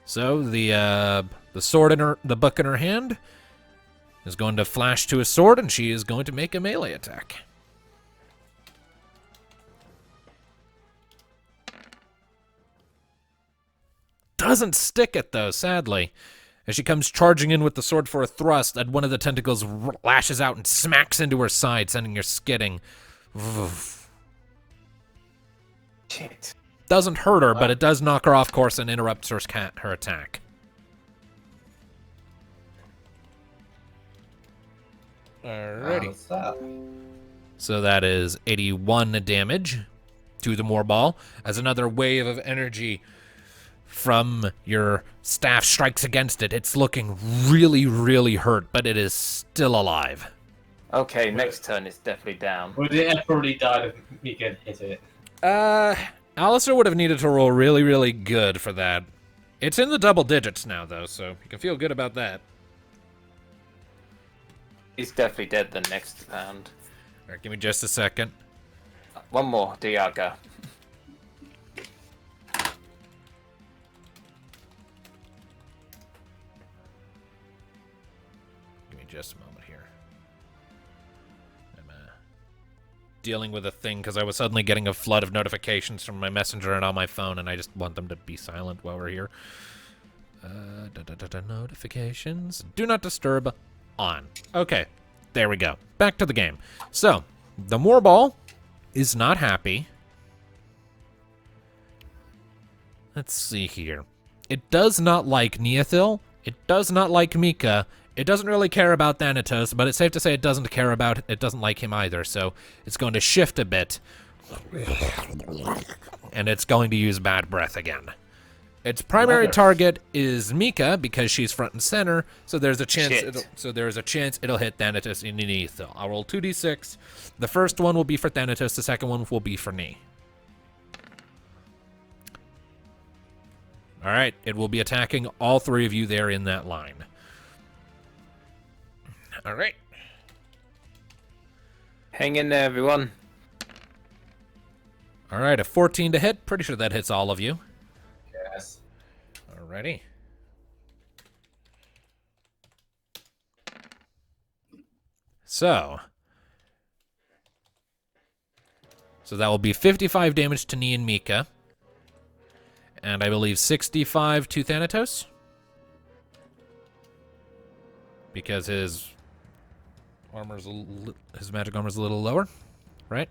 So the sword in the book in her hand is going to flash to a sword, and she is going to make a melee attack. Doesn't stick it though, sadly. As she comes charging in with the sword for a thrust, and one of the tentacles lashes out and smacks into her side, sending her skidding. Shit. Doesn't hurt her, but it does knock her off course and interrupts her attack. Alrighty. How's that? So that is 81 damage. to the Moor Ball as another wave of energy from your staff strikes against it. It's looking really, really hurt, but it is still alive. Okay, next turn it's definitely down. Would it have probably died if Mika hit it? Alistair would have needed to roll really, really good for that. It's in the double digits now, though, so you can feel good about that. He's definitely dead the next round. All right, give me just a second. One more, Diaga. Give me just a moment here. I'm dealing with a thing because I was suddenly getting a flood of notifications from my messenger and on my phone, and I just want them to be silent while we're here. Notifications. Do not disturb on. Okay, there we go. Back to the game. So, the Moor Ball is not happy. Let's see here. It does not like Neothil. It does not like Mika. It doesn't really care about Thanatos, but it's safe to say it doesn't like him either, so it's going to shift a bit. And it's going to use Bad Breath again. Its primary target is Mika because she's front and center, so there's a chance it'll hit Thanatos and Neothil. I'll roll 2d6. The first one will be for Thanatos, the second one will be for Nee. All right, it will be attacking all three of you there in that line. All right. Hang in there, everyone. All right, a 14 to hit. Pretty sure that hits all of you. Yes. Alrighty. So that will be 55 damage to Nee and Mika. And I believe 65 to Thanatos. Because his magic armor's a little lower, right?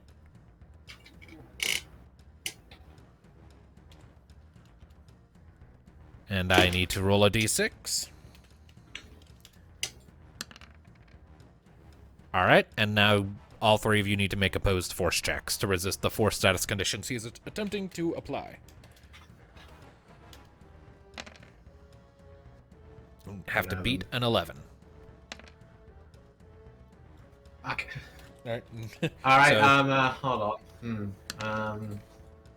And I need to roll a d6. All right, and now all three of you need to make opposed force checks to resist the force status conditions he is attempting to apply. Have to beat an 11. Okay. All right. All right. So, Hold on.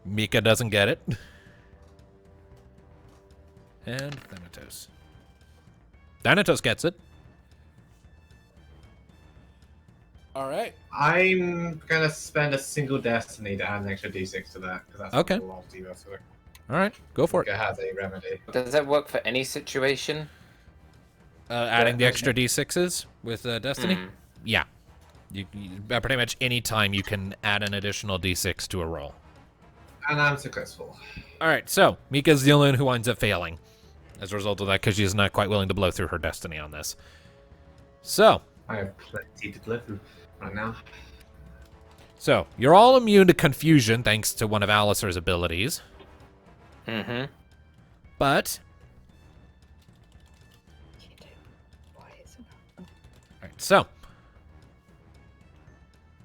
Mika doesn't get it. And Thanatos. Thanatos gets it. All right. I'm gonna spend a single destiny to add an extra d6 to that because that's Okay. All right, go for it. It has a remedy. Does that work for any situation? Adding the extra d6s with Destiny? Hmm. Yeah. You pretty much any time you can add an additional d6 to a roll. And I'm successful. All right, so Mika's the only one who winds up failing as a result of that because she's not quite willing to blow through her destiny on this. So. I have plenty to blow through right now. So, you're all immune to confusion thanks to one of Alistair's abilities. Mm-hmm. But. Alright, so.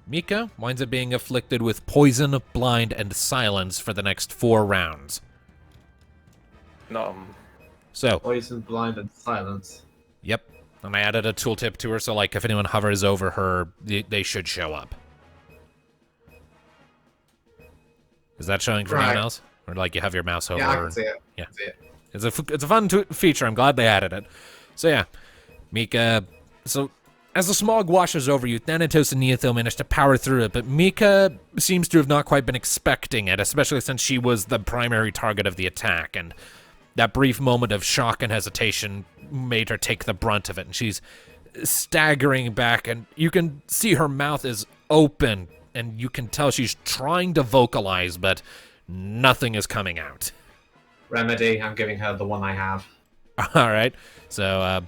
Mika winds up being afflicted with poison, blind, and silence for the next 4 rounds. No. So. Poison, blind, and silence. Yep. And I added a tooltip to her, so like if anyone hovers over her, they should show up. Is that showing for anyone else? Or like you have your mouse over? Yeah, I can see it. Yeah. I can see it. It's a fun feature. I'm glad they added it. So yeah, Mika. So as the smog washes over you, Thanatos and Neothil manage to power through it, but Mika seems to have not quite been expecting it, especially since she was the primary target of the attack, and that brief moment of shock and hesitation made her take the brunt of it, and she's staggering back, and you can see her mouth is open, and you can tell she's trying to vocalize, but nothing is coming out. Remedy, I'm giving her the one I have. All right, so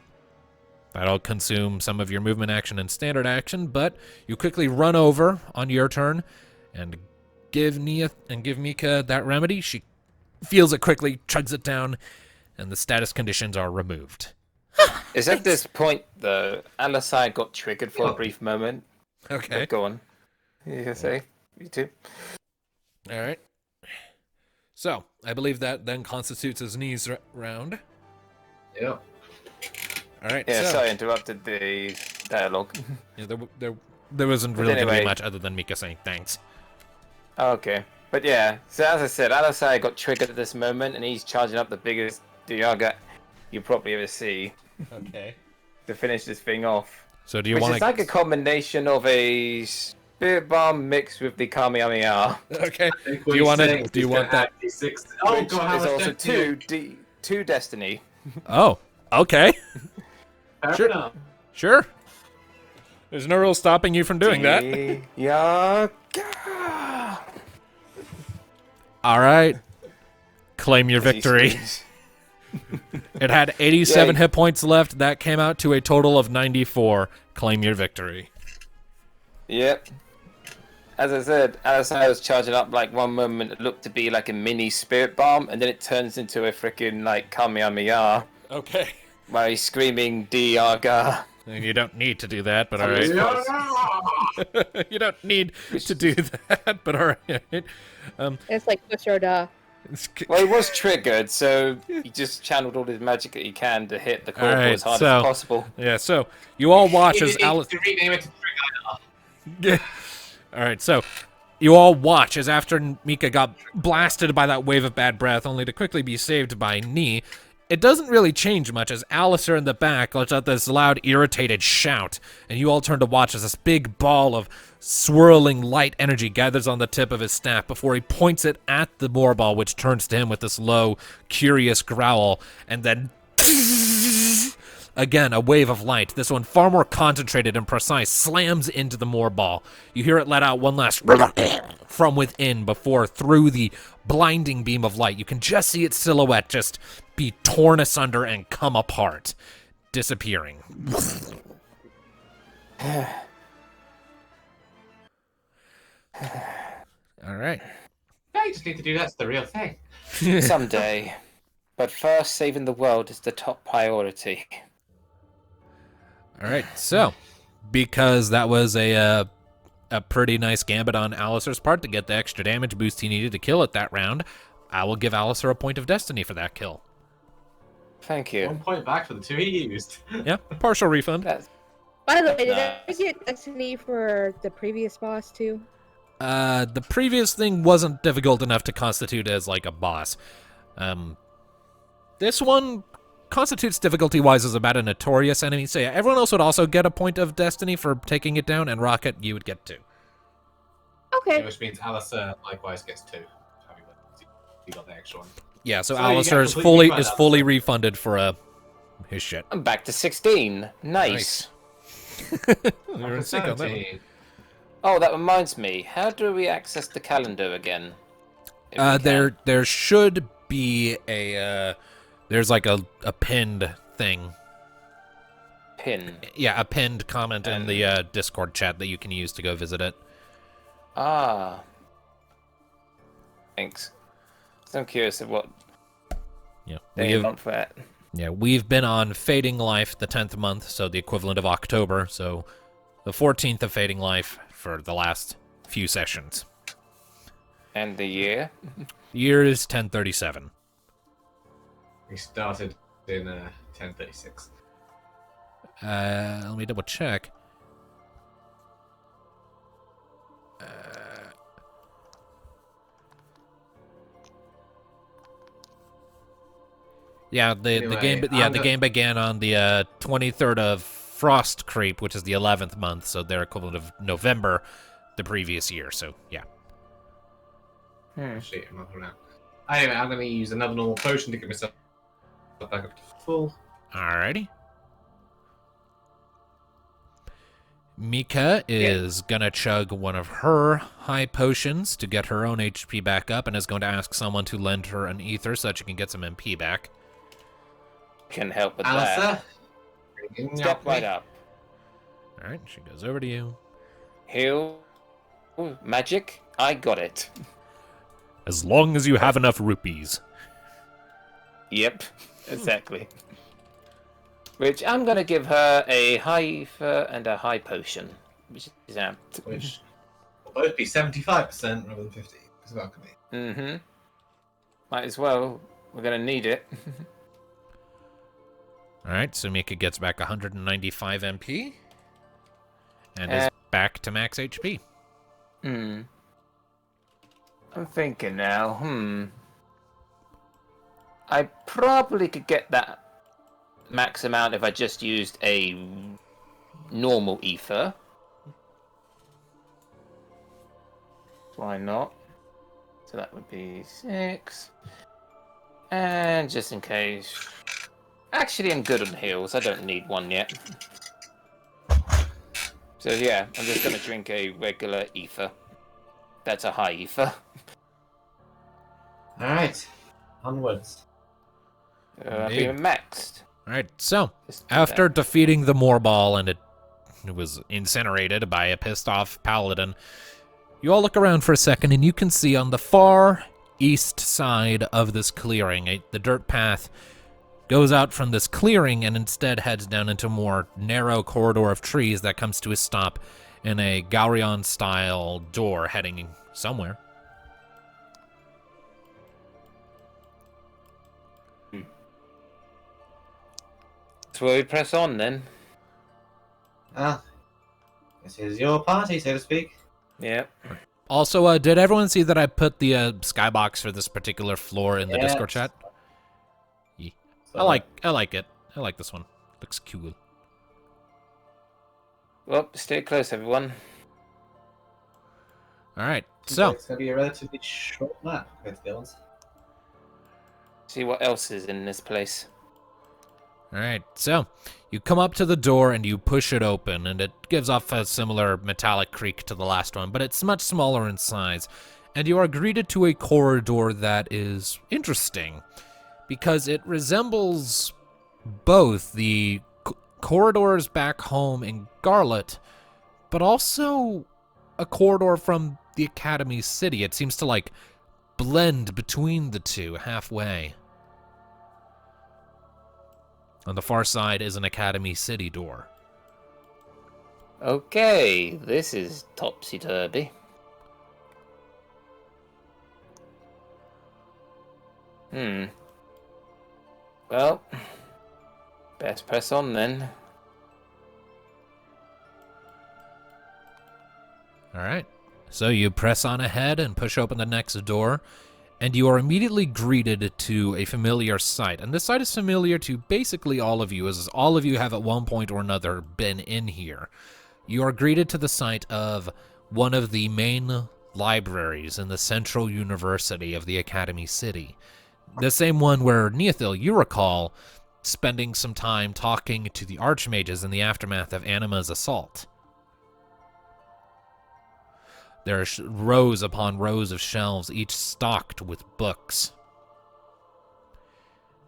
that'll consume some of your movement action and standard action, but you quickly run over on your turn and give Mika that remedy. She feels it quickly, chugs it down, and the status conditions are removed. Is at this point the Alisai got triggered for a brief moment? Okay. Go on. You can say. You too. All right. So, I believe that then constitutes his knees round. Yep. All right. Yeah, so, sorry, I interrupted the dialogue. Yeah, there wasn't But really going to be anyway. much other than Mika saying thanks. Okay. But yeah, so as I said, Alasai got triggered at this moment, and he's charging up the biggest Diaga you probably ever see Okay. to finish this thing off. So do you Which want is like a combination of a Spirit Bomb mixed with the Kamehameha. Okay. I think Do what you he's want saying to? is Do you he's want gonna that? add D6. Oh Which god, how is much also Destiny? two Destiny. Oh. Okay. Fair Sure. enough. Sure. There's no rule stopping you from doing that. Diaga. All right. Claim your victory. It had 87 Yay. hit points left. That came out to a total of 94. Claim your victory. Yep. As I said, Alasai was charging up like one moment it looked to be like a mini Spirit Bomb, and then it turns into a freaking like Kamehameha, Okay. where he's screaming Diaga. And you don't need to do that, but all Yes. right. You don't need to do that, but all right. It's like push or duh. Well, he was triggered, so he just channeled all his magic that he can to hit the corporal Alright, as hard so- as possible. Yeah, so you all watch You as need Alice. to rename it to Trigger. All right, so you all watch as after Mika got blasted by that wave of bad breath, only to quickly be saved by Ni. It doesn't really change much as Alistair in the back lets out this loud, irritated shout, and you all turn to watch as this big ball of swirling light energy gathers on the tip of his staff before he points it at the moorball, which turns to him with this low, curious growl, and then again, a wave of light, this one far more concentrated and precise, slams into the moorball. You hear it let out one last from within before, through the blinding beam of light, you can just see its silhouette just be torn asunder and come apart, disappearing. All right. Yeah, you just need to do that's the real thing. Someday. But first, saving the world is the top priority. All right, so because that was a pretty nice gambit on Alistair's part to get the extra damage boost he needed to kill it that round, I will give Alistair a point of destiny for that kill. Thank you. 1 point back for the 2 he used. Yeah, partial refund. That's By the way, did I Nice. get Destiny for the previous boss too? The previous thing wasn't difficult enough to constitute as like a boss. This one constitutes difficulty-wise as about a notorious enemy. So yeah, everyone else would also get a point of destiny for taking it down, and Rocket, you would get 2. Okay. Which means Alistair likewise gets 2. He got the extra one. Yeah, so So you Alistair get is completely fully refunded, refunded for his shit. I'm back to 16. Nice. You're in sync on that one. 17. Oh, that reminds me. How do we access the calendar again? If we can? There should be a there's like a pinned thing. Pin. Yeah, a pinned comment in the Discord chat that you can use to go visit it. Ah. Thanks. So I'm curious of what Yeah, they want for that. we've been on Fading Life the 10th month, so the equivalent of October, so the 14th of Fading Life for the last few sessions. And the year? Year is 1037. We started in 1036. Let me double check. Yeah, the Anyway, the game began on the 23rd of Frost Creep, which is the 11th month, so their equivalent of November the previous year. So yeah. Shit, I'm not around. Anyway, I'm going to use another normal potion to get myself back up to full. Alrighty. Mika is gonna chug one of her high potions to get her own HP back up, and is going to ask someone to lend her an ether so that she can get some MP back. Can help with Alistair, that. Step right up. Alright, she goes over to you. Heal. Ooh, magic. I got it. As long as you have enough rupees. Yep. Exactly. Which I'm going to give her a high ether and a high potion. Which is amped. which will both be 75% rather than 50. of alchemy. Mm-hmm. Might as well. We're gonna need it. Alright, so Mika gets back 195 MP. And is back to max HP. I'm thinking now, I probably could get that max amount if I just used a normal ether. Why not? So that would be 6. And just in case... Actually, I'm good on heals. I don't need one yet. So yeah, I'm just going to drink a regular ether. That's a high ether. Alright, onwards. Being maxed. Alright, so, Just do after that. defeating the Moorball and it was incinerated by a pissed-off paladin, you all look around for a second and you can see on the far east side of this clearing, the dirt path goes out from this clearing and instead heads down into a more narrow corridor of trees that comes to a stop in a Gaurion-style door heading somewhere. So we press on then. Ah, this is your party, so to speak. Yep. Also, did everyone see that I put the skybox for this particular floor in the Yes. Discord chat? Yeah. So, I like it. I like this one. Looks cool. Well, stay close, everyone. All right, so it's going to be a relatively short map compared to the others. See what else is in this place. all right, so you come up to the door and you push it open, and it gives off a similar metallic creak to the last one, but it's much smaller in size. And you are greeted to a corridor that is interesting because it resembles both the corridors back home in Garlet, but also a corridor from the Academy City. It seems to like blend between the two halfway. On the far side is an Academy City door. Okay, this is topsy-turvy. Well, best press on then. All right. So you press on ahead and push open the next door, and you are immediately greeted to a familiar sight. And this sight is familiar to basically all of you, as all of you have at one point or another been in here. You are greeted to the sight of one of the main libraries in the Central University of the Academy City. The same one where, Neothil, you recall spending some time talking to the archmages in the aftermath of Anima's assault. There are rows upon rows of shelves, each stocked with books.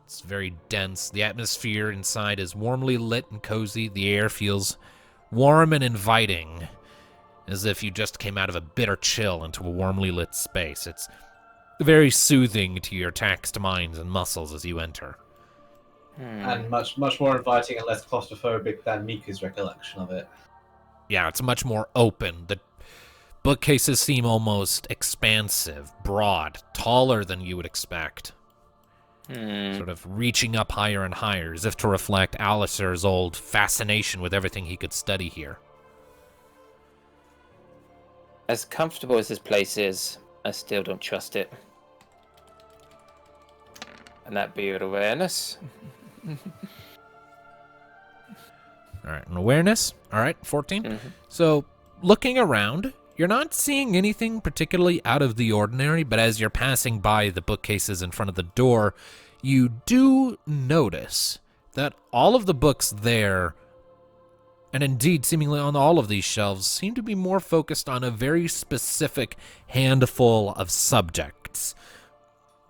It's very dense. The atmosphere inside is warmly lit and cozy. The air feels warm and inviting, as if you just came out of a bitter chill into a warmly lit space. It's very soothing to your taxed minds and muscles as you enter. And much more inviting and less claustrophobic than Mika's recollection of it. Yeah, it's much more open. The bookcases seem almost expansive, broad, taller than you would expect. Sort of reaching up higher and higher, as if to reflect Alistair's old fascination with everything he could study here. As comfortable as this place is, I still don't trust it. And that be your awareness. All right, an awareness. All right, 14. So, looking around, you're not seeing anything particularly out of the ordinary, but as you're passing by the bookcases in front of the door, you do notice that all of the books there, and indeed seemingly on all of these shelves, seem to be more focused on a very specific handful of subjects.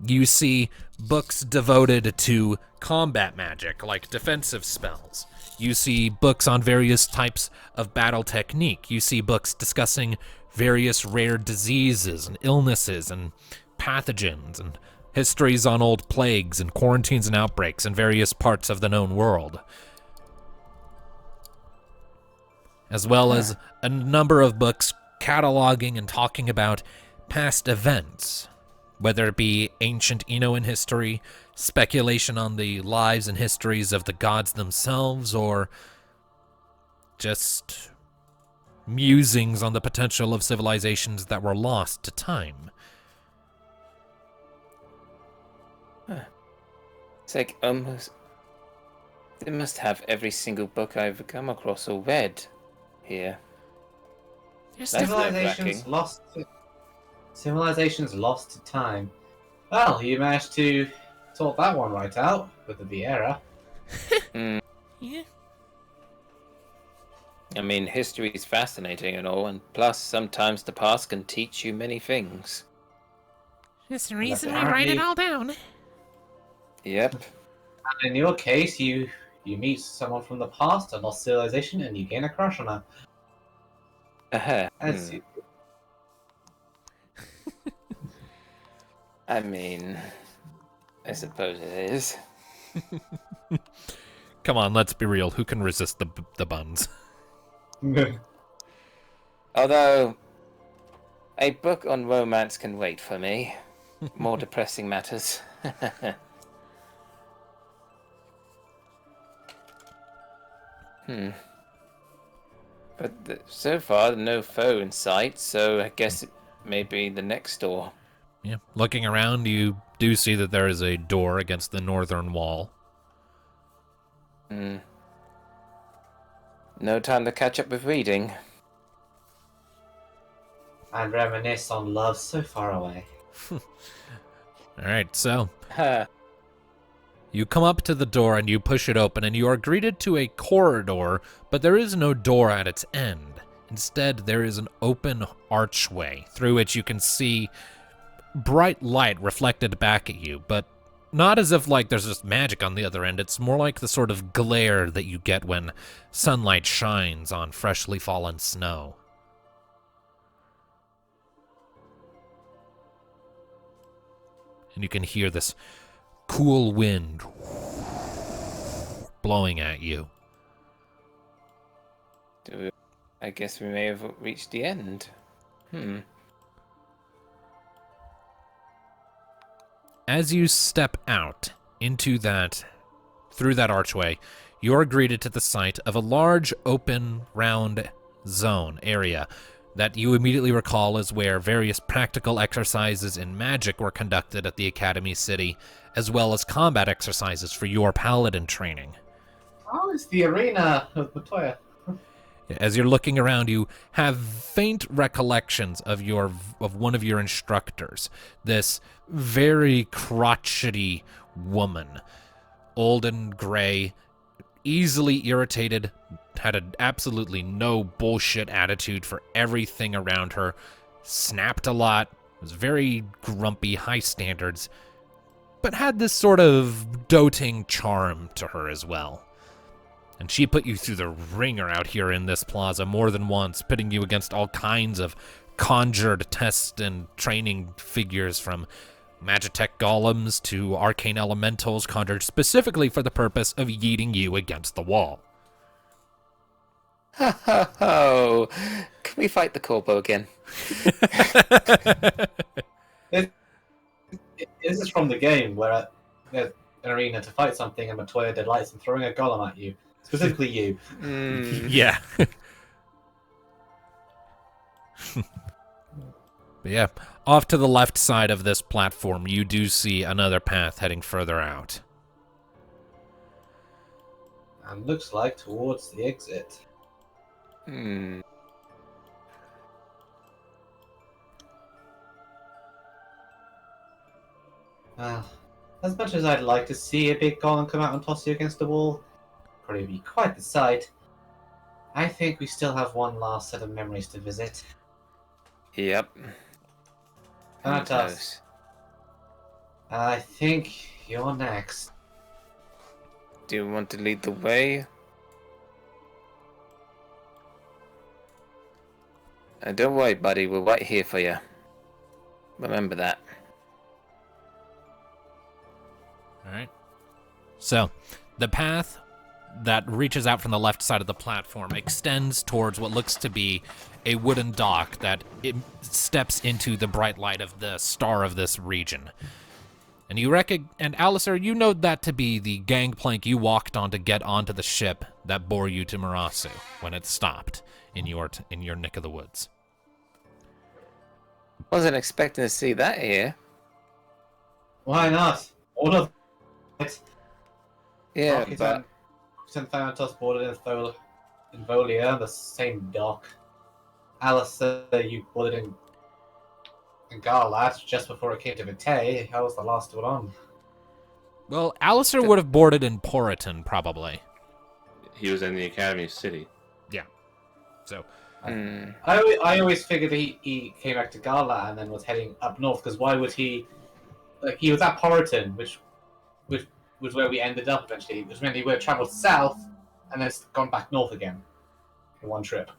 You see books devoted to combat magic, like defensive spells. You see books on various types of battle technique. You see books discussing various rare diseases and illnesses and pathogens and histories on old plagues and quarantines and outbreaks in various parts of the known world. As well as a number of books cataloging and talking about past events, whether it be ancient Enoan history, speculation on the lives and histories of the gods themselves, or just musings on the potential of civilizations that were lost to time. It's like almost... They must have every single book I've ever come across or read here. There's That's Civilizations nerve-wracking. lost. Civilizations lost to time. Well, you managed to sort that one right out with the Vieira. Yeah. I mean, history is fascinating and all, and plus, sometimes the past can teach you many things. That's the reason we write it apparently- all down. Yep. And in your case, you meet someone from the past, a lost civilization, and you gain a crush on her. As you, I mean, I suppose it is. Come on, let's be real. Who can resist the buns? Although, a book on romance can wait for me. More depressing matters. But so far, no foe in sight, so I guess it may be the next door. Yeah. Looking around, you do see that there is a door against the northern wall. No time to catch up with reading. and reminisce on love so far away. Alright, so you come up to the door and you push it open, and you are greeted to a corridor, but there is no door at its end. Instead, there is an open archway through which you can see bright light reflected back at you, but not as if like there's just magic on the other end. It's more like the sort of glare that you get when sunlight shines on freshly fallen snow. And you can hear this cool wind blowing at you. I guess we may have reached the end. As you step out through that archway, you're greeted to the sight of a large open round zone area that you immediately recall as where various practical exercises in magic were conducted at the Academy City, as well as combat exercises for your paladin training. Oh, it's the arena of Matoya. As you're looking around, you have faint recollections of one of your instructors, this very crotchety woman, old and gray, easily irritated, had an absolutely no bullshit attitude for everything around her, snapped a lot, was very grumpy, high standards, but had this sort of doting charm to her as well. And she put you through the ringer out here in this plaza more than once, pitting you against all kinds of conjured test and training figures, from Magitech golems to arcane elementals conjured specifically for the purpose of yeeting you against the wall. Oh, can we fight the Corpo again? This is from the game where there's an arena to fight something and Matoya delights in throwing a golem at you. Specifically you. Yeah. But yeah, off to the left side of this platform, you do see another path heading further out. And looks like towards the exit. Well, as much as I'd like to see a big golem come out and toss you against the wall, probably be quite the sight, I think we still have one last set of memories to visit. Yep. Thanatos, I think you're next. Do you want to lead the way? Don't worry, buddy. We're right here for you. Remember that. Alright. So, the path that reaches out from the left side of the platform extends towards what looks to be a wooden dock that it steps into the bright light of the star of this region. And and Alistair, you know that to be the gangplank you walked on to get onto the ship that bore you to Marasu when it stopped in your neck of the woods. Wasn't expecting to see that here. Why not? All of it. Yeah, Rocket but and Thanatos boarded in Volia, the same dock. Alistair, you boarded in Garlat just before it came to Vitae. I was the last one on. Well, Alistair would have boarded in Poriton, probably. He was in the Academy City. Yeah. So, I always figured he came back to Garlat and then was heading up north, because why would he... Like, he was at Poriton, which was where we ended up eventually, which meant he would have travelled south and then gone back north again in one trip.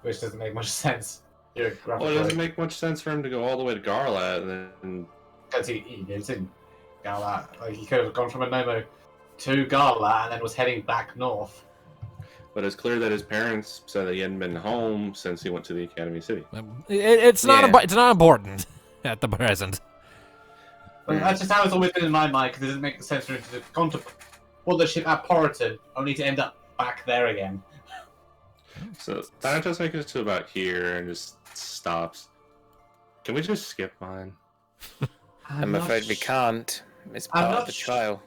Which doesn't make much sense. Well, it doesn't make much sense for him to go all the way to Garlat and then... Because he lives in Garlat. Like, he could have gone from Anomo to Garlat and then was heading back north. But it's clear that his parents said that he hadn't been home since he went to the Academy City. it's not important at the present. But that's just how it's always been in my mind, because it doesn't make sense for him to go to board the ship at Poriton, only to end up back there again. So Thanatos makes it to about here and just stops. Can we just skip mine? I'm afraid we can't. It's part of the trial.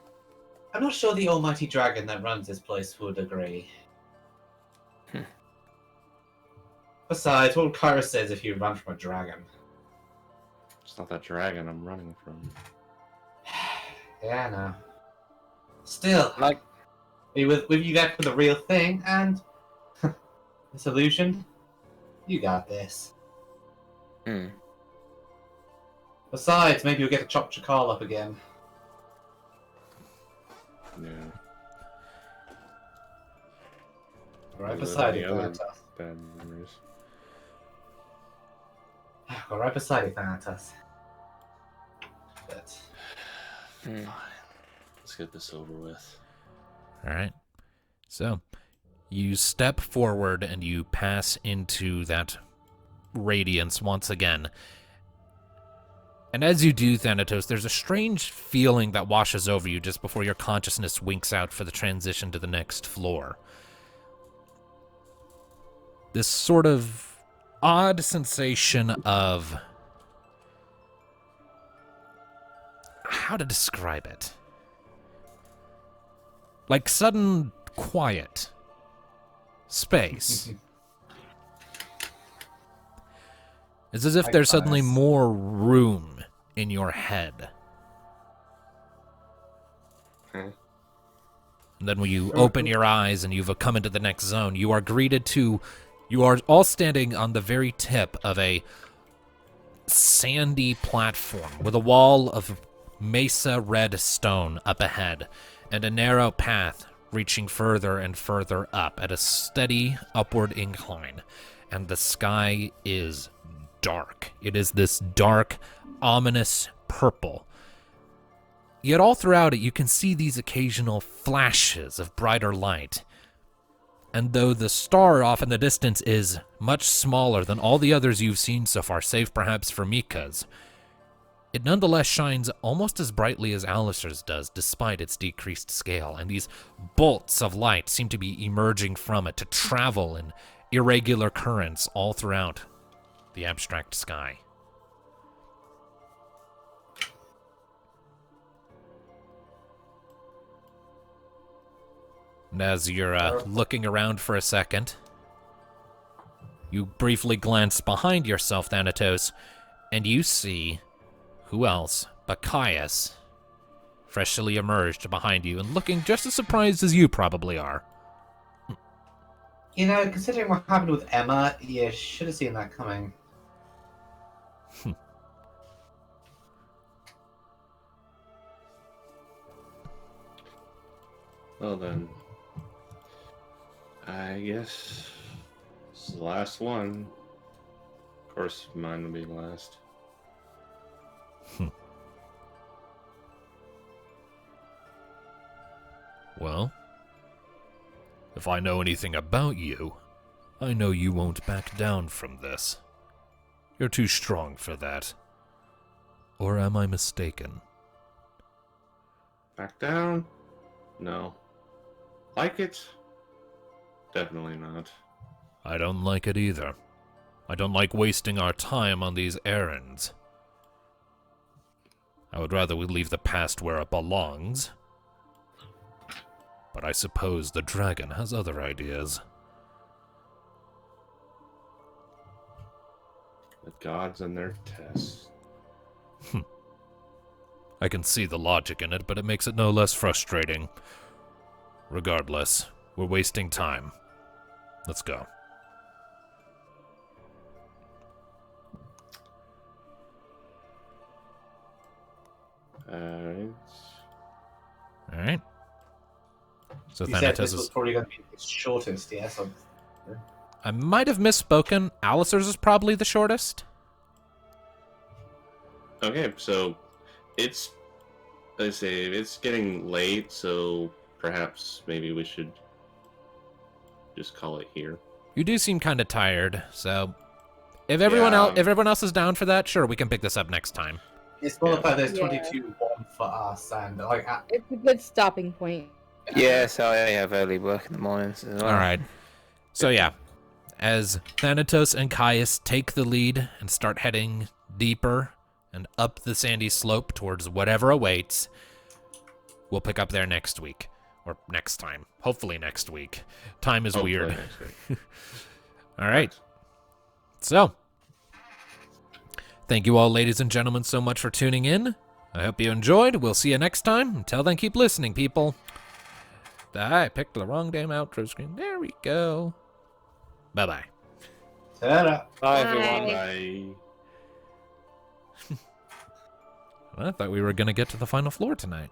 I'm not sure the almighty dragon that runs this place would agree. Besides, what Kyra says if you run from a dragon? It's not that dragon I'm running from. Yeah, I know. Still, Like, with you there for the real thing, and the solution, you got this. Besides, maybe you'll get to chop Chakal up again. Yeah. Right beside you, other Thanatos. bad memories. Go right beside you, Thanatos. But... Fine. Let's get this over with. All right. So, you step forward and you pass into that radiance once again. And as you do, Thanatos, there's a strange feeling that washes over you just before your consciousness winks out for the transition to the next floor. This sort of odd sensation of... how to describe it? Like sudden quiet. Space. It's as if there's suddenly more room in your head. And then when you open your eyes and you've come into the next zone, you are greeted to... you are all standing on the very tip of a sandy platform with a wall of mesa red stone up ahead and a narrow path reaching further and further up at a steady upward incline. And the sky is dark. It is this dark, ominous purple. Yet all throughout it, you can see these occasional flashes of brighter light. And though the star off in the distance is much smaller than all the others you've seen so far, save perhaps for Mika's, it nonetheless shines almost as brightly as Alistair's does, despite its decreased scale, and these bolts of light seem to be emerging from it to travel in irregular currents all throughout the abstract sky. And as you're looking around for a second, you briefly glance behind yourself, Thanatos, and you see... who else but Caius, freshly emerged behind you and looking just as surprised as you probably are. You know, considering what happened with Emma, you should have seen that coming. Well then, I guess this is the last one. Of course, mine will be last. Well, if I know anything about you, I know you won't back down from this. You're too strong for that. Or am I mistaken? Back down? No. Like it? Definitely not. I don't like it either. I don't like wasting our time on these errands. I would rather we leave the past where it belongs. But I suppose the dragon has other ideas. The gods and their tests. I can see the logic in it, but it makes it no less frustrating. Regardless, we're wasting time. Let's go. Alright. So You said this Thanatos was is... probably going to be the shortest, yes? I might have misspoken. Alistair's is probably the shortest. Okay, so it's, let's say, it's getting late, so perhaps maybe we should just call it here. You do seem kind of tired, so if everyone else is down for that, sure, we can pick this up next time. It's more about there's Yeah. 22-1 for us, and like It's a good stopping point. Yeah, so I have early work in the mornings as well. All right. So yeah, as Thanatos and Caius take the lead and start heading deeper and up the sandy slope towards whatever awaits, we'll pick up there next week. Or next time. Hopefully next week. Time is Hopefully weird. next week. All right. So, thank you all, ladies and gentlemen, so much for tuning in. I hope you enjoyed. We'll see you next time. Until then, keep listening, people. I picked the wrong damn outro screen. There we go. Bye-bye. ta-da. Bye, everyone. Bye. I thought we were going to get to the final floor tonight.